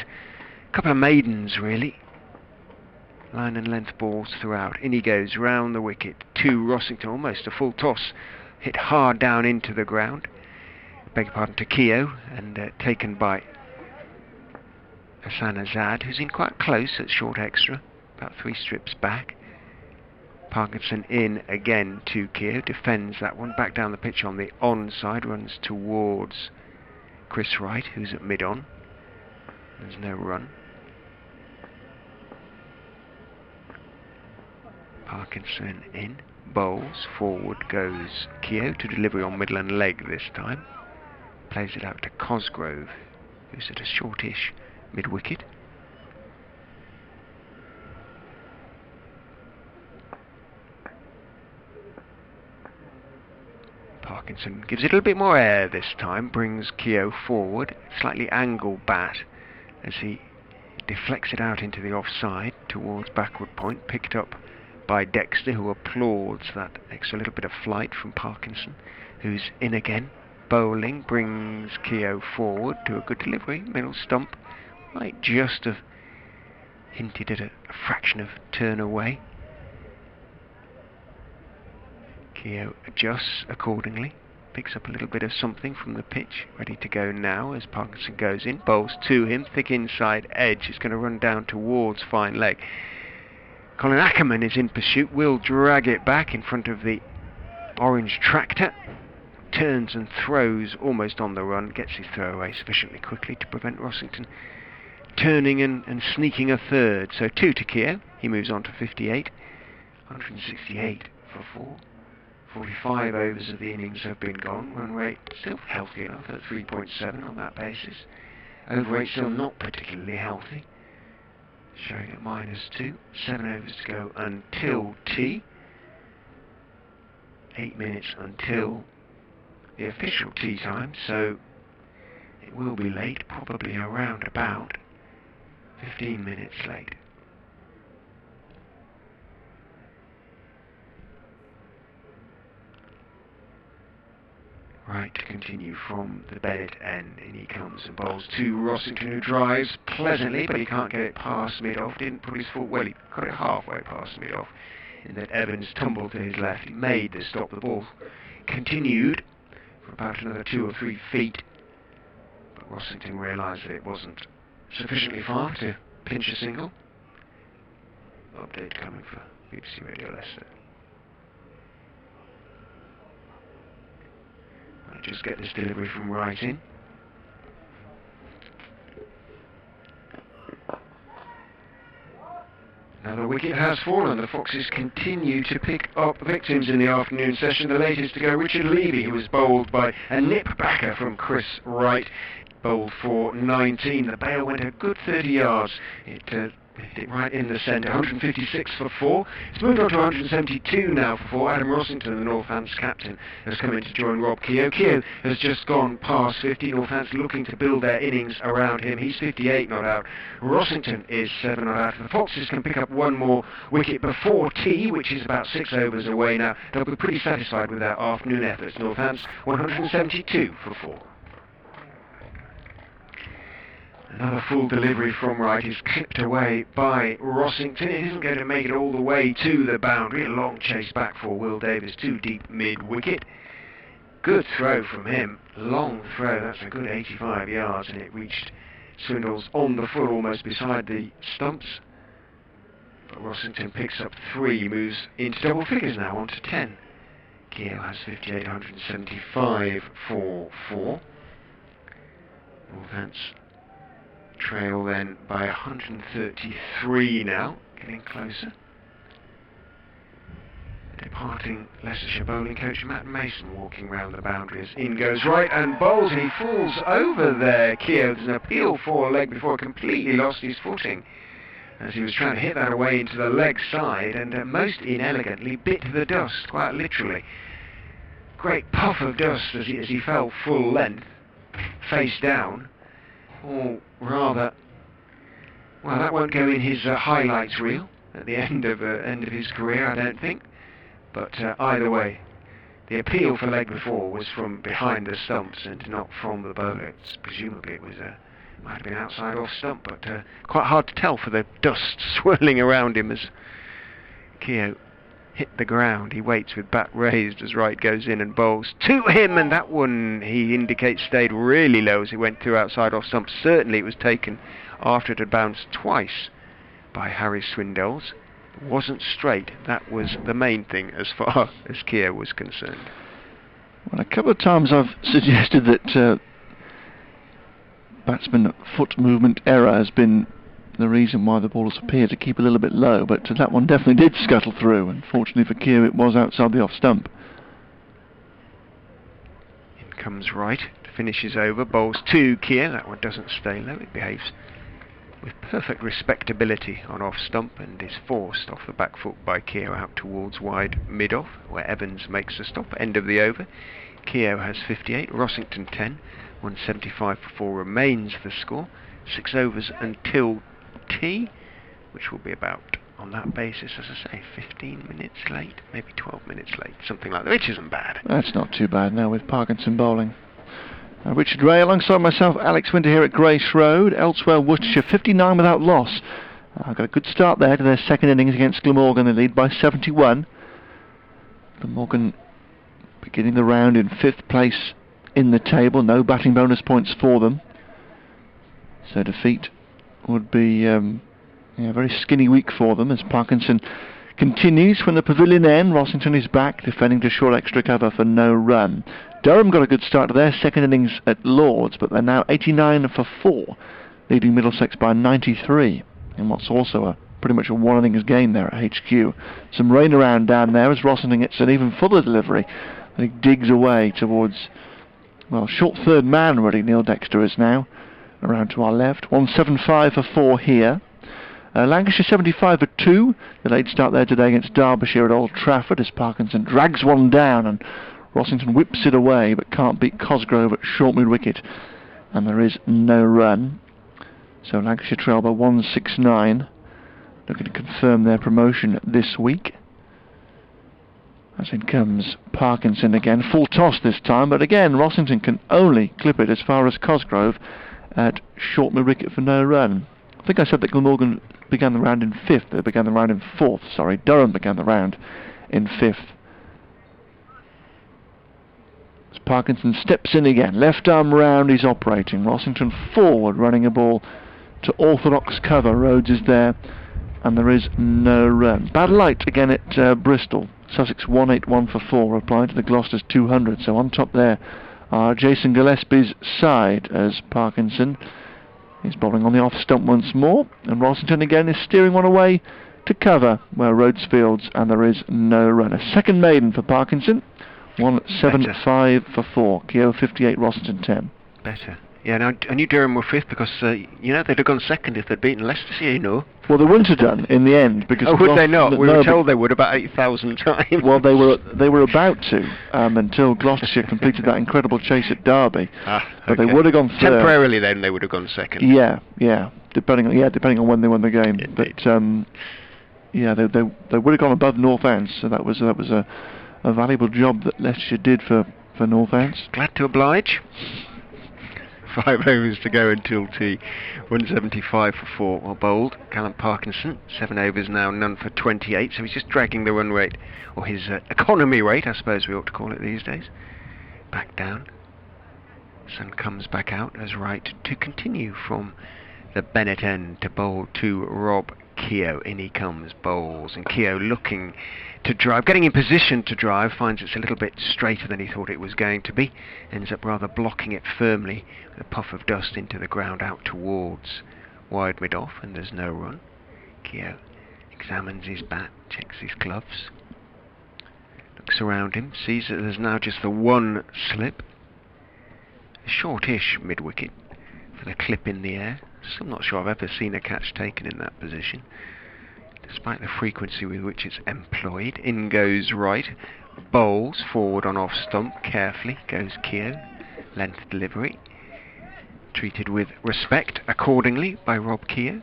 [SPEAKER 1] a couple of maidens, really. Line and length balls throughout. In he goes, round the wicket to Rossington, almost a full toss. Hit hard down into the ground. Beg your pardon, to Keogh, and taken by Hassan Azad, who's in quite close at short extra, about 3 strips back. Parkinson in again to Keogh, defends that one, back down the pitch on the onside, runs towards Chris Wright, who's at mid-on. There's no run. Parkinson in, bowls, forward goes Keogh to delivery on middle and leg this time. Plays it out to Cosgrove, who's at a shortish mid-wicket. Parkinson gives it a little bit more air this time, brings Keogh forward, slightly angled bat as he deflects it out into the offside towards backward point, picked up by Dexter, who applauds that extra little bit of flight from Parkinson, who's in again. Bowling brings Keogh forward to a good delivery, middle stump, might just have hinted at a fraction of turn away. Keogh adjusts accordingly, picks up a little bit of something from the pitch, ready to go now as Parkinson goes in, bowls to him, thick inside edge, is going to run down towards fine leg. Colin Ackerman is in pursuit, will drag it back in front of the orange tractor, turns and throws almost on the run, gets his throw away sufficiently quickly to prevent Rossington turning and sneaking a third. So 2 to Keogh, he moves on to 58, 168 for 4. 45 overs of the innings have been gone, run rate still healthy enough at 3.7 on that basis. Over 8 still not particularly healthy, showing at -2, 7 overs to go until tea. 8 minutes until the official tea time, so it will be late, probably around about 15 minutes late. Right, to continue from the Bennett end, in he comes and bowls to Rossington, who drives pleasantly, but he can't get it past mid-off. Didn't put his foot, well, he got it halfway past mid-off, in that Evans tumbled to his left. He made to stop the ball. Continued for about another 2 or 3 feet, but Rossington realised that it wasn't sufficiently far to pinch a single. Update coming for BBC Radio Leicester. I'll just get this delivery from Wright in. Another wicket has fallen. The Foxes continue to pick up victims in the afternoon session. The latest to go, Richard Levy, who was bowled by a nip backer from Chris Wright, bowled for 19. The bail went a good 30 yards. It Hit it right in the centre, 156 for 4. It's moved on to 172 now for 4. Adam Rossington, the Northants captain, has come in to join Rob Keogh. Keogh has just gone past 50. Northants looking to build their innings around him. He's 58 not out. Rossington is 7 not out. The Foxes can pick up one more wicket before tea, which is about 6 overs away now. They'll be pretty satisfied with their afternoon efforts. Northants 172 for 4. Another full delivery from right is clipped away by Rossington. It isn't going to make it all the way to the boundary. A long chase back for Will Davies, too deep mid-wicket. Good throw from him. Long throw. That's a good 85 yards, and it reached Swindles on the full, almost beside the stumps. But Rossington picks up 3, moves into double figures now, on to 10. Keogh has 58, 175 for 4. Northants trail then by 133 now, getting closer. Departing Leicestershire bowling coach Matt Mason walking round the boundary as in goes right and bowls, and he falls over there. Keogh, there's an appeal for a leg before he completely lost his footing as he was trying to hit that away into the leg side, and most inelegantly bit the dust, quite literally. Great puff of dust as he fell full length, face down. Or rather, well, that won't go in his highlights reel at the end of his career, I don't think. But either way, the appeal for leg before was from behind the stumps and not from the bowler. Presumably it was might have been outside off stump, but quite hard to tell for the dust swirling around him as Keogh hit the ground. He waits with bat raised as right goes in and bowls to him, and that one, he indicates, stayed really low as it went through outside off stump. Certainly it was taken after it had bounced twice by Harry Swindles. It wasn't straight. That was the main thing as far as Keogh was concerned.
[SPEAKER 2] Well, a couple of times I've suggested that batsman foot movement error has been the reason why the ball has appeared to keep a little bit low, but that one definitely did scuttle through. Unfortunately for Keogh, it was outside the off stump.
[SPEAKER 1] In comes right, finishes over, bowls to Keogh. That one doesn't stay low, it behaves with perfect respectability on off stump and is forced off the back foot by Keogh out towards wide mid-off, where Evans makes a stop. End of the over. Keogh has 58, Rossington 10, 175 for 4 remains the score. 6 overs until tea, which will be about, on that basis, as I say, 15 minutes late, maybe 12 minutes late, something like that, which isn't bad.
[SPEAKER 2] That's not too bad now with Parkinson bowling. Richard Ray alongside myself, Alex Winter here at Grace Road. Elsewhere, Worcestershire 59 without loss. Got a good start there to their second innings against Glamorgan. They lead by 71. Glamorgan beginning the round in 5th place in the table. No batting bonus points for them. So defeat would be a very skinny week for them as Parkinson continues from the pavilion end. Rossington is back, defending to short extra cover for no run. Durham got a good start to their second innings at Lords, but they're now 89 for 4, leading Middlesex by 93, in what's also pretty much a one innings game there at HQ. Some rain around down there as Rossington gets an even fuller delivery, and he digs away towards, well, short third man really. Neil Dexter is now around to our left. 175 for 4 here. Lancashire 75 for 2. The late start there today against Derbyshire at Old Trafford as Parkinson drags one down and Rossington whips it away but can't beat Cosgrove at short mid-wicket, and there is no run. So Lancashire trail by 169, looking to confirm their promotion this week. As in comes Parkinson again, full toss this time, but again Rossington can only clip it as far as Cosgrove at short mid-wicket for no run. I think I said that Glamorgan began the round in 5th. They began the round in 4th. Sorry, Durham began the round in 5th. As Parkinson steps in again, left arm round, he's operating. Rossington forward, running a ball to orthodox cover. Rhodes is there, and there is no run. Bad light again at Bristol. Sussex 181 for 4, replying to the Gloucester's 200. So on top there are Jason Gillespie's side as Parkinson is bowling on the off stump once more, and Rossington again is steering one away to cover where Rhodes fields, and there is no run. A second maiden for Parkinson. 175 for 4. Keogh 58, Rossington 10.
[SPEAKER 1] Better. Yeah, now I knew Durham were fifth because you know, they'd have gone second if they'd beaten Leicestershire. You know.
[SPEAKER 2] Well, they wouldn't have done in the end because.
[SPEAKER 1] Oh, would they not? We
[SPEAKER 2] no,
[SPEAKER 1] were told they would about 8,000 times.
[SPEAKER 2] Well, they were about to until Gloucestershire completed that incredible chase at Derby. But they would have gone third.
[SPEAKER 1] Temporarily, then they would have gone second.
[SPEAKER 2] Yeah, depending on when they won the game.
[SPEAKER 1] Indeed.
[SPEAKER 2] But yeah, they would have gone above Northants. So that was a valuable job that Leicestershire did for Northants.
[SPEAKER 1] Glad to oblige. 5 overs to go until tea. 175 for 4. Well bowled. Callum Parkinson. 7 overs now, none for 28. So he's just dragging the run rate, or his economy rate, I suppose we ought to call it these days, back down. Sun comes back out as right to continue from the Bennett end to bowl to Rob Keogh. In he comes, bowls, and Keogh looking to drive, getting in position to drive, finds it's a little bit straighter than he thought it was going to be, ends up rather blocking it firmly with a puff of dust into the ground out towards wide mid-off, and there's no run. Keogh examines his bat, checks his gloves, looks around him, sees that there's now just the one slip, a shortish mid-wicket for the clip in the air. Still not sure I've ever seen a catch taken in that position, despite the frequency with which it's employed. In goes right, bowls forward on off stump, carefully goes Keogh, length delivery, treated with respect accordingly by Rob Keogh,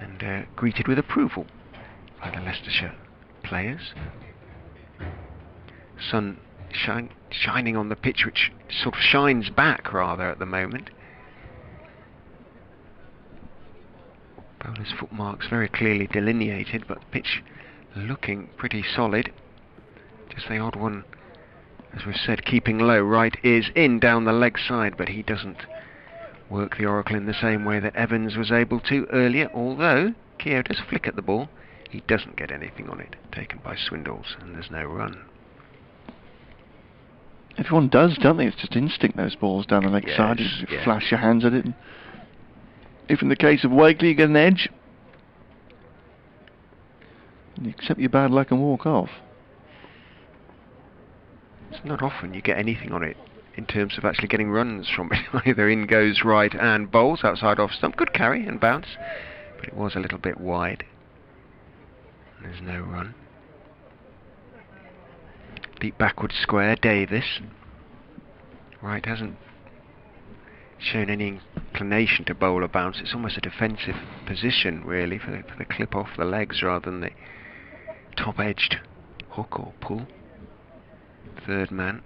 [SPEAKER 1] and greeted with approval by the Leicestershire players. Sun shining on the pitch, which sort of shines back rather at the moment. Bowler's footmarks very clearly delineated, but the pitch looking pretty solid. Just the odd one, as we've said, keeping low. Right is in down the leg side, but he doesn't work the oracle in the same way that Evans was able to earlier, although Keogh does flick at the ball. He doesn't get anything on it, taken by Swindles, and there's no run.
[SPEAKER 2] Everyone does, don't they? It's just instinct, those balls down the leg side. You flash your hands at it. And if in the case of Wakely you get an edge, you accept your bad luck and walk off.
[SPEAKER 1] It's not often you get anything on it in terms of actually getting runs from it. Either in goes right and bowls outside off stump. Good carry and bounce, but it was a little bit wide. There's no run. Deep backward square, Davis. Right hasn't shown any inclination to bowl a bounce. It's almost a defensive position really for the clip off the legs rather than the top edged hook or pull. Third man.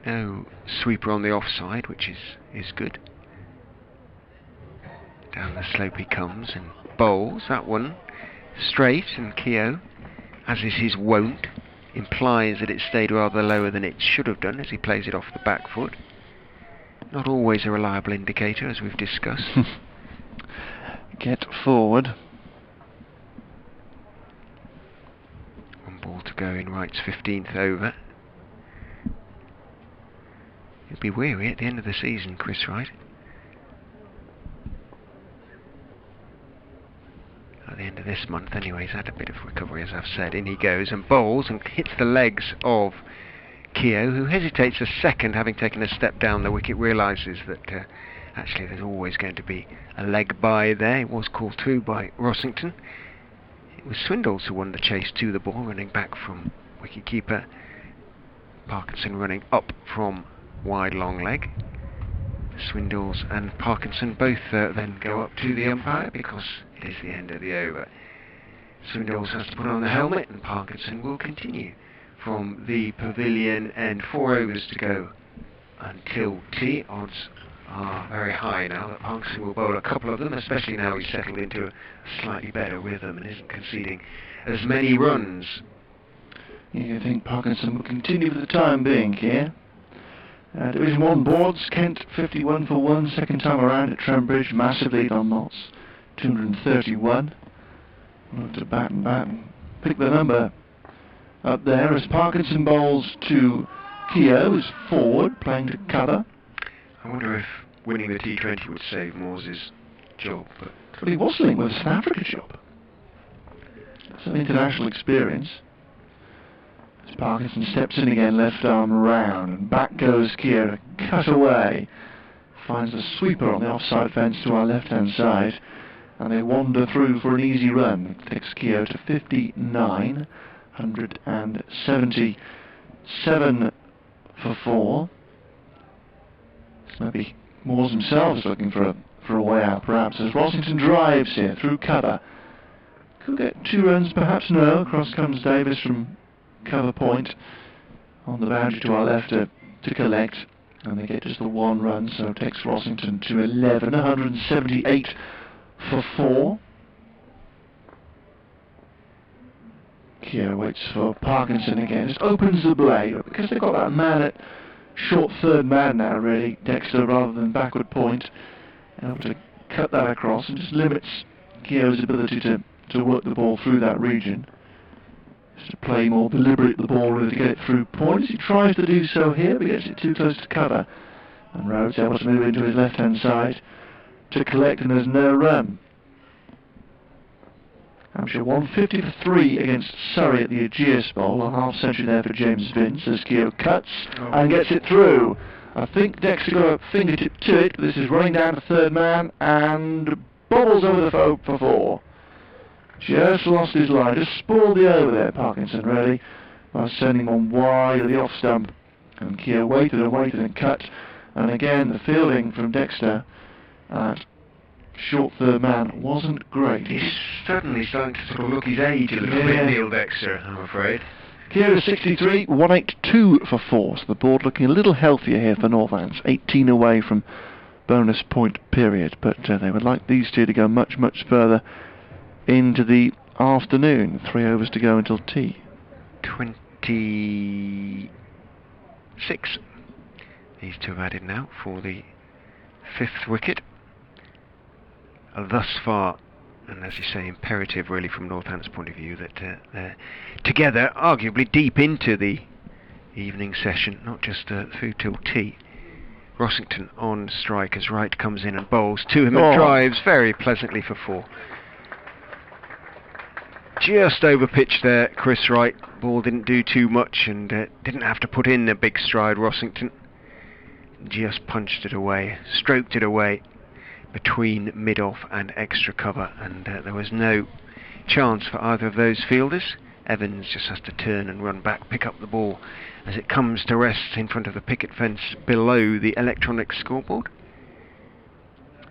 [SPEAKER 1] No sweeper on the offside, which is good. Down the slope he comes and bowls that one straight, and Keogh, as is his wont, implies that it stayed rather lower than it should have done as he plays it off the back foot. Not always a reliable indicator, as we've discussed.
[SPEAKER 2] Get forward.
[SPEAKER 1] One ball to go in Wright's 15th over. He'll be weary at the end of the season, Chris Wright. At the end of this month anyway, he's had a bit of recovery, as I've said. In he goes and bowls and hits the legs of Keogh, who hesitates a second, having taken a step down the wicket, realises that actually there's always going to be a leg by there. It was called through by Rossington. It was Swindles who won the chase to the ball, running back from wicketkeeper. Parkinson running up from wide long leg. Swindles and Parkinson both then go up to the umpire because it is the end of the over. Swindles has to put on the helmet and Parkinson will continue from the pavilion end. 4 overs to go until tea. Odds are very high now that Parkinson will bowl a couple of them, especially now he's settled into a slightly better rhythm and isn't conceding as many runs.
[SPEAKER 2] You think Parkinson will continue for the time being here? Division 1 boards, Kent 51 for 1, second time around at Trembridge, massive lead on Notts, 231. Look to bat and pick the number up there as Parkinson bowls to Keogh, who's forward, playing to cover.
[SPEAKER 1] I wonder if winning the T20 would save Moore's job.
[SPEAKER 2] But he was linked with a South Africa job. That's an international experience. As Parkinson steps in again, left arm round, and back goes Keogh to cut away. Finds the sweeper on the offside fence to our left-hand side, and they wander through for an easy run. It takes Keogh to 59, 177 for 4. So maybe Moores himself is looking for a way out, perhaps, as Rossington drives here through cover. Could get 2 runs, perhaps. No. Across comes Davis from cover point on the boundary to our left to collect, and they get just the 1 run, so it takes Rossington to 11, 178 for 4. Keogh waits for Parkinson again, just opens the blade, but because they've got that man at short third man now, really, Dexter, rather than backward point, able to cut that across and just limits Keogh's ability to work the ball through that region. Just to play more deliberate the ball, really, to get it through points. He tries to do so here, but gets it too close to cover, and Rhodes able to move into his left hand side to collect, and there's no run. Hampshire 150 for 3 against Surrey at the Aegeus Bowl. A half century there for James Vince as Keogh cuts and gets it through. I think Dexter got a fingertip to it, but this is running down to third man and bobbles over the foe for 4. Just lost his line, just spoiled the over there, Parkinson, really, by sending one wide of the off stump. And Keogh waited and cut. And again, the fielding from Dexter at short third man wasn't great.
[SPEAKER 1] He's suddenly starting to sort of look his age a little bit, Neil Dexter, I'm afraid.
[SPEAKER 2] Keogh 63, 182 for 4, so the board looking a little healthier here for Northants, 18 away from bonus point period, but they would like these two to go much, much further into the afternoon. 3 overs to go until tea.
[SPEAKER 1] 26. These two have added now for the 5th wicket. Thus far, and as you say, imperative really from Northant's point of view, that they're together, arguably deep into the evening session, not just through till tea. Rossington on strike as Wright comes in and bowls to him and drives very pleasantly for 4. Just over pitch there, Chris Wright. Ball didn't do too much and didn't have to put in a big stride, Rossington. Just punched it away, stroked it away between mid-off and extra cover, and there was no chance for either of those fielders. Evans just has to turn and run back, pick up the ball as it comes to rest in front of the picket fence below the electronic scoreboard.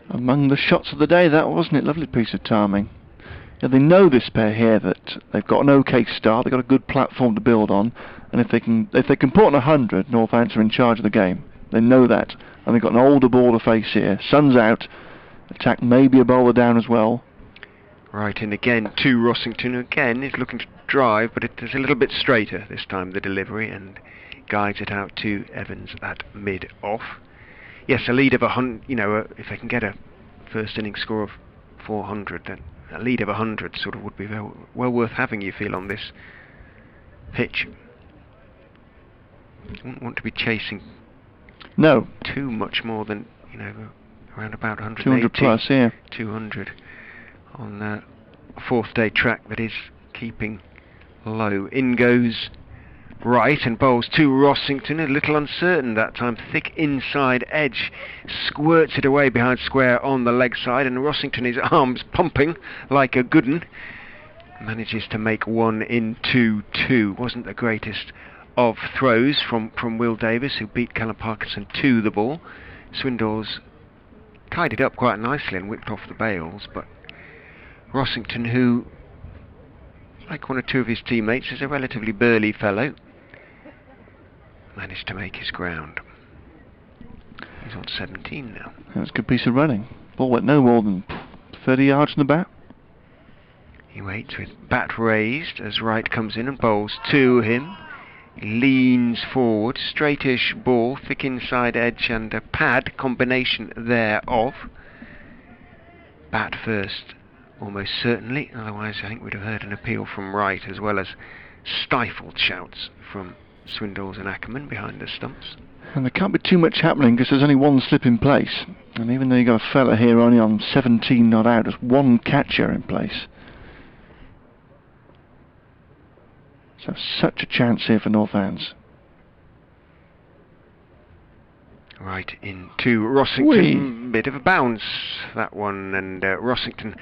[SPEAKER 2] Among the shots of the day, that, wasn't it? Lovely piece of timing. Yeah, they know, this pair here, that they've got an okay start, they've got a good platform to build on, and if they can put on 100, Northants are in charge of the game. They know that, and they've got an older ball to face here. Sun's out. Attack maybe a bowler down as well.
[SPEAKER 1] Right, and again to Rossington, again is looking to drive, but it is a little bit straighter this time, the delivery, and guides it out to Evans at mid-off. Yes, a lead of 100, if they can get a first inning score of 400, then a lead of 100 sort of would be well worth having, you feel, on this pitch. You wouldn't want to be chasing too much more than, around about 180,
[SPEAKER 2] 200 plus, yeah.
[SPEAKER 1] 200 on a 4th day track that is keeping low. In goes Wright and bowls to Rossington, a little uncertain that time. Thick inside edge, squirts it away behind square on the leg side, and Rossington, his arms pumping like a good un, manages to make 1 in 2-2. Wasn't the greatest of throws from Will Davis, who beat Callum Parkinson to the ball. Swindoll's tied it up quite nicely and whipped off the bails, but Rossington, who, like one or two of his teammates, is a relatively burly fellow, managed to make his ground. He's on 17 now.
[SPEAKER 2] That's a good piece of running. Ball went no more than 30 yards from the bat.
[SPEAKER 1] He waits with bat raised as Wright comes in and bowls to him. He leans forward, straightish ball, thick inside edge and a pad combination thereof. Bat first, almost certainly, otherwise I think we'd have heard an appeal from Wright, as well as stifled shouts from Swindoll's and Ackerman behind the stumps.
[SPEAKER 2] And there can't be too much happening because there's only one slip in place, and even though you've got a fella here only on 17 not out, there's one catcher in place. So such a chance here for Northants.
[SPEAKER 1] Right into Rossington, bit of a bounce that one, and Rossington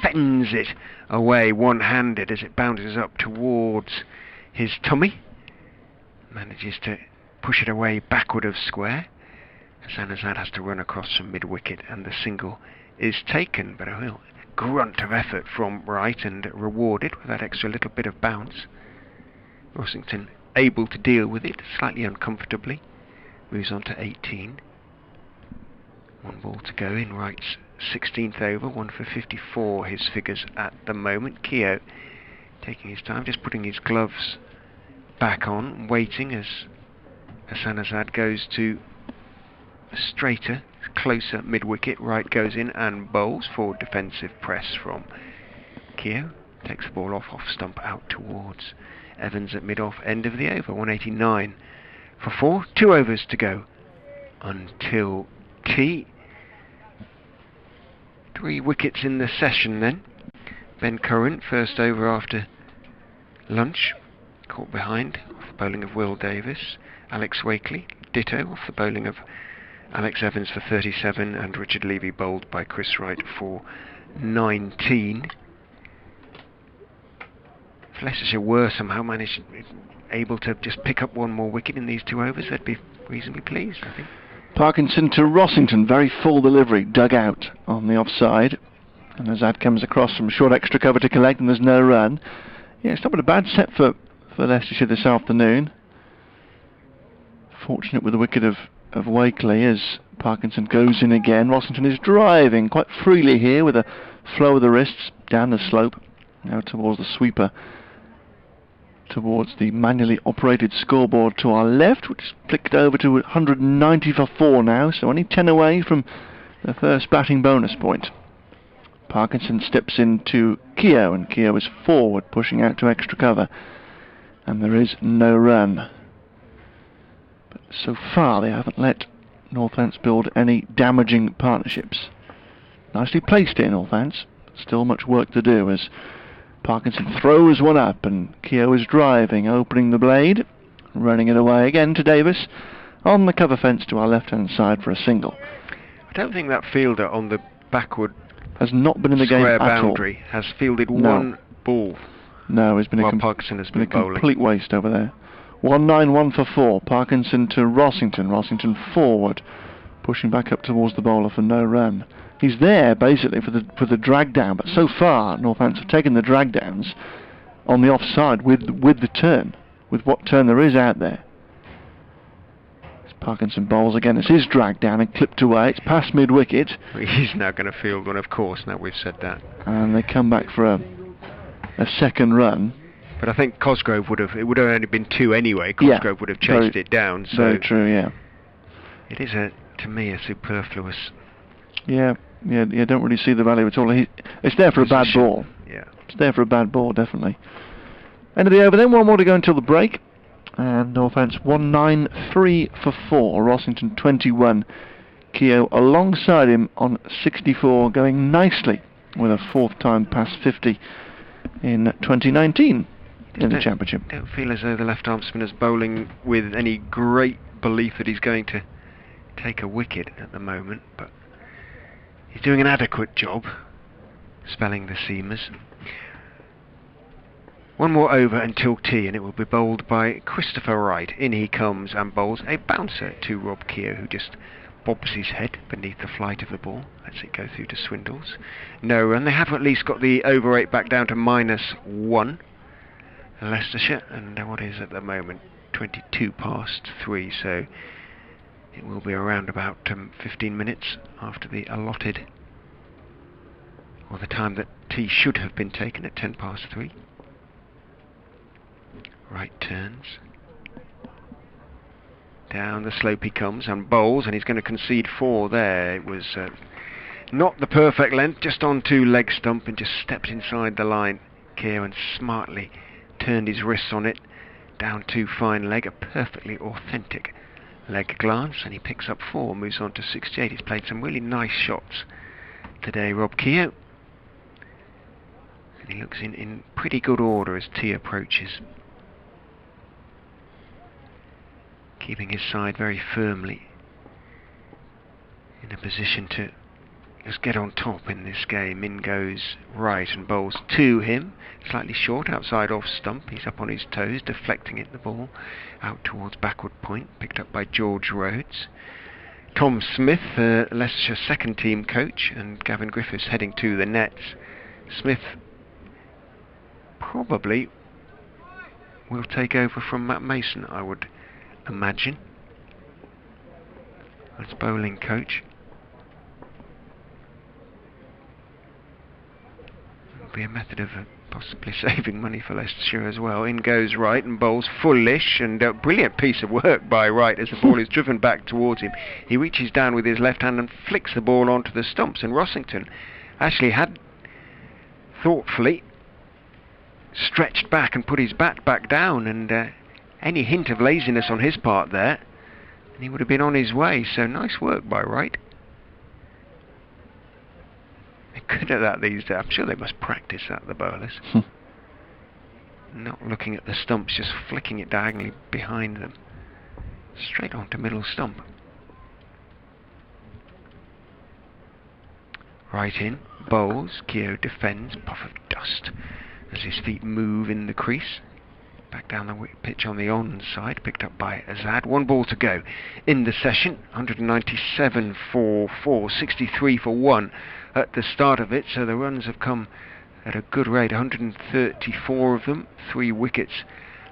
[SPEAKER 1] fends it away one-handed as it bounces up towards his tummy. Manages to push it away backward of square. Sanazad has to run across from mid-wicket and the single is taken, but a real grunt of effort from Wright and rewarded with that extra little bit of bounce. Rossington able to deal with it slightly uncomfortably. Moves on to 18. One ball to go in Wright's 16th over, 1 for 54 his figures at the moment. Keogh taking his time, just putting his gloves back on, waiting as Sanazad goes to a straighter, closer mid-wicket. Wright goes in and bowls. Forward defensive press from Keogh. Takes the ball off stump out towards Evans at mid-off end of the over, 189 for 4. 2 overs to go until tea. 3 wickets in the session then. Ben Curran, first over after lunch, caught behind off the bowling of Will Davis. Alex Wakely, ditto off the bowling of Alex Evans for 37, and Richard Levy bowled by Chris Wright for 19. If Leicestershire were somehow able to just pick up one more wicket in these 2 overs, they'd be reasonably pleased, I think.
[SPEAKER 2] Parkinson to Rossington, very full delivery, dug out on the offside. And Azad comes across from short extra cover to collect, and there's no run. Yeah, it's not been a bad set for Leicestershire this afternoon. Fortunate with the wicket of Wakely as Parkinson goes in again. Rossington is driving quite freely here with a flow of the wrists down the slope, now towards the sweeper, towards the manually operated scoreboard to our left, which is flicked over to 190 for 4 now, so only 10 away from the first batting bonus point. Parkinson steps into Keogh, and Keogh is forward, pushing out to extra cover, and there is no run. But so far they haven't let Northants build any damaging partnerships. Nicely placed here, Northants, but still much work to do as Parkinson throws one up, and Keogh is driving, opening the blade, running it away again to Davis on the cover fence to our left-hand side for a single.
[SPEAKER 1] I don't think that fielder on the backward
[SPEAKER 2] has not been in the game
[SPEAKER 1] square
[SPEAKER 2] at
[SPEAKER 1] boundary
[SPEAKER 2] all.
[SPEAKER 1] has fielded one ball.
[SPEAKER 2] No, it's been
[SPEAKER 1] Parkinson has been
[SPEAKER 2] a
[SPEAKER 1] bowling.
[SPEAKER 2] Complete waste over there. 191 for 4. Parkinson to Rossington. Rossington forward, pushing back up towards the bowler for no run. He's there basically for the drag down, but so far Northants have taken the drag downs on the offside with the turn, with what turn there is out there. As Parkinson bowls again, it's his drag down and clipped away. It's past mid wicket.
[SPEAKER 1] He's now going to field one, of course. Now we've said that,
[SPEAKER 2] and they come back for a second run.
[SPEAKER 1] But I think Cosgrove would have. It would have only been 2 anyway. Cosgrove would have chased it down. So
[SPEAKER 2] very true. Yeah.
[SPEAKER 1] It is to me a superfluous.
[SPEAKER 2] Yeah, don't really see the value at all. It's there for a bad ball.
[SPEAKER 1] Yeah.
[SPEAKER 2] It's there for a bad ball, definitely. End of the over then, 1 more to go until the break. And Northants 193 for 4. Rossington 21. Keogh alongside him on 64, going nicely with a 4th time past 50 in 2019 in the championship.
[SPEAKER 1] Don't feel as though the left-arm spinner's bowling with any great belief that he's going to take a wicket at the moment, but he's doing an adequate job spelling the seamers. 1 more over until tea, and it will be bowled by Christopher Wright. In he comes and bowls a bouncer to Rob Keogh, who just bobs his head beneath the flight of the ball. Lets it go through to Swindles. No run. They have at least got the over 8 back down to -1. Leicestershire, and what is at the moment 22 past 3, so it will be around about 15 minutes after the allotted, or the time that tea should have been taken at 10 past 3. Wright turns. Down the slope he comes and bowls, and he's going to concede 4 there. It was not the perfect length, just onto leg stump, and just stepped inside the line. Keogh and smartly turned his wrists on it, down to fine leg, a perfectly authentic leg glance, and he picks up 4, moves on to 68. He's played some really nice shots today, Rob Keogh. And he looks in pretty good order as tea approaches. keeping his side very firmly in a position to just get on top in this game. In goes Wright and bowls to him, slightly short outside off stump. He's up on his toes, deflecting it, the ball out towards backward point, picked up by George Rhodes. Tom Smith, Leicestershire second team coach, and Gavin Griffiths heading to the nets. Smith probably will take over from Matt Mason, I would imagine, as bowling coach. Be a method of possibly saving money for Leicestershire as well. In goes Wright and bowls foolish, and a brilliant piece of work by Wright as the ball is driven back towards him. He reaches down with his left hand and flicks the ball onto the stumps, and Rossington actually had thoughtfully stretched back and put his bat back down, and any hint of laziness on his part there and he would have been on his way. So nice work by Wright. Good at that these days. I'm sure they must practice that, the bowlers. Not looking at the stumps, just flicking it diagonally behind them. Straight onto middle stump. Right in, bowls, Keogh defends, puff of dust as his feet move in the crease. Back down the pitch on the onside, picked up by Azad. 1 ball to go in the session. 197 for 4, 63 for 1 at the start of it, so the runs have come at a good rate. 134 of them. 3 wickets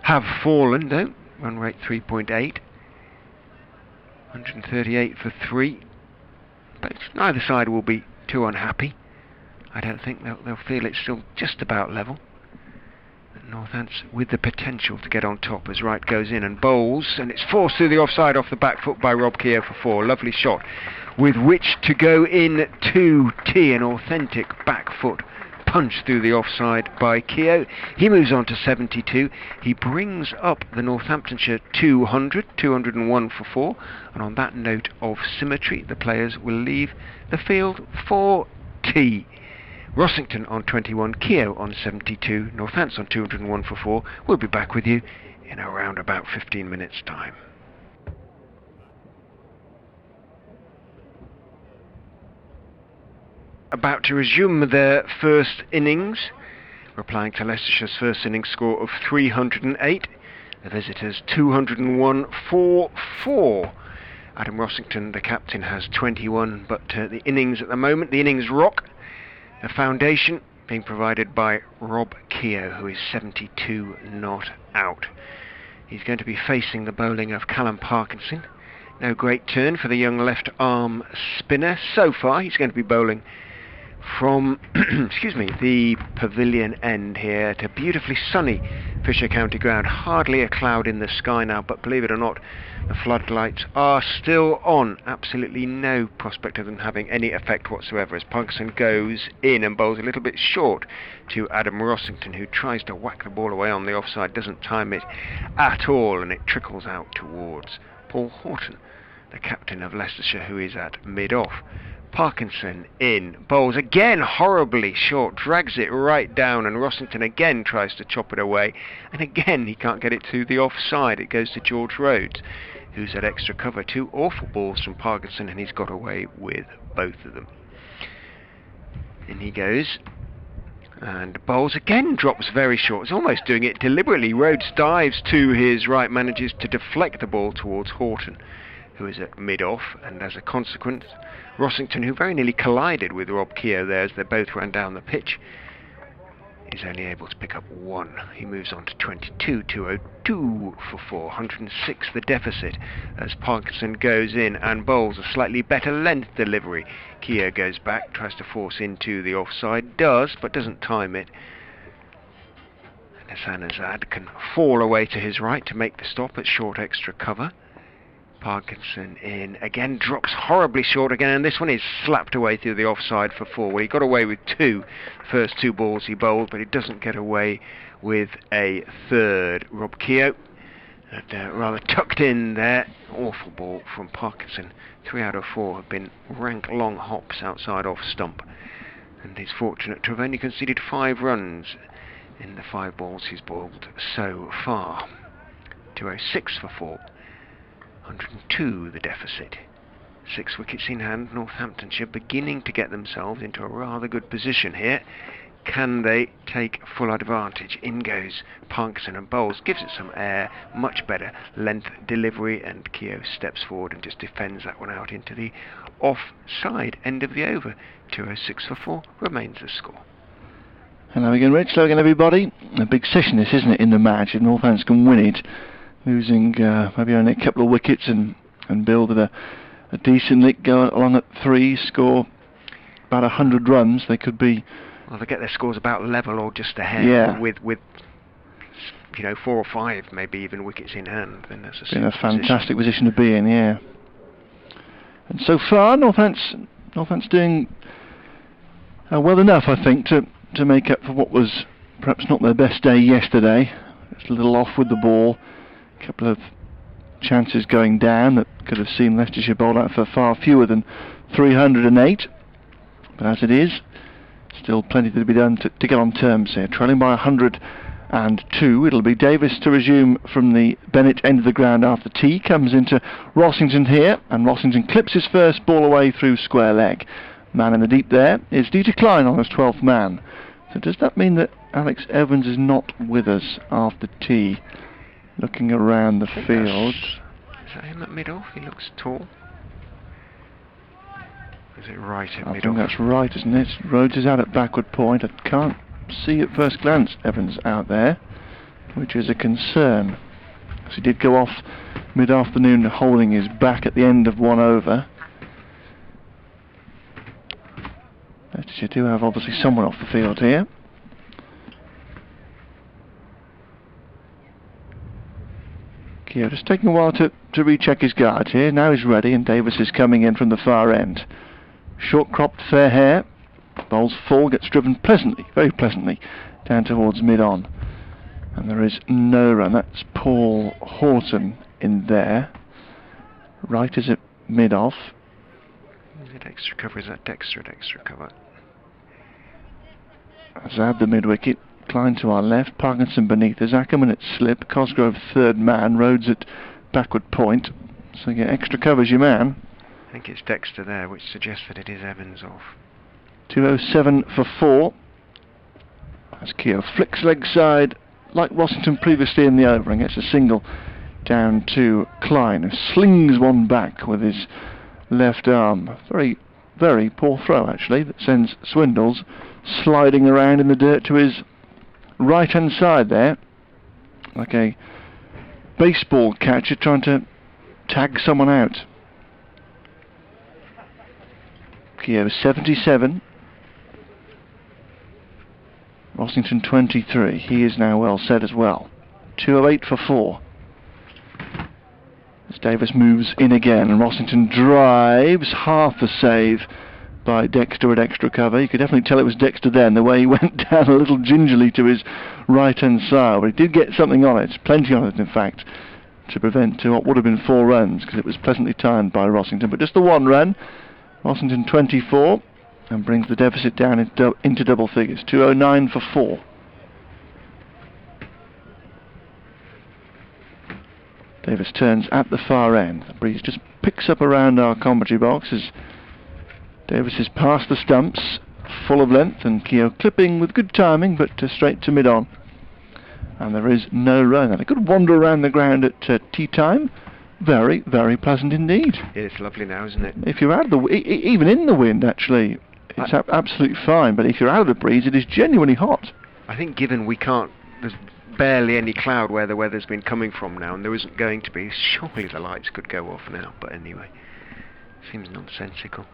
[SPEAKER 1] have fallen though. Run rate 3.8. 138 for 3. But neither side will be too unhappy. I don't think they'll feel it's still just about level. Northants with the potential to get on top as Wright goes in and bowls, and it's forced through the offside off the back foot by Rob Keogh for 4. Lovely shot with which to go in to tee. An authentic back foot punch through the offside by Keogh. He moves on to 72. He brings up the Northamptonshire 200, 201 for 4, and on that note of symmetry, the players will leave the field for tee. Rossington on 21, Keogh on 72, Northants on 201 for 4. We'll be back with you in around about 15 minutes' time. About to resume their first innings, replying to Leicestershire's first innings score of 308. The visitors 201 for 4. Adam Rossington, the captain, has 21, but the innings at the moment, the innings rock. The foundation being provided by Rob Keogh, who is 72 not out. He's going to be facing the bowling of Callum Parkinson. No great turn for the young left arm spinner so far. He's going to be bowling from the pavilion end here to beautifully sunny Fisher County ground. Hardly a cloud in the sky now, but believe it or not, the floodlights are still on. Absolutely no prospect of them having any effect whatsoever as Parkinson goes in and bowls a little bit short to Adam Rossington, who tries to whack the ball away on the offside, doesn't time it at all, and it trickles out towards Paul Horton, the captain of Leicestershire, who is at mid-off. Parkinson in, bowls again horribly short, drags it right down, and Rossington again tries to chop it away, and again he can't get it to the offside. It goes to George Rhodes, who's at extra cover. 2 awful balls from Parkinson, and he's got away with both of them. In he goes, and bowls again, drops very short. It's almost doing it deliberately. Rhodes dives to his right, manages to deflect the ball towards Horton, who is at mid-off, and as a consequence, Rossington, who very nearly collided with Rob Keogh there as they both ran down the pitch, is only able to pick up 1. He moves on to 22, 202 for 4, 106 the deficit as Parkinson goes in and bowls a slightly better length delivery. Keogh goes back, tries to force into the offside, does, but doesn't time it. And Hassan Azad can fall away to his right to make the stop at short extra cover. Parkinson in, again drops horribly short again, and this one is slapped away through the offside for 4. Well, he got away with 2, first 2 balls he bowled, but he doesn't get away with a third. Rob Keogh, rather tucked in there. Awful ball from Parkinson. 3 out of 4 have been rank long hops outside off stump, and he's fortunate to have only conceded 5 runs in the 5 balls he's bowled so far. 206 for 4. 102 the deficit. 6 wickets in hand. Northamptonshire beginning to get themselves into a rather good position here. Can they take full advantage? In goes Parkinson and bowls, gives it some air, much better length delivery, and Keogh steps forward and just defends that one out into the offside end of the over. 206 for 4 remains the score.
[SPEAKER 2] Hello again, Rich. Hello again, everybody. A big session this, isn't it, in the match? If Northampton can win it, losing maybe only a couple of wickets and build a decent lead, go along at 3, score about 100 runs, they could be...
[SPEAKER 1] Well, they get their scores about level or just ahead,
[SPEAKER 2] yeah,
[SPEAKER 1] with 4 or 5, maybe even wickets in hand. Then that's
[SPEAKER 2] a fantastic position to be in, yeah. And so far, Northampton's doing well enough, I think, to make up for what was perhaps not their best day yesterday. Just a little off with the ball, a couple of chances going down that could have seen Leicestershire bowl out for far fewer than 308. But as it is, still plenty to be done to get on terms here. Trailing by 102. It'll be Davis to resume from the Bennett end of the ground after tea. Comes into Rossington here, and Rossington clips his first ball away through square leg. Man in the deep there is Dieter Klein on his 12th man. So does that mean that Alex Evans is not with us after tea? Looking around the field.
[SPEAKER 1] Is that him at mid-off? He looks tall. Is it right at mid-off?
[SPEAKER 2] I think that's right, isn't it? Rhodes is out at backward point. I can't see at first glance Evans out there, which is a concern. So he did go off mid-afternoon holding his back at the end of 1 over. But you do have obviously someone off the field here. Keogh just taking a while to recheck his guard here. Now he's ready, and Davis is coming in from the far end. Short cropped fair hair, bowls full, gets driven pleasantly, very pleasantly, down towards mid-on. And there is no run. That's Paul Horton in there. Right is it mid-off.
[SPEAKER 1] Is it extra cover? Is that Dexter at extra cover?
[SPEAKER 2] Zab the mid-wicket. Klein to our left, Parkinson beneath us, Ackerman at slip, Cosgrove third man, Rhodes at backward point. So you get extra cover as your man.
[SPEAKER 1] I think it's Dexter there, which suggests that it is Evans off.
[SPEAKER 2] 207 for 4. As Keogh flicks leg side, like Rossington previously in the over, and gets a single down to Klein, who slings one back with his left arm. Very, very poor throw, actually, that sends Swindles sliding around in the dirt to his right-hand side there, like a baseball catcher trying to tag someone out. Keogh 77, Rossington 23. He is now well set as well. 208 for 4. As Davis moves in again, and Rossington drives, half a save by Dexter at extra cover. You could definitely tell it was Dexter then, the way he went down a little gingerly to his right-hand side. But he did get something on it, plenty on it in fact, to prevent what would have been 4 runs, because it was pleasantly timed by Rossington. But just the 1 run, Rossington 24, and brings the deficit down into double figures, 209 for 4. Davis turns at the far end. The breeze just picks up around our commentary box as Davis is past the stumps, full of length, and Keogh clipping with good timing, but straight to mid-on. And there is no run. And a good wander around the ground at tea time. Very, very pleasant indeed.
[SPEAKER 1] It's lovely now, isn't it?
[SPEAKER 2] If you're out of the even in the wind, actually, it's absolutely fine. But if you're out of the breeze, it is genuinely hot.
[SPEAKER 1] I think given there's barely any cloud where the weather's been coming from now, and there isn't going to be, surely the lights could go off now. But anyway, seems nonsensical.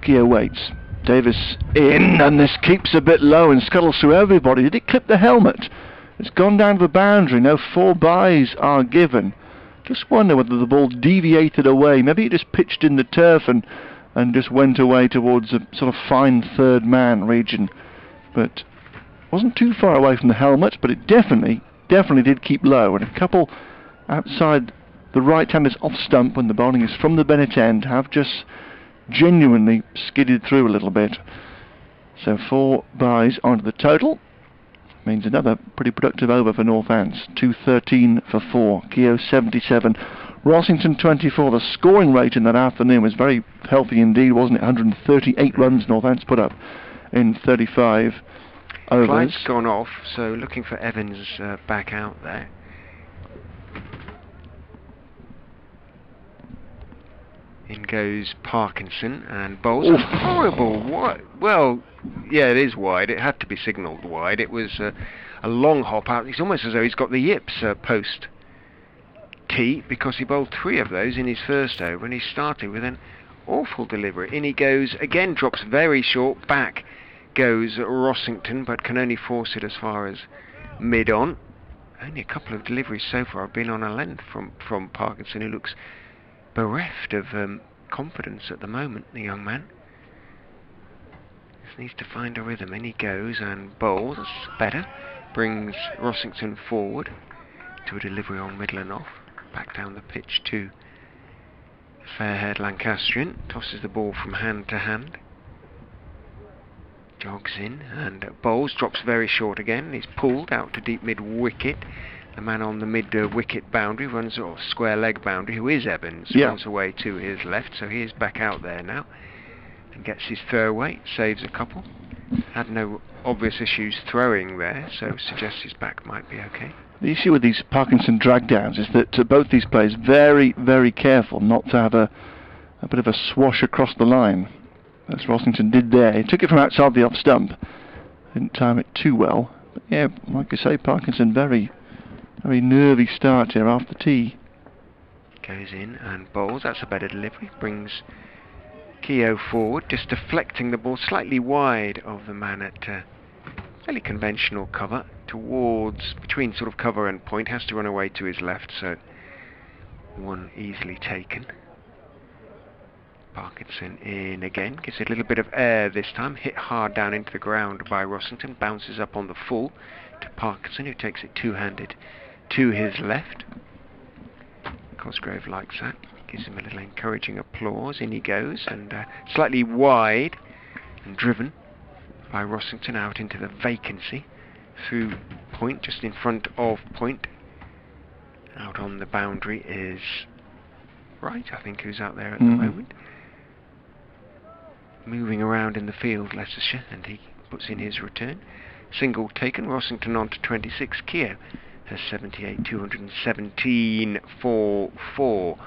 [SPEAKER 2] Keogh waits. Davis in, and this keeps a bit low and scuttles through everybody. Did it clip the helmet? It's gone down to the boundary. No 4 byes are given. Just wonder whether the ball deviated away. Maybe it just pitched in the turf and just went away towards a sort of fine third man region. But wasn't too far away from the helmet, but it definitely did keep low. And a couple outside the right-handers off stump when the bowling is from the Bennett end have just genuinely skidded through a little bit. So 4 byes onto the total. means another pretty productive over for Northants. 213 for 4. Keogh 77. Rossington 24. The scoring rate in that afternoon was very healthy indeed, wasn't it? 138 runs Northants put up in 35 overs.
[SPEAKER 1] Clyde's gone off, so looking for Evans back out there. In goes Parkinson and bowls.
[SPEAKER 2] Oof.
[SPEAKER 1] Horrible. What? Well, yeah, it is wide. It had to be signalled wide. It was a long hop out. It's almost as though he's got the yips post tee, because he bowled 3 of those in his first over, and he started with an awful delivery. In he goes again, drops very short. Back goes Rossington, but can only force it as far as mid-on. Only a couple of deliveries so far have been on a length from Parkinson, who looks bereft of confidence at the moment, the young man. Just needs to find a rhythm. In he goes and bowls. That's better. Brings Rossington forward to a delivery on middle and off. Back down the pitch to fair-haired Lancastrian. Tosses the ball from hand to hand. Jogs in and bowls. Drops very short again. He's pulled out to deep mid-wicket. The man on the mid-wicket boundary runs, or square leg boundary, who is Evans, runs away to his left, so he is back out there now and gets his throwaway, saves a couple. Had no obvious issues throwing there, so suggests his back might be okay.
[SPEAKER 2] The issue with these Parkinson drag downs is that both these players very, very careful not to have a bit of a swash across the line, as Rossington did there. He took it from outside the off stump, didn't time it too well. But yeah, like I say, Parkinson very nervy start here after tea.
[SPEAKER 1] Goes in and bowls. That's a better delivery. Brings Keogh forward, just deflecting the ball slightly wide of the man at fairly conventional cover, towards between sort of cover and point. Has to run away to his left, so one easily taken. Parkinson in again, gives it a little bit of air this time. Hit hard down into the ground by Rossington. Bounces up on the full to Parkinson, who takes it two-handed to his left. Cosgrove likes that. Gives him a little encouraging applause. In he goes, and slightly wide and driven by Rossington out into the vacancy through point, just in front of point. Out on the boundary is Wright, I think, who's out there at the moment. Moving around in the field, Leicestershire, and he puts in his return. Single taken. Rossington on to 26. Keogh has 78, 217 for 4.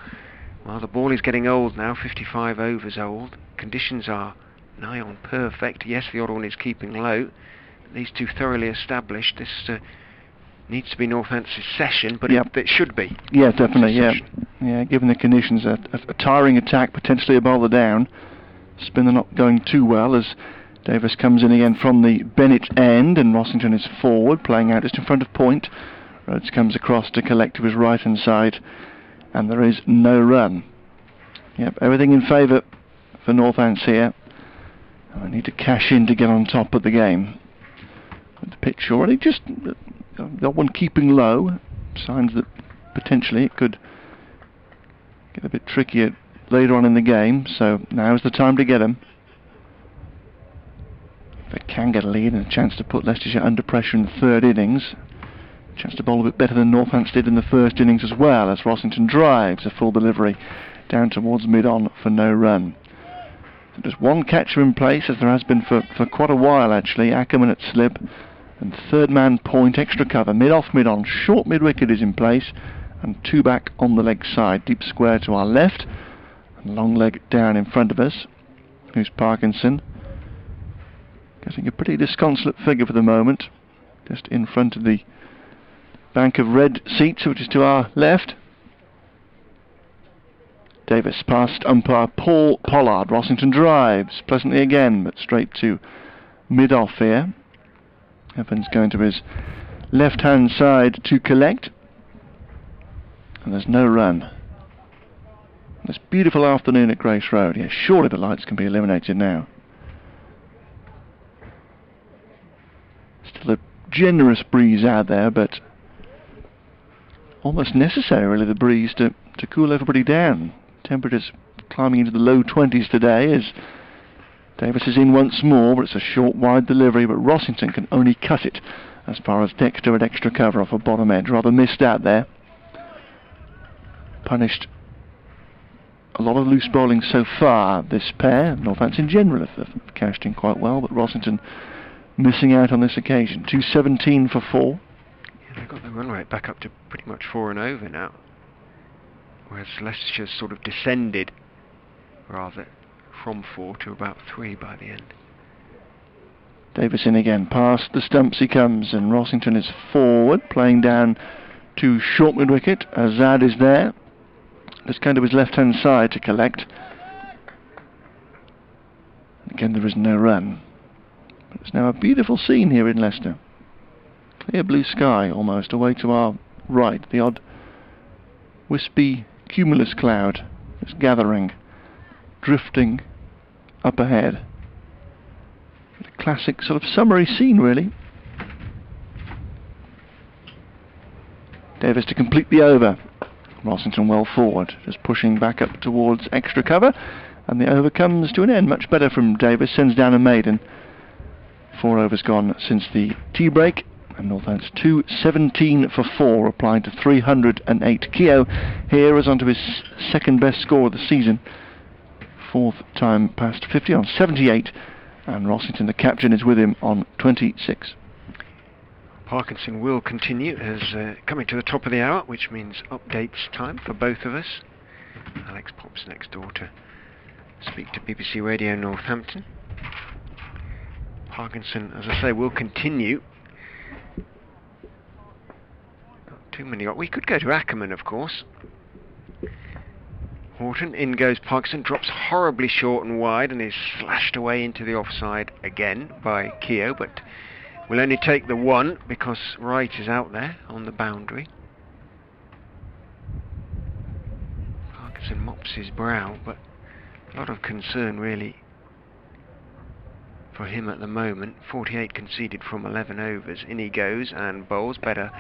[SPEAKER 1] Well, the ball is getting old now, 55 overs old. Conditions are nigh on perfect. Yes, the odd one is keeping low. These two thoroughly established. This needs to be Northampton's session, but it should be.
[SPEAKER 2] Yeah, definitely, yeah. Given the conditions, a tiring attack, potentially a bowler down. Spinner not going too well as Davis comes in again from the Bennett end, and Rossington is forward, playing out just in front of point. Rhodes comes across to collect to his right-hand side, and there is no run. Yep, everything in favour for Northants here. I need to cash in to get on top of the game. With the pitch already just got one keeping low, signs that potentially it could get a bit trickier later on in the game, so now's the time to get him. If they can get a lead and a chance to put Leicestershire under pressure in the third innings. Chance to bowl a bit better than Northants did in the first innings as well, as Rossington drives a full delivery down towards mid-on for no run. So there's one catcher in place, as there has been for quite a while actually. Ackerman at slip, and third man point, extra cover, mid-off, mid-on. Short mid-wicket is in place, and 2 back on the leg side. Deep square to our left, and long leg down in front of us. Who's Parkinson? Getting a pretty disconsolate figure for the moment, just in front of the bank of red seats, which is to our left. Davis past umpire Paul Pollard. Rossington drives pleasantly again, but straight to mid-off here. Evans going to his left-hand side to collect, and there's no run. This beautiful afternoon at Grace Road. Yeah, surely the lights can be eliminated now. Still a generous breeze out there, but almost necessary really, the breeze to cool everybody down. Temperatures climbing into the low 20s today as Davis is in once more, but it's a short wide delivery, but Rossington can only cut it as far as Dexter at extra cover off a bottom edge. Rather missed out there. Punished a lot of loose bowling so far, this pair. Northants in general have cashed in quite well, but Rossington missing out on this occasion. 217 for 4.
[SPEAKER 1] Yeah, they've got the run rate back up to pretty much 4 and over now, whereas Leicestershire's sort of descended rather from 4 to about 3 by the end.
[SPEAKER 2] Davis in again, past the stumps he comes, and Rossington is forward, playing down to short mid-wicket. Azad is there. Let's go to his left-hand side to collect. Again, there is no run. But it's now a beautiful scene here in Leicester. Clear blue sky almost, away to our right. The odd wispy cumulus cloud is gathering, drifting up ahead. A classic sort of summery scene, really. Davis to complete the over. Rossington well forward, just pushing back up towards extra cover, and the over comes to an end. Much better from Davis, sends down a maiden. 4 overs gone since the tea break, and Northants 217 for 4, applying to 308. Keogh here is onto his second best score of the season, 4th time past 50 on 78, and Rossington, the captain, is with him on 26.
[SPEAKER 1] Parkinson will continue as coming to the top of the hour, which means updates time for both of us. Alex pops next door to speak to BBC Radio Northampton. Parkinson, as I say, will continue. Not too many. We could go to Ackerman, of course. Horton, in goes Parkinson, drops horribly short and wide and is slashed away into the offside again by Keogh, but we'll only take the 1 because Wright is out there on the boundary. Parkinson mops his brow, but a lot of concern really for him at the moment. 48 conceded from 11 overs. In he goes and bowls, better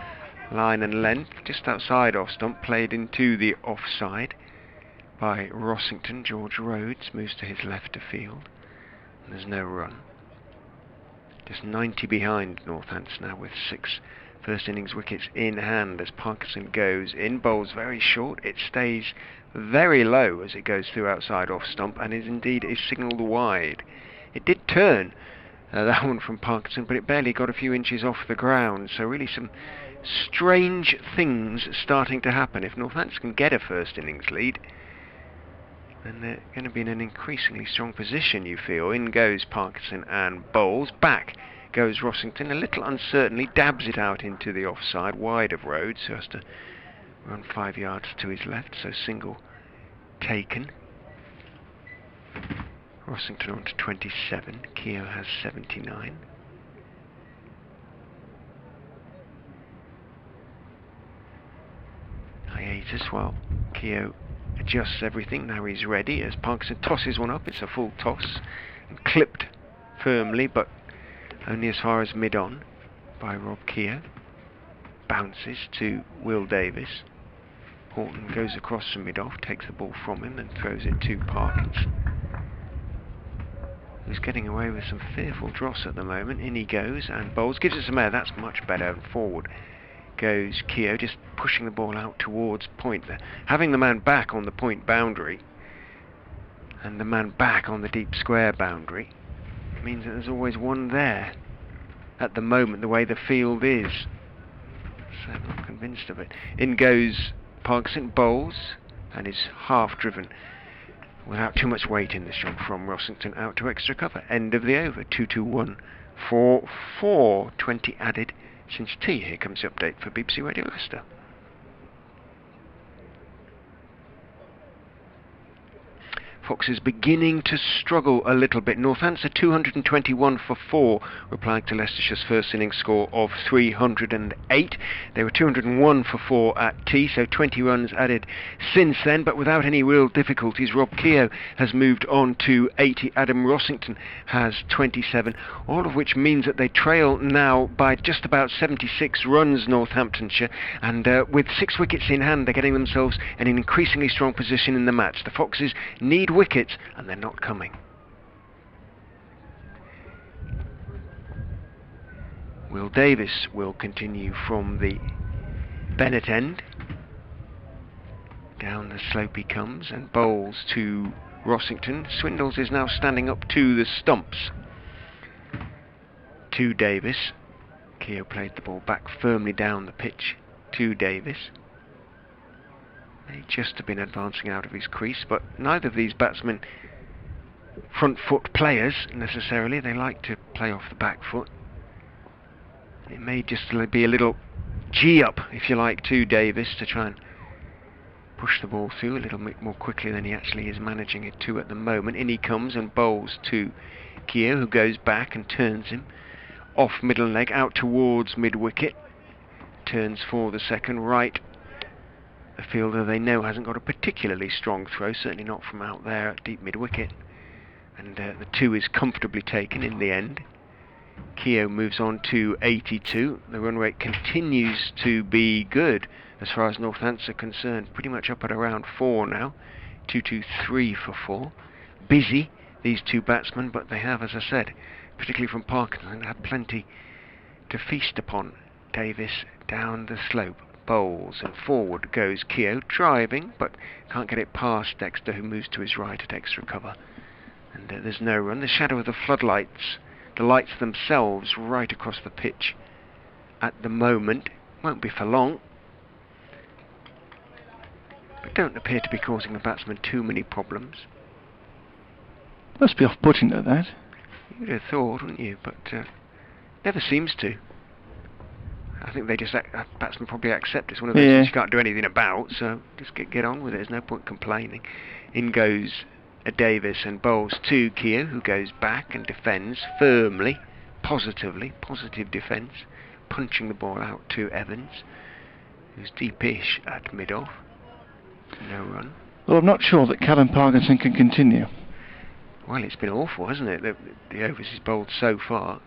[SPEAKER 1] line and length, just outside off stump, played into the offside by Rossington. George Rhodes moves to his left of field, and there's no run. Just 90 behind Northants now, with 6 first innings wickets in hand as Parkinson goes in, bowls very short. It stays very low as it goes through outside off stump, and is signalled wide. It did turn, that one from Parkinson, but it barely got a few inches off the ground. So really some strange things starting to happen. If Northants can get a first innings lead, then they're going to be in an increasingly strong position, you feel. In goes Parkinson and bowls. Back goes Rossington, a little uncertainly, dabs it out into the offside, wide of Rhodes, who has to run 5 yards to his left, so single taken. Rossington on to 27, Keogh has 79. Hiatus while Keogh adjusts everything. Now he's ready as Parkinson tosses one up. It's a full toss and clipped firmly, but only as far as mid-on by Rob Keogh. Bounces to Will Davis. Horton goes across from mid-off, takes the ball from him and throws it to Parkinson, who's getting away with some fearful dross at the moment. In he goes and bowls, gives it some air. That's much better. And forward goes Keogh, just pushing the ball out towards point there. Having the man back on the point boundary and the man back on the deep square boundary means that there's always one there at the moment, the way the field is. So I'm not convinced of it. In goes Parkinson, bowls, and is half driven without too much weight in the shot from Rossington out to extra cover. End of the over. 2-2-1 for 4:20 added since tea. Here comes the update for BBC Radio Leicester. Foxes beginning to struggle a little bit. Northants are 221 for 4, replying to Leicestershire's first innings score of 308. They were 201 for 4 at tea, so 20 runs added since then, but without any real difficulties. Rob Keogh has moved on to 80. Adam Rossington has 27, all of which means that they trail now by just about 76 runs, Northamptonshire, and with 6 wickets in hand, they're getting themselves in an increasingly strong position in the match. The Foxes need wickets, and they're not coming. Will Davis will continue from the Bennett end. Down the slope he comes and bowls to Rossington. Swindles is now standing up to the stumps. To Davis. Keogh played the ball back firmly down the pitch to Davis. May just have been advancing out of his crease, but neither of these batsmen front foot players necessarily. They like to play off the back foot. It may just be a little G up, if you like, to Davis to try and push the ball through a little bit more quickly than he actually is managing it to at the moment. In he comes and bowls to Keogh, who goes back and turns him off middle leg out towards mid-wicket. Turns for the second right. The fielder they know hasn't got a particularly strong throw, certainly not from out there at deep mid-wicket. And the 2 is comfortably taken in the end. Keogh moves on to 82. The run rate continues to be good as far as Northamptonshire are concerned. Pretty much up at around 4 now. 2-2-3 for 4. Busy, these 2 batsmen, but they have, as I said, particularly from Parkinson, had plenty to feast upon. Davis down the slope, bowls, and forward goes Keogh, driving, but can't get it past Dexter, who moves to his right at extra cover. And there's no run. The shadow of the floodlights, the lights themselves right across the pitch at the moment, won't be for long, but don't appear to be causing the batsman too many problems.
[SPEAKER 2] Must be off-putting at that.
[SPEAKER 1] You would have thought, wouldn't you? But never seems to. I think they just batsmen probably accept it's one of those things you can't do anything about, so just get on with it. There's no point complaining. In goes Davis and bowls to Keogh, who goes back and defends firmly, positively, positive defence, punching the ball out to Evans, who's deepish at mid-off. No run.
[SPEAKER 2] Well, I'm not sure that Callum Parkinson can continue.
[SPEAKER 1] Well, it's been awful, hasn't it? The overs he's bowled so far.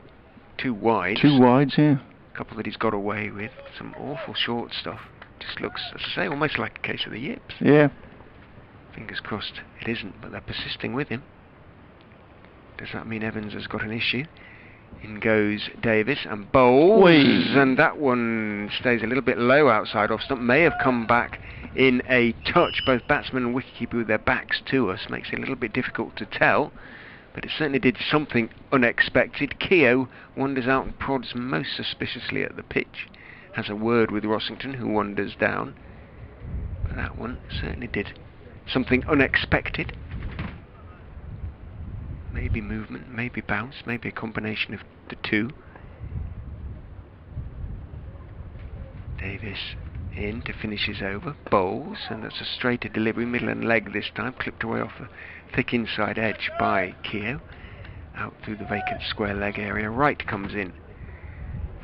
[SPEAKER 1] 2 wides.
[SPEAKER 2] 2 wides, yeah.
[SPEAKER 1] A couple that he's got away with. Some awful short stuff. Just looks, as I say, almost like a case of the yips.
[SPEAKER 2] Yeah.
[SPEAKER 1] Fingers crossed it isn't, but they're persisting with him. Does that mean Evans has got an issue? In goes Davis and bowls.
[SPEAKER 2] Whee.
[SPEAKER 1] And that one stays a little bit low outside off stump. May have come back in a touch. Both batsman and wicketkeeper with their backs to us. Makes it a little bit difficult to tell. But it certainly did something unexpected. Keogh wanders out and prods most suspiciously at the pitch. Has a word with Rossington, who wanders down. But that one certainly did something unexpected. Maybe movement, maybe bounce, maybe a combination of the 2. Davis in to finish his over, bowls, and that's a straighter delivery, middle and leg this time, clipped away off the thick inside edge by Keogh, out through the vacant square leg area. Right comes in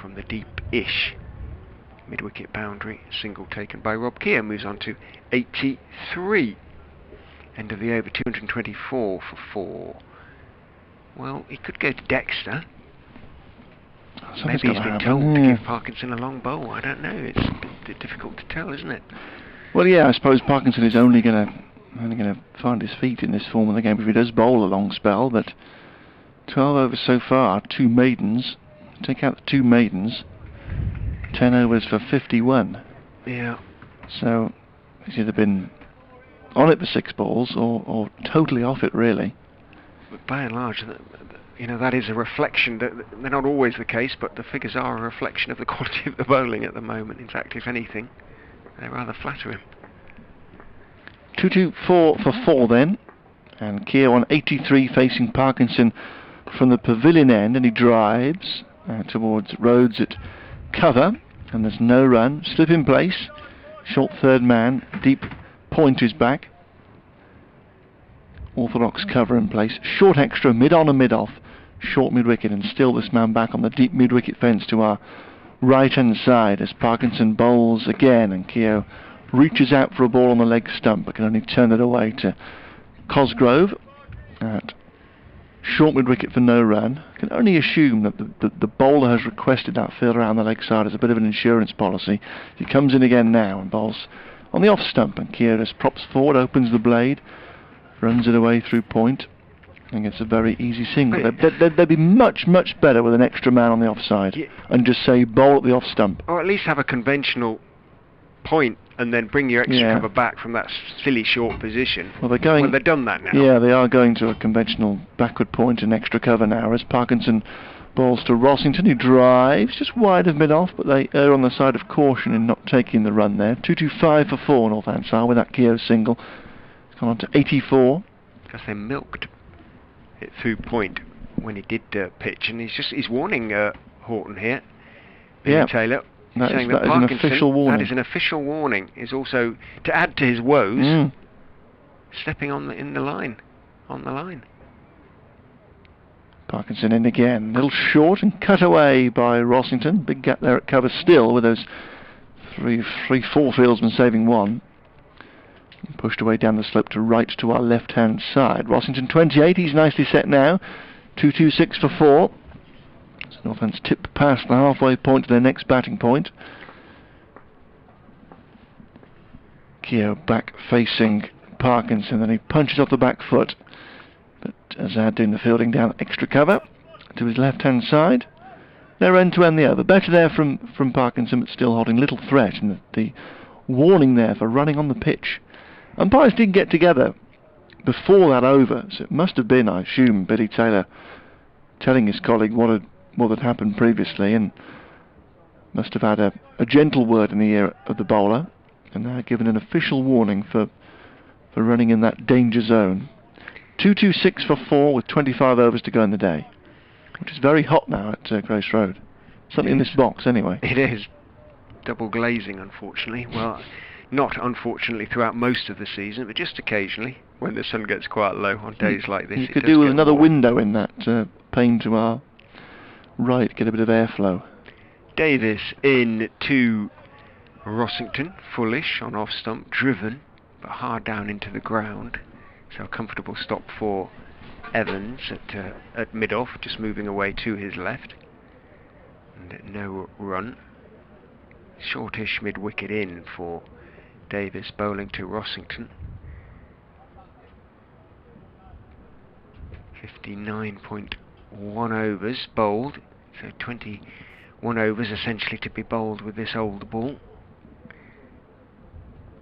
[SPEAKER 1] from the deep-ish mid-wicket boundary, single taken by Rob. Keogh moves on to 83. End of the over, 224 for 4. Well, he could go to Dexter. Maybe he's been told to give Parkinson a long bowl. I don't know. It's a bit difficult to tell, isn't it?
[SPEAKER 2] Well, yeah, I suppose Parkinson is only going to find his feet in this form of the game if he does bowl a long spell. But 12 overs so far, 2 maidens. Take out the 2 maidens. 10 overs for 51.
[SPEAKER 1] Yeah.
[SPEAKER 2] So he's either been on it for 6 balls or totally off it, really.
[SPEAKER 1] But by and large, that is a reflection. They're not always the case, but the figures are a reflection of the quality of the bowling at the moment. In fact, if anything, they rather flatter him.
[SPEAKER 2] 2-2-4 for 4 then. And Keogh on 83 facing Parkinson from the pavilion end, and he drives towards Rhodes at cover, and there's no run. Slip in place, short third man, deep point is back. Orthodox cover in place, short extra, mid on and mid off, short mid wicket, and still this man back on the deep mid wicket fence to our right hand side as Parkinson bowls again, and Keogh reaches out for a ball on the leg stump but can only turn it away to Cosgrove at short mid wicket for no run. Can only assume that the bowler has requested that field around the leg side as a bit of an insurance policy. He comes in again now and bowls on the off stump, and Keogh just props forward, opens the blade, runs it away through point. I think it's a very easy single. They'd be much, much better with an extra man on the offside and just say bowl at the off stump.
[SPEAKER 1] Or at least have a conventional point and then bring your extra cover back from that silly short position.
[SPEAKER 2] Well, they've done that now. Yeah, they are going to a conventional backward point and extra cover now as Parkinson bowls to Rossington, who drives just wide of mid-off, but they err on the side of caution in not taking the run there. 225 for 4 Northamptonshire with that Keogh single. It's gone on to 84.
[SPEAKER 1] Because they milked it through point when he did pitch, and he's warning Horton here, Billy Taylor, saying that Parkinson,
[SPEAKER 2] an official warning.
[SPEAKER 1] That is an official warning. Is also to add to his woes, stepping on the line.
[SPEAKER 2] Parkinson in again, a little short and cut away by Rossington. Big gap there at cover still with those four fieldsmen saving one. Pushed away down the slope to right to our left-hand side. Rossington 28, he's nicely set now. 226 for 4. So Northants tip past the halfway point to their next batting point. Keogh back facing Parkinson, and he punches off the back foot. But Azad doing the fielding down extra cover to his left-hand side. They're end-to-end the over. Better there from Parkinson, but still holding little threat. And the warning there for running on the pitch. Umpires did get together before that over, so it must have been, I assume, Billy Taylor telling his colleague what had happened previously, and must have had a gentle word in the ear of the bowler, and now given an official warning for running in that danger zone. 226 for 4 with 25 overs to go in the day, which is very hot now at Grace Road. Something in this box, anyway.
[SPEAKER 1] It is. Double glazing, unfortunately. Well, not unfortunately throughout most of the season, but just occasionally when the sun gets quite low on days like this.
[SPEAKER 2] You could do with another window in that pane to our right, get a bit of airflow.
[SPEAKER 1] Davis in to Rossington, fullish on off stump, driven but hard down into the ground. So a comfortable stop for Evans at mid-off, just moving away to his left. And no run. Shortish mid-wicket in for Davis, bowling to Rossington. 59.1 overs bowled, so 21 overs essentially to be bowled with this old ball.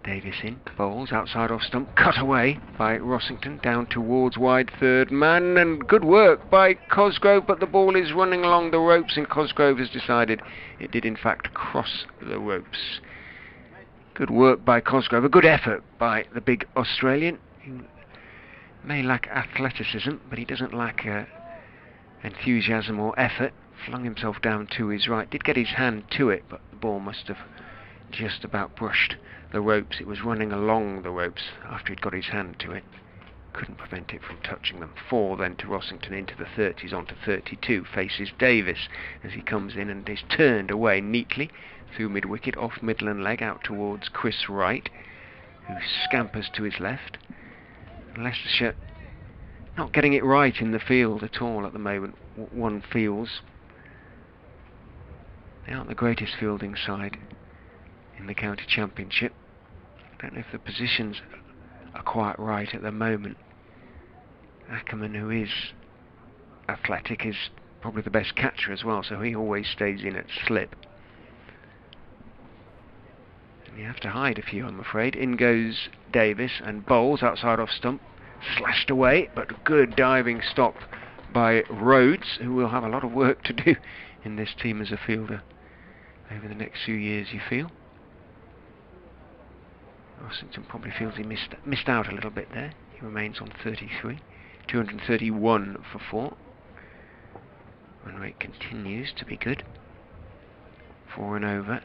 [SPEAKER 1] Davis in, bowls outside off stump, cut away by Rossington, down towards wide third man, and good work by Cosgrove, but the ball is running along the ropes, and Cosgrove has decided it did in fact cross the ropes. Good work by Cosgrove, a good effort by the big Australian, who may lack athleticism, but he doesn't lack enthusiasm or effort. Flung himself down to his right, did get his hand to it, but the ball must have just about brushed the ropes. It was running along the ropes after he'd got his hand to it. Couldn't prevent it from touching them. 4 then to Rossington into the 30s, on to 32. Faces Davis as he comes in and is turned away neatly through mid-wicket, off Midland leg, out towards Chris Wright, who scampers to his left. Leicestershire not getting it right in the field at all at the moment. One feels they aren't the greatest fielding side in the county championship. I don't know if the positions are quite right at the moment. Ackerman, who is athletic, is probably the best catcher as well, so he always stays in at slip. And you have to hide a few, I'm afraid. In goes Davis and bowls outside off stump, slashed away, but good diving stop by Rhodes, who will have a lot of work to do in this team as a fielder over the next few years, you feel. Rossington probably feels he missed out a little bit there. He remains on 33. 231 for 4. Run rate continues to be good. 4 and over.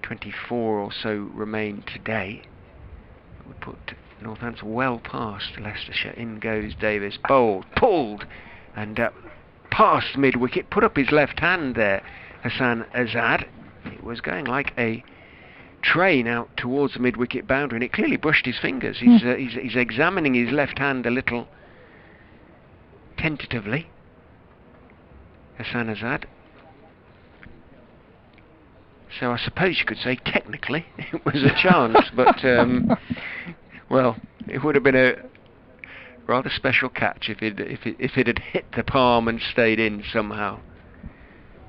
[SPEAKER 1] 24 or so remain today. That would put Northampton well past Leicestershire. In goes Davis, bowled, pulled, and past mid-wicket, put up his left hand there, Hassan Azad. It was going like a train out towards the mid-wicket boundary, and it clearly brushed his fingers. He's examining his left hand a little tentatively, Hassan Azad. So I suppose you could say technically it was a chance, but well, it would have been rather special catch if it had hit the palm and stayed in somehow.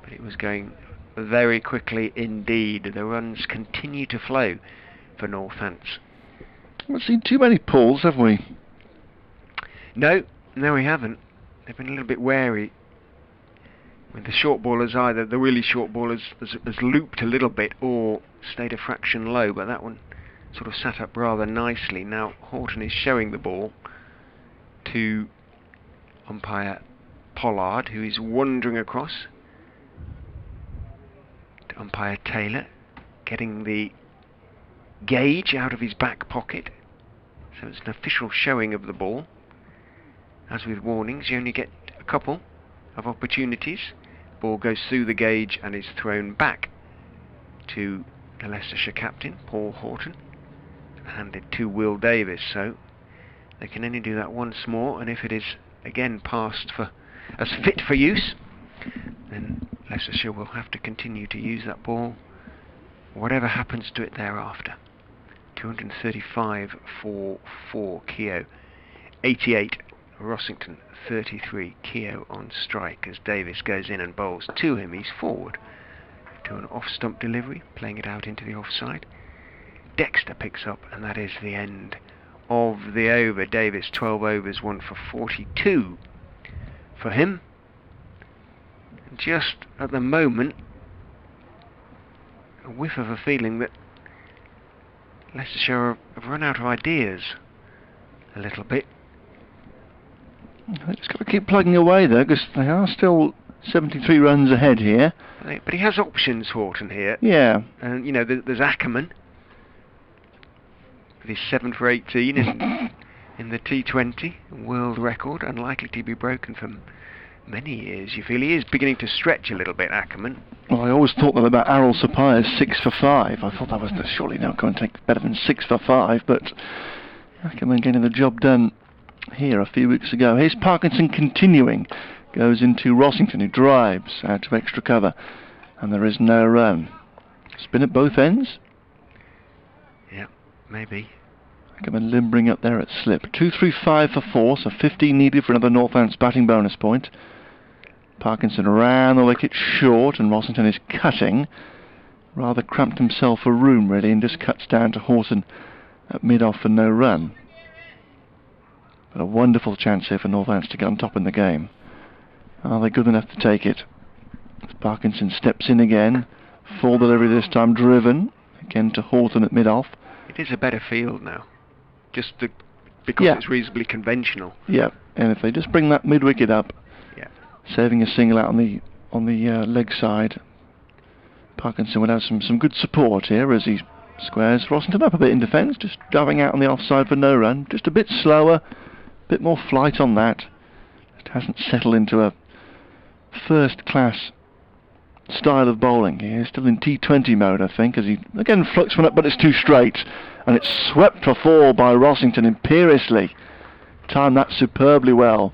[SPEAKER 1] But it was going very quickly indeed. The runs continue to flow for Northants.
[SPEAKER 2] Haven't seen too many pulls, have we?
[SPEAKER 1] No, we haven't. They've been a little bit wary. With the short ballers, either the really short ballers has looped a little bit or stayed a fraction low, but that one sort of sat up rather nicely. Now Horton is showing the ball to umpire Pollard, who is wandering across to umpire Taylor, getting the gauge out of his back pocket. So it's an official showing of the ball. As with warnings, you only get a couple of opportunities. Ball goes through the gauge and is thrown back to the Leicestershire captain, Paul Horton, handed to Will Davis. So they can only do that once more, and if it is again passed for as fit for use, then Leicestershire will have to continue to use that ball, whatever happens to it thereafter. 235 for 4 Keogh, 88 Rossington, 33 Keogh on strike as Davis goes in and bowls to him. He's forward to an off-stump delivery, playing it out into the offside. Dexter picks up, and that is the end of the over. Davis 12 overs, 1 for 42 for him. And just at the moment, a whiff of a feeling that Leicestershire have run out of ideas a little bit.
[SPEAKER 2] They've just got to keep plugging away there, because they are still 73 runs ahead here.
[SPEAKER 1] But he has options, Horton, here.
[SPEAKER 2] Yeah.
[SPEAKER 1] And, you know, there's Ackerman, with his 7 for 18 in the T20, world record, unlikely to be broken for many years. You feel he is beginning to stretch a little bit, Ackerman.
[SPEAKER 2] Well, I always thought that about Errol Sapaya's 6 for 5. I thought that was surely not going to take better than 6 for 5, but Ackerman getting the job done here a few weeks ago. Here's Parkinson continuing. Goes into Rossington, who drives out to extra cover, and there is no run. Spin at both ends.
[SPEAKER 1] Yeah, maybe.
[SPEAKER 2] Ackerman limbering up there at slip. 2-3-5 for 4, so 15 needed for another Northants batting bonus point. Parkinson ran the wicket short, and Rossington is cutting. Rather cramped himself for room, really, and just cuts down to Horton at mid-off for no run. But a wonderful chance here for Northants to get on top in the game. Are they good enough to take it? As Parkinson steps in again. Full delivery this time, driven. Again to Horton at mid-off.
[SPEAKER 1] It is a better field now. Because it's reasonably conventional.
[SPEAKER 2] Yeah, and if they just bring that mid-wicket up, saving a single out on the leg side, Parkinson would have some good support here as he squares Rossington up a bit in defence, just diving out on the offside for no run. Just a bit slower, a bit more flight on that. It hasn't settled into a first-class style of bowling. He's still in T20 mode, I think, as he again flucks one up, but it's too straight, and it's swept for 4 by Rossington imperiously. Timed that superbly well.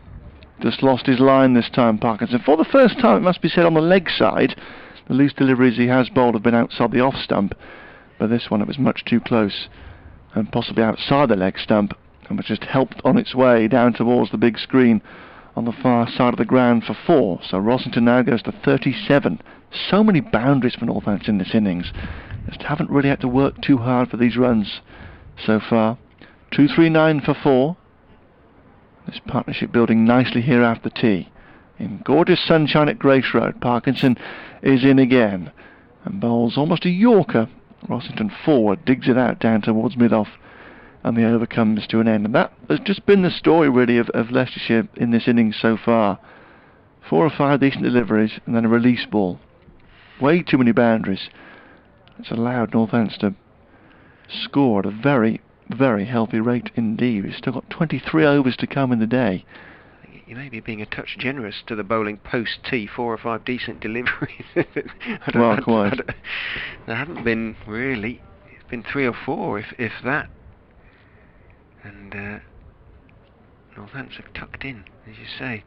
[SPEAKER 2] Just lost his line this time, Parkinson. For the first time, it must be said, on the leg side. The loose deliveries he has bowled have been outside the off stump, but this one it was much too close, and possibly outside the leg stump, and was just helped on its way down towards the big screen on the far side of the ground for 4. So Rossington now goes to 37. So many boundaries for Northants in this innings. Just haven't really had to work too hard for these runs so far. 2-3-9 for 4. This partnership building nicely here after tea. In gorgeous sunshine at Grace Road, Parkinson is in again and bowls almost a Yorker. Rossington forward, digs it out down towards mid-off, and the over comes to an end. And that has just been the story, really, of Leicestershire in this innings so far. 4 or 5 decent deliveries, and then a release ball. Way too many boundaries. It's allowed Northants to score at a very, very healthy rate indeed. We've still got 23 overs to come in the day.
[SPEAKER 1] You may be being a touch generous to the bowling post-tea. 4 or 5 decent deliveries.
[SPEAKER 2] Quite.
[SPEAKER 1] There haven't been, really. It's been 3 or 4, if that. And Northants have tucked in, as you say.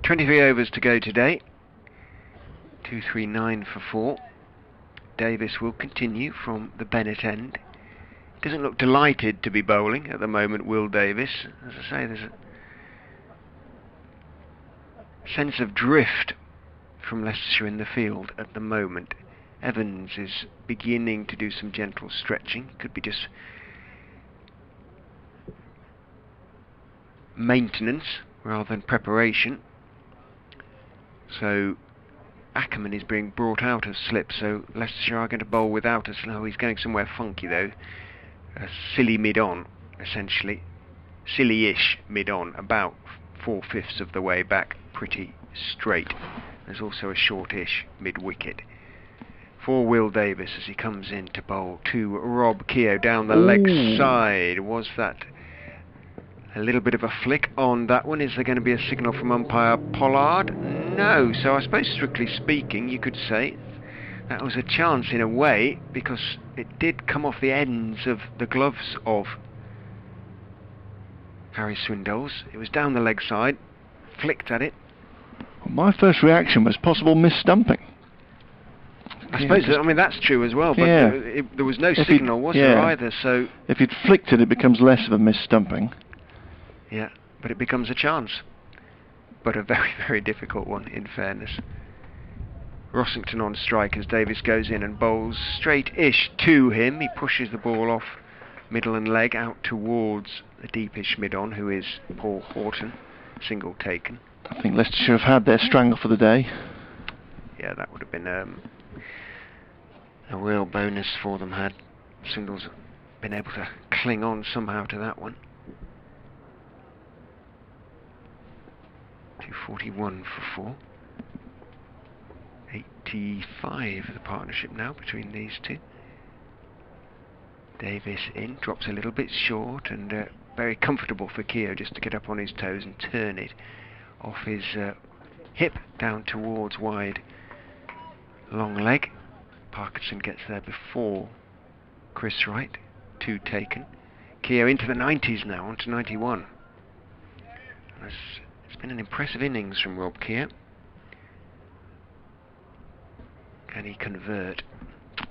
[SPEAKER 1] 23 overs to go today. 2-3-9 for 4. Davis will continue from the Bennett end. Doesn't look delighted to be bowling at the moment, Will Davis. As I say, there's sense of drift from Leicestershire in the field at the moment. Evans is beginning to do some gentle stretching. Could be just maintenance rather than preparation. So Ackerman is being brought out of slip, so Leicestershire are going to bowl without a slow. He's going somewhere funky though. A silly mid-on, essentially. Silly-ish mid-on, about 4/5 of the way back, pretty straight. There's also a shortish mid-wicket. For Will Davis as he comes in to bowl to Rob Keogh down the leg side. Was that a little bit of a flick on that one? Is there going to be a signal from umpire Pollard? No. So I suppose strictly speaking you could say that was a chance in a way, because it did come off the ends of the gloves of Harry Swindells. It was down the leg side, flicked at it.
[SPEAKER 2] Well, my first reaction was possible mis-stumping.
[SPEAKER 1] I suppose, I mean, that's true as well, but there was no signal, was there, either, so...
[SPEAKER 2] If you'd flicked it, it becomes less of a mis-stumping.
[SPEAKER 1] Yeah, but it becomes a chance. But a very, very difficult one, in fairness. Rossington on strike as Davis goes in and bowls straight-ish to him. He pushes the ball off middle and leg out towards the deepish mid-on, who is Paul Horton. Single taken.
[SPEAKER 2] I think Leicestershire have had their strangle for the day.
[SPEAKER 1] Yeah, that would have been a real bonus for them had Swindells been able to cling on somehow to that one. 241 for 4. 85 the partnership now between these two. Davis in, drops a little bit short, and very comfortable for Keogh just to get up on his toes and turn it off his hip down towards wide long leg. Parkinson gets there before Chris Wright. 2 taken. Keogh into the 90s now, on to 91. It's been an impressive innings from Rob Keogh. Can he convert?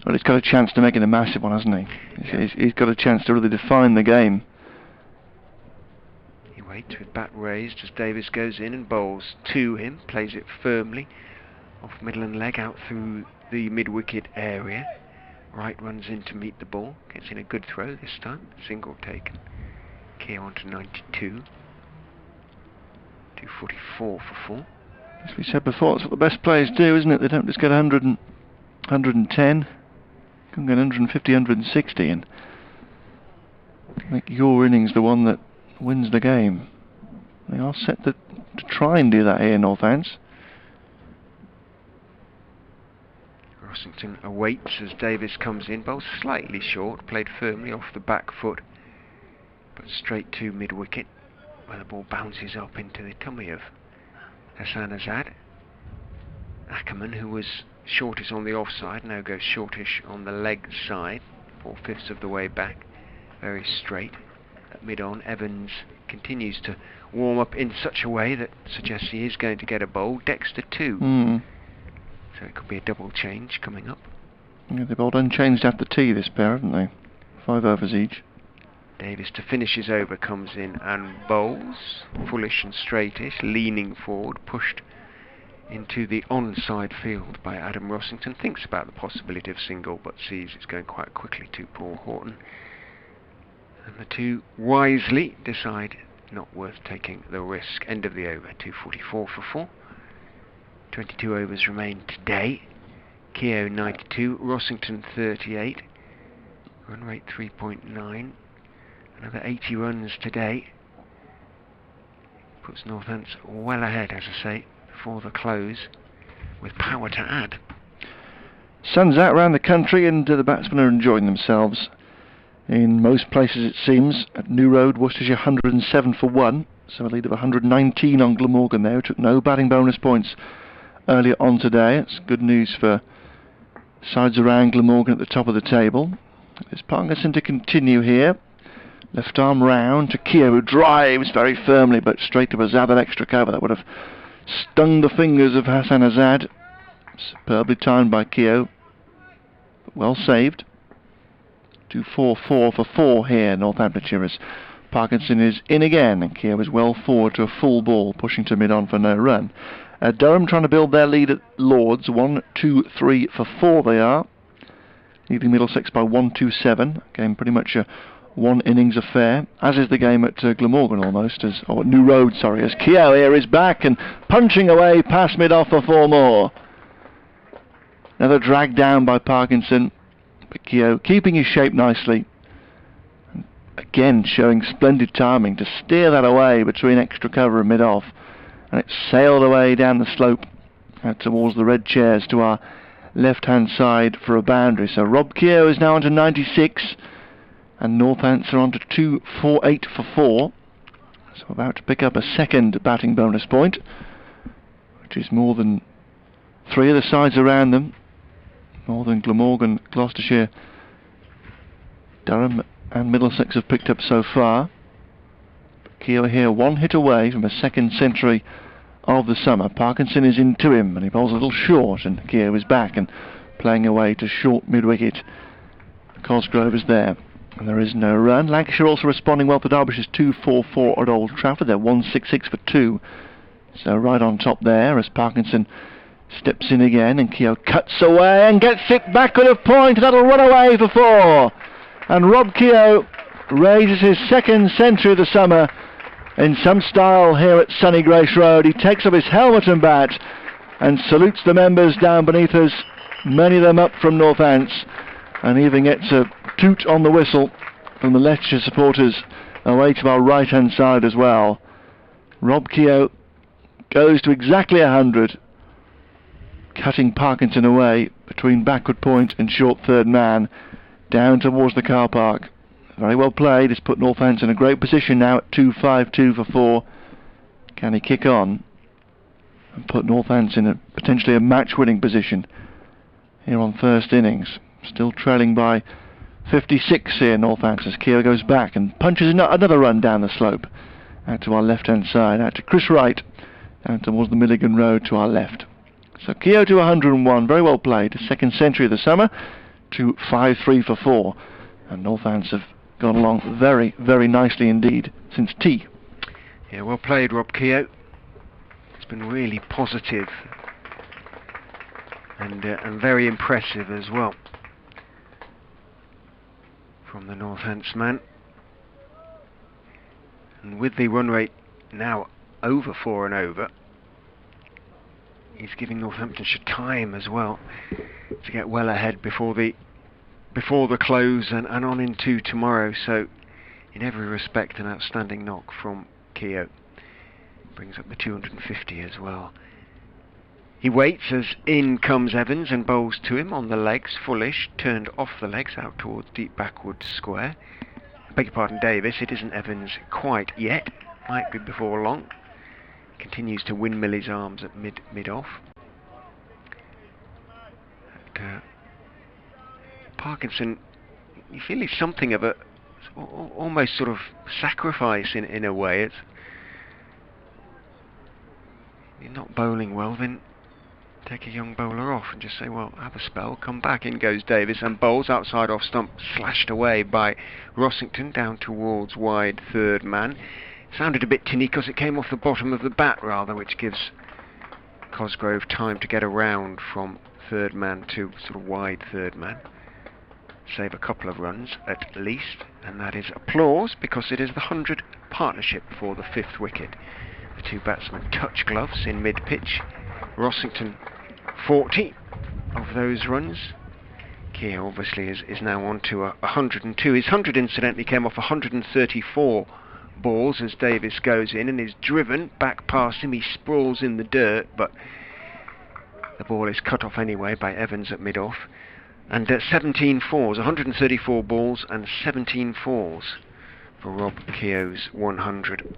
[SPEAKER 2] Well, he's got a chance to make it a massive one, hasn't he? He's got a chance to really define the game.
[SPEAKER 1] He waits with bat raised as Davis goes in and bowls to him, plays it firmly off middle and leg out through the mid-wicket area. Wright runs in to meet the ball, gets in a good throw this time, single taken. Keogh on to 92. 244 for 4.
[SPEAKER 2] As we said before, it's what the best players do, isn't it? They don't just get 100 and 110. Can get 150, 160, and make your innings the one that wins the game. They are set to try and do that here in Northants.
[SPEAKER 1] Rossington awaits as Davis comes in, bowls slightly short, played firmly off the back foot, but straight to mid-wicket, where the ball bounces up into the tummy of Hassan Azad. Ackerman, who was shortest on the offside, now goes shortish on the leg side, 4/5 of the way back, very straight at mid-on. Evans continues to warm up in such a way that suggests he is going to get a bowl. Dexter 2. So it could be a double change coming up.
[SPEAKER 2] Yeah, they've bowled unchanged after tea, this pair, haven't they? 5 overs each.
[SPEAKER 1] Davis to finish his over comes in and bowls, fullish and straightish, leaning forward, pushed into the onside field by Adam Rossington. Thinks about the possibility of single, but sees it's going quite quickly to Paul Horton. And the two wisely decide not worth taking the risk. End of the over, 244 for 4. 22 overs remain today. Keogh 92, Rossington 38. Run rate 3.9. Another 80 runs today. Puts Northants well ahead, as I say, before the close, with power to add.
[SPEAKER 2] Sun's out around the country and the batsmen are enjoying themselves. In most places, it seems. At New Road, Worcestershire 107 for 1, so a lead of 119 on Glamorgan there, who took no batting bonus points earlier on today. It's good news for sides around Glamorgan at the top of the table. There's Parkinson to continue here. Left arm round to Keogh, who drives very firmly but straight to Azad, an extra cover. That would have stung the fingers of Hassan Azad. Superbly timed by Keogh, but well saved. 244 for 4 here, Northamptonshire, as Parkinson is in again, and Keogh is well forward to a full ball, pushing to mid-on for no run. Durham trying to build their lead at Lords. 1, 2, 3 for 4 they are. Leading Middlesex by 1-2-7. Game pretty much a one innings affair, as is the game at Glamorgan almost, or at New Road, sorry, as Keogh here is back and punching away past mid-off for 4 more. Another drag down by Parkinson, but Keogh keeping his shape nicely. And again showing splendid timing to steer that away between extra cover and mid-off. And it sailed away down the slope out towards the red chairs to our left-hand side for a boundary. So Rob Keogh is now on to 96, and Northants are on to 248 for 4. So about to pick up a second batting bonus point, which is more than 3 of the sides around them. More than Glamorgan, Gloucestershire, Durham and Middlesex have picked up so far. Keogh here 1 hit away from a second century of the summer. Parkinson is into him and he bowls a little short, and Keogh is back and playing away to short mid-wicket. Cosgrove is there and there is no run. Lancashire also responding well to Derbyshire's 2-4-4 at Old Trafford. They're 166 for 2. So right on top there as Parkinson steps in again, and Keogh cuts away and gets it back with a point. That'll run away for 4. And Rob Keogh raises his second century of the summer in some style here at Sunny Grace Road. He takes off his helmet and bat and salutes the members down beneath us, many of them up from Northants, and even gets a toot on the whistle from the Leicestershire supporters away to our right hand side as well. Rob Keogh goes to exactly 100, cutting Parkinson away between backward point and short third man down towards the car park. Very well played. It's put Northants in a great position now at 252 for 4. Can he kick on and put Northants in a potentially a match-winning position here on first innings? Still trailing by 56 here, Northants, as Keogh goes back and punches another run down the slope out to our left-hand side, out to Chris Wright, down towards the Milligan Road to our left. So Keogh to 101, very well played. A second century of the summer, 253 for 4, and Northants have gone along very, very nicely indeed since tea.
[SPEAKER 1] Yeah, well played, Rob Keogh. It's been really positive and very impressive as well from the Northants man. And with the run rate now over 4 and over, he's giving Northamptonshire time as well to get well ahead before the close and on into tomorrow. So in every respect an outstanding knock from Keogh. Brings up the 250 as well. He waits as in comes Evans and bowls to him on the legs, fullish, turned off the legs out towards deep backward square. Beg your pardon, Davis, it isn't Evans quite yet, might be before long. Continues to windmill his arms at mid-off. Parkinson, you feel he's something of a almost sort of sacrifice in a way. It's, you're not bowling well, then take a young bowler off and just say, well, have a spell, come back. In goes Davis and bowls outside off stump, slashed away by Rossington down towards wide third man. Sounded a bit tinny because it came off the bottom of the bat rather, which gives Cosgrove time to get around from third man to sort of wide third man. Save a couple of runs at least, and that is applause because it is the 100 partnership for the 5th wicket. The two batsmen touch gloves in mid-pitch. Rossington 40 of those runs. Keogh obviously is now on to 102. His 100 incidentally came off 134 balls as Davis goes in and is driven back past him. He sprawls in the dirt, but the ball is cut off anyway by Evans at mid-off. And 17 fours, 134 balls and 17 fours for Rob Keogh's 100.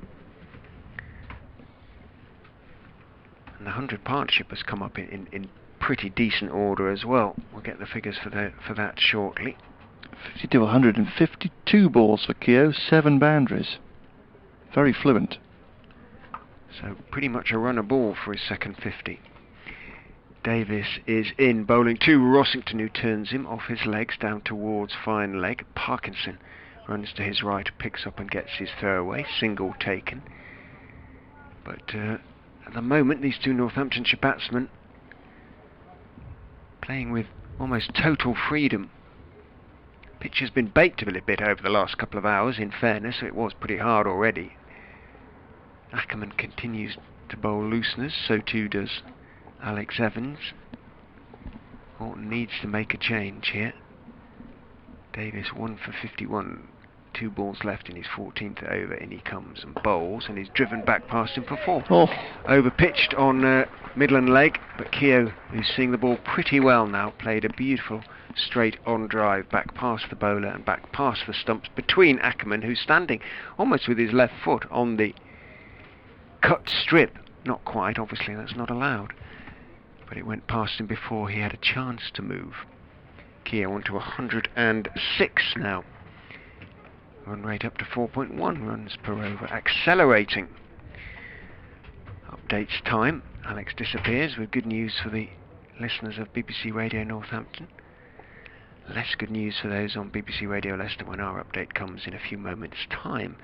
[SPEAKER 1] And the 100 partnership has come up in pretty decent order as well. We'll get the figures for that shortly.
[SPEAKER 2] 50 to 152 balls for Keogh, 7 boundaries. Very fluent.
[SPEAKER 1] So pretty much a runner ball for his second 50. Davis is in, bowling to Rossington, who turns him off his legs down towards fine leg. Parkinson runs to his right, picks up and gets his throwaway, single taken. But at the moment, these two Northamptonshire batsmen playing with almost total freedom. Pitch has been baked a little bit over the last couple of hours, in fairness, so it was pretty hard already. Ackerman continues to bowl looseners, so too does Alex Evans. Horton needs to make a change here. Davis 1 for 51, 2 balls left in his 14th over, in he comes and bowls, and he's driven back past him for 4. Over pitched on Midland leg, but Keogh, who's seeing the ball pretty well now, played a beautiful straight on drive back past the bowler and back past the stumps between Ackerman, who's standing almost with his left foot on the cut strip. Not quite, obviously, that's not allowed, but it went past him before he had a chance to move. Keogh on to 106 now. Run rate up to 4.1 runs per over, accelerating. Updates time. Alex disappears with good news for the listeners of BBC Radio Northampton. Less good news for those on BBC Radio Leicester when our update comes in a few moments' time.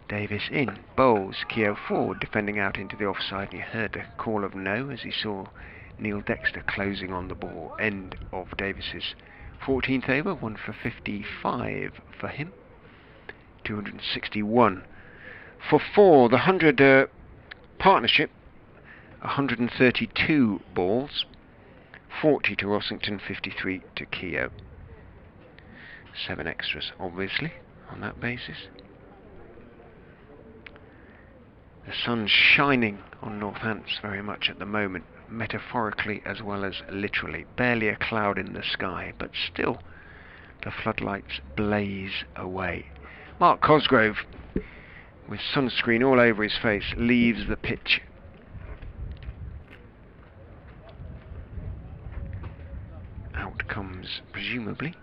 [SPEAKER 1] Davis in, bowls, Keogh forward, defending out into the offside, and he heard the call of no as he saw Neil Dexter closing on the ball. End of Davis's 14th over, 1 for 55 for him. 261 for 4. The 100 partnership, 132 balls. 40 to Rossington, 53 to Keogh. 7 extras, obviously, on that basis. The sun's shining on Northants very much at the moment, metaphorically as well as literally. Barely a cloud in the sky, but still the floodlights blaze away. Mark Cosgrove, with sunscreen all over his face, leaves the pitch. Out comes, presumably,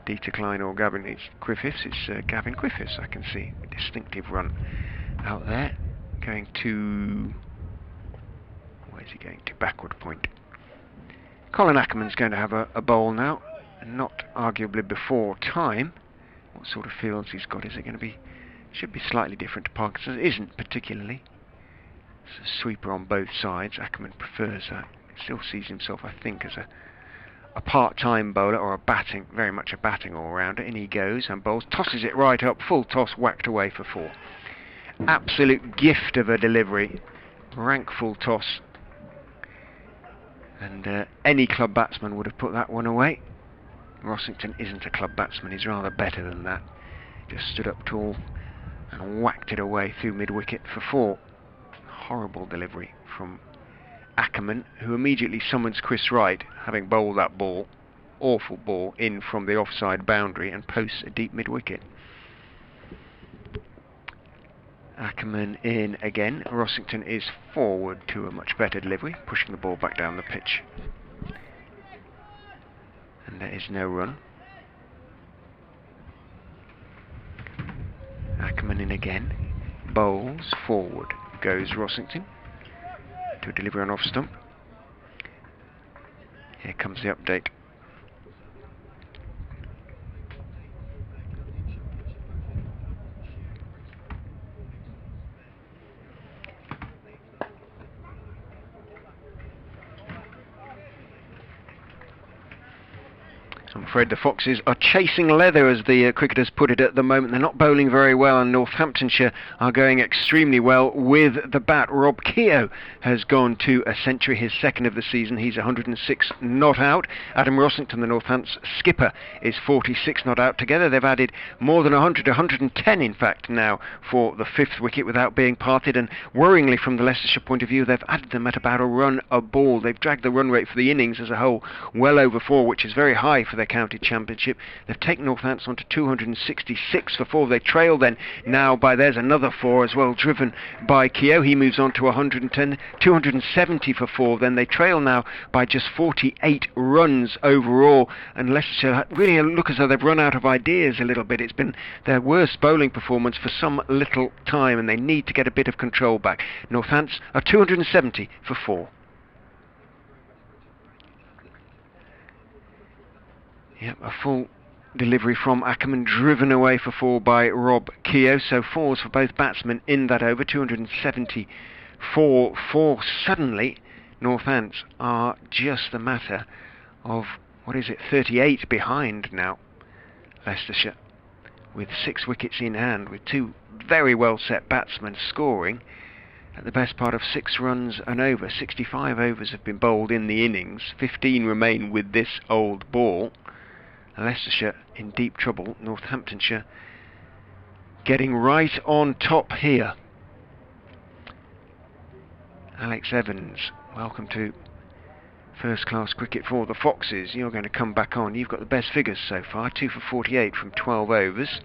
[SPEAKER 1] Dieter Klein or Gavin Griffiths. It's Gavin Griffiths, I can see. A distinctive run out there. Going to... where's he going to? Backward point. Colin Ackerman's going to have a bowl now. Not arguably before time. What sort of fields he's got? Is it going to be... should be slightly different to Parkinson's. It isn't particularly. It's a sweeper on both sides. Ackerman prefers that. Still sees himself, I think, as a part-time bowler, or very much a batting all-rounder. In he goes and bowls, tosses it right up, full toss, whacked away for 4. Absolute gift of a delivery, rank full toss, and any club batsman would have put that one away. Rossington isn't a club batsman, he's rather better than that. Just stood up tall and whacked it away through mid-wicket for 4. Horrible delivery from Ackerman, who immediately summons Chris Wright, having bowled that ball, awful ball, in from the offside boundary, and posts a deep mid-wicket. Ackerman in again. Rossington is forward to a much better delivery, pushing the ball back down the pitch. And there is no run. Ackerman in again. Bowls forward. Goes Rossington to a delivery on off stump. Here comes the update. I'm afraid the Foxes are chasing leather, as the cricketers put it at the moment. They're not bowling very well, and Northamptonshire are going extremely well with the bat. Rob Keogh has gone to a century, his 2nd of the season. He's 106 not out. Adam Rossington, the Northants skipper, is 46 not out. Together they've added more than 100, 110 in fact now for the 5th wicket without being parted, and worryingly from the Leicestershire point of view, they've added them at about a run a ball. They've dragged the run rate for the innings as a whole well over 4, which is very high for their county championship. They've taken Northants on to 266 for 4. They trail then now by, there's another 4 as well, driven by Keogh. He moves on to 110, 270 for 4. Then they trail now by just 48 runs overall, and Leicestershire really look as though they've run out of ideas a little bit. It's been their worst bowling performance for some little time, and they need to get a bit of control back. Northants are 270 for 4. Yep, a full delivery from Ackerman, driven away for 4 by Rob Keogh. So 4s for both batsmen in that over. 270 for suddenly Northants are just a matter of, 38 behind now, Leicestershire, with 6 wickets in hand, with 2 very well set batsmen scoring at the best part of 6 runs and over. 65 overs have been bowled in the innings, 15 remain with this old ball. Leicestershire in deep trouble, Northamptonshire getting right on top here. Alex Evans, welcome to first class cricket for the Foxes. You're going to come back on. You've got the best figures so far, 2 for 48 from 12 overs.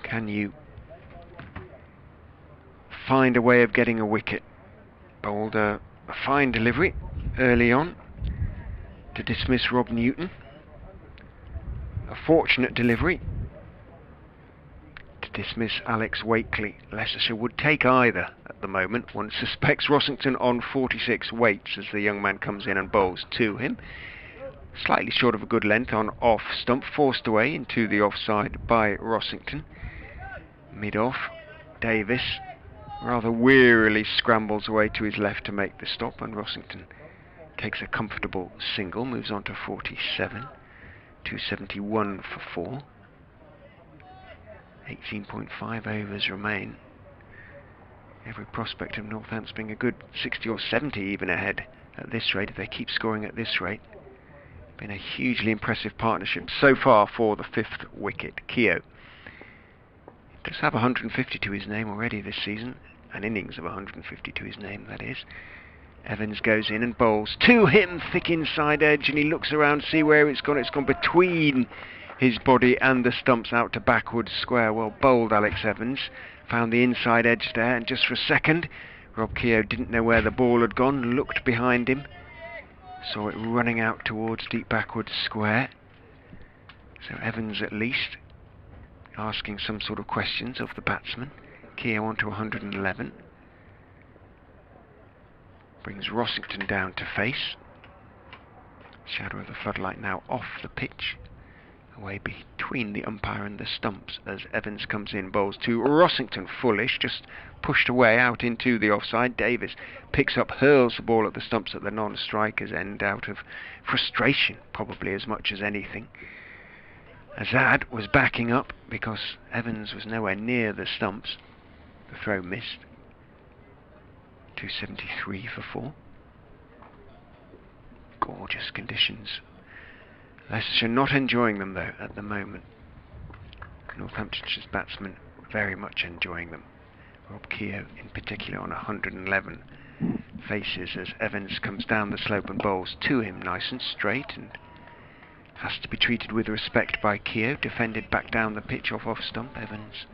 [SPEAKER 1] Can you find a way of getting a wicket? Bowled a fine delivery early on to dismiss Rob Newton. A fortunate delivery to dismiss Alex Wakely. Leicestershire would take either at the moment. One suspects Rossington on 46 waits as the young man comes in and bowls to him. Slightly short of a good length on off stump, forced away into the offside by Rossington. Mid-off, Davis rather wearily scrambles away to his left to make the stop, and Rossington takes a comfortable single, moves on to 47, 271 for 4. 18.5 overs remain. Every prospect of Northants being a good 60 or 70 even ahead at this rate, if they keep scoring at this rate. Been a hugely impressive partnership so far for the 5th wicket. Keogh does have 150 to his name already this season, an innings of 150 to his name, that is. Evans goes in and bowls to him, thick inside edge, and he looks around to see where it's gone. It's gone between his body and the stumps out to backwards square. Well bowled, Alex Evans. Found the inside edge there, and just for a second, Rob Keogh didn't know where the ball had gone, looked behind him, saw it running out towards deep backwards square. So Evans at least asking some sort of questions of the batsman. Keogh on to 111. Brings Rossington down to face. Shadow of the floodlight now off the pitch, away between the umpire and the stumps as Evans comes in, bowls to Rossington, fullish, just pushed away out into the offside. Davis picks up, hurls the ball at the stumps at the non-striker's end out of frustration, probably as much as anything. Azad was backing up because Evans was nowhere near the stumps. The throw missed. 273 for 4. Gorgeous conditions. Leicestershire not enjoying them though at the moment. Northamptonshire's batsmen very much enjoying them. Rob Keogh in particular on 111 faces as Evans comes down the slope and bowls to him nice and straight, and has to be treated with respect by Keogh. Defended back down the pitch off stump. Evans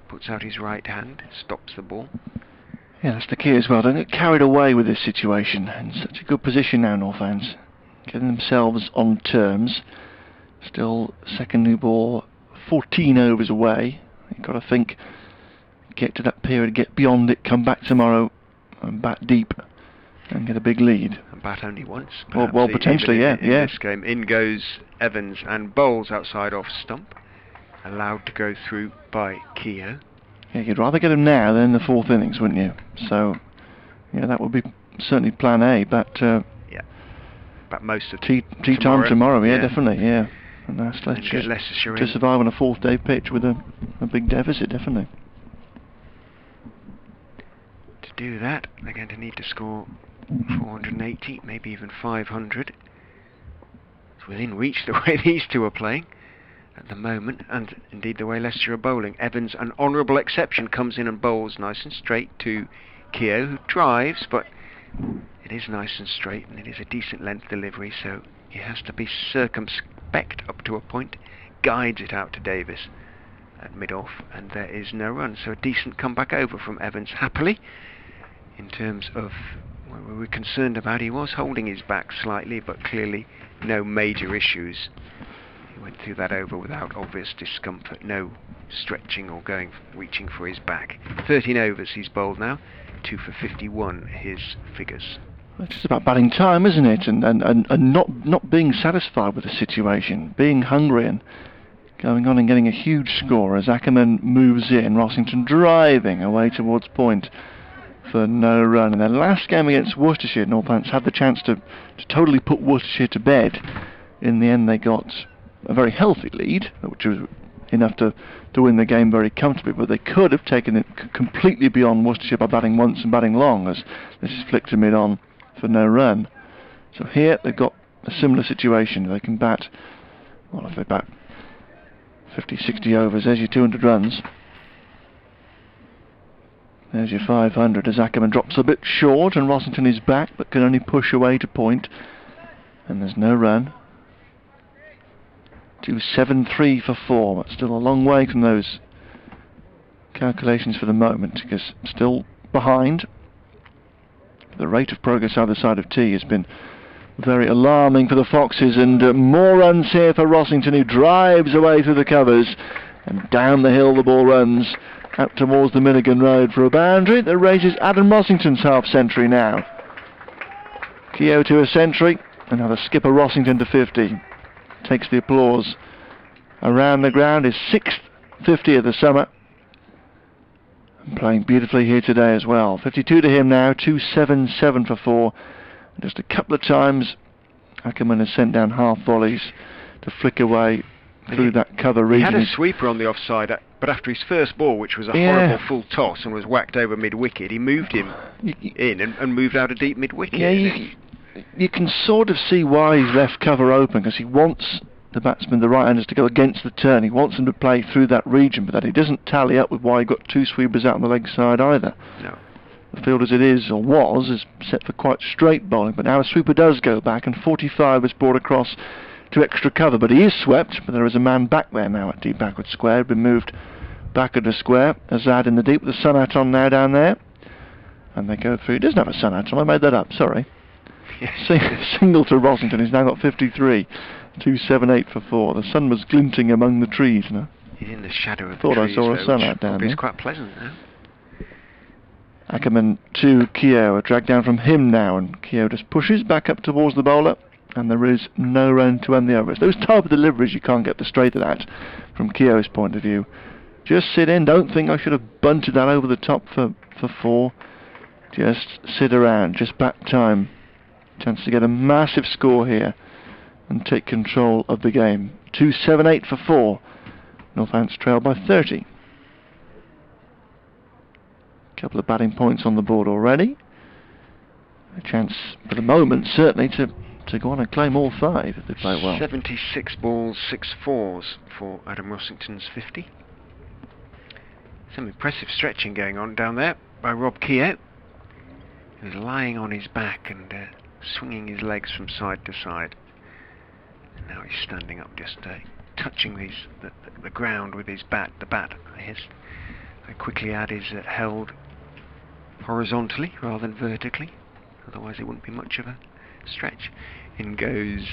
[SPEAKER 1] puts out his right hand, stops the ball.
[SPEAKER 2] Yeah, that's the key as well. Don't get carried away with this situation. In such a good position now, Northants. Getting themselves on terms. Still second new ball, 14 overs away. You've got to think, get to that period, get beyond it, come back tomorrow and bat deep and get a big lead.
[SPEAKER 1] And bat only once.
[SPEAKER 2] Well, potentially, yeah.
[SPEAKER 1] In this game, in goes Evans and bowls outside off stump. Allowed to go through by Keogh.
[SPEAKER 2] Yeah, you'd rather get him now than in the 4th innings, wouldn't you? So, yeah, that would be certainly plan A, but
[SPEAKER 1] but most of
[SPEAKER 2] tea time tomorrow, yeah, definitely, yeah. And that's Leicestershire to survive on a 4th day pitch with a big deficit, definitely.
[SPEAKER 1] To do that, they're going to need to score 480, maybe even 500. It's within reach the way these two are playing at the moment, and indeed the way Leicestershire are bowling. Evans, an honourable exception, comes in and bowls nice and straight to Keogh, who drives, but it is nice and straight and it is a decent length delivery, so he has to be circumspect up to a point. Guides it out to Davis at mid-off, and there is no run, so a decent comeback over from Evans. Happily, in terms of what we were concerned about, he was holding his back slightly, but clearly no major issues. He went through that over without obvious discomfort, no stretching or reaching for his back. 13 overs he's bowled now, 2 for 51 his figures.
[SPEAKER 2] It's just about batting time, isn't it? And not being satisfied with the situation, being hungry and going on and getting a huge score as Ackerman moves in. Rossington driving away towards point for no run. In their last game against Worcestershire, Northampton had the chance to totally put Worcestershire to bed. In the end, they got a very healthy lead, which was enough to win the game very comfortably, but they could have taken it completely beyond Worcestershire by batting once and batting long, as this is flicked to mid-on for no run. So here they've got a similar situation. They can bat, well, if they bat 50, 60 overs, there's your 200 runs. There's your 500 as Ackerman drops a bit short and Rossington is back but can only push away to point. And there's no run. 273 for 4, but still a long way from those calculations for the moment, because still behind. The rate of progress either side of tee has been very alarming for the Foxes, and more runs here for Rossington, who drives away through the covers, and down the hill the ball runs out towards the Milligan Road for a boundary that raises Adam Rossington's half century now. Keogh to a century, and now the skipper Rossington to 50. Takes the applause around the ground. His 6th 50 of the summer, and playing beautifully here today as well. 52 to him now, 277 for 4. Just a couple of times Ackerman has sent down half volleys to flick away through that cover region.
[SPEAKER 1] He had a sweeper on the offside, but after his first ball, which was a horrible full toss and was whacked over mid-wicket, he moved him in and moved out a deep mid-wicket.
[SPEAKER 2] Yeah, you can sort of see why he's left cover open, because he wants the batsmen, the right-handers, to go against the turn. He wants them to play through that region, but that he doesn't tally up with why he got 2 sweepers out on the leg side either.
[SPEAKER 1] No.
[SPEAKER 2] The field as it is, or was, is set for quite straight bowling, but now a sweeper does go back, and 45 is brought across to extra cover, but he is swept, but there is a man back there now at deep backward square, been moved back at the square. Azad in the deep with the sun hat on now down there, and they go through. He doesn't have a sun hat on, I made that up, sorry. Single to Rossington, he's now got 53, 278 for 4. The sun was glinting among the trees. No?
[SPEAKER 1] He's in the shadow of the
[SPEAKER 2] trees. Thought I saw a sun hat down there.
[SPEAKER 1] It's quite pleasant now.
[SPEAKER 2] Ackerman to Keogh, a drag down from him now, and Keogh just pushes back up towards the bowler, and there is no run to end the over. It's those type of deliveries you can't get the straight of that from Keogh's point of view. Just sit in, don't think I should have bunted that over the top for 4. Just sit around, just back time. Chance to get a massive score here and take control of the game. 278 for 4. Northampton trail by 30. Couple of batting points on the board already. A chance for the moment certainly to go on and claim all 5 if they play well.
[SPEAKER 1] 76 balls, 6 fours for Adam Rossington's 50. Some impressive stretching going on down there by Rob Keogh, who's lying on his back and swinging his legs from side to side. And now he's standing up, just touching the ground with his bat. The bat, I quickly add, is held horizontally rather than vertically, otherwise it wouldn't be much of a stretch. In goes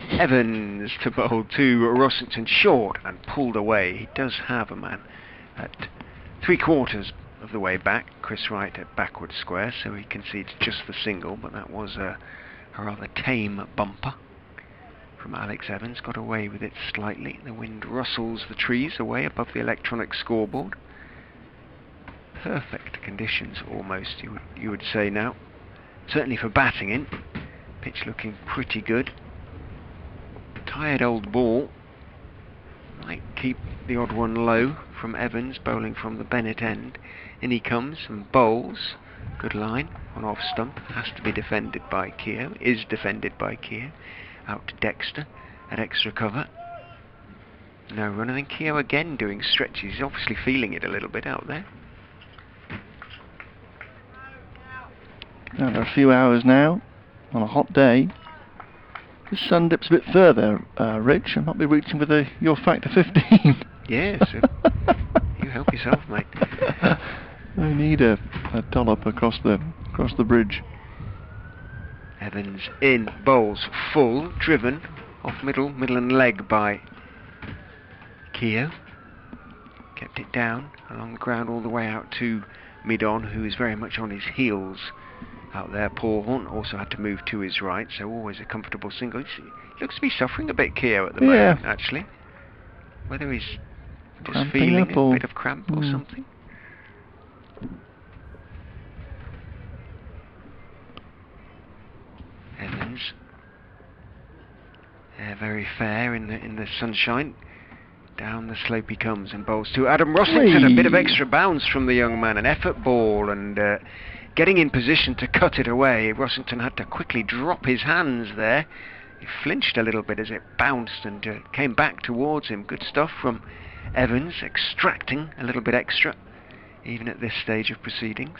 [SPEAKER 1] Evans to bowl to Rossington, short and pulled away. He does have a man at 3/4 of the way back, Chris Wright at backward square, so he concedes just the single, but that was a rather tame bumper from Alex Evans. Got away with it slightly. The wind rustles the trees away above the electronic scoreboard. Perfect conditions almost, you would say now, certainly for batting in. Pitch looking pretty good. Tired old ball, might keep the odd one low from Evans, bowling from the Bennett end. In he comes and bowls. Good line on off stump, has to be defended by Keogh, is defended by Keogh. Out to Dexter at extra cover. No run, and then Keogh again doing stretches. He's obviously feeling it a little bit out there.
[SPEAKER 2] Another few hours now on a hot day. The sun dips a bit further, Rich. I might be reaching with your factor 15.
[SPEAKER 1] Yes, you help yourself, mate.
[SPEAKER 2] I need a dollop across the bridge.
[SPEAKER 1] Evans in, bowls full, driven off middle and leg by Keogh. Kept it down along the ground all the way out to mid-on, who is very much on his heels out there. Paul Horn also had to move to his right, so always a comfortable single. He looks to be suffering a bit, Keogh, at the moment, actually. whether he's just
[SPEAKER 2] Cramping
[SPEAKER 1] feeling
[SPEAKER 2] up
[SPEAKER 1] a
[SPEAKER 2] or-
[SPEAKER 1] bit of cramp or something. Evans. Very fair in the sunshine. Down the slope he comes and bowls to Adam Rossington. A bit of extra bounce from the young man, an effort ball, and getting in position to cut it away. Rossington had to quickly drop his hands there. He flinched a little bit as it bounced and came back towards him. Good stuff from Evans, extracting a little bit extra, even at this stage of proceedings.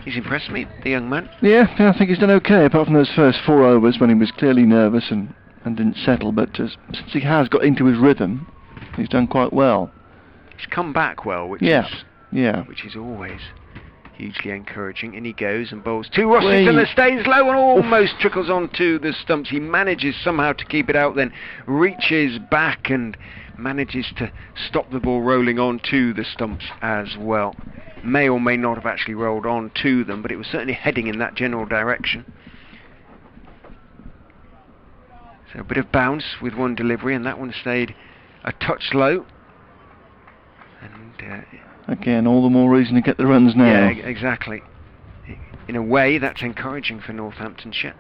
[SPEAKER 1] He's impressed me, the young man.
[SPEAKER 2] Yeah, I think he's done okay, apart from those first 4 overs when he was clearly nervous and didn't settle, but since he has got into his rhythm, he's done quite well.
[SPEAKER 1] He's come back well, which is always hugely encouraging. In he goes and bowls to Rossington that stays low and almost trickles onto the stumps. He manages somehow to keep it out, then reaches back and manages to stop the ball rolling onto the stumps as well. May or may not have actually rolled on to them, but it was certainly heading in that general direction. So a bit of bounce with one delivery, and that one stayed a touch low. And
[SPEAKER 2] again, all the more reason to get the runs now.
[SPEAKER 1] Yeah, exactly. In a way, that's encouraging for Northamptonshire.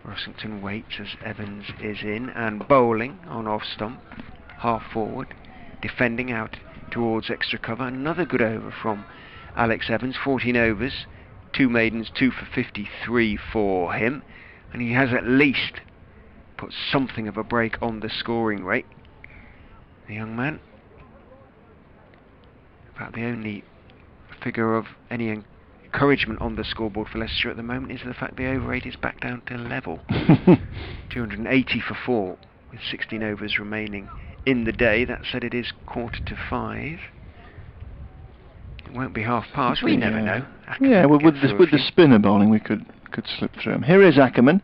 [SPEAKER 1] Rossington waits as Evans is in and bowling on off stump, half forward, defending out towards extra cover. Another good over from Alex Evans, 14 overs, 2 maidens, 2 for 53 for him, and he has at least put something of a break on the scoring rate. The young man, about the only figure of any encouragement on the scoreboard for Leicestershire at the moment is the fact the over 8 is back down to level. 280 for 4 with 16 overs remaining in the day. That said, it is 4:45. It won't be half past. We never know.
[SPEAKER 2] Yeah, well, with the spinner bowling, we could slip through him. Here is Ackerman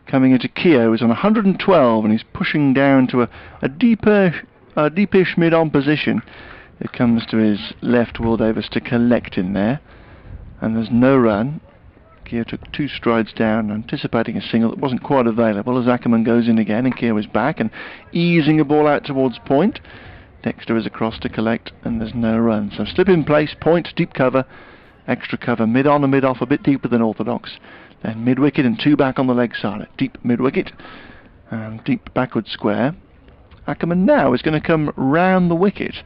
[SPEAKER 2] coming into Keogh. He's on 112 and he's pushing down to a deepish mid-on position. It comes to his left, Will Davis, to collect in there. And there's no run. Keogh took 2 strides down, anticipating a single that wasn't quite available as Ackerman goes in again, and Keogh is back and easing a ball out towards point. Dexter is across to collect, and there's no run. So slip in place, point, deep cover, extra cover, mid-on and mid-off, a bit deeper than orthodox. Then mid-wicket and 2 back on the leg side. Deep mid-wicket and deep backward square. Ackerman now is going to come round the wicket,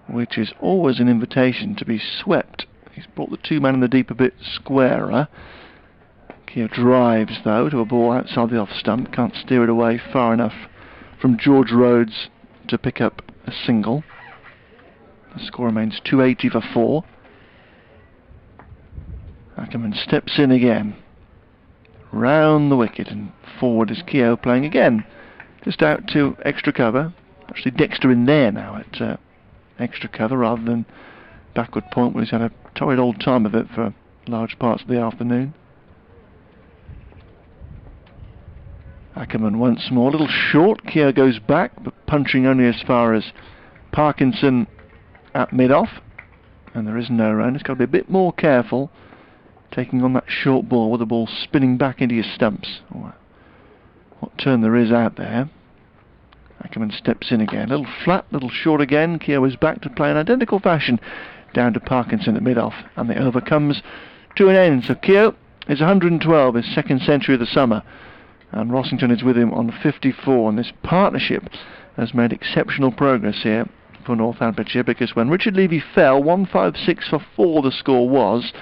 [SPEAKER 2] which is always an invitation to be swept. He's brought the 2 man in the deep a bit squarer. Keogh drives, though, to a ball outside the off stump. Can't steer it away far enough from George Rhodes to pick up a single. The score remains 280 for 4. Ackerman steps in again. Round the wicket and forward is Keogh playing again. Just out to extra cover. Actually Dexter in there now at extra cover rather than backward point, where he's had a torrid old time of it for large parts of the afternoon. Ackerman once more, a little short. Keogh goes back, but punching only as far as Parkinson at mid-off. And there is no run. He's got to be a bit more careful taking on that short ball with the ball spinning back into his stumps. What turn there is out there. Ackerman steps in again. A little flat, little short again. Keogh is back to play in identical fashion down to Parkinson at mid-off. And the over comes to an end. So Keogh is 112, his 2nd century of the summer. And Rossington is with him on 54. And this partnership has made exceptional progress here for Northamptonshire, because when Richard Levy fell, 156 for 4 the score was,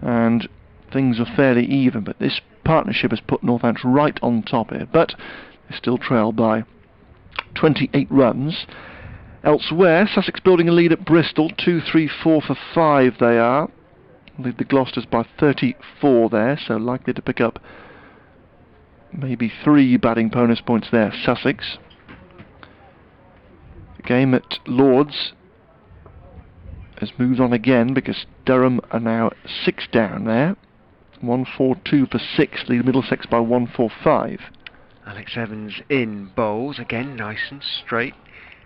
[SPEAKER 2] and things were fairly even. But this partnership has put Northampton right on top here. But they still trail by 28 runs. Elsewhere, Sussex building a lead at Bristol, 2-3-4 for 5 they are. Lead the Gloucesters by 34 there, so likely to pick up maybe 3 batting bonus points there, Sussex. The game at Lords has moved on again because Durham are now 6 down there. 1-4-2 for 6, lead Middlesex by 1-4-5.
[SPEAKER 1] Alex Evans in bowls, again nice and straight.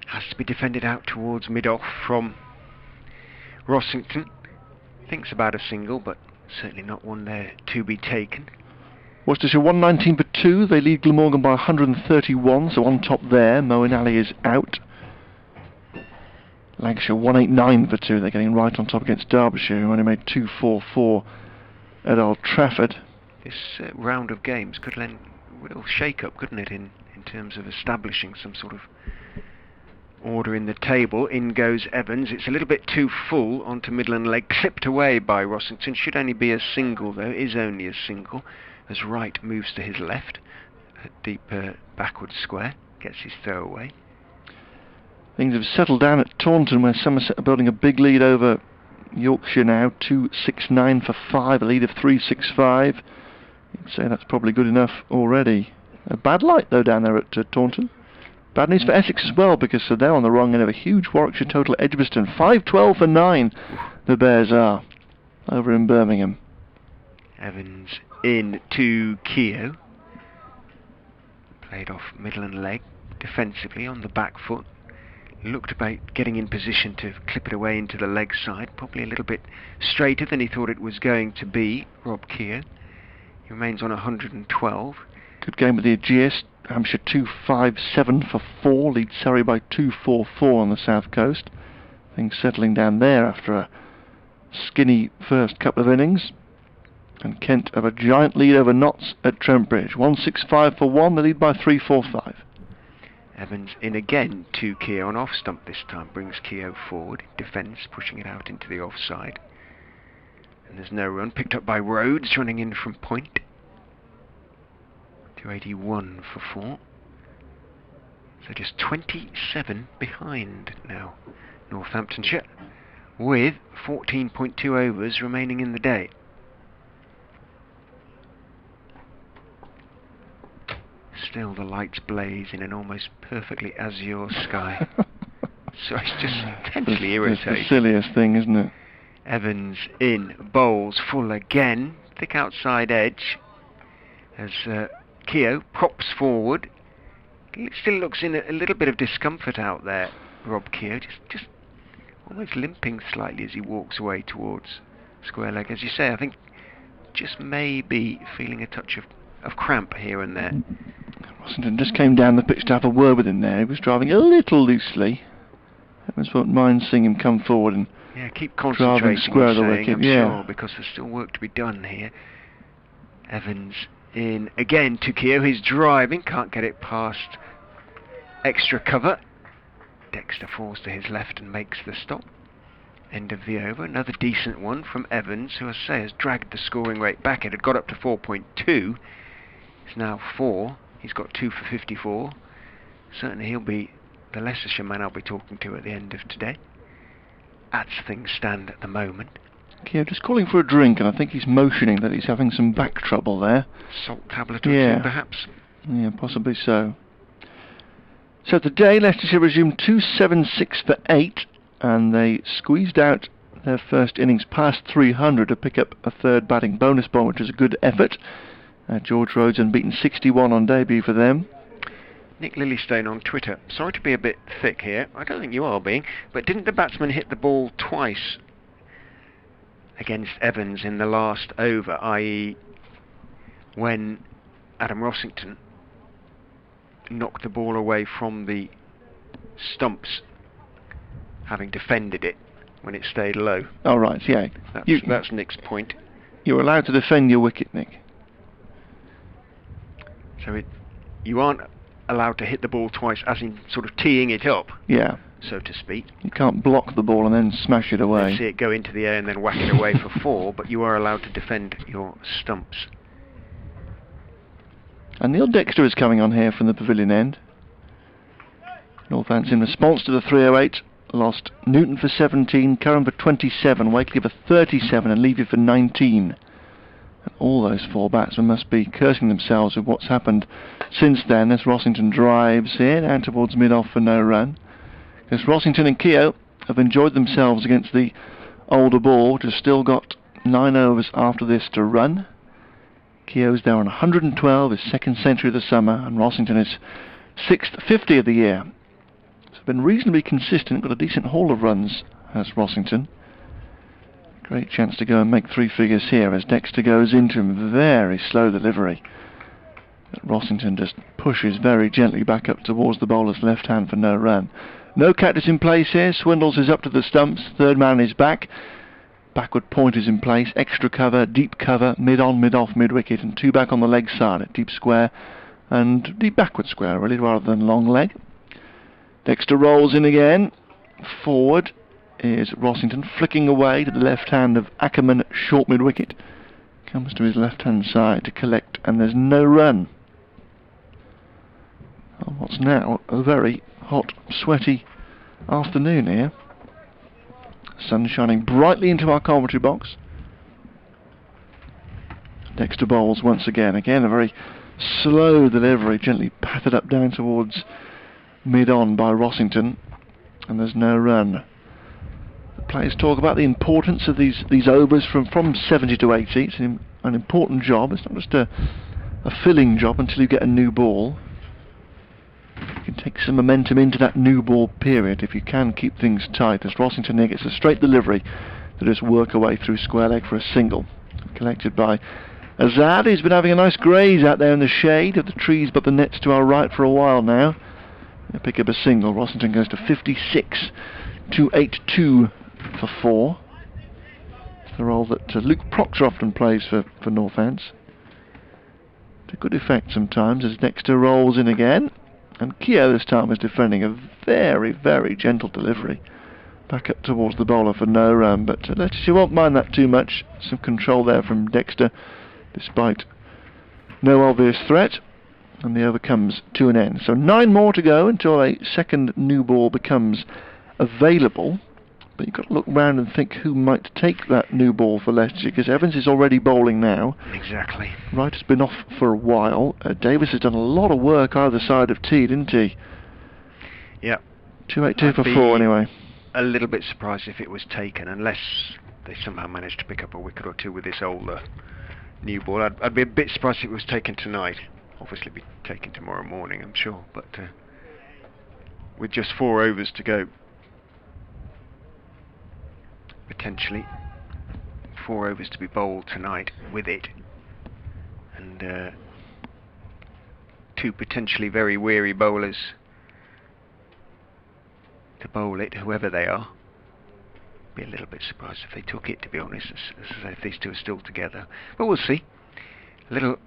[SPEAKER 1] Has to be defended out towards mid-off from Rossington. Thinks about a single, but Certainly not one there to be taken.
[SPEAKER 2] Worcestershire 119 for 2. They lead Glamorgan by 131, so on top there. Moeen Ali is out. Lancashire 189 for 2. They're getting right on top against Derbyshire, who only made 2-4-4 at Old Trafford.
[SPEAKER 1] This round of games could lend a real shake-up, couldn't it, in terms of establishing some sort of order in the table. In goes Evans. It's a little bit too full onto Midland leg, clipped away by Rossington. Should only be a single, though. Is only a single, as Wright moves to his left. A deep backward square. Gets his throw away.
[SPEAKER 2] Things have settled down at Taunton, where Somerset are building a big lead over Yorkshire now. 2-6-9 for 5, a lead of 3-6-5. You'd say that's probably good enough already. A bad light, though, down there at Taunton. Bad news for Essex as well, because they're on the wrong end of a huge Warwickshire total at Edgbaston. 5-12 for 9, the Bears are, over in Birmingham.
[SPEAKER 1] Evans in to Keogh. Played off Midland leg, defensively on the back foot. Looked about getting in position to clip it away into the leg side. Probably a little bit straighter than he thought it was going to be, Rob Keogh. He remains on 112.
[SPEAKER 2] Good game with the Aegeus. Hampshire 2-5-7 for 4. Lead Surrey by 2-4-4 on the south coast. Things settling down there after a skinny first couple of innings. And Kent have a giant lead over Notts at Trent Bridge. 1-6-5 for 1. They lead by 3-4-5.
[SPEAKER 1] Evans in again to Keogh on off stump this time. Brings Keogh forward. Defence pushing it out into the offside. And there's no run. Picked up by Rhodes running in from point. 281 for 4. So just 27 behind now, Northamptonshire, with 14.2 overs remaining in the day. Still the lights blaze in an almost perfectly azure sky. So it's just intensely irritating.
[SPEAKER 2] It's the silliest thing, isn't it?
[SPEAKER 1] Evans in, bowls full again, thick outside edge, as Keogh props forward. It still looks in a little bit of discomfort out there, Rob Keogh, just almost limping slightly as he walks away towards square leg. As you say, I think just maybe feeling a touch of cramp here and there.
[SPEAKER 2] Rossington just came down the pitch to have a word with him there. He was driving a little loosely. Evans won't mind seeing him come forward and
[SPEAKER 1] keep concentrating,
[SPEAKER 2] square the wicket.
[SPEAKER 1] I'm sure, because there's still work to be done here. Evans in again to Keogh. He's driving, can't get it past extra cover. Dexter falls to his left and makes the stop. End of the over. Another decent one from Evans, who I say has dragged the scoring rate back. It had got up to 4.2. It's now 4. He's got 2 for 54. Certainly he'll be the Leicestershire man I'll be talking to at the end of today, as things stand at the moment.
[SPEAKER 2] Keogh just calling for a drink, and I think he's motioning that he's having some back trouble there.
[SPEAKER 1] Salt tablet or two, perhaps?
[SPEAKER 2] Yeah, possibly so. So today, Leicestershire resumed 276 for 8, and they squeezed out their first innings past 300 to pick up a third batting bonus ball, which was a good effort. George Rhodes unbeaten 61 on debut for them.
[SPEAKER 1] Nick Lillystone on Twitter. Sorry to be a bit thick here. I don't think you are being. But didn't the batsman hit the ball twice against Evans in the last over, i.e. when Adam Rossington knocked the ball away from the stumps, having defended it when it stayed low?
[SPEAKER 2] Oh, right, yeah.
[SPEAKER 1] That's Nick's point.
[SPEAKER 2] You're allowed to defend your wicket, Nick.
[SPEAKER 1] So you aren't allowed to hit the ball twice, as in sort of teeing it up, so to speak.
[SPEAKER 2] You can't block the ball and then smash it away.
[SPEAKER 1] Let's see it go into the air and then whack it away for 4, but you are allowed to defend your stumps.
[SPEAKER 2] And Neil Dexter is coming on here from the pavilion end. Northants in response to the 308 lost Newton for 17, Curran for 27, Wakely for 37 and Levy for 19. And all those 4 batsmen must be cursing themselves with what's happened since then, as Rossington drives here down towards mid-off for no run. Because Rossington and Keogh have enjoyed themselves against the older ball, which has still got 9 overs after this to run. Keogh's there on 112, his second century of the summer, and Rossington is 6th 50 of the year. So been reasonably consistent, got a decent haul of runs, has Rossington. Great chance to go and make three figures here as Dexter goes into him. Very slow delivery. Rossington just pushes very gently back up towards the bowler's left hand for no run. No cactus in place here. Swindles is up to the stumps. Third man is back. Backward point is in place. Extra cover, deep cover, mid-on, mid-off, mid-wicket, and two back on the leg side at deep square and deep backward square, really, rather than long leg. Dexter rolls in again. Forward is Rossington, flicking away to the left hand of Ackerman, short mid-wicket. Comes to his left-hand side to collect, and there's no run. On what's now a very hot, sweaty afternoon here. Sun shining brightly into our commentary box. Dexter bowls once again. Again, a very slow delivery, gently patted up down towards mid-on by Rossington, and there's no run. The players talk about the importance of these overs from 70 to 80. It's an important job. It's not just a filling job until you get a new ball. You can take some momentum into that new ball period if you can keep things tight, as Rossington here gets a straight delivery to just work away through square leg for a single. Collected by Azad, who's been having a nice graze out there in the shade of the trees but the nets to our right for a while now. They'll pick up a single. Rossington goes to 56 to 82 for 4. It's the role that Luke Proctor often plays for Northants. To good effect sometimes as Dexter rolls in again. And Keogh this time is defending a very, very gentle delivery. Back up towards the bowler for no run, but Leicestershire won't mind that too much. Some control there from Dexter, despite no obvious threat. And the over comes to an end. So 9 more to go until a second new ball becomes available. But you've got to look round and think who might take that new ball for Leicestershire, because Evans is already bowling now.
[SPEAKER 1] Exactly.
[SPEAKER 2] Wright has been off for a while. Davis has done a lot of work either side of tee, didn't he?
[SPEAKER 1] Yeah.
[SPEAKER 2] 282 for 4 anyway.
[SPEAKER 1] A little bit surprised if it was taken, unless they somehow managed to pick up a wicket or two with this older new ball. I'd be a bit surprised if it was taken tonight. Obviously be taken tomorrow morning, I'm sure, but with just 4 overs to go, potentially 4 overs to be bowled tonight with it, and 2 potentially very weary bowlers to bowl it, whoever they are. Be a little bit surprised if they took it, to be honest, as if these 2 are still together, but we'll see. A little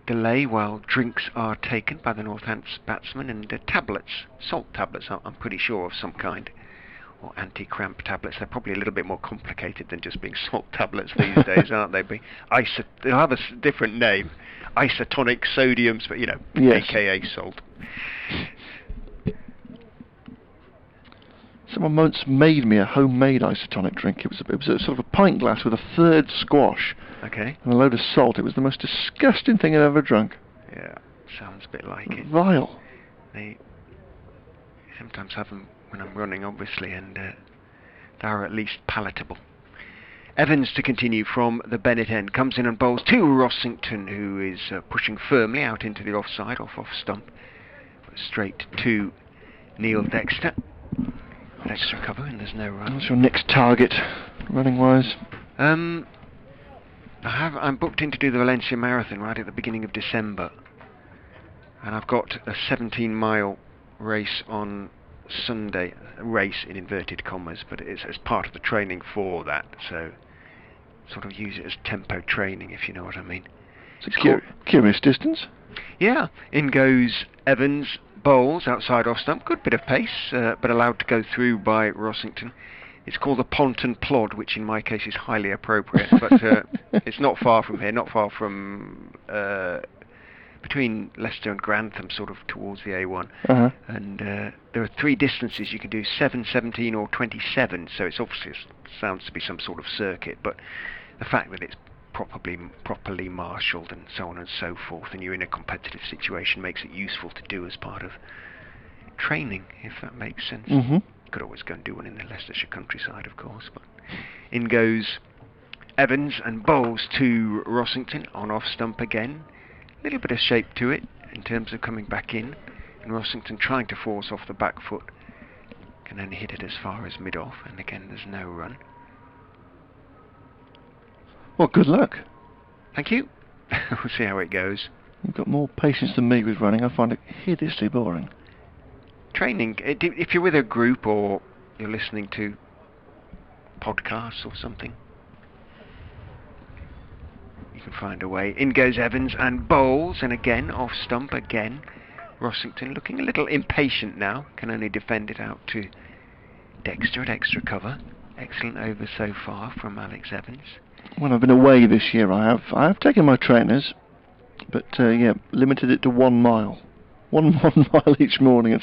[SPEAKER 1] delay while drinks are taken by the Northants batsmen, and tablets, salt tablets, I'm pretty sure, of some kind, or anti-cramp tablets. They're probably a little bit more complicated than just being salt tablets these days, aren't they? They'll have a different name, isotonic sodiums, but yes. AKA salt.
[SPEAKER 2] Someone once made me a homemade isotonic drink. It was a sort of a pint glass with a third squash.
[SPEAKER 1] Okay. And
[SPEAKER 2] a load of salt. It was the most disgusting thing I've ever drunk.
[SPEAKER 1] Yeah, sounds a bit like it.
[SPEAKER 2] Vile.
[SPEAKER 1] They sometimes have them when I'm running, obviously, and they're at least palatable. Evans to continue from the Bennett end. Comes in and bowls to Rossington, who is pushing firmly out into the offside, off stump. Straight to Neil Dexter. Extra cover, and there's no run.
[SPEAKER 2] What's your next target, running-wise?
[SPEAKER 1] I'm booked in to do the Valencia Marathon right at the beginning of December, and I've got a 17-mile race on Sunday. Race in inverted commas, but it's as part of the training for that. So, sort of use it as tempo training, if you know what I mean.
[SPEAKER 2] It's a curious distance.
[SPEAKER 1] Yeah. In goes Evans. Bowls outside off stump, good bit of pace, but allowed to go through by Rossington. It's called a Ponton Plod, which in my case is highly appropriate, but it's not far from here, not far from between Leicester and Grantham, sort of towards the A1. And there are 3 distances you can do: 7, 17 or 27, so it's obviously sounds to be some sort of circuit, but the fact that it's properly marshalled and so on and so forth, and you're in a competitive situation, makes it useful to do as part of training, if that makes sense. Could always go and do one in the Leicestershire countryside, of course. But in goes Evans and bowls to Rossington on off stump again. A little bit of shape to it in terms of coming back in, and Rossington trying to force off the back foot, can only hit it as far as mid off, and again there's no run.
[SPEAKER 2] Well, good luck.
[SPEAKER 1] Thank you. We'll see how it goes.
[SPEAKER 2] You've got more patience than me with running. I find it hideously boring.
[SPEAKER 1] Training, if you're with a group or you're listening to podcasts or something, you can find a way. In goes Evans and bowls, and again off stump again. Rossington looking a little impatient now, can only defend it out to Dexter at extra cover. Excellent over so far from Alex Evans.
[SPEAKER 2] When I've been away this year, I have taken my trainers, but yeah, limited it to 1 mile. One mile each morning.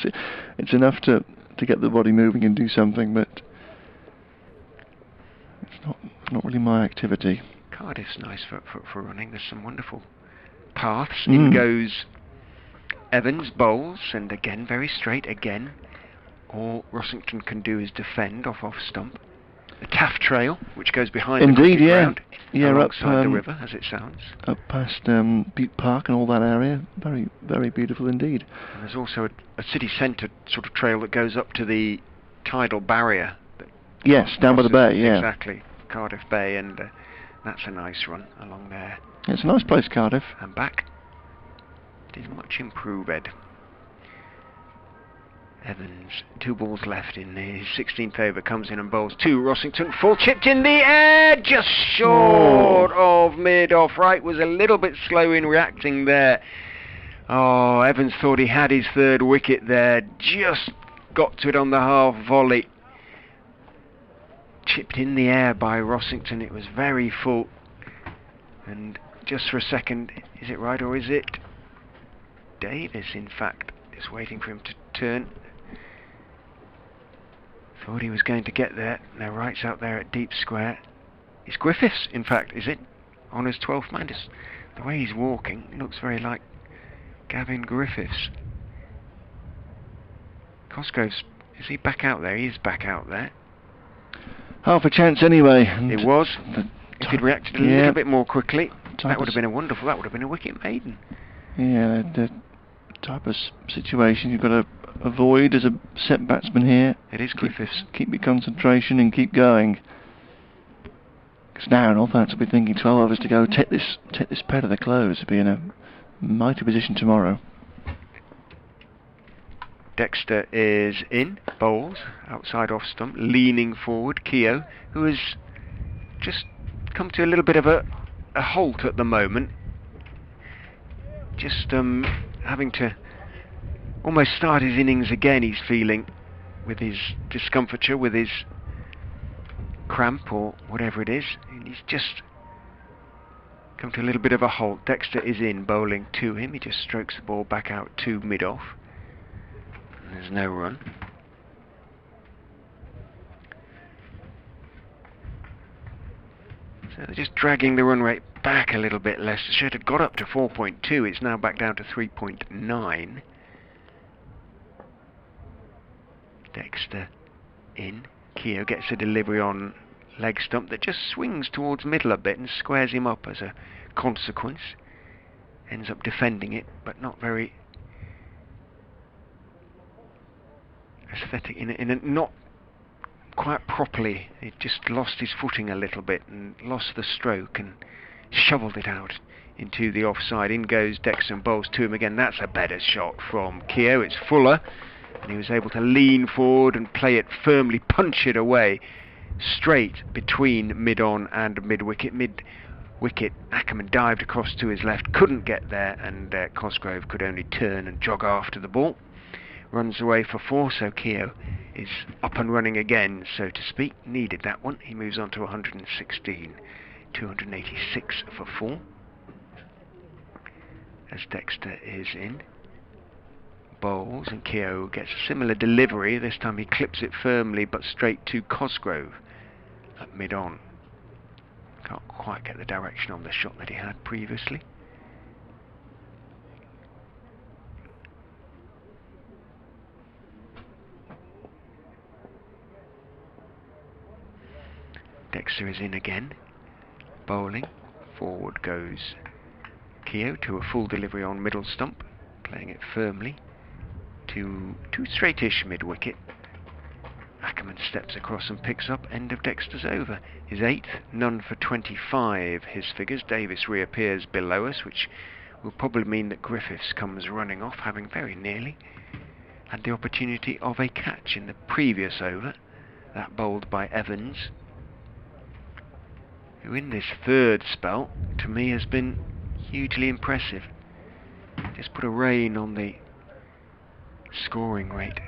[SPEAKER 2] It's enough to get the body moving and do something, but it's not really my activity.
[SPEAKER 1] Cardiff's nice for running. There's some wonderful paths. In goes Evans, bowls, and again very straight again. All Rossington can do is defend off stump. The Taff Trail, which goes behind the cricket ground, alongside the river, as it sounds.
[SPEAKER 2] Up past Butte Park and all that area. Very, very beautiful indeed.
[SPEAKER 1] And there's also a city centre sort of trail that goes up to the tidal barrier.
[SPEAKER 2] Yes, down by the bay, yeah.
[SPEAKER 1] Exactly, Cardiff Bay, and that's a nice run along there.
[SPEAKER 2] It's a nice place, Cardiff.
[SPEAKER 1] And back. It is much improved. Evans, 2 balls left in his 16th over, comes in and bowls 2. Rossington, full chipped in the air, just short of mid-off right, was a little bit slow in reacting there. Oh, Evans thought he had his 3rd wicket there, just got to it on the half volley. Chipped in the air by Rossington, it was very full. And just for a second, is it right or is it Davis, in fact, is waiting for him to turn. Thought he was going to get there. Now Wright's out there at deep square. It's Griffiths, in fact, is it? On his 12th man. Just the way he's walking looks very like Gavin Griffiths. Cosgrove's, is he back out there? He is back out there.
[SPEAKER 2] Half a chance anyway.
[SPEAKER 1] It was. If he'd reacted a little bit more quickly, that would have been a wonderful, that would have been a wicket maiden.
[SPEAKER 2] Yeah, the type of situation you've got to avoid as a set batsman here.
[SPEAKER 1] It is Griffiths.
[SPEAKER 2] Keep your concentration and keep going. Because now Northampton will be thinking 12 overs to go. Take this pair to the close. Be in a mighty position tomorrow.
[SPEAKER 1] Dexter is in, bowls, outside off stump, leaning forward. Keogh, who has just come to a little bit of a halt at the moment. Just having to almost start his innings again, he's feeling, with his discomfiture, with his cramp or whatever it is. And he's just come to a little bit of a halt. Dexter is in, bowling to him. He just strokes the ball back out to mid-off. There's no run. So they're just dragging the run rate back a little bit. Leicestershire had got up to 4.2. It's now back down to 3.9. Dexter in. Keogh gets a delivery on leg stump that just swings towards middle a bit and squares him up as a consequence. Ends up defending it, but not very aesthetic, in a not quite properly. He just lost his footing a little bit and lost the stroke and shoveled it out into the offside. In goes Dexter and bowls to him again. That's a better shot from Keogh. It's fuller, and he was able to lean forward and play it firmly, punch it away straight between mid-on and mid-wicket. Mid-wicket, Ackerman dived across to his left, couldn't get there, and Cosgrove could only turn and jog after the ball. Runs away for 4, so Keogh is up and running again, so to speak. Needed that one. He moves on to 116. 286 for 4. As Dexter is in. Bowls, and Keogh gets a similar delivery. This time he clips it firmly, but straight to Cosgrove at mid-on. Can't quite get the direction on the shot that he had previously. Dexter is in again, bowling. Forward goes Keogh to a full delivery on middle stump, playing it firmly to straightish mid-wicket. Ackerman steps across and picks up end of Dexter's over. His 8th, none for 25, his figures. Davis reappears below us, which will probably mean that Griffiths comes running off, having very nearly had the opportunity of a catch in the previous over, that bowled by Evans, who in this third spell, to me, has been hugely impressive. Just put a rein on the scoring rate.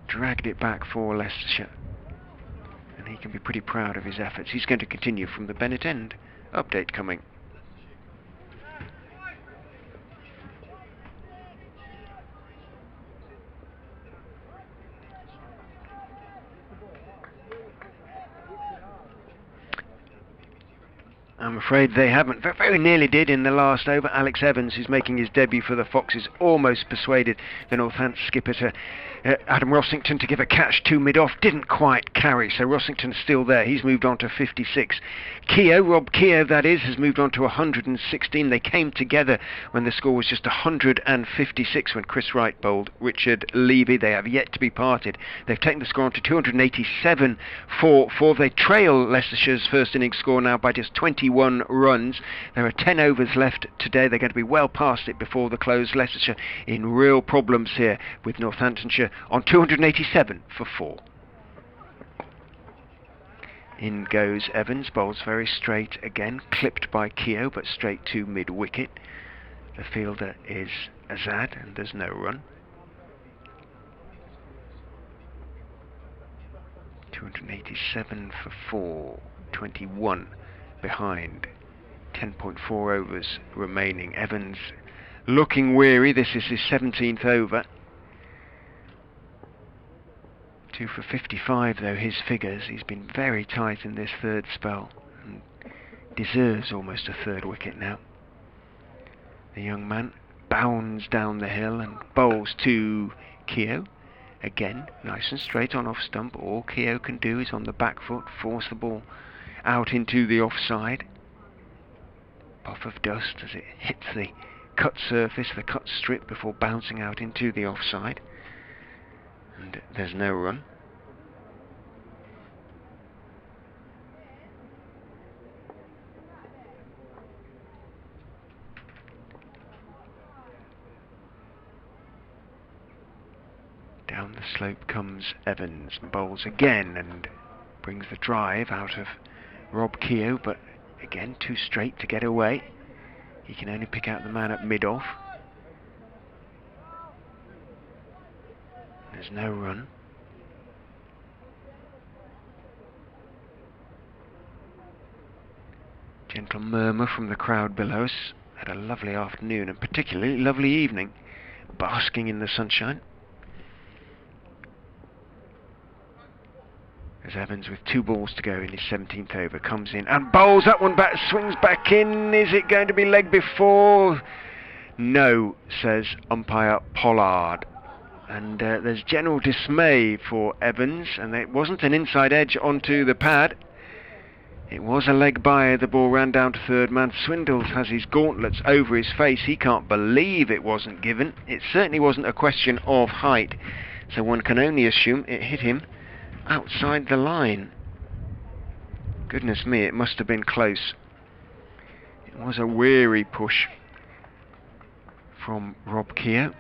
[SPEAKER 1] Dragged it back for Leicestershire, and he can be pretty proud of his efforts. He's going to continue from the Bennett end. Update coming. I'm afraid they haven't. Very nearly did in the last over. Alex Evans, who's making his debut for the Foxes, almost persuaded the Northampton skipper to Adam Rossington to give a catch to mid-off. Didn't quite carry, so Rossington's still there. He's moved on to 56. Rob Keogh, that is, has moved on to 116. They came together when the score was just 156 when Chris Wright bowled Richard Levy. They have yet to be parted. They've taken the score on to 287 for 4. They trail Leicestershire's first innings score now by just 21 runs. There are 10 overs left today. They're going to be well past it before the close. Leicestershire in real problems here with Northamptonshire on 287 for 4. In goes Evans, bowls very straight again, clipped by Keogh, but straight to mid-wicket. The fielder is Azad, and there's no run. 287 for 4, 21 behind, 10.4 overs remaining. Evans looking weary. This is his 17th over. 2 for 55 though, his figures. He's been very tight in this third spell and deserves almost a third wicket now. The young man bounds down the hill and bowls to Keogh. Again, nice and straight on off stump. All Keogh can do is on the back foot force the ball out into the offside. Puff of dust as it hits the cut surface, the cut strip, before bouncing out into the offside. And there's no run. Down the slope comes Evans, bowls again and brings the drive out of Rob Keogh, but again too straight to get away. He can only pick out the man at mid-off. There's no run. Gentle murmur from the crowd below us. Had a lovely afternoon and particularly lovely evening, basking in the sunshine. As Evans, with 2 balls to go in his 17th over, comes in and bowls that one back, swings back in. Is it going to be leg before? No, says umpire Pollard. And there's general dismay for Evans, and it wasn't an inside edge onto the pad. It was a leg by. The ball ran down to third man. Swindles has his gauntlets over his face. He can't believe it wasn't given. It certainly wasn't a question of height, so one can only assume it hit him outside the line. Goodness me, it must have been close. It was a weary push from Rob Keogh.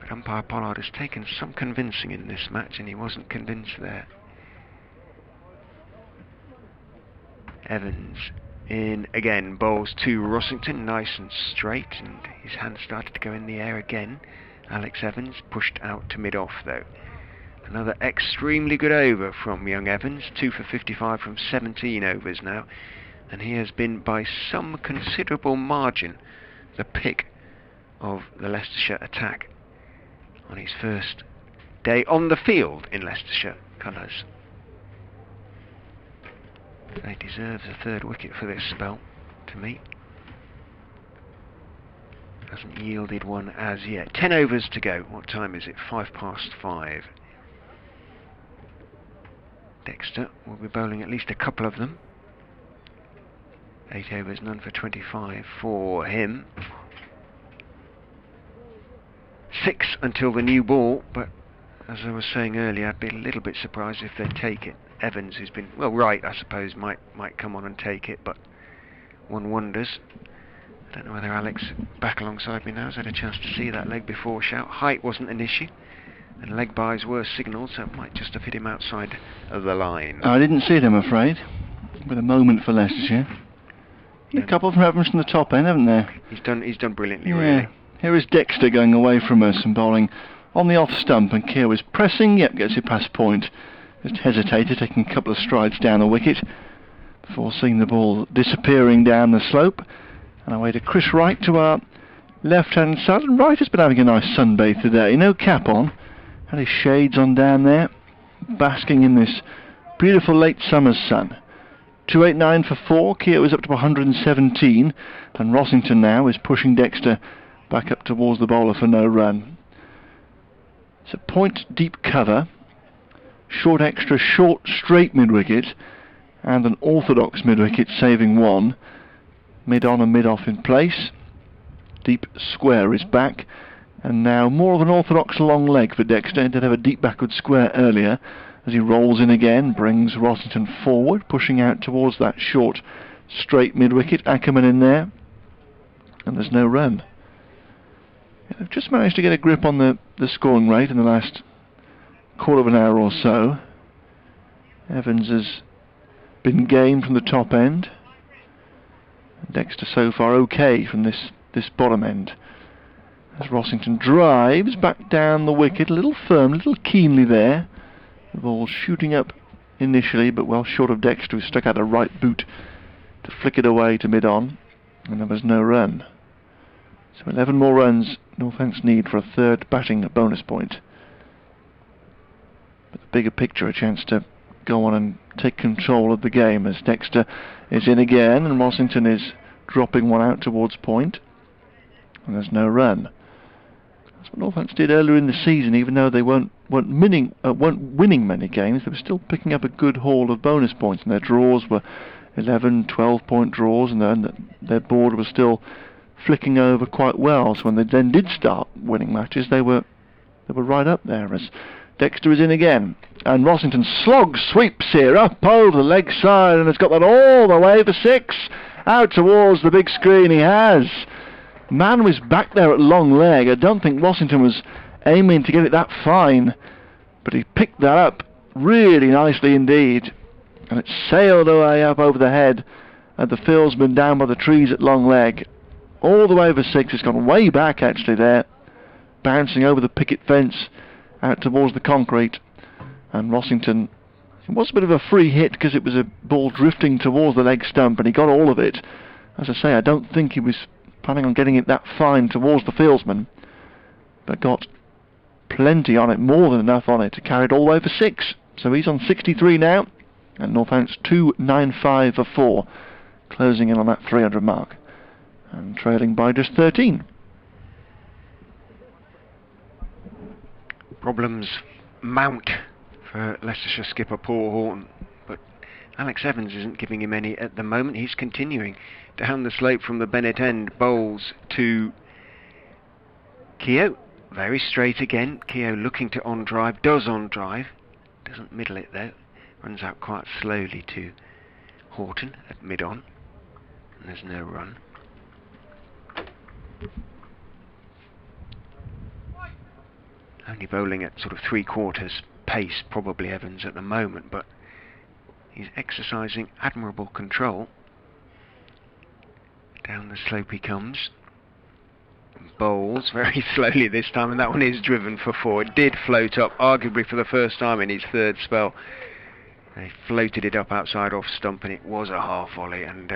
[SPEAKER 1] But umpire Pollard has taken some convincing in this match, and he wasn't convinced there. Evans in again, bowls to Rossington, nice and straight, and his hand started to go in the air again. Alex Evans pushed out to mid-off though. Another extremely good over from young Evans, 2 for 55 from 17 overs now, and he has been by some considerable margin the pick of the Leicestershire attack on his first day on the field in Leicestershire colours. They deserves a third wicket for this spell, to me. Hasn't yielded one as yet. 10 overs to go. What time is it? 5:05. Dexter will be bowling at least a couple of them. 8 overs, none for 25 for him. 6 until the new ball, but as I was saying earlier, I'd be a little bit surprised if they take it. Evans, who's been, well, right, I suppose, might come on and take it, but one wonders. I don't know whether Alex, back alongside me now, has had a chance to see that leg before shout. Height wasn't an issue, and leg bys were signalled, so it might just have hit him outside of the line.
[SPEAKER 2] I didn't see it, I'm afraid. With a moment for Leicestershire. A couple from Evans from the top end, haven't there?
[SPEAKER 1] He's done brilliantly, really.
[SPEAKER 2] Here is Dexter going away from us and bowling on the off stump, and Keogh is pressing. Yep, gets it past point. Just hesitated, taking a couple of strides down the wicket before seeing the ball disappearing down the slope. And away to Chris Wright to our left-hand side. And Wright has been having a nice sunbathe today. No cap on. Had his shades on down there, basking in this beautiful late summer's sun. 289 for 4. Keogh is up to 117. And Rossington now is pushing Dexter back up towards the bowler for no run. It's a point deep cover. Short extra, short straight mid-wicket, and an orthodox mid-wicket saving one. Mid-on and mid-off in place. Deep square is back, and now more of an orthodox long leg for Dexter. He did have a deep backward square earlier. As he rolls in again, brings Rossington forward, pushing out towards that short straight mid-wicket. Ackerman in there, and there's no run. They've just managed to get a grip on the scoring rate in the last quarter of an hour or so. Evans has been game from the top end. Dexter so far okay from this bottom end. As Rossington drives back down the wicket, a little firm, a little keenly there. The ball shooting up initially, but well short of Dexter, who stuck out a right boot to flick it away to mid-on, and there was no run. So 11 more runs Northants need for a third batting bonus point. But the bigger picture, a chance to go on and take control of the game as Dexter is in again and Rossington is dropping one out towards point, and there's no run. That's what Northants did earlier in the season. Even though they weren't winning many games, they were still picking up a good haul of bonus points, and their draws were 11, 12-point draws, and their board was still flicking over quite well. So when they then did start winning matches, they were right up there. As Dexter is in again, and Rossington sweeps here up over the leg side, and has got that all the way for 6 out towards the big screen. He has. Man was back there at long leg. I don't think Rossington was aiming to get it that fine, but he picked that up really nicely indeed, and it sailed away up over the head of the fieldsman down by the trees at long leg, all the way for 6. It's gone way back actually there, bouncing over the picket fence out towards the concrete. And Rossington, it was a bit of a free hit because it was a ball drifting towards the leg stump, and he got all of it. As I say, I don't think he was planning on getting it that fine towards the fieldsman, but got plenty on it, more than enough on it to carry it all the way for 6. So he's on 63 now, and Northants 295 for 4, closing in on that 300 mark and trailing by just 13.
[SPEAKER 1] Problems mount for Leicestershire skipper Paul Horton, but Alex Evans isn't giving him any at the moment. He's continuing down the slope from the Bennett end, bowls to Keogh, very straight again. Keogh looking to on drive, does on drive, doesn't middle it though, runs out quite slowly to Horton at mid on, and there's no run. Only bowling at sort of 3/4 pace, probably Evans at the moment, but he's exercising admirable control. Down the slope he comes. Bowls very slowly this time, and that one is driven for 4. It did float up, arguably for the first time in his third spell. They floated it up outside off stump, and it was a half volley, and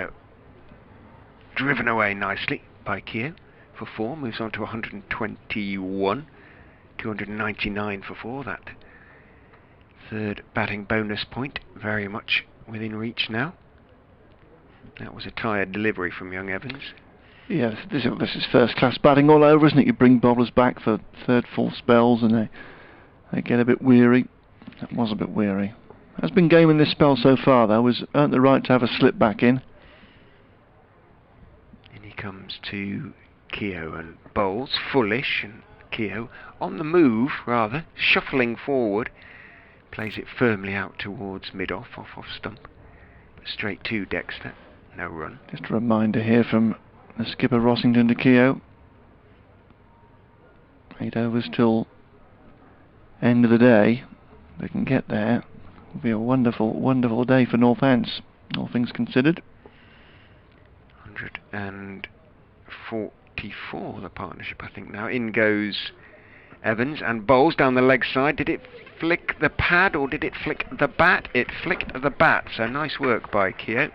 [SPEAKER 1] driven away nicely by Keogh for 4. Moves on to 121. 299 for 4, that third batting bonus point very much within reach now. That was a tired delivery from young Evans.
[SPEAKER 2] Yeah, this is first class batting all over, isn't it? You bring bowlers back for third, fourth spells and they get a bit weary. That was a bit weary. Has been game in this spell so far though, has earned the right to have a slip back in.
[SPEAKER 1] And he comes to Keogh and bowls fullish, and Keogh. On the move, rather, shuffling forward. Plays it firmly out towards mid-off, off stump. But straight to Dexter. No run.
[SPEAKER 2] Just a reminder here from the skipper Rossington to Keogh. 8 overs till end of the day. If they can get there, it'll be a wonderful, wonderful day for Northants, all things considered.
[SPEAKER 1] 144 the partnership, I think now. In goes Evans and bowls down the leg side. Did it flick the pad or did it flick the bat? It flicked the bat, so nice work by Keogh.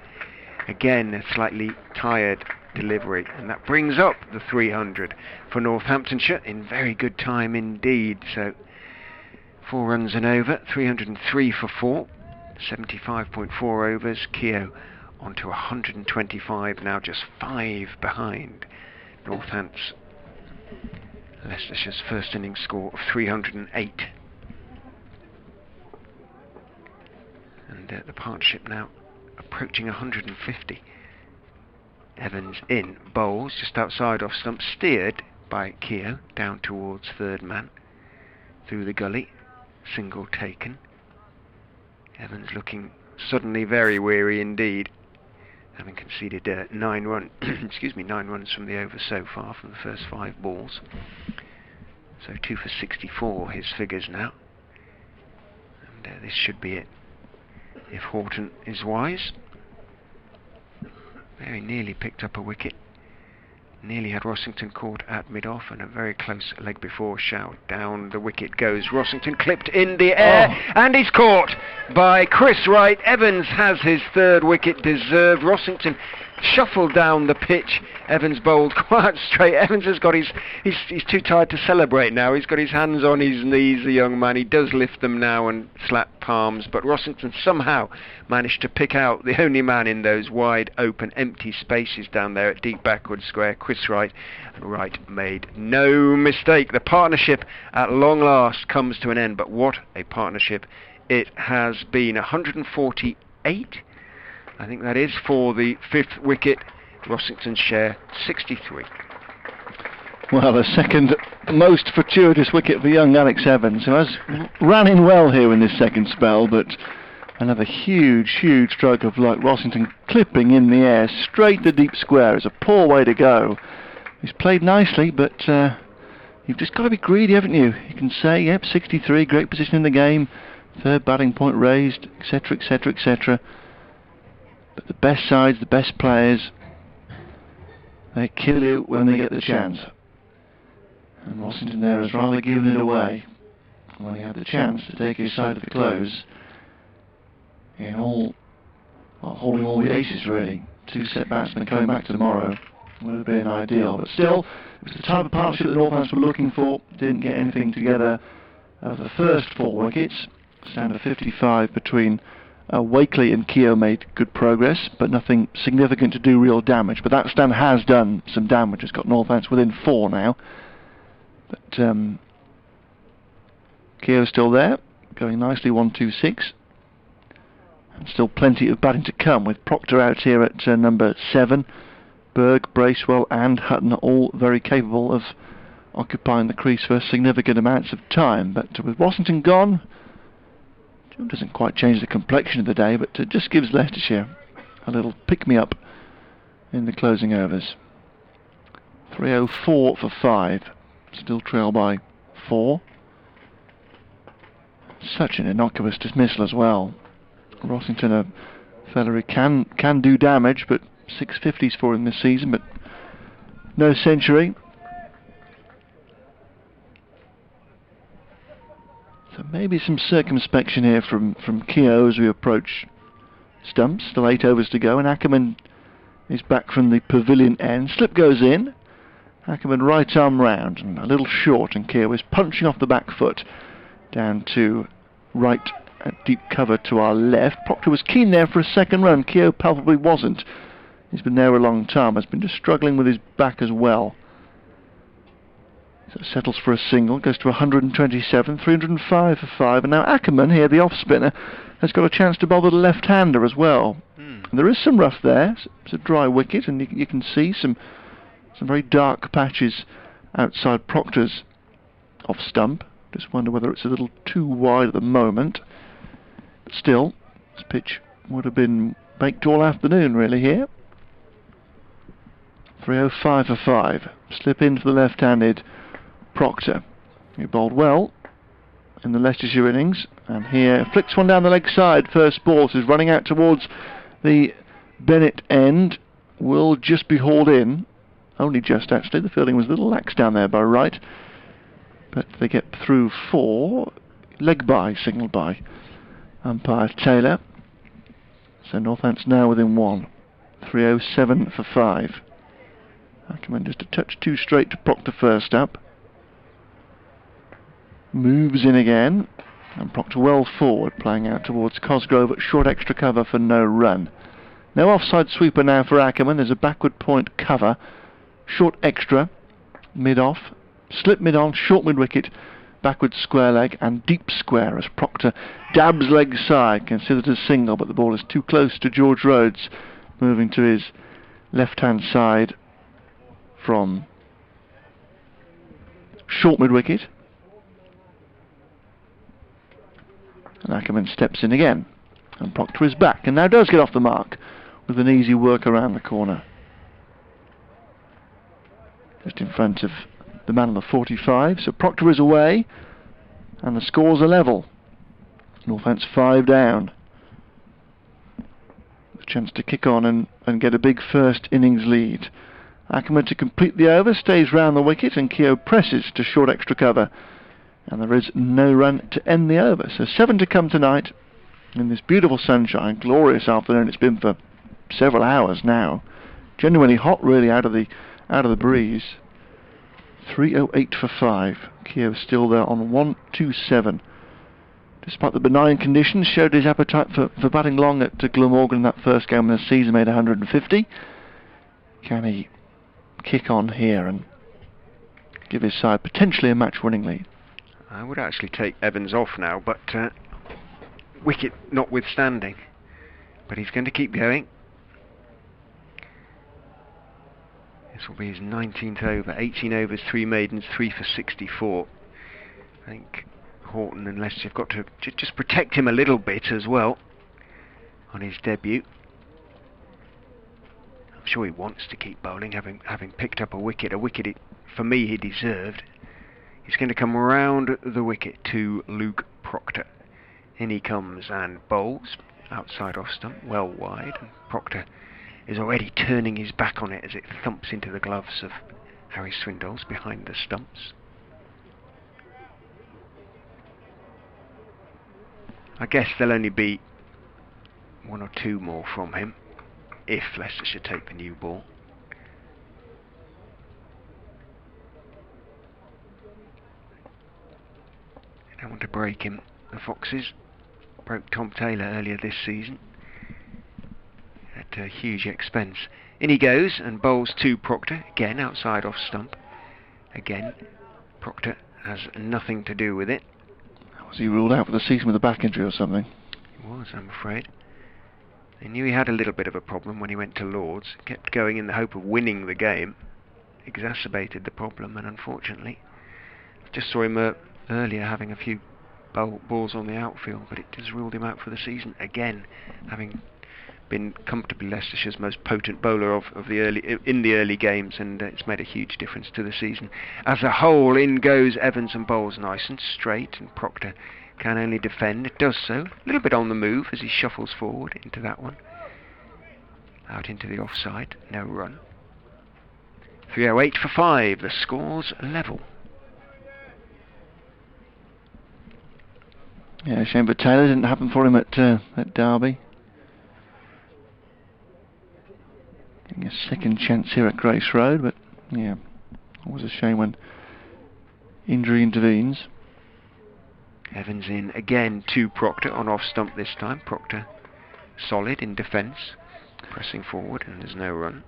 [SPEAKER 1] Again, a slightly tired delivery, and that brings up the 300 for Northamptonshire in very good time indeed. So 4 runs and over, 303 for 4, 75.4 overs. Keogh on to 125 now, just 5 behind Northants. Leicestershire's first innings score of 308. And the partnership now approaching 150. Evans in, bowls just outside off stump, steered by Keogh down towards third man, through the gully, single taken. Evans looking suddenly very weary indeed, having conceded 9 runs from the over so far from the first 5 balls. So 2 for 64 his figures now, and this should be it if Horton is wise. Very nearly picked up a wicket. Nearly had Rossington caught at mid-off, and a very close leg before shout. Down the wicket goes Rossington, clipped in the air, and he's caught by Chris Wright. Evans has his 3rd wicket deserved. Rossington shuffled down the pitch. Evans bowled quite straight. Evans has got he's too tired to celebrate now. He's got his hands on his knees, the young man. He does lift them now and slap palms, but Rossington somehow managed to pick out the only man in those wide open empty spaces down there at deep backward square, Chris Wright, and Wright made no mistake. The partnership at long last comes to an end, but what a partnership it has been. 148, I think that is, for the 5th wicket. Rossington's share 63.
[SPEAKER 2] Well, the second most fortuitous wicket for young Alex Evans, who has ran in well here in this second spell, but another huge stroke of luck. Rossington clipping in the air straight to deep square is a poor way to go. He's played nicely, but you've just got to be greedy, haven't you? You can say, yep, 63, great position in the game, 3rd batting point raised, etc, etc, etc. But the best sides, the best players, they kill you when they get the chance. And Rossington there has rather given it away when he had the chance to take his side of the close in holding all the aces really. 2 set batsmen coming back tomorrow would have been ideal, but still it was the type of partnership that Northants were looking for. Didn't get anything together of the first 4 wickets. Stand of 55 between Wakely and Keogh made good progress, but nothing significant to do real damage. But that stand has done some damage. It's got Northants within 4 now. But Keogh's still there, going nicely, 1-2-6. And still plenty of batting to come, with Proctor out here at number 7. Berg, Bracewell and Hutton all very capable of occupying the crease for significant amounts of time. But with Rossington gone, it doesn't quite change the complexion of the day, but it just gives Leicestershire a little pick-me-up in the closing overs. 304 for 5, still trail by 4. Such an innocuous dismissal as well. Rossington, a fella who can do damage, but 650s for him this season, but no century. So maybe some circumspection here from Keogh as we approach stumps. Still 8 overs to go, and Ackerman is back from the pavilion end. Slip goes in. Ackerman right arm round and a little short, and Keogh is punching off the back foot down to right at deep cover to our left. Proctor was keen there for a second run. Keogh palpably wasn't. He's been there a long time. Has been just struggling with his back as well. So settles for a single, goes to 127, 305 for 5, and now Ackerman here, the off-spinner, has got a chance to bowl with a left-hander as well. And there is some rough there. It's a dry wicket, and you can see some very dark patches outside Proctor's off stump. Just wonder whether it's a little too wide at the moment. But still, this pitch would have been baked all afternoon really here. 305 for 5. Slip in for the left-handed Proctor. He bowled well in the Leicestershire innings, and here flicks one down the leg side. First ball, so he's running out towards the Bennett end. Will just be hauled in. Only just, actually. The fielding was a little lax down there by right. But they get through 4. Leg by, signalled by umpire Taylor. So Northants now within 1. 307 for 5. Ackerman just a touch too straight to Proctor first up. Moves in again. And Proctor well forward, playing out towards Cosgrove at short extra cover for no run. No offside sweeper now for Ackerman. There's a backward point cover. Short extra, mid-off, slip mid-on, short mid-wicket, backward square leg and deep square as Proctor dabs leg side, considered as single, but the ball is too close to George Rhodes, moving to his left-hand side from short mid-wicket. And Ackerman steps in again, and Proctor is back, and now does get off the mark with an easy work around the corner. Just in front of the man on the 45, so Proctor is away, and the scores are level. Northants 5 down. A chance to kick on and get a big first innings lead. Ackerman to complete the over, stays round the wicket, and Keogh presses to short extra cover. And there is no run to end the over. So 7 to come tonight in this beautiful sunshine. Glorious afternoon it's been for several hours now. Genuinely hot really out of the breeze. 308 for 5. Keogh still there on 127. Despite the benign conditions, showed his appetite for batting long at Glamorgan in that first game of the season, made 150. Can he kick on here and give his side potentially a match-winning lead?
[SPEAKER 1] I would actually take Evans off now, but wicket notwithstanding. But he's going to keep going. This will be his 19th over, 18 overs, 3 maidens, 3 for 64. I think Horton and Leicester have got to just protect him a little bit as well on his debut. I'm sure he wants to keep bowling, having picked up a wicket for me he deserved. He's going to come round the wicket to Luke Proctor. In he comes and bowls outside off stump, well wide, and Proctor is already turning his back on it as it thumps into the gloves of Harry Swindells behind the stumps. I guess there'll only be 1 or 2 more from him if Leicestershire take the new ball. I don't want to break him. The Foxes broke Tom Taylor earlier this season at a huge expense. In he goes and bowls to Proctor, again outside off stump. Again, Proctor has nothing to do with it.
[SPEAKER 2] Was he ruled out for the season with a back injury or something?
[SPEAKER 1] He was, I'm afraid. They knew he had a little bit of a problem when he went to Lords, kept going in the hope of winning the game, exacerbated the problem, and unfortunately, I just saw him earlier having a few balls on the outfield, but it just ruled him out for the season again, having been comfortably Leicestershire's most potent bowler in the early games, and it's made a huge difference to the season. As a whole, in goes Evans and bowls nice and straight, and Proctor can only defend. It does so, a little bit on the move as he shuffles forward into that one. Out into the offside, no run. 308 for 5, the score's level.
[SPEAKER 2] Yeah, shame for Taylor, didn't happen for him at Derby. Getting a second chance here at Grace Road, but yeah, it was a shame when injury intervenes.
[SPEAKER 1] Evans in again to Proctor on off stump this time. Proctor solid in defence, pressing forward, and there's no run.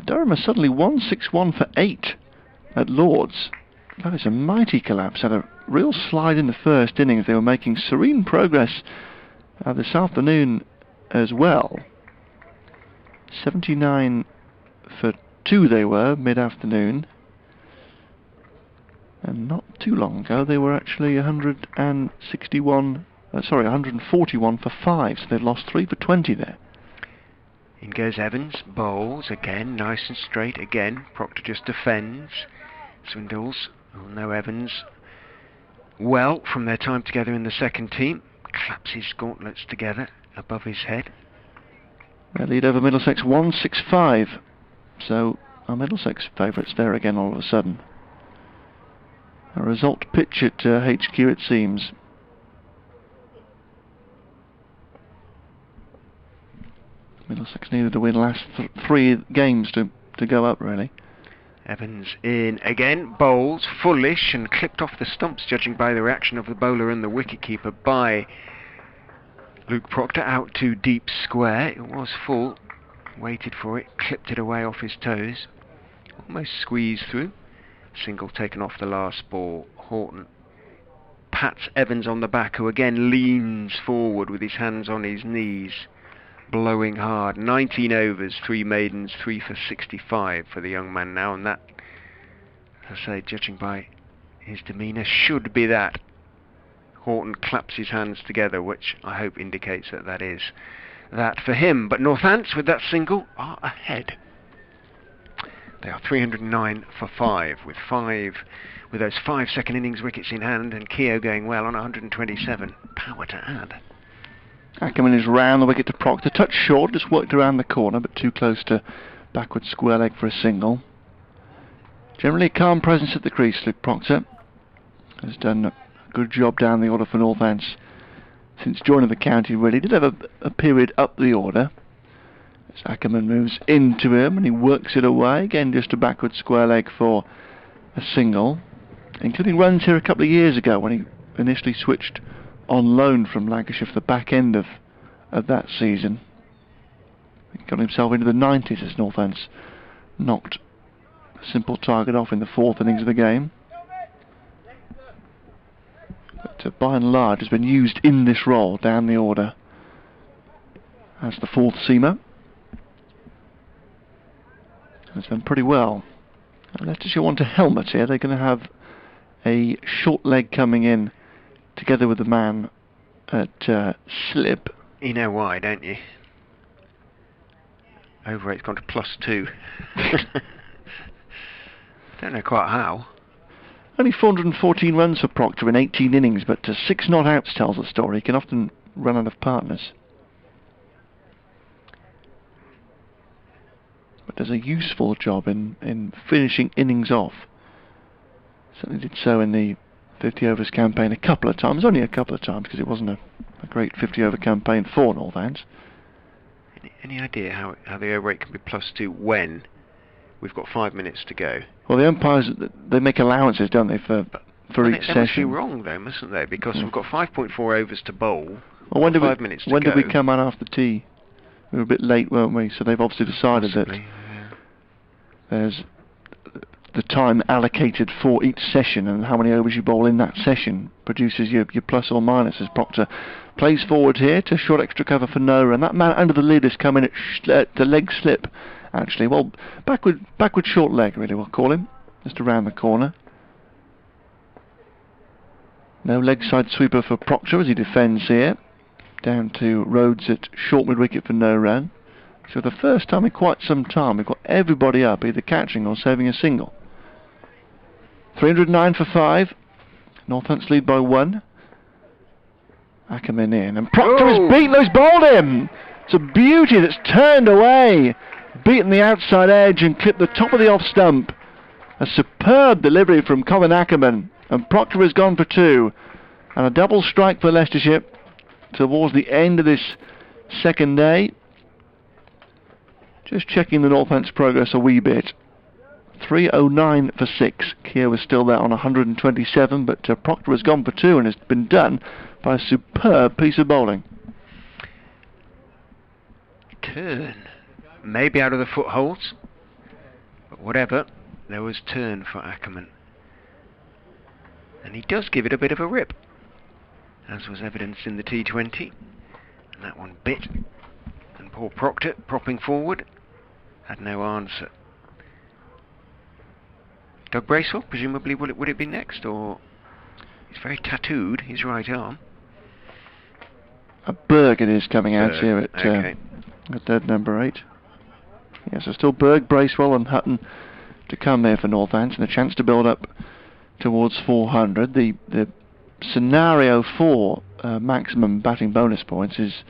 [SPEAKER 2] Durham are suddenly 161 for 8 at Lords. That is a mighty collapse. Had a real slide in the first innings. They were making serene progress this afternoon as well. 79 for 2 they were mid-afternoon. And not too long ago, they were actually 141 for 5, so they've lost 3 for 20 there.
[SPEAKER 1] In goes Evans, bowls again, nice and straight again. Proctor just defends. Swindles, oh no, Evans. Well, from their time together in the second team, claps his gauntlets together above his head.
[SPEAKER 2] Their lead over Middlesex 165. So our Middlesex favourites there again all of a sudden. A result pitch at HQ it seems. Middlesex needed to win last 3 games to go up really.
[SPEAKER 1] Evans in again, bowls, fullish and clipped off the stumps judging by the reaction of the bowler and the wicketkeeper by Luke Proctor out to deep square. It was full, waited for it, clipped it away off his toes, almost squeezed through. Single taken off the last ball. Horton pats Evans on the back, who again leans forward with his hands on his knees, blowing hard. 19 overs, 3 maidens, 3 for 65 for the young man now, and that, as I say, judging by his demeanour, should be that. Horton claps his hands together, which I hope indicates that that is that for him. But Northants, with that single, are ahead. They are 309 for 5, with those 5 second innings wickets in hand, and Keogh going well on 127. Power to add.
[SPEAKER 2] Ackerman is round the wicket to Proctor, touch short, just worked around the corner, but too close to backward square leg for a single. Generally a calm presence at the crease. Luke Proctor has done a good job down the order for Northants since joining the county. Really did have a period up the order. As Ackerman moves into him and he works it away, again just a backward square leg for a single, including runs here a couple of years ago when he initially switched on loan from Lancashire for the back end of that season. He got himself into the 90s as Northants knocked a simple target off in the 4th innings of the game. But by and large has been used in this role down the order as the 4th seamer. Has done pretty well. Leicestershire want a helmet here. They're going to have a short leg coming in together with the man at slip.
[SPEAKER 1] You know why, don't you? Over 8's gone to +2. Don't know quite how.
[SPEAKER 2] Only 414 runs for Proctor in 18 innings, but 6 not outs tells the story. He can often run out of partners. But does a useful job in finishing innings off. Certainly did so in the 50 overs campaign a couple of times, only a couple of times because it wasn't a great 50 over campaign for Northants.
[SPEAKER 1] Any idea how the over 8 can be +2 when we've got 5 minutes to go?
[SPEAKER 2] Well, the umpires, they make allowances, don't they, for each session?
[SPEAKER 1] They must be wrong though, mustn't they? Because we've got 5.4 overs to bowl.
[SPEAKER 2] Well, when did
[SPEAKER 1] 5 minutes to go.
[SPEAKER 2] When did we come out after tea? We were a bit late, weren't we? So they've obviously decided
[SPEAKER 1] Possibly,
[SPEAKER 2] that there's the time allocated for each session, and how many overs you bowl in that session produces your plus or minus. As Proctor plays forward here to short extra cover for Noah, and that man under the lid has come in at the leg slip, actually. Well, backward short leg, really, we'll call him, just around the corner. No leg side sweeper for Proctor as he defends here. Down to Rhodes at short mid wicket for no run. So the first time in quite some time we've got everybody up, either catching or saving a single. 309 for 5. Northants lead by 1. Ackerman in, and Proctor has beaten, he's bowled him! It's a beauty that's turned away, beaten the outside edge and clipped the top of the off stump. A superb delivery from Colin Ackerman, and Proctor has gone for 2. And a double strike for Leicestershire towards the end of this second day. Just checking the Northants' progress a wee bit. 309 for 6. Keogh was still there on 127, but Proctor has gone for 2 and has been done by a superb piece of bowling.
[SPEAKER 1] Turn. Maybe out of the footholds, but whatever, there was turn for Ackerman. And he does give it a bit of a rip, as was evidenced in the T20. And that one bit. And poor Proctor, propping forward, had no answer. Doug Bracewell, presumably, would it be next, or he's very tattooed, his right arm.
[SPEAKER 2] Berg it is coming out here at dead number 8. Yeah, so still Berg, Bracewell and Hutton to come here for Northampton. A chance to build up towards 400. The scenario for maximum batting bonus points is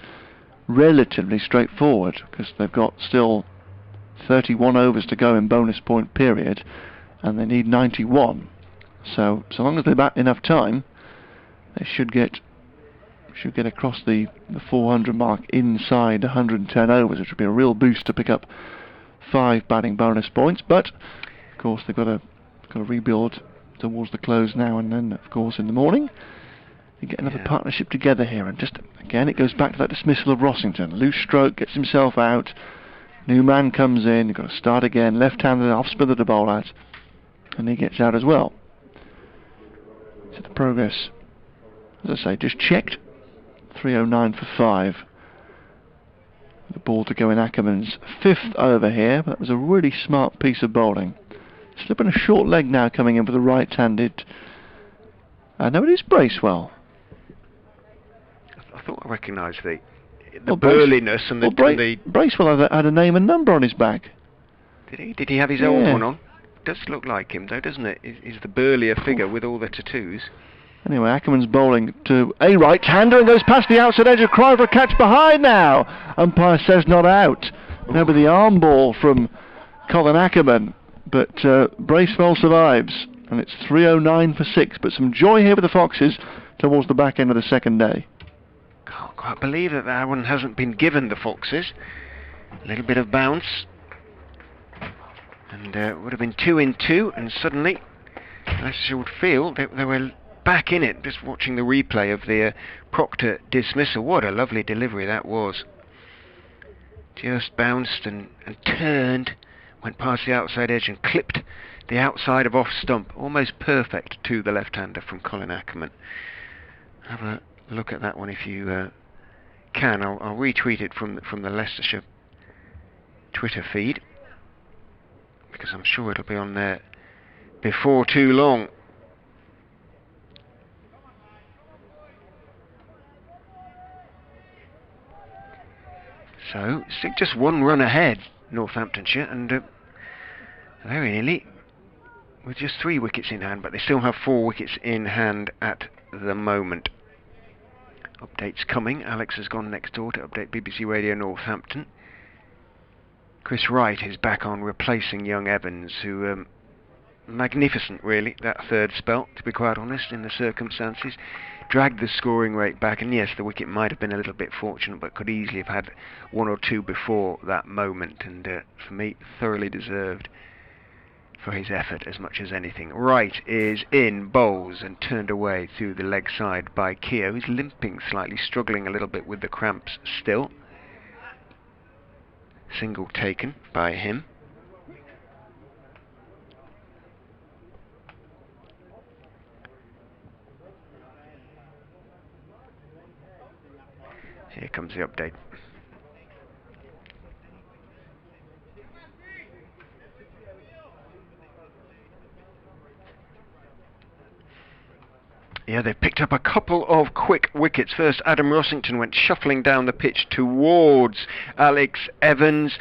[SPEAKER 2] relatively straightforward, because they've got still 31 overs to go in bonus point period, and they need 91. So long as they bat enough time, they should get across the 400 mark inside 110 overs, which would be a real boost to pick up 5 batting bonus points. But of course they've got to rebuild towards the close now, and then of course in the morning you get another partnership together here. And just again it goes back to that dismissal of Rossington. Loose stroke, gets himself out, new man comes in, you've got to start again, left-handed off spinner to bowl at, and he gets out as well. So the progress, as I say, just checked. 309 for 5. The ball to go in Ackerman's 5th over here, but that was a really smart piece of bowling. Slipping a short leg now coming in with the right-handed. No, it is Bracewell.
[SPEAKER 1] I thought I recognised the burliness and the
[SPEAKER 2] Bracewell had a name and number on his back.
[SPEAKER 1] Did he? Did he have his old one on? Does look like him though, doesn't it? He's the burlier figure with all the tattoos.
[SPEAKER 2] Anyway, Ackerman's bowling to a right-hander and goes past the outside edge. A cry for a catch behind now. Umpire says not out. Now with the arm ball from Colin Ackerman, but Bracewell survives, and it's 309 for 6. But some joy here with the Foxes towards the back end of the second day.
[SPEAKER 1] Can't quite believe that one hasn't been given the Foxes. A little bit of bounce, and would have been 2 in 2, and suddenly Leicestershire would feel that they were back in it. Just watching the replay of the Proctor dismissal. What a lovely delivery that was. Just bounced and turned, went past the outside edge and clipped the outside of off stump. Almost perfect to the left-hander from Colin Ackerman. Have a look at that one if you can. I'll retweet it from the Leicestershire Twitter feed, because I'm sure it'll be on there before too long. So, just 1 run ahead, Northamptonshire, and very nearly with just 3 wickets in hand, but they still have 4 wickets in hand at the moment. Updates coming. Alex has gone next door to update BBC Radio Northampton. Chris Wright is back on, replacing young Evans, who magnificent really, that third spell, to be quite honest, in the circumstances. Dragged the scoring rate back, and yes, the wicket might have been a little bit fortunate, but could easily have had 1 or 2 before that moment, and for me, thoroughly deserved for his effort as much as anything. Wright is in, bowls, and turned away through the leg side by Keogh. He's limping slightly, struggling a little bit with the cramps still. Single taken by him. Here comes the update. Yeah, they picked up a couple of quick wickets. First, Adam Rossington went shuffling down the pitch towards Alex Evans.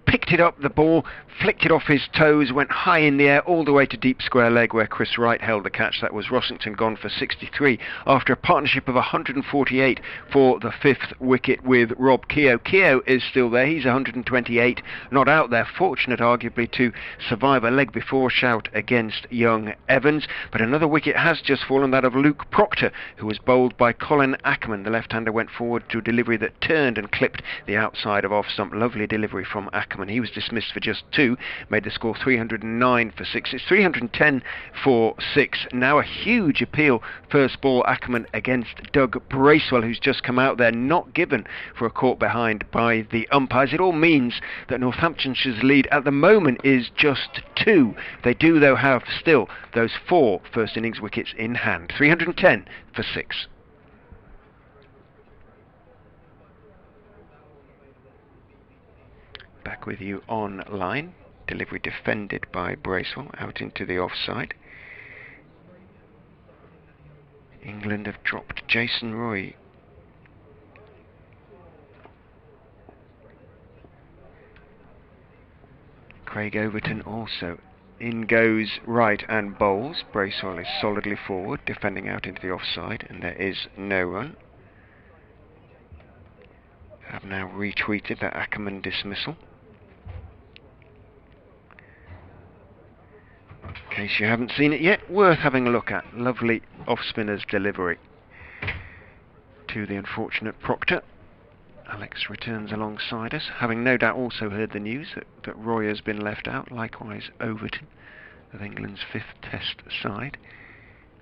[SPEAKER 1] Picked it up, the ball, flicked it off his toes, went high in the air all the way to deep square leg where Chris Wright held the catch. That was Rossington gone for 63 after a partnership of 148 for the 5th wicket with Rob Keogh. Keogh is still there, he's 128, not out there. Fortunate arguably to survive a leg before shout against young Evans. But another wicket has just fallen, that of Luke Proctor, who was bowled by Colin Ackerman. The left-hander went forward to a delivery that turned and clipped the outside of off-stump. Lovely delivery from Ackerman. He was dismissed for just 2, made the score 309 for 6. It's 310 for 6. Now a huge appeal, first ball Ackerman against Doug Bracewell, who's just come out there, not given for a caught behind by the umpires. It all means that Northamptonshire's lead at the moment is just 2. They do though have still those 4 first innings wickets in hand. 310 for 6. Back with you online. delivery defended by Bracewell out into the offside. England have dropped Jason Roy. Craig Overton also. In goes Wright and bowls. Bracewell is solidly forward, defending out into the offside, and there is no run. I've now retweeted that Ackerman dismissal. In case you haven't seen it yet, worth having a look at. Lovely off-spinner's delivery to the unfortunate Proctor. Alex returns alongside us, having no doubt also heard the news that Roy has been left out, likewise Overton of England's 5th Test side.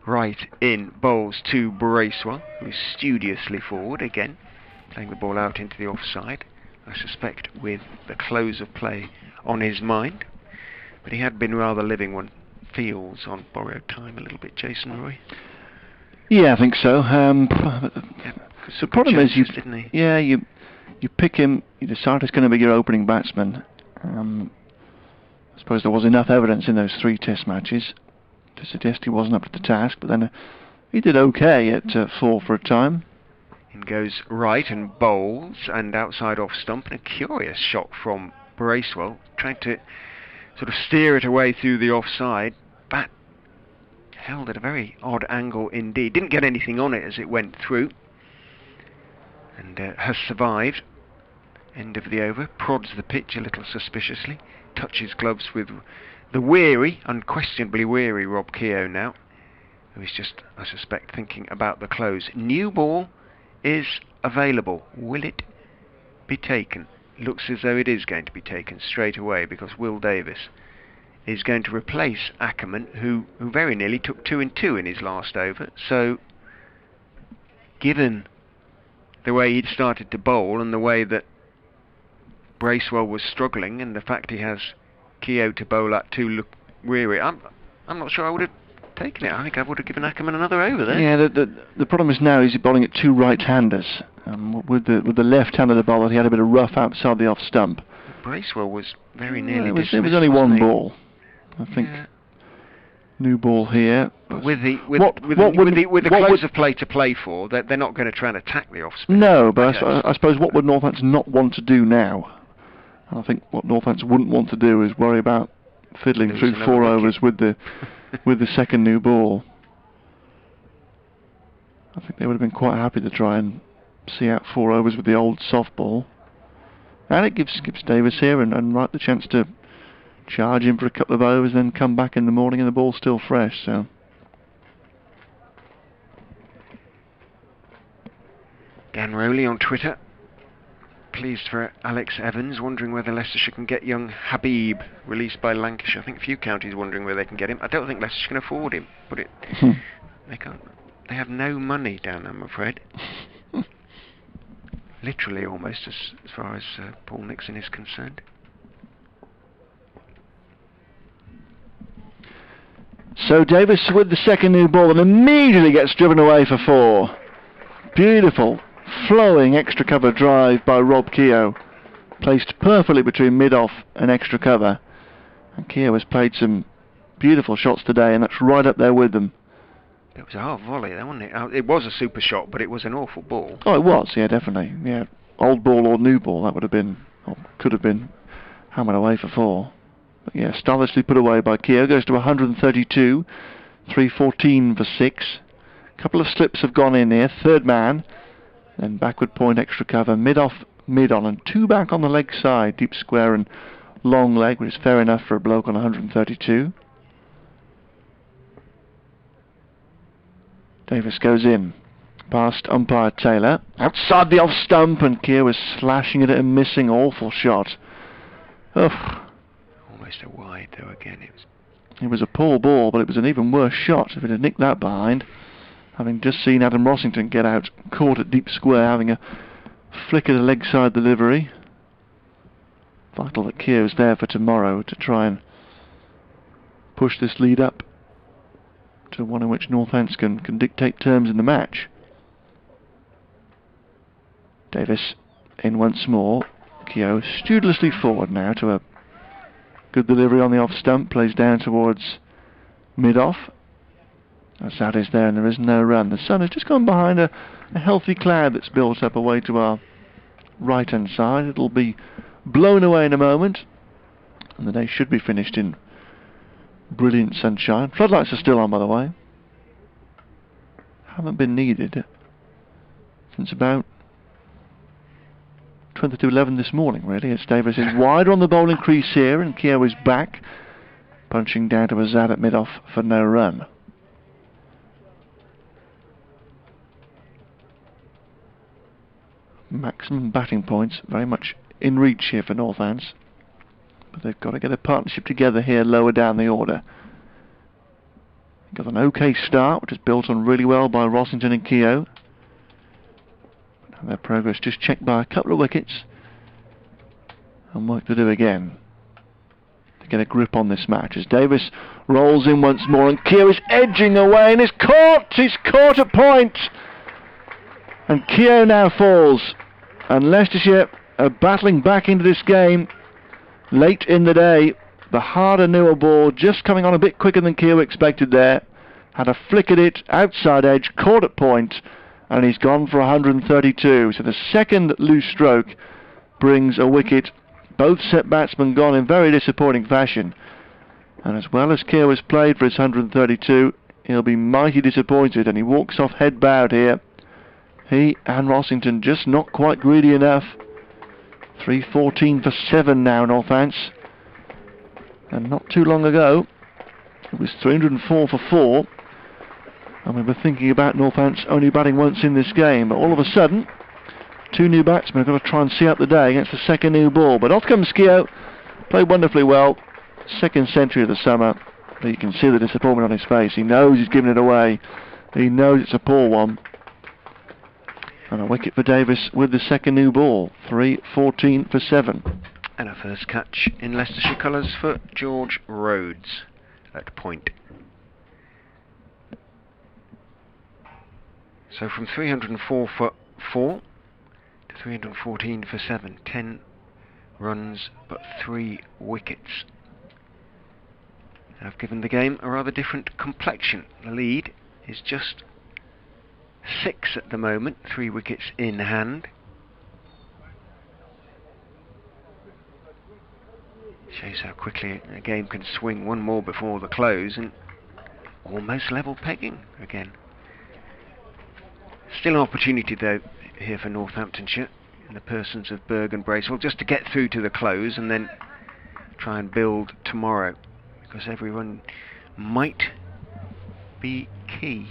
[SPEAKER 1] Right in bowls to Bracewell, who is studiously forward again, playing the ball out into the offside, I suspect with the close of play on his mind. But he had been rather living, one feels, on borrowed time a little bit, Jason Roy.
[SPEAKER 2] Yeah, I think so. The problem is, you pick him, you decide he's going to be your opening batsman. I suppose there was enough evidence in those 3 Test matches to suggest he wasn't up to the task, but then he did okay at 4 for a time.
[SPEAKER 1] In goes Wright and bowls, and outside off stump, and a curious shot from Bracewell, trying to sort of steer it away through the offside. Bat held at a very odd angle indeed. Didn't get anything on it as it went through, and has survived. End of the over. Prods the pitch a little suspiciously. Touches gloves with the weary, unquestionably weary Rob Keogh now, who is just, I suspect, thinking about the close. New ball is available. Will it be taken? Looks as though it is going to be taken straight away, because Will Davis is going to replace Ackerman, who very nearly took 2 and 2 in his last over. So, given the way he'd started to bowl and the way that Bracewell was struggling, and the fact he has Keogh to bowl at to look weary, I'm not sure I would have taken it. I think I would have given Ackerman another over there.
[SPEAKER 2] Yeah, the problem is now he's bowling at 2 right-handers. With the left-hander bowler, he had a bit of rough outside the off stump.
[SPEAKER 1] Bracewell was very nearly
[SPEAKER 2] dismissed. It was only one ball, I think. Yeah. New ball here.
[SPEAKER 1] But with the close of play to play for, they're not going to try and attack the off spin.
[SPEAKER 2] No, but I suppose what would Northampton not want to do now? I think what Northampton wouldn't want to do is worry about fiddling through 4 overs with the second new ball. I think they would have been quite happy to try and see out 4 overs with the old softball. And it gives Davis here and Wright the chance to charge him for a couple of overs, then come back in the morning and the ball's still fresh. So
[SPEAKER 1] Dan Rowley on Twitter, pleased for Alex Evans, wondering whether Leicestershire can get young Habib released by Lancashire. I think a few counties wondering whether they can get him. I don't think Leicestershire can afford him, but they can't. They have no money down, I'm afraid. Literally, almost, as far as Paul Nixon is concerned.
[SPEAKER 2] So Davis with the second new ball and immediately gets driven away for 4. Beautiful, flowing extra cover drive by Rob Keogh, placed perfectly between mid-off and extra cover. And Keogh has played some beautiful shots today, and that's right up there with them.
[SPEAKER 1] It was a half volley though, wasn't it? It was a super shot, but it was an awful ball.
[SPEAKER 2] Oh, it was, yeah, definitely. Yeah, old ball or new ball, that would have been, or could have been, hammered away for 4. But yeah, stylishly put away by Keogh. Goes to 132, 314 for 6. A couple of slips have gone in here. Third man, then backward point, extra cover, mid-off, mid-on, and 2 back on the leg side, deep square and long leg, which is fair enough for a bloke on 132. Davis goes in, past umpire Taylor, outside the off stump, and Keogh was slashing at it and missing. Awful shot. Ugh.
[SPEAKER 1] A wide though again.
[SPEAKER 2] It was a poor ball, but it was an even worse shot if it had nicked that behind. Having just seen Adam Rossington get out, caught at deep square, having a flick of the leg side delivery. Vital that Keogh's there for tomorrow to try and push this lead up to one in which Northampton can dictate terms in the match. Davis in once more. Keogh studiously forward now to a Good delivery on the off stump, plays down towards mid-off. Azad is there and there is no run. The sun has just gone behind a healthy cloud that's built up away to our right hand side. It'll be blown away in a moment and the day should be finished in brilliant sunshine. Floodlights are still on, by the way. Haven't been needed since about 20 to 11 this morning, really. It's Davis is wider on the bowling crease here, and Keogh is back, punching down to Azad at mid-off for no run. Maximum batting points, very much in reach here for Northants, but they've got to get a partnership together here lower down the order. Got an okay start, which is built on really well by Rossington and Keogh. Their progress just checked by a couple of wickets, and work to do again to get a grip on this match as Davis rolls in once more and Keogh is edging away and is caught! He's caught at point! And Keogh now falls, and Leicestershire are battling back into this game late in the day. The harder, newer ball just coming on a bit quicker than Keogh expected there. Had a flick at it, outside edge, caught at point, and he's gone for 132. So the second loose stroke brings a wicket. Both set batsmen gone in very disappointing fashion. And as well as Keogh has played for his 132, he'll be mighty disappointed, and he walks off head bowed here. He and Rossington just not quite greedy enough. 314 for 7 now, Northants. And not too long ago, it was 304 for 4. And we were thinking about Northants only batting once in this game, but all of a sudden, two new batsmen have got to try and see out the day against the second new ball. But off comes Keogh, played wonderfully well, second century of the summer. But you can see the disappointment on his face. He knows he's given it away. He knows it's a poor one. And a wicket for Davis with the second new ball. 314 for 7.
[SPEAKER 1] And a first catch in Leicestershire colours for George Rhodes at point. So from 304 for 4 to 314 for 7. 10 runs but 3 wickets. Have given the game a rather different complexion. The lead is just 6 at the moment, 3 wickets in hand. Shows how quickly a game can swing. One more before the close and almost level pegging again. Still an opportunity though here for Northamptonshire in the persons of Berg and Bracewell just to get through to the close and then try and build tomorrow, because every run might be key.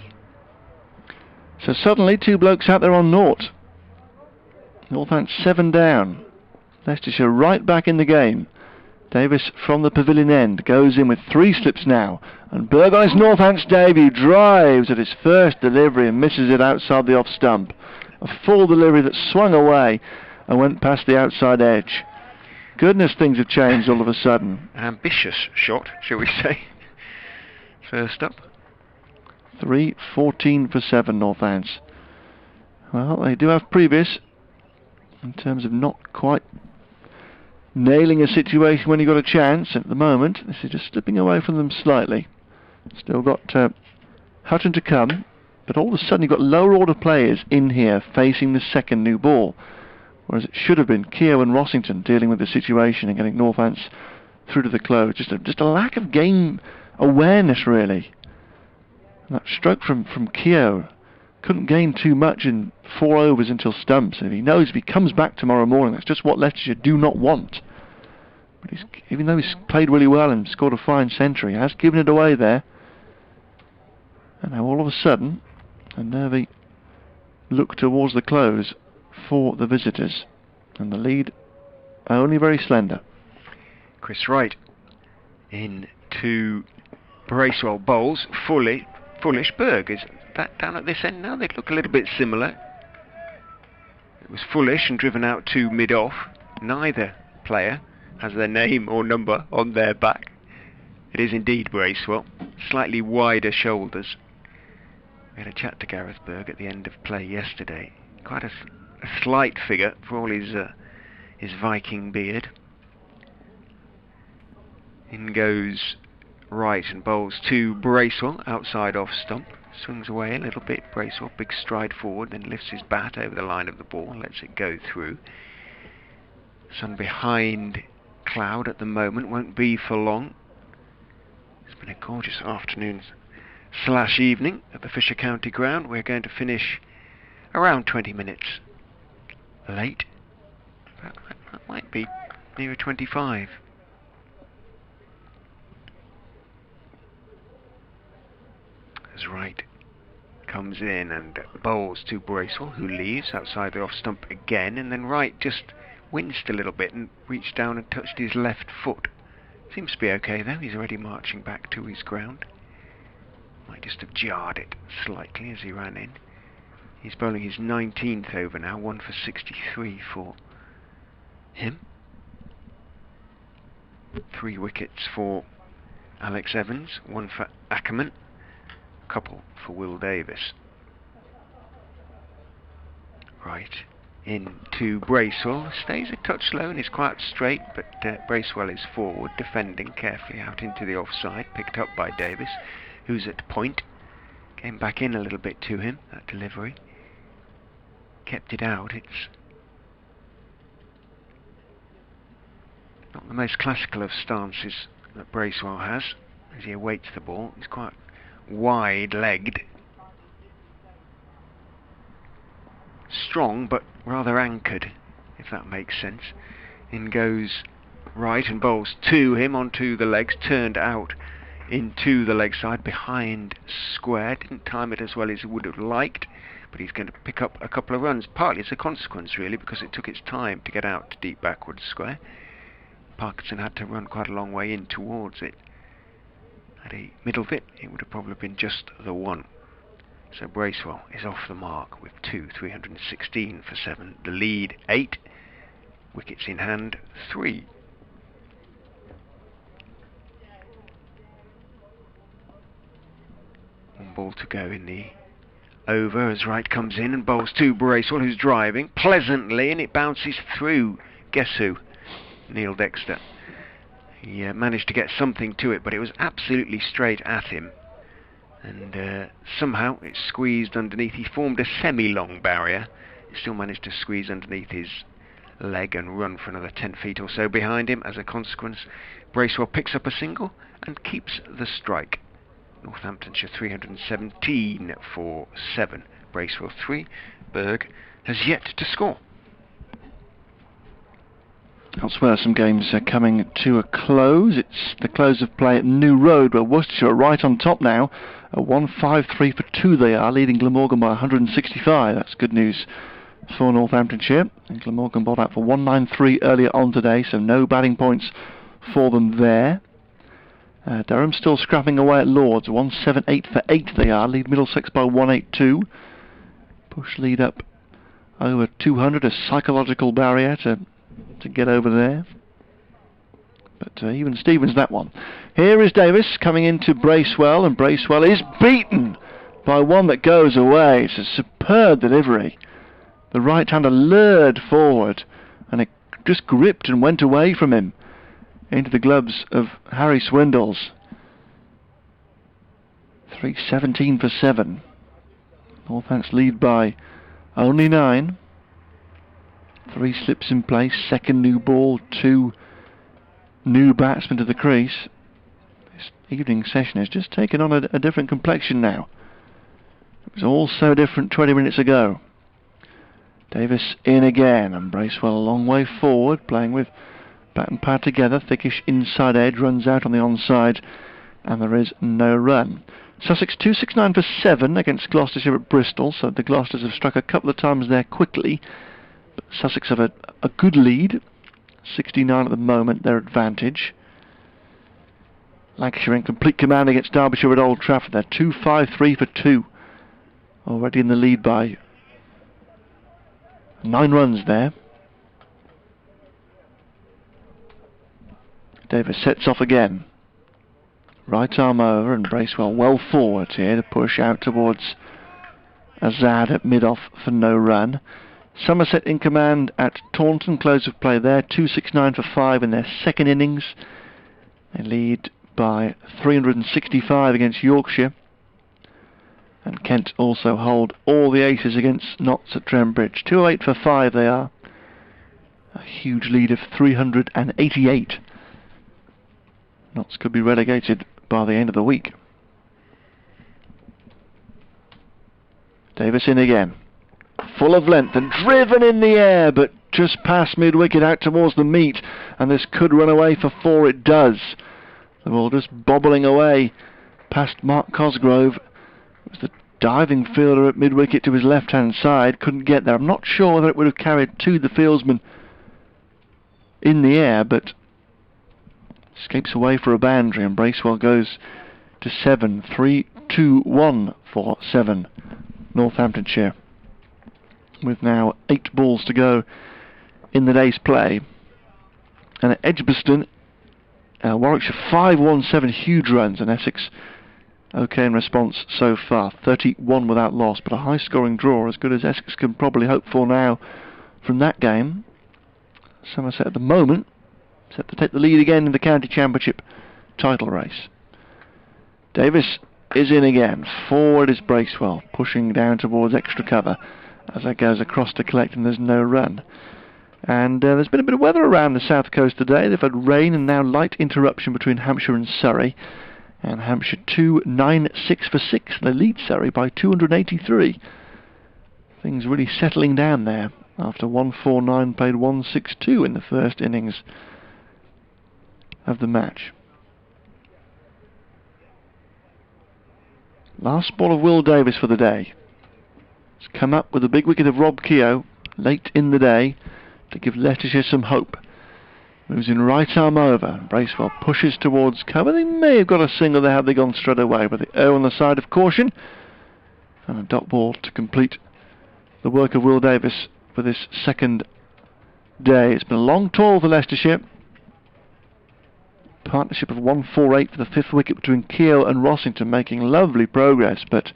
[SPEAKER 2] So suddenly two blokes out there on naught. Northants 7 down. Leicestershire right back in the game. Davis from the pavilion end goes in with 3 slips now, and Berg on his Northants debut drives at his first delivery and misses it outside the off stump. A full delivery that swung away and went past the outside edge. Goodness, things have changed all of a sudden.
[SPEAKER 1] Ambitious shot, shall we say. First up.
[SPEAKER 2] 314 for 7 Northants. Well, they do have previous in terms of not quite nailing a situation when you got a chance. At the moment, this is just slipping away from them slightly. Still got Hutton to come, but all of a sudden you've got lower order players in here facing the second new ball, whereas it should have been Keogh and Rossington dealing with the situation and getting Northants through to the close. Just a lack of game awareness, really. And that stroke from Keogh couldn't gain too much in 4 overs until stumps, and if he knows if he comes back tomorrow morning, that's just what Leicestershire do not want. But even though he's played really well and scored a fine century, he has given it away there. And now all of a sudden, a nervy look towards the close for the visitors, and the lead only very slender.
[SPEAKER 1] Chris Wright into Bracewell bowls. Foolish Berg. Is that down at this end now? They look a little bit similar. It was Foolish and driven out to mid-off. Neither player has their name or number on their back. It is indeed Bracewell. Slightly wider shoulders. We had a chat to Gareth Berg at the end of play yesterday. Quite a slight figure for all his Viking beard. In goes right and bowls to Bracewell, outside off stump. Swings away a little bit, Bracewell, big stride forward, then lifts his bat over the line of the ball, lets it go through. Sun behind cloud at the moment, won't be for long. It's been a gorgeous afternoon / evening at the Fisher County ground. We're going to finish around 20 minutes late. That might be nearer 25. As Wright comes in and bowls to Bracewell, who leaves outside the off stump again, and then Wright just winced a little bit and reached down and touched his left foot. Seems to be okay though, he's already marching back to his ground. Might just have jarred it slightly as he ran in. He's bowling his 19th over now, 1 for 63 for him. 3 wickets for Alex Evans, 1 for Ackerman, a couple for Will Davis. Right into Bracewell, stays a touch low and is quite straight, but Bracewell is forward, defending carefully out into the offside, picked up by Davis, who's at point. Came back in a little bit to him, that delivery. Kept it out. It's not the most classical of stances that Bracewell has as he awaits the ball. He's quite wide-legged. Strong, but rather anchored, if that makes sense. In goes Wright and bowls to him onto the legs, turned out into the leg side behind square. Didn't time it as well as he would have liked, but he's going to pick up a couple of runs. Partly as a consequence, really, because it took its time to get out to deep backward square. Parkinson had to run quite a long way in towards it. Had he middled it, it would have probably been just the one. So Bracewell is off the mark with 316 for 7. The lead 8. Wickets in hand 3. One ball to go in the over as Wright comes in and bowls to Bracewell, who's driving pleasantly, and it bounces through. Guess who? Neil Dexter. He managed to get something to it, but it was absolutely straight at him. And somehow it squeezed underneath. He formed a semi-long barrier. He still managed to squeeze underneath his leg and run for another 10 feet or so behind him. As a consequence, Bracewell picks up a single and keeps the strike. Northamptonshire 317 for 7. Bracewell 3. Berg has yet to score.
[SPEAKER 2] Elsewhere, some games are coming to a close. It's the close of play at New Road, where Worcestershire are right on top now. 153 for 2 they are, leading Glamorgan by 165. That's good news for Northamptonshire. And Glamorgan bowled out for 193 earlier on today, so no batting points for them there. Durham still scrapping away at Lords. 178 for 8 they are, lead Middlesex by 182. Push lead up over 200, a psychological barrier to get over there. But even Stevens that one. Here is Davis coming into Bracewell, and Bracewell is beaten by one that goes away. It's a superb delivery. The right-hander lured forward, and it just gripped and went away from him into the gloves of Harry Swindles. 317 for 7. Northants lead by only 9. 3 slips in place, second new ball, 2 new batsmen to the crease. This evening session has just taken on a different complexion now. It was all so different 20 minutes ago. Davis in again, and Bracewell a long way forward, playing with bat and pad together. Thickish inside edge, runs out on the onside, and there is no run. Sussex 269 for 7 against Gloucestershire at Bristol, so the Gloucesters have struck a couple of times there quickly. But Sussex have a good lead, 69 at the moment, their advantage. Lancashire in complete command against Derbyshire at Old Trafford. They're 253 for 2, already in the lead by 9 runs there. Davis sets off again. Right arm over, and Bracewell well forward here to push out towards Azad at mid-off for no run. Somerset in command at Taunton, close of play there, 269 for 5 in their second innings. They lead by 365 against Yorkshire. And Kent also hold all the aces against Notts at Trent Bridge. 208 for 5 they are. A huge lead of 388. Notts could be relegated by the end of the week. Davis in again. Full of length and driven in the air, but just past mid-wicket out towards the meet. And this could run away for 4, it does. The ball just bobbling away past Mark Cosgrove. It was the diving fielder at mid-wicket to his left-hand side. Couldn't get there. I'm not sure whether it would have carried to the fieldsman in the air, but escapes away for a boundary, and Bracewell goes to 7. 3-2-1 for 7. Northamptonshire. With now 8 balls to go in the day's play. And at Edgbaston, Warwickshire 5-1-7, huge runs, and Essex okay in response so far. 31 without loss, but a high scoring draw, as good as Essex can probably hope for now from that game. Somerset at the moment set to take the lead again in the county championship title race. Davis is in again. Forward is Bracewell, pushing down towards extra cover as that goes across to collect, and there's no run. And there's been a bit of weather around the south coast today. They've had rain and now light interruption between Hampshire and Surrey. And Hampshire 296 for 6. They lead Surrey by 283. Things really settling down there after 149 played 162 in the first innings of the match. Last ball of Will Davis for the day. He's come up with a big wicket of Rob Keogh late in the day to give Leicestershire some hope. Moves in right arm over. Bracewell pushes towards cover. They may have got a single there had they gone straight away, but the O on the side of caution. And a dot ball to complete the work of Will Davis for this second day. It's been a long toil for Leicestershire. Partnership of 148 for the 5th wicket between Keogh and Rossington, making lovely progress, but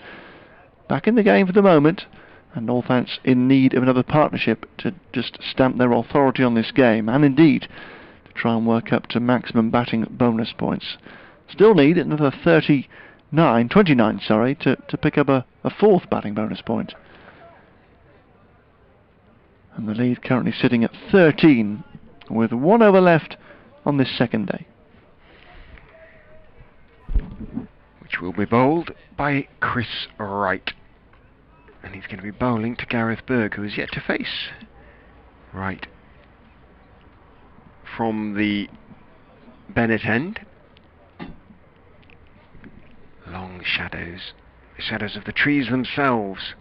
[SPEAKER 2] back in the game for the moment, and Northants in need of another partnership to just stamp their authority on this game, and indeed to try and work up to maximum batting bonus points. Still need another 29 to pick up a 4th batting bonus point. And the lead currently sitting at 13 with 1 over left on this second day.
[SPEAKER 1] Which will be bowled by Chris Wright. And he's going to be bowling to Gareth Berg, who is yet to face. Right. From the Bennett end. Long shadows. The shadows of the trees themselves.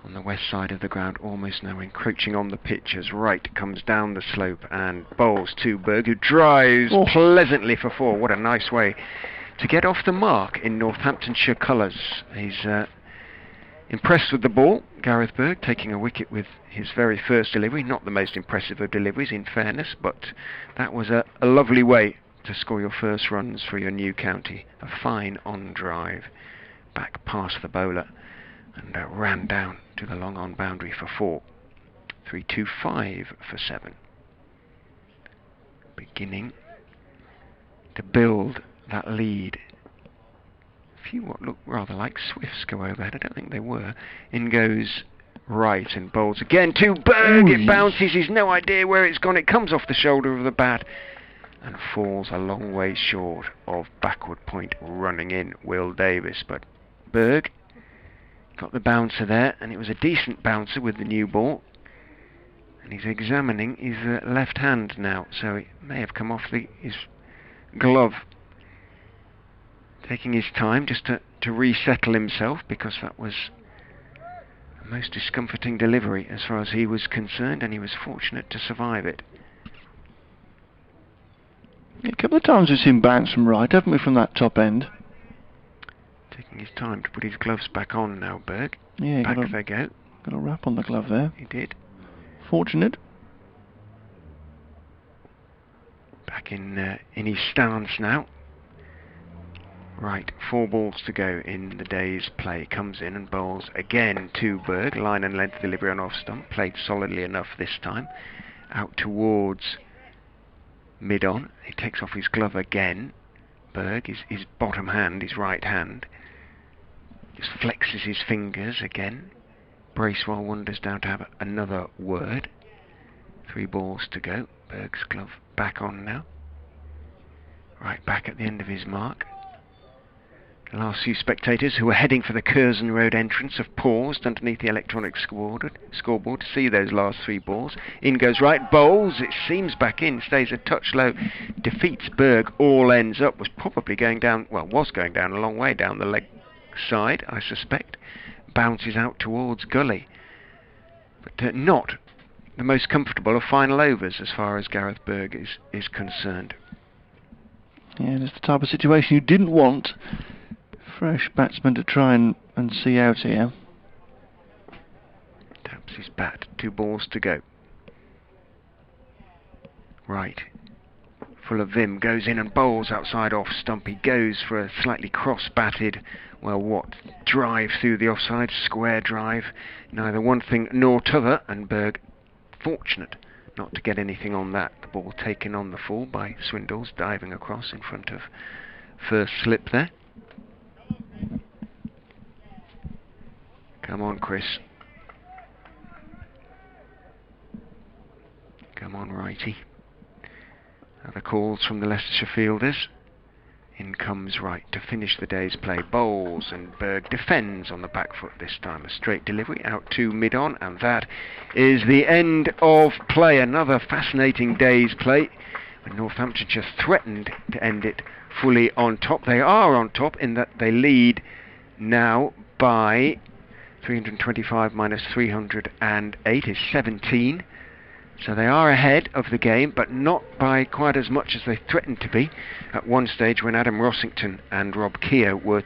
[SPEAKER 1] On the west side of the ground, almost now encroaching on the pitch as Wright comes down the slope and bowls to Berg, who drives pleasantly for 4. What a nice way to get off the mark in Northamptonshire colours. He's impressed with the ball, Gareth Berg, taking a wicket with his very first delivery. Not the most impressive of deliveries, in fairness, but that was a lovely way to score your first runs for your new county. A fine on drive, back past the bowler, and ran down to the long on boundary for 4. 3-2-5 for 7. Beginning to build that lead. A few what look rather like swifts go overhead. I don't think they were. In goes Wright and bowls again to Berg. It bounces. He's no idea where it's gone. It comes off the shoulder of the bat and falls a long way short of backward point running in Will Davis. But Berg got the bouncer there, and it was a decent bouncer with the new ball. And he's examining his left hand now, so it may have come off his glove. Taking his time just to resettle himself, because that was a most discomforting delivery as far as he was concerned, and he was fortunate to survive it.
[SPEAKER 2] A couple of times we've seen bounce from Wright, haven't we, from that top end?
[SPEAKER 1] Taking his time to put his gloves back on now, Berg.
[SPEAKER 2] Yeah,
[SPEAKER 1] back they go.
[SPEAKER 2] Got a wrap on the glove there.
[SPEAKER 1] He did.
[SPEAKER 2] Fortunate.
[SPEAKER 1] Back in his stance now. Right, 4 balls to go in the day's play. Comes in and bowls again to Berg. Line and length delivery on off stump. Played solidly enough this time. Out towards mid-on. He takes off his glove again. Berg, his bottom hand, his right hand, just flexes his fingers again. Bracewell wanders down to have another word. 3 balls to go. Berg's glove back on now. Right back at the end of his mark. The last few spectators who were heading for the Curzon Road entrance have paused underneath the electronic scoreboard to see those last 3 balls. In goes right, bowls, it seems back in, stays a touch low, defeats Berg, all ends up, was probably going down, well, was going down a long way down the leg side, I suspect. Bounces out towards gully. But not the most comfortable of final overs as far as Gareth Berg is concerned.
[SPEAKER 2] Yeah, it's the type of situation you didn't want. Fresh batsman to try and see out here.
[SPEAKER 1] Taps his bat. 2 balls to go. Right. Full of vim. Goes in and bowls outside off stump. He goes for a slightly cross-batted, drive through the offside. Square drive. Neither one thing nor t'other. And Berg, fortunate not to get anything on that. The ball taken on the full by Swindles, diving across in front of first slip there. Come on, Chris. Come on, righty. Other calls from the Leicestershire fielders. In comes right to finish the day's play. Bowls, and Berg defends on the back foot this time. A straight delivery out to mid-on, and that is the end of play. Another fascinating day's play. When Northamptonshire threatened to end it fully on top. They are on top in that they lead now by 325 minus 308 is 17. So they are ahead of the game, but not by quite as much as they threatened to be at one stage when Adam Rossington and Rob Keogh were